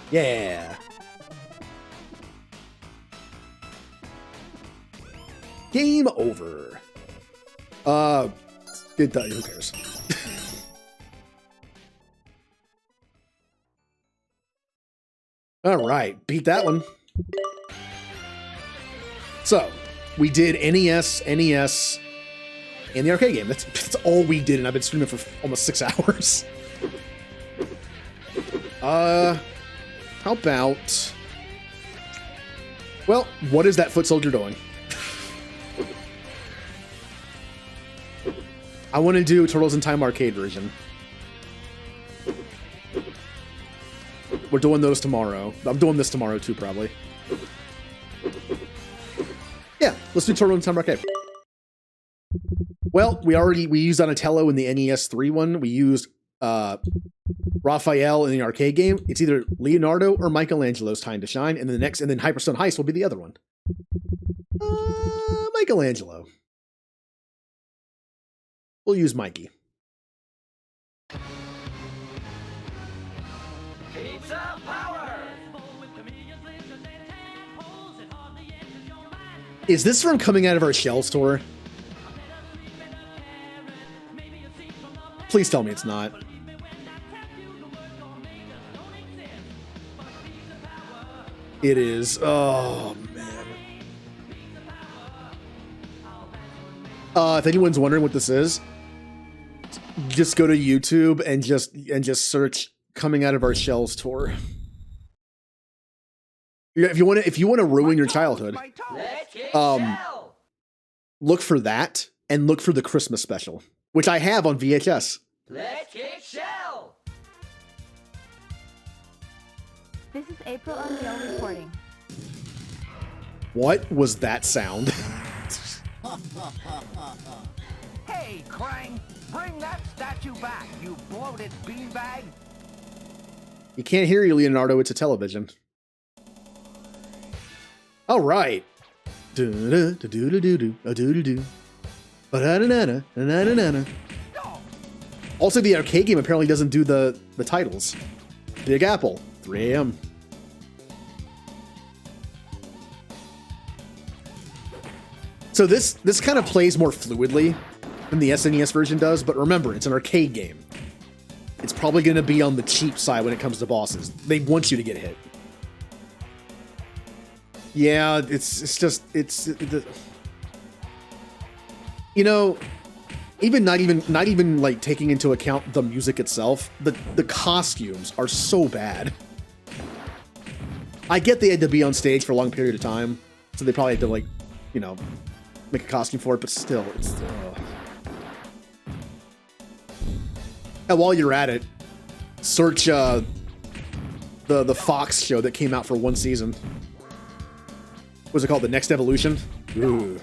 Yeah. Game over. Who cares? All right, beat that one. So, we did NES, and the arcade game. That's all we did, and I've been streaming for almost 6 hours. How about... Well, what is that foot soldier doing? I want to do Turtles in Time arcade version. We're doing those tomorrow. I'm doing this tomorrow too, probably. Yeah, let's do Turtles in Time arcade. Well, we used Donatello in the NES 3 one. We used Raphael in the arcade game. It's either Leonardo or Michelangelo's time to shine, and then Hyperstone Heist will be the other one. Michelangelo. We'll use Mikey. Pizza power! Is this from Coming Out of Our Shells tour? Please tell me it's not. It is. Oh, man. If anyone's wondering what this is, just go to YouTube and just search Coming Out of Our Shells tour. If you want to ruin your childhood, look for that and look for the Christmas special, which I have on VHS. Let's get shell! This is April O'Neil reporting. What was that sound? Hey, Krang! Bring that statue back, you bloated beanbag! You can't hear you, Leonardo. It's a television. All right. Also, the arcade game apparently doesn't do the titles. Big Apple, 3 AM. So this kind of plays more fluidly than the SNES version does, but remember, it's an arcade game. It's probably going to be on the cheap side when it comes to bosses. They want you to get hit. Yeah, you know, not even like taking into account the music itself, the costumes are so bad. I get they had to be on stage for a long period of time, so they probably had to, like, you know, make a costume for it, but still, it's And while you're at it, search the Fox show that came out for 1 season. What's it called? The Next Evolution? Ooh.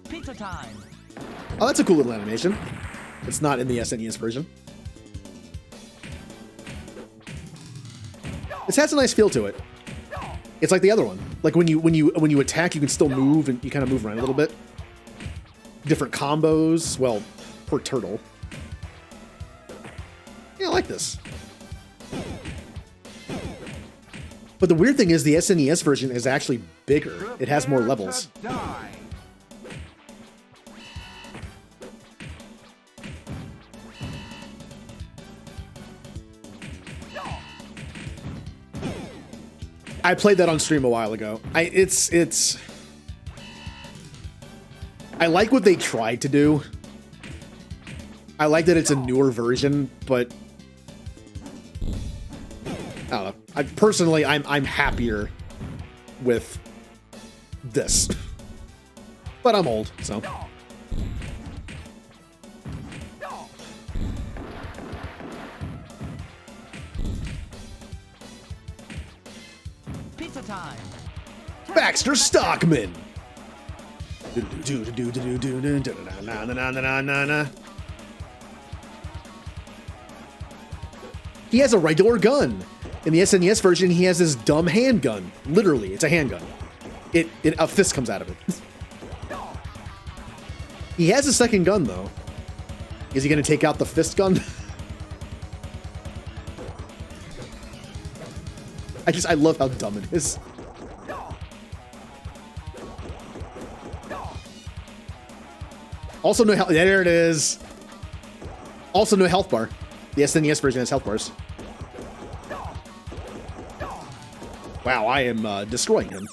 Pizza time! Oh, that's a cool little animation. It's not in the SNES version. This has a nice feel to it. It's like the other one. Like when you attack, you can still move, and you kind of move around a little bit. Different combos. Well, per turtle. Yeah, I like this. But the weird thing is the SNES version is actually bigger. It has more levels. I played that on stream a while ago. I like what they tried to do. I like that it's a newer version, but I don't know. Personally, I'm happier with this. But I'm old, so. Pizza time. Baxter Stockman. He has a regular gun. In the SNES version, he has this dumb handgun. Literally, it's a handgun. A fist comes out of it. He has a second gun, though. Is he going to take out the fist gun? I love how dumb it is. Also no health. There it is. Also no health bar. The SNES version has health bars. Wow, I am destroying him.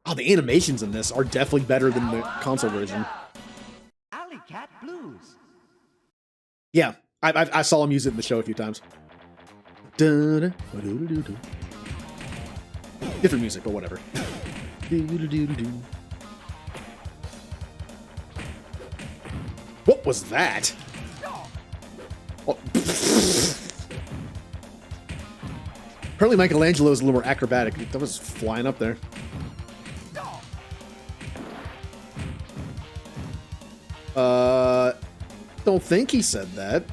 Oh, the animations in this are definitely better than the console version. Alley Cat Blues. Yeah, I saw him use it in the show a few times. Different music, but whatever. What was that? Oh. Apparently Michelangelo is a little more acrobatic. That was flying up there. Don't think he said that.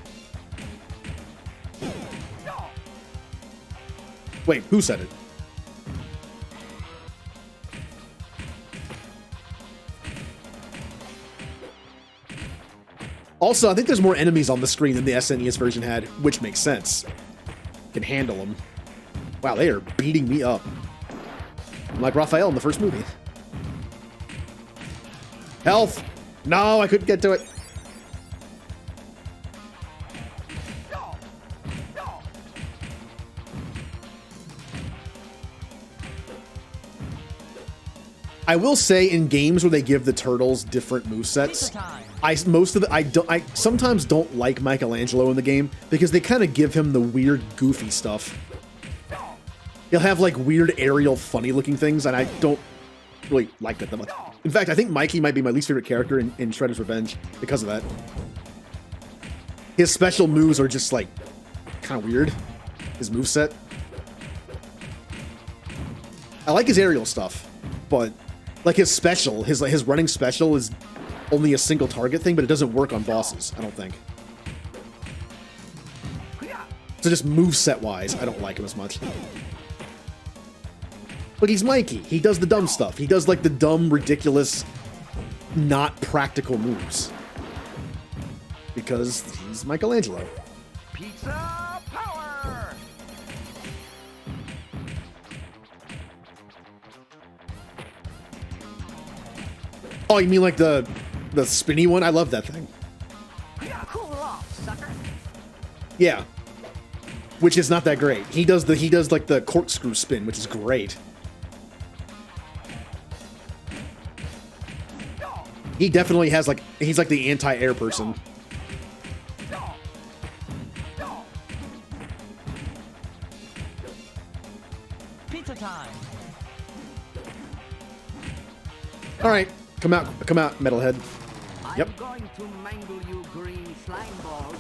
Wait, who said it? Also, I think there's more enemies on the screen than the SNES version had, which makes sense. Can handle them. Wow, they are beating me up. I'm like Raphael in the first movie. Health! No, I couldn't get to it. I will say in games where they give the turtles different movesets, I sometimes don't like Michelangelo in the game because they kind of give him the weird goofy stuff. He'll have like weird aerial funny looking things and I don't really like that much. In fact, I think Mikey might be my least favorite character in Shredder's Revenge because of that. His special moves are just like kind of weird. His moveset. I like his aerial stuff, but like his special, his running special is only a single target thing, but it doesn't work on bosses, I don't think. So just moveset wise, I don't like him as much. But he's Mikey. He does the dumb stuff. He does like the dumb, ridiculous, not practical moves. Because he's Michelangelo. Pizza power. Oh, you mean like the spinny one? I love that thing. Cool off, sucker. Yeah. Which is not that great. He does like the corkscrew spin, which is great. He definitely has like, he's like the anti-air person. Pizza time. All right, come out, metalhead. Yep. I'm going to mangle you green slime balls.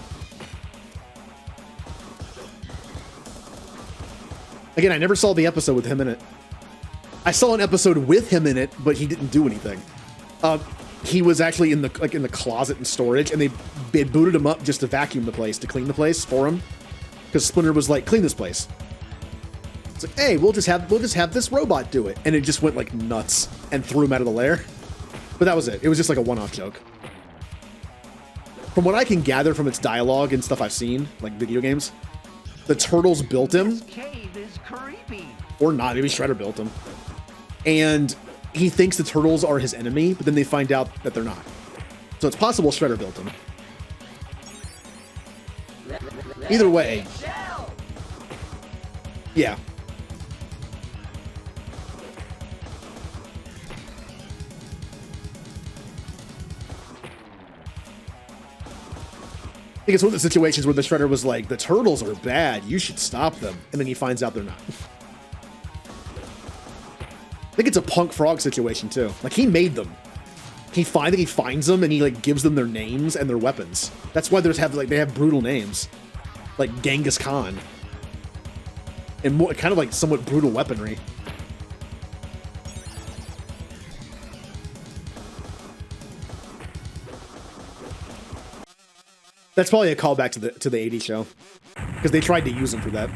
Again, I never saw the episode with him in it. I saw an episode with him in it, but he didn't do anything. He was actually in the closet and storage, and they booted him up just to vacuum the place, to clean the place for him, because Splinter was like, "Clean this place." It's like, hey, we'll just have this robot do it, and it just went like nuts and threw him out of the lair. But that was it. It was just like a one-off joke. From what I can gather from its dialogue and stuff I've seen, like video games, the turtles built him. This cave is creepy. Or not, maybe Shredder built him. And he thinks the turtles are his enemy, but then they find out that they're not. So it's possible Shredder built him. Either way. Yeah. I think it's one of the situations where the Shredder was like, the turtles are bad, you should stop them. And then he finds out they're not. I think it's a Punk Frog situation too. Like, he made them. He finds them and he like gives them their names and their weapons. That's why they have brutal names. Like Genghis Khan. And more kind of like somewhat brutal weaponry. That's probably a callback to the 80s show. Because they tried to use him for that.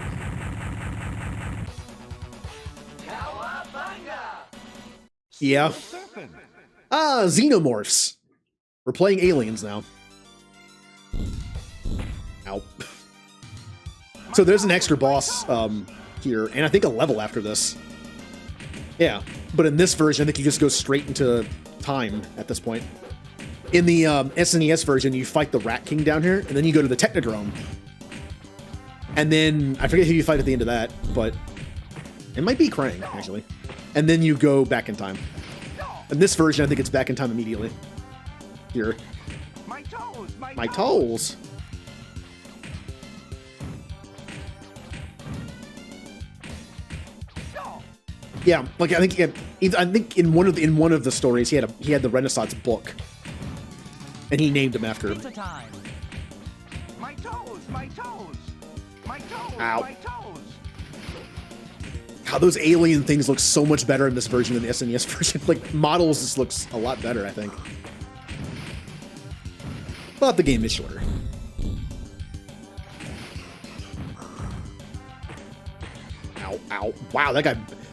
Yeah. Xenomorphs. We're playing aliens now. Ow. So there's an extra boss here, and I think a level after this. Yeah, but in this version, I think you just go straight into time at this point. In the SNES version, you fight the Rat King down here, and then you go to the Technodrome. And then, I forget who you fight at the end of that, but it might be Krang, actually. And then you go back in time. In this version, I think it's back in time immediately. Here. My toes! My toes! Yeah, like I think in one of the stories he had the Renaissance book, and he named him after him. Pizza time. My toes! My toes! My toes! Ow. My toes! How those alien things look so much better in this version than the SNES version. Like, models just looks a lot better, I think. But the game is shorter. Ow, ow. Wow,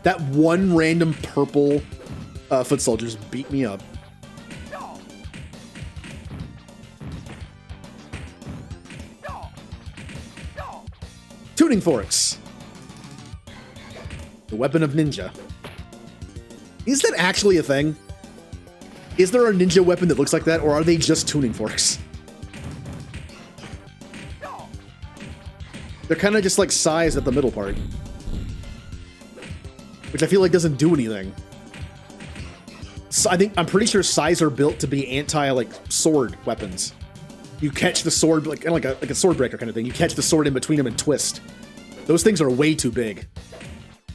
that one random purple foot soldiers beat me up. No. No. No. Tuning forks. The weapon of ninja. Is that actually a thing? Is there a ninja weapon that looks like that, or are they just tuning forks? No. They're kind of just like sized at the middle part. Which I feel like doesn't do anything. So I'm pretty sure size are built to be like sword weapons. You catch the sword like a sword breaker kind of thing. You catch the sword in between them and twist. Those things are way too big.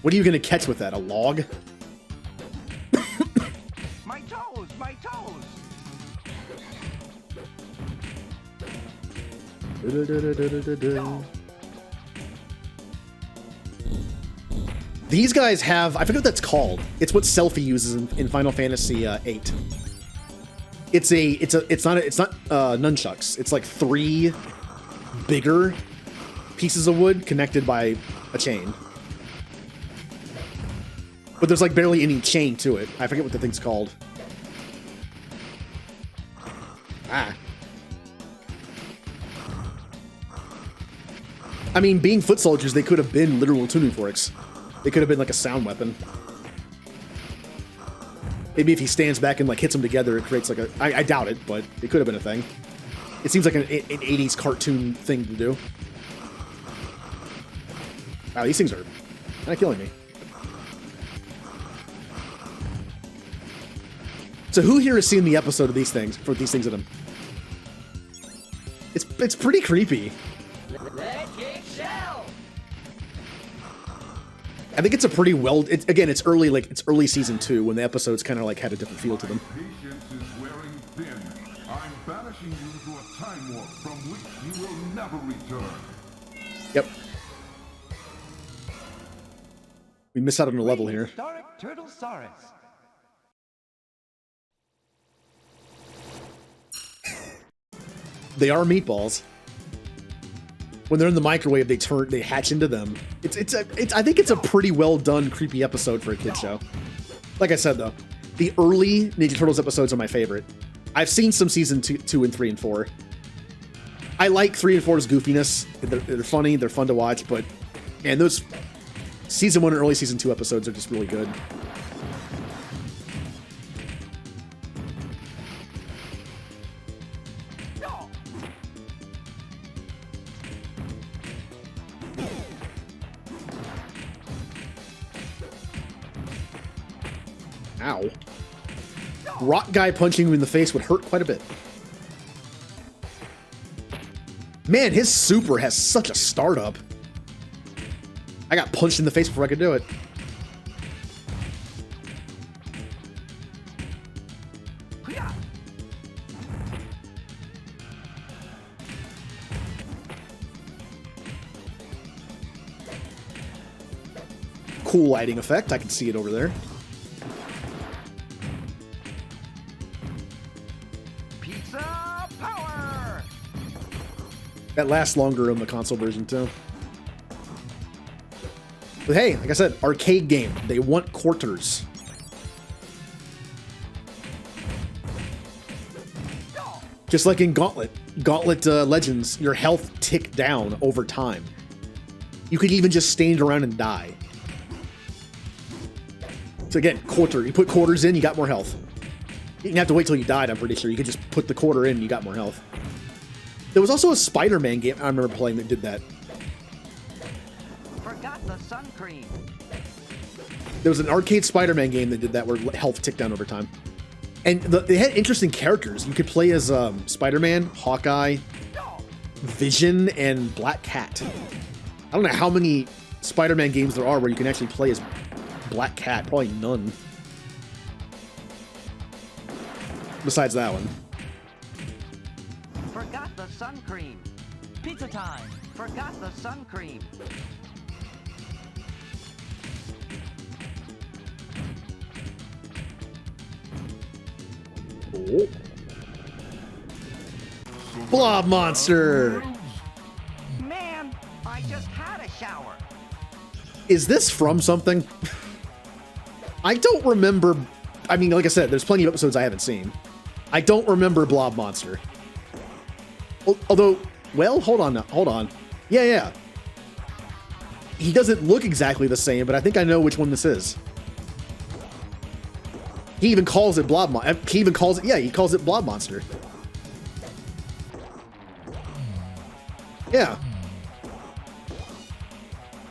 What are you gonna catch with that? A log? My toes! My toes! These guys have, I forget what that's called. It's what Selphie uses in Final Fantasy VIII. It's not nunchucks. It's like 3 bigger pieces of wood connected by a chain. But there's like barely any chain to it. I forget what the thing's called. Ah. I mean, being foot soldiers, they could have been literal tuning forks. They could have been like a sound weapon. Maybe if he stands back and like hits them together, it creates like a... I doubt it, but it could have been a thing. It seems like an 80s cartoon thing to do. Wow, these things are kind of killing me. So who here has seen the episode of these things, for these things in them? It's pretty creepy. I think it's a pretty again, it's early season 2 when the episodes kind of like had a different feel to them. Patience is wearing thin. I'm banishing you to a time warp from which you will never return. Yep. We miss out on a level here. Historic Turtlesaurus. They are meatballs. when they're in the microwave, they hatch into them. I think it's a pretty well done, creepy episode for a kid show. Like I said though, the early Ninja Turtles episodes are my favorite. I've seen some season 2 and 3 and 4. I like 3 and 4's goofiness. They're funny, they're fun to watch, but man, those season 1 and early season 2 episodes are just really good. Ow. Rock guy punching him in the face would hurt quite a bit. Man, his super has such a startup. I got punched in the face before I could do it. Cool lighting effect. I can see it over there. Pizza power! That lasts longer on the console version too. But hey, like I said, arcade game. They want quarters. Just like in Gauntlet. Gauntlet Legends, your health ticked down over time. You could even just stand around and die. So again, quarter. You put quarters in, you got more health. You didn't have to wait till you died, I'm pretty sure. You could just put the quarter in and you got more health. There was also a Spider-Man game I remember playing that did that. Forgot the sun cream. There was an arcade Spider-Man game that did that where health ticked down over time. And they had interesting characters. You could play as Spider-Man, Hawkeye, Vision, and Black Cat. I don't know how many Spider-Man games there are where you can actually play as Black Cat. Probably none. Besides that one. Forgot the sun cream. Pizza time. Forgot the sun cream. Oh. Blob monster! Man, I just had a shower. Is this from something? I don't remember. I mean, like I said, there's plenty of episodes I haven't seen. I don't remember Blob Monster. Although, well, hold on now. Hold on. Yeah. He doesn't look exactly the same, but I think I know which one this is. He even calls it Blob Monster. He even calls it, yeah, he calls it Blob Monster. Yeah.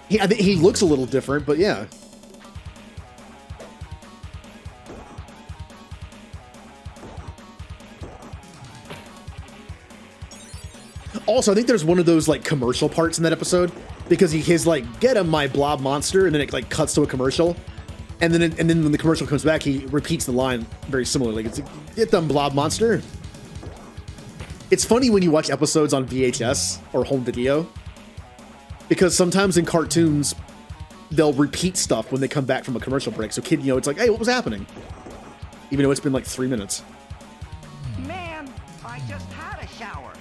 I think he looks a little different, but yeah. Also, I think there's one of those like commercial parts in that episode because he's like, "Get him, my blob monster," and then it like cuts to a commercial, and then when the commercial comes back, he repeats the line very similarly. It's like, "Get them, blob monster." It's funny when you watch episodes on VHS or home video because sometimes in cartoons they'll repeat stuff when they come back from a commercial break. So kid, it's like, "Hey, what was happening?" Even though it's been like 3 minutes. Man, I just had a shower.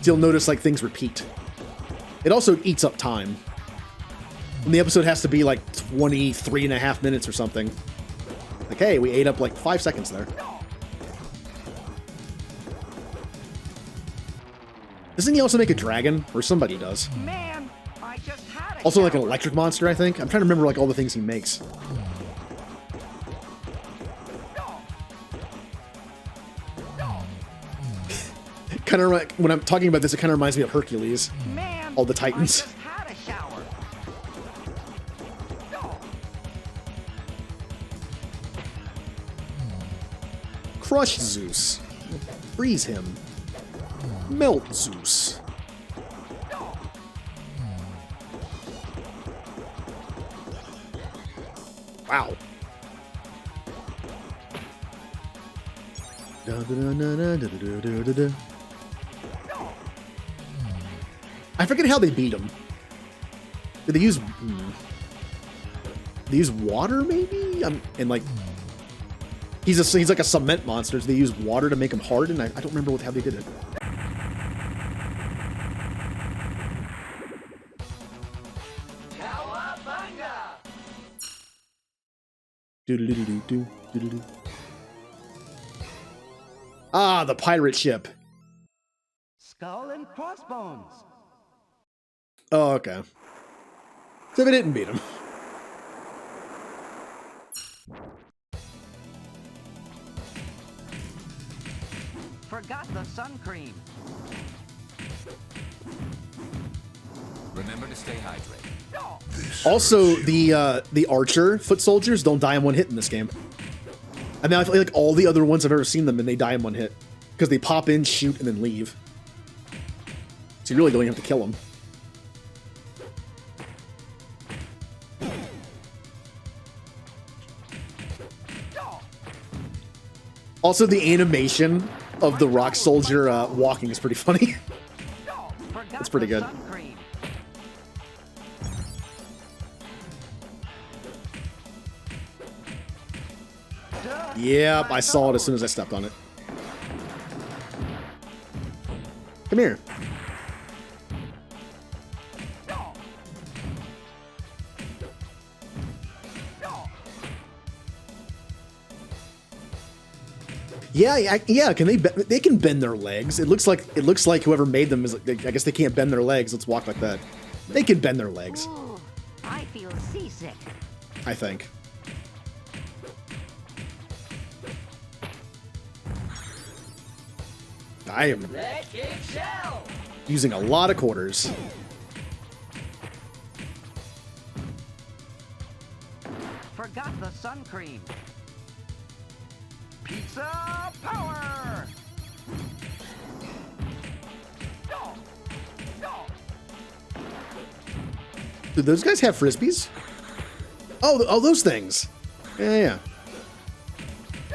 You'll notice like things repeat. It also eats up time. When the episode has to be like 23.5 minutes or something. Like, hey, we ate up like 5 seconds there. Doesn't he also make a dragon? Or somebody does. Man, I just had a Also like an shower. electric monster, I think. I'm trying to remember like all the things he makes. Kind of when I'm talking about this, it kind of reminds me of Hercules. Man, All the Titans. I just had a shower. Crush Zeus. Freeze him. Melt Zeus. Wow. I forget how they beat him. Did they use... They use water, maybe? And like... He's like a cement monster, so they use water to make him harden. I don't remember how they did it. Doodle-doo-doo-doo, doodle-doo. Ah, the pirate ship. Skull and crossbones. Oh, okay. So they didn't beat him. Forgot the sun cream. Remember to stay hydrated. Also, the archer foot soldiers don't die in one hit in this game. I mean, I feel like all the other ones I've ever seen them and they die in one hit because they pop in, shoot, and then leave. So you really don't even have to kill them. Also, the animation of the rock soldier walking is pretty funny. That's pretty good. Yep, I saw it as soon as I stepped on it. Come here. Yeah. Can they can bend their legs? It looks like whoever made them is. I guess they can't bend their legs. Let's walk like that. They can bend their legs. Ooh, I feel seasick. I think. I am using a lot of quarters. Forgot the sun cream. Pizza power! Do those guys have frisbees? Oh, those things. Yeah.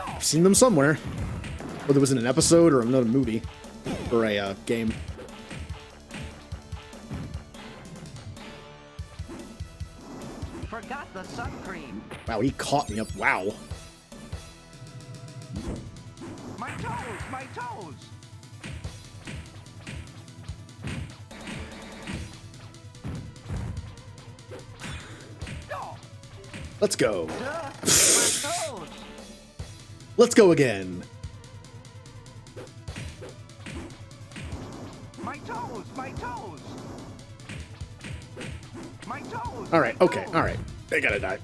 I've seen them somewhere. Whether it was in an episode or another movie or a game. Forgot the sun cream. Wow, he caught me up. Wow. My toes, my toes. Let's go. My toes. Let's go again. My toes, my toes. My toes. All right, my okay, toes. all right. They gotta die.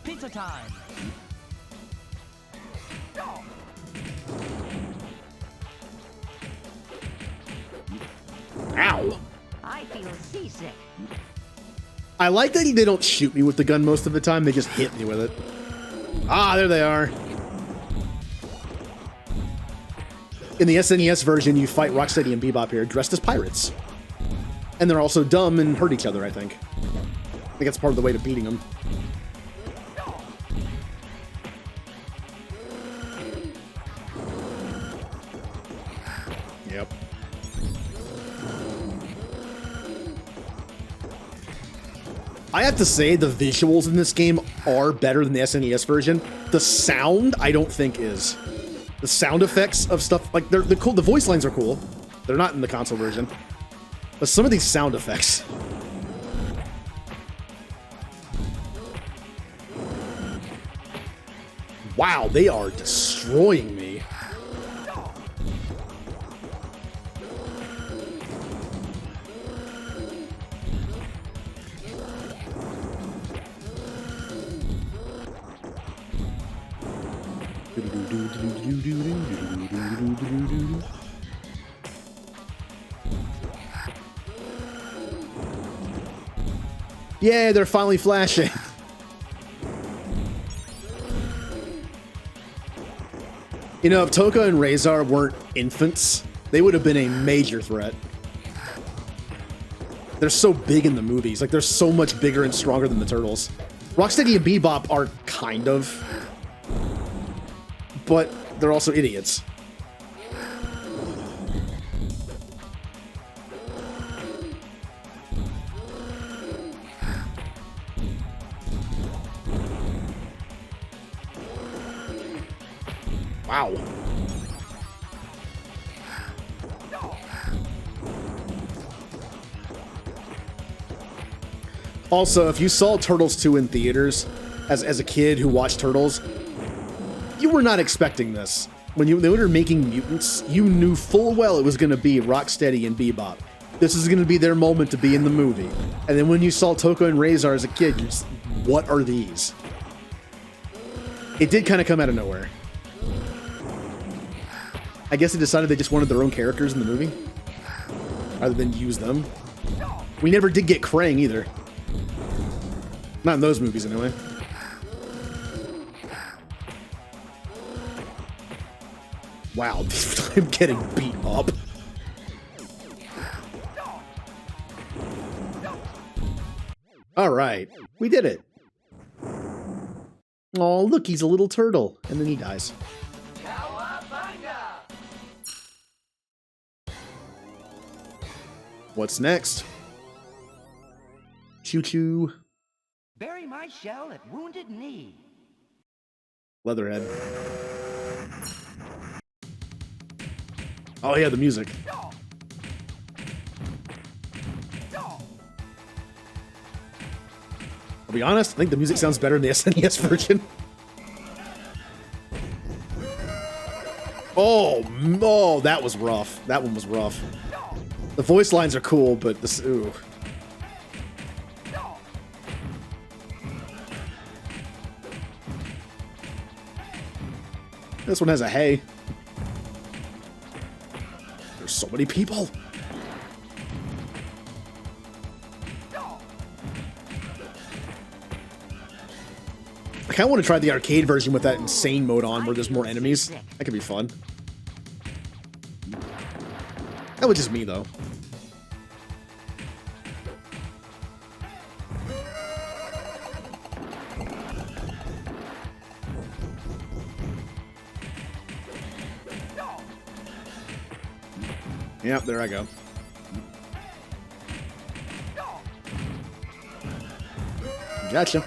Pizza time. Ow. I feel seasick. I like that they don't shoot me with the gun most of the time. They just hit me with it. Ah, there they are. In the SNES version, you fight Rocksteady and Bebop here dressed as pirates. And they're also dumb and hurt each other, I think. I think that's part of the way to beating them. Yep. I have to say, the visuals in this game are better than the SNES version. The sound, I don't think is. The sound effects of stuff, like, they're cool. The voice lines are cool. They're not in the console version. But some of these sound effects. Wow, they are destroying me. Yeah, they're finally flashing. You know, if Toka and Razor weren't infants, they would have been a major threat. They're so big in the movies. Like, they're so much bigger and stronger than the Turtles. Rocksteady and Bebop are kind of, but they're also idiots. Wow. Also, if you saw Turtles 2 in theaters as a kid who watched Turtles, you were not expecting this. When they were making mutants, you knew full well it was going to be Rocksteady and Bebop. This is going to be their moment to be in the movie. And then when you saw Toko and Razor as a kid, you just, what are these? It did kind of come out of nowhere. I guess they decided they just wanted their own characters in the movie, rather than use them. We never did get Krang either. Not in those movies, anyway. Wow, I'm getting beat up. All right, we did it. Oh, look, he's a little turtle, and then he dies. Cowabunga! What's next? Choo-choo. Bury my shell at Wounded Knee. Leatherhead. Oh yeah, the music. I'll be honest, I think the music sounds better in the SNES version. Oh, that was rough. That one was rough. The voice lines are cool, but this, ooh. This one has a hay. There's so many people. I kind of want to try the arcade version with that insane mode on where there's more enemies. That could be fun. That was just me, though. Yep, there I go. Gotcha.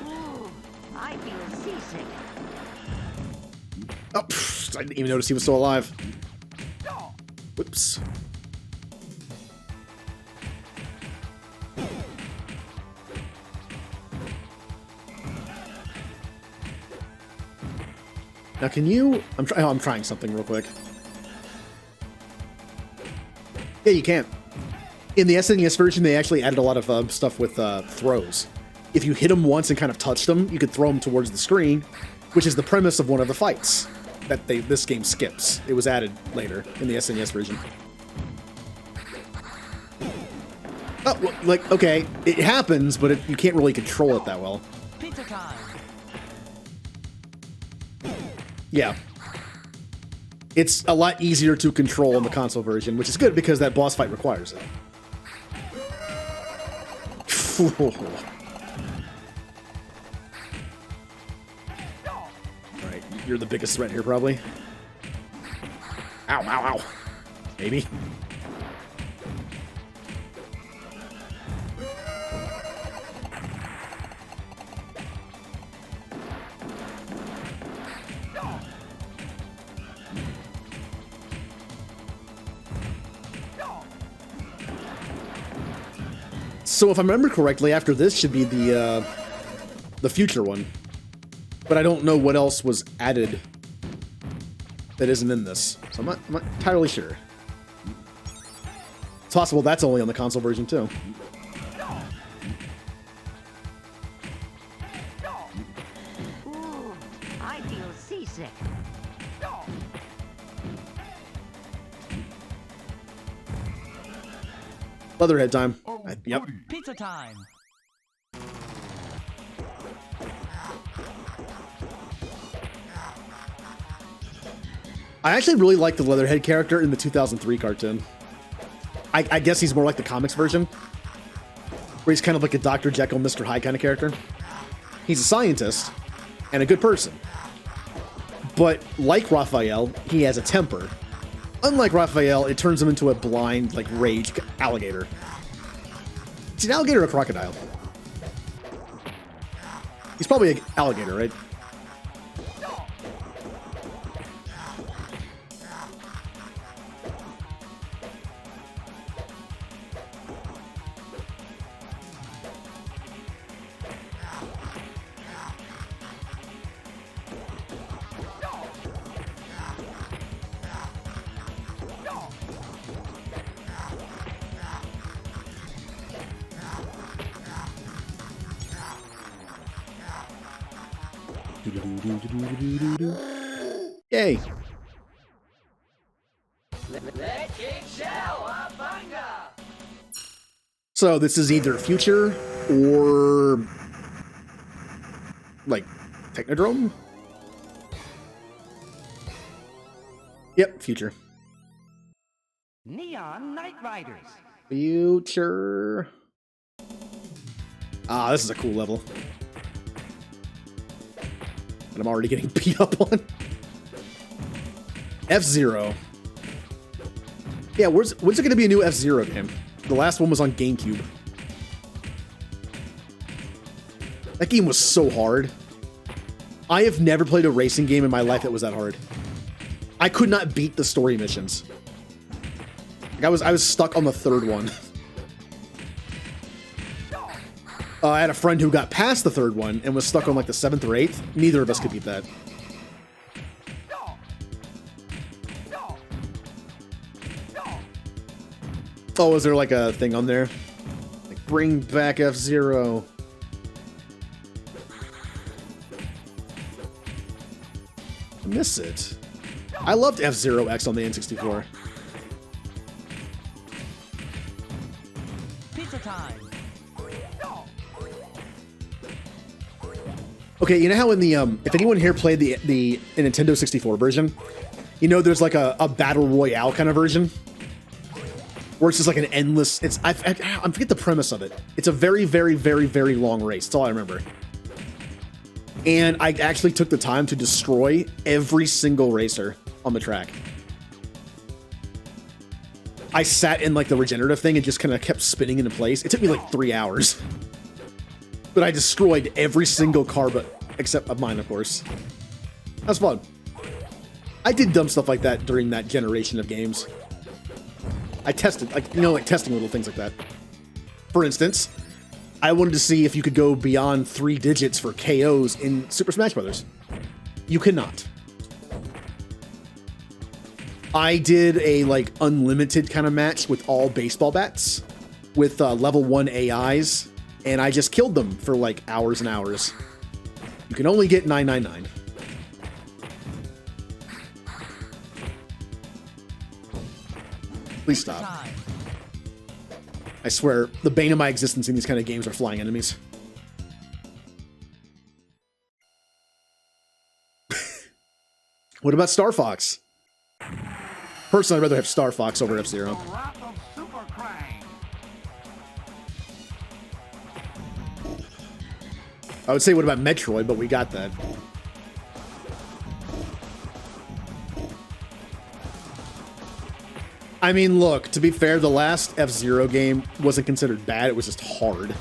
Ooh, I feel seasick. Oh, pfft, I didn't even notice he was still alive. Whoops. Now, can you? I'm trying something real quick. Yeah, you can. In the SNES version, they actually added a lot of stuff with throws. If you hit them once and kind of touched them, you could throw them towards the screen, which is the premise of one of the fights that this game skips. It was added later in the SNES version. Oh, well, like, okay, it happens, but you can't really control it that well. Pizza time. Yeah. It's a lot easier to control in the console version, which is good because that boss fight requires it. Alright, you're the biggest threat here, probably. Ow, ow, ow. Maybe. So if I remember correctly, after this should be the future one. But I don't know what else was added that isn't in this. So I'm not entirely sure. It's possible that's only on the console version too. Ooh, I feel seasick. Leatherhead time. Yep. Pizza time. I actually really like the Leatherhead character in the 2003 cartoon. I guess he's more like the comics version, where he's kind of like a Dr. Jekyll, Mr. Hyde kind of character. He's a scientist and a good person. But like Raphael, he has a temper. Unlike Raphael, it turns him into a blind, like, rage alligator. It's an alligator or a crocodile? He's probably an alligator, right? Yay. So this is either future or like Technodrome? Yep, future. Neon Night Riders. Future. Ah, this is a cool level. And I'm already getting beat up on. F-Zero. Yeah, when's it going to be a new F-Zero game? The last one was on GameCube. That game was so hard. I have never played a racing game in my life that was that hard. I could not beat the story missions. Like I was stuck on the third one. I had a friend who got past the third one and was stuck on like the 7th or 8th. Neither of us could beat that. Oh, is there like a thing on there? Like, bring back F-Zero. I miss it. I loved F-Zero X on the N64. Pizza time. Okay, you know how in the if anyone here played the Nintendo 64 version, you know there's like a battle royale kind of version where it's just like an endless. I forget the premise of it. It's a very, very, very, very long race. That's all I remember. And I actually took the time to destroy every single racer on the track. I sat in like the regenerative thing and just kind of kept spinning into place. It took me like 3 hours. But I destroyed every single car except mine, of course. That was fun. I did dumb stuff like that during that generation of games. I tested, like testing little things like that. For instance, I wanted to see if you could go beyond 3 digits for KOs in Super Smash Bros. You cannot. I did a like unlimited kind of match with all baseball bats with level 1 AIs. And I just killed them for like hours and hours. You can only get 999. Please stop. I swear, the bane of my existence in these kind of games are flying enemies. What about Star Fox? Personally, I'd rather have Star Fox over F-Zero. I would say, what about Metroid, but we got that. I mean, look, to be fair, the last F-Zero game wasn't considered bad, it was just hard.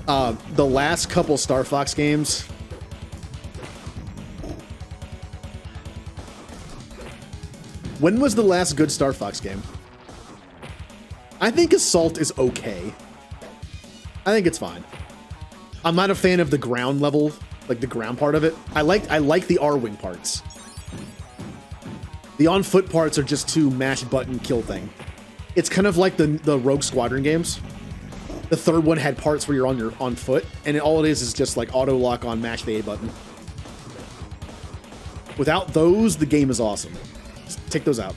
The last couple Star Fox games... When was the last good Star Fox game? I think Assault is okay. I think it's fine. I'm not a fan of the ground level, like the ground part of it. I like the R-wing parts. The on-foot parts are just too mash button kill thing. It's kind of like the Rogue Squadron games. The third one had parts where you're on foot, and all it is just like auto lock on mash the A button. Without those, the game is awesome. Just take those out.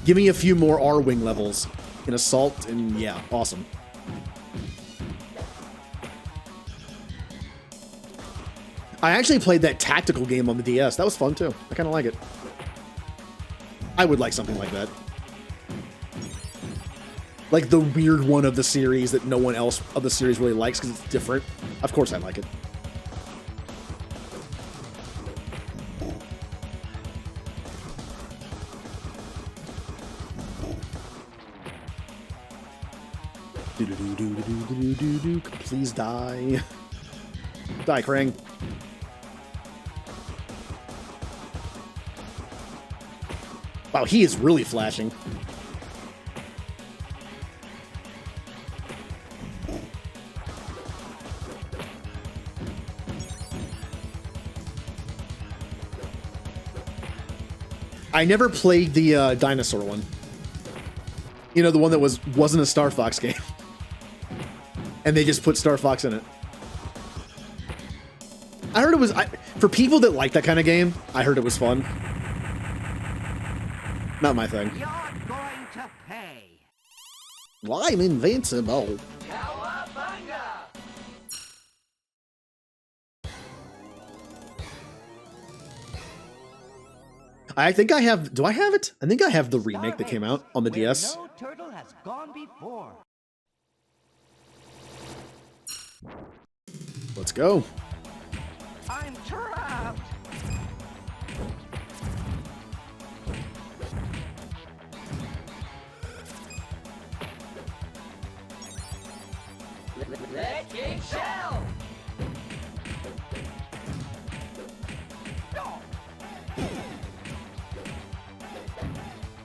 Give me a few more R-wing levels in Assault, and yeah, awesome. I actually played that tactical game on the DS. That was fun, too. I kind of like it. I would like something like that. Like the weird one of the series that no one else of the series really likes because it's different. Of course I like it. Please die. Die, Krang. Wow, he is really flashing. I never played the dinosaur one. You know, the one that wasn't a Star Fox game. And they just put Star Fox in it. I heard it was... for people that like that kind of game, I heard it was fun. Not my thing. You're going to pay. Well, I'm invincible. Cowabunga! I think I have... Do I have it? I think I have the remake that came out on the DS. No turtle has gone before. Let's go. I'm trapped. Let kick shell.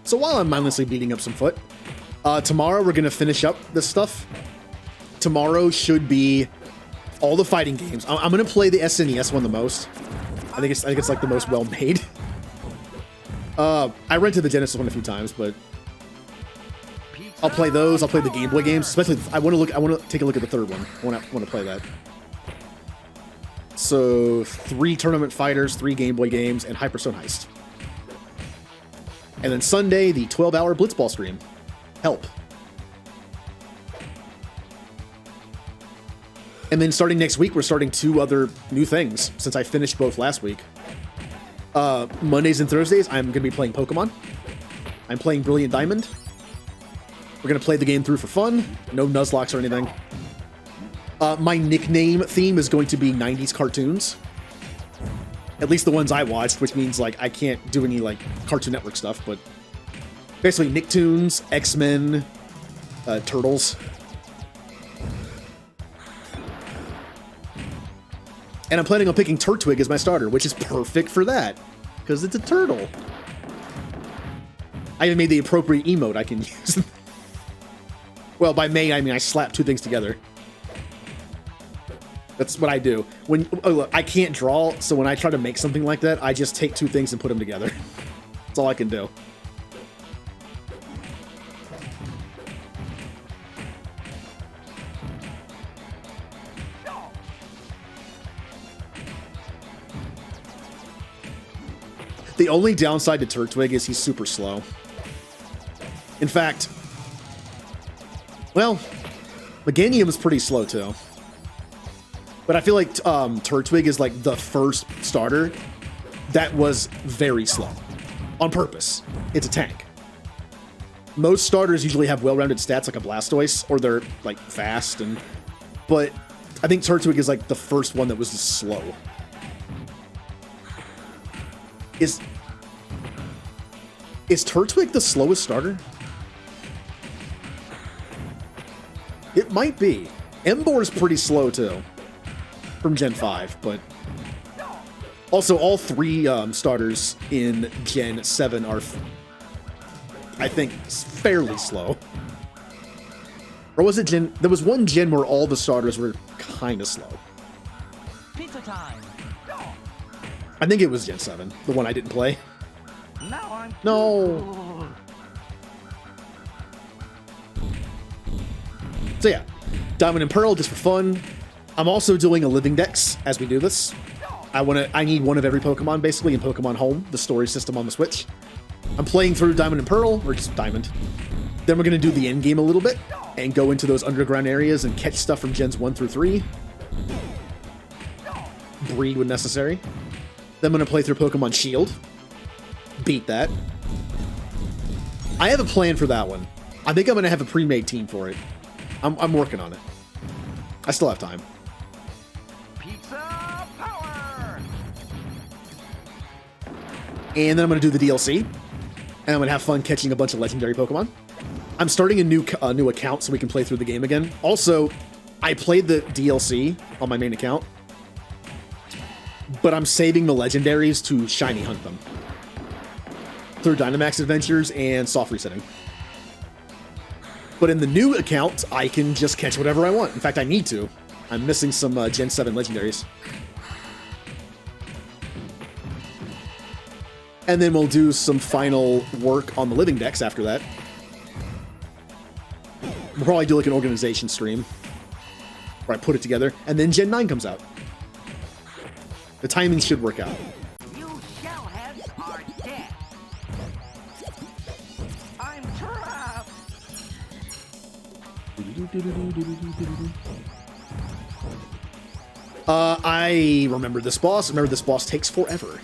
So while I'm mindlessly beating up some foot, tomorrow we're gonna finish up this stuff. Tomorrow should be all the fighting games. I'm gonna play the SNES one the most. I think it's like the most well made. I rented the Genesis one a few times, but I'll play those. I'll play the Game Boy games. Especially, I want to take a look at the third one. I want to play that. So 3 tournament fighters, 3 Game Boy games, and Hyperstone Heist. And then Sunday, the 12-hour Blitzball stream. Help. And then starting next week, we're starting 2 other new things, since I finished both last week. Mondays and Thursdays, I'm going to be playing Pokemon. I'm playing Brilliant Diamond. We're going to play the game through for fun. No Nuzlocke or anything. My nickname theme is going to be 90s cartoons. At least the ones I watched, which means, like, I can't do any, like, Cartoon Network stuff, but basically Nicktoons, X-Men, Turtles. And I'm planning on picking Turtwig as my starter, which is perfect for that, because it's a turtle. I even made the appropriate emote I can use. Well, by May, I mean I slap 2 things together. That's what I do. Look, I can't draw, so when I try to make something like that, I just take 2 things and put them together. That's all I can do. The only downside to Turtwig is he's super slow. In fact, well, Meganium is pretty slow too. But I feel like Turtwig is like the first starter that was very slow. On purpose. It's a tank. Most starters usually have well-rounded stats like a Blastoise, or they're like fast, but I think Turtwig is like the first one that was just slow. Is Turtwig the slowest starter? It might be. Embor's pretty slow too. From Gen 5, but also all 3 starters in Gen 7 are, I think, fairly slow. Or was it Gen... There was one Gen where all the starters were kind of slow. Pizza time. I think it was Gen 7, the one I didn't play. Now I'm No. So yeah, Diamond and Pearl just for fun. I'm also doing a living dex as we do this. I need one of every Pokemon basically in Pokemon Home, the story system on the Switch. I'm playing through Diamond and Pearl, or just Diamond. Then we're gonna do the end game a little bit and go into those underground areas and catch stuff from Gens 1 through 3. Breed when necessary. Then I'm gonna play through Pokemon Shield. Beat that. I have a plan for that one. I think I'm gonna have a pre-made team for it. I'm working on it. I still have time. pizza power. And then I'm going to do the DLC. And I'm going to have fun catching a bunch of legendary Pokemon. I'm starting a new account so we can play through the game again. Also, I played the DLC on my main account. but I'm saving the legendaries to shiny hunt them through Dynamax Adventures and soft resetting. But in the new account, I can just catch whatever I want. In fact, I need to. I'm missing some Gen 7 legendaries. And then we'll do some final work on the living decks after that. We'll probably do like an organization stream where I put it together, and then Gen 9 comes out. The timing should work out. You shellheads are dead. I'm trapped. I remember this boss. Remember, this boss takes forever.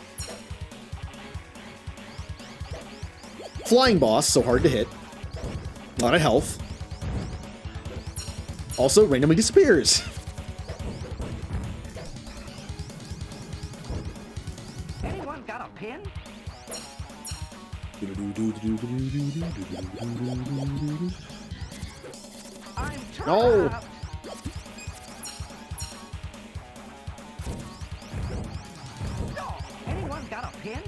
Flying boss, so hard to hit. A lot of health. Also, randomly disappears. Anyone got a pin? I'm trapped. No. Anyone got a pin?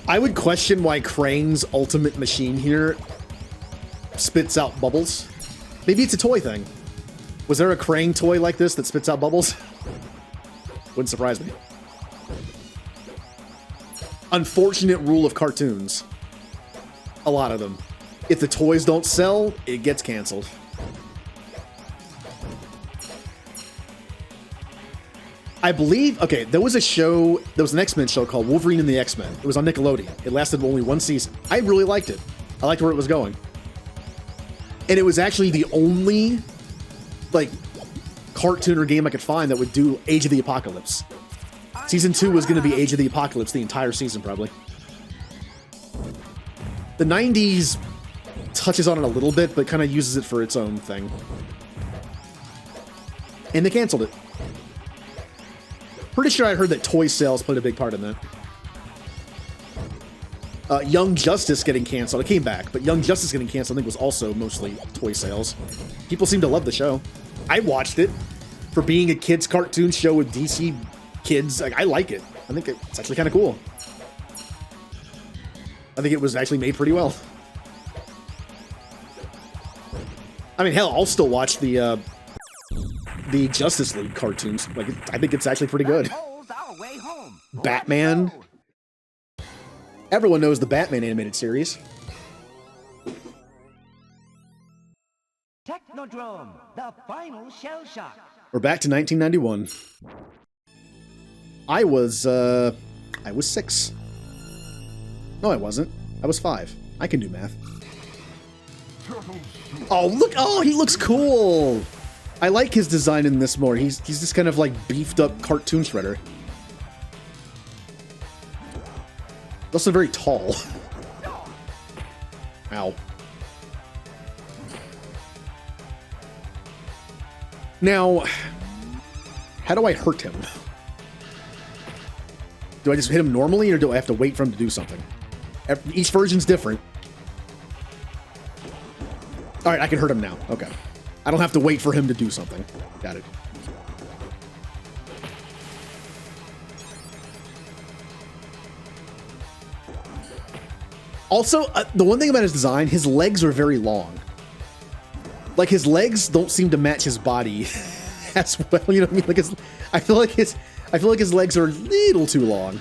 I would question why Krang's ultimate machine here spits out bubbles. Maybe it's a toy thing. Was there a Krang toy like this that spits out bubbles? Wouldn't surprise me. Unfortunate rule of cartoons. A lot of them. If the toys don't sell, it gets canceled. I believe, okay, there was a show, there was an X-Men show called Wolverine and the X-Men. It was on Nickelodeon. It lasted only one season. I really liked it. I liked where it was going. And it was actually the only, like, cartoon or game I could find that would do Age of the Apocalypse. Season 2 was going to be Age of the Apocalypse the entire season, probably. The 90s touches on it a little bit, but kind of uses it for its own thing. And they canceled it. Pretty sure I heard that toy sales played a big part in that. Young Justice getting canceled. It came back, but Young Justice getting canceled I think was also mostly toy sales. People seem to love the show. I watched it for being a kids' cartoon show with DC kids. I like it. I think it's actually kind of cool. I think it was actually made pretty well. I mean, hell, I'll still watch the Justice League cartoons. Like, I think it's actually pretty good. Batman. Everyone knows the Batman animated series. Technodrome, the final shell shock. We're back to 1991. I was 6. No, I wasn't. I was 5. I can do math. Oh, look! Oh, he looks cool! I like his design in this more. He's just kind of like beefed up cartoon Shredder. Also very tall. Ow. Now, how do I hurt him? Do I just hit him normally, or do I have to wait for him to do something? Each version's different. Alright, I can hurt him now. Okay. I don't have to wait for him to do something. Got it. Also, the one thing about his design, his legs are very long. Like, his legs don't seem to match his body as well. You know what I mean? Like, I feel like his legs are a little too long.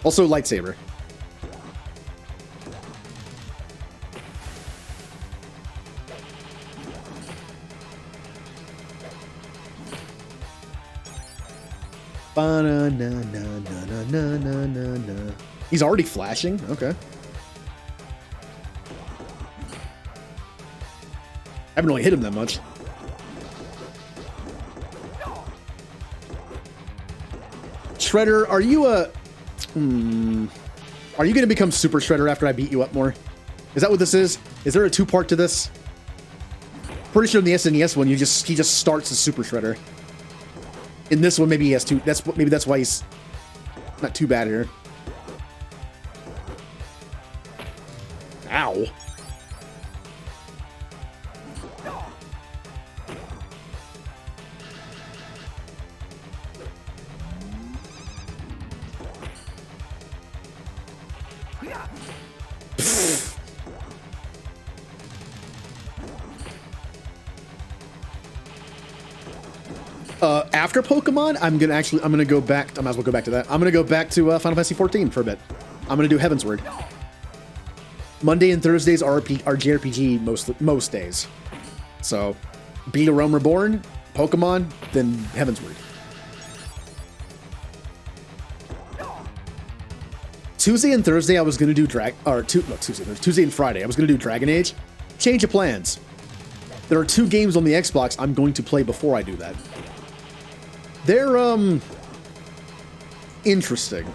Also, lightsaber. Ba-na-na-na-na-na-na-na. He's already flashing? Okay. I haven't really hit him that much. Shredder, are you a... Are you going to become Super Shredder after I beat you up more? Is that what this is? Is there a two-part to this? Pretty sure in the SNES one, he just starts as Super Shredder. In this one, maybe he has two. Maybe that's why he's not too bad here. Ow. After Pokemon, I'm gonna go back. I might as well go back to that. I'm gonna go back to Final Fantasy 14 for a bit. I'm gonna do Heavensward. Monday and Thursdays are JRPG most days. So, Be a Realm Reborn, Pokemon, then Heavensward. Tuesday and Thursday I was gonna do Tuesday and Friday I was gonna do Dragon Age. Change of plans. There are 2 games on the Xbox I'm going to play before I do that. They're interesting.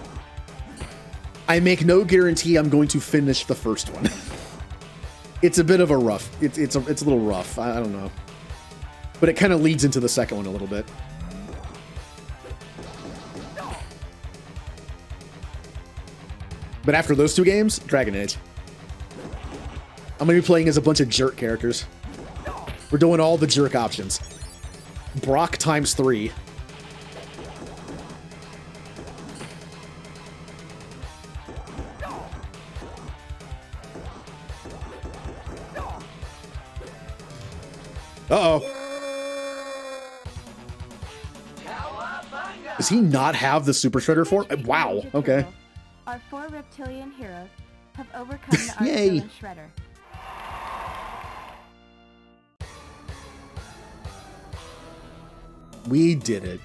I make no guarantee I'm going to finish the first one. It's a bit of a rough. It's a little rough. I don't know, but it kind of leads into the second one a little bit. But after those 2 games, Dragon Age. I'm gonna be playing as a bunch of jerk characters. We're doing all the jerk options. Brock times 3. Uh-oh. Does he not have the Super Shredder form? Wow, okay. Our 4 reptilian heroes have overcome the Yay. Arcturian Shredder. We did it.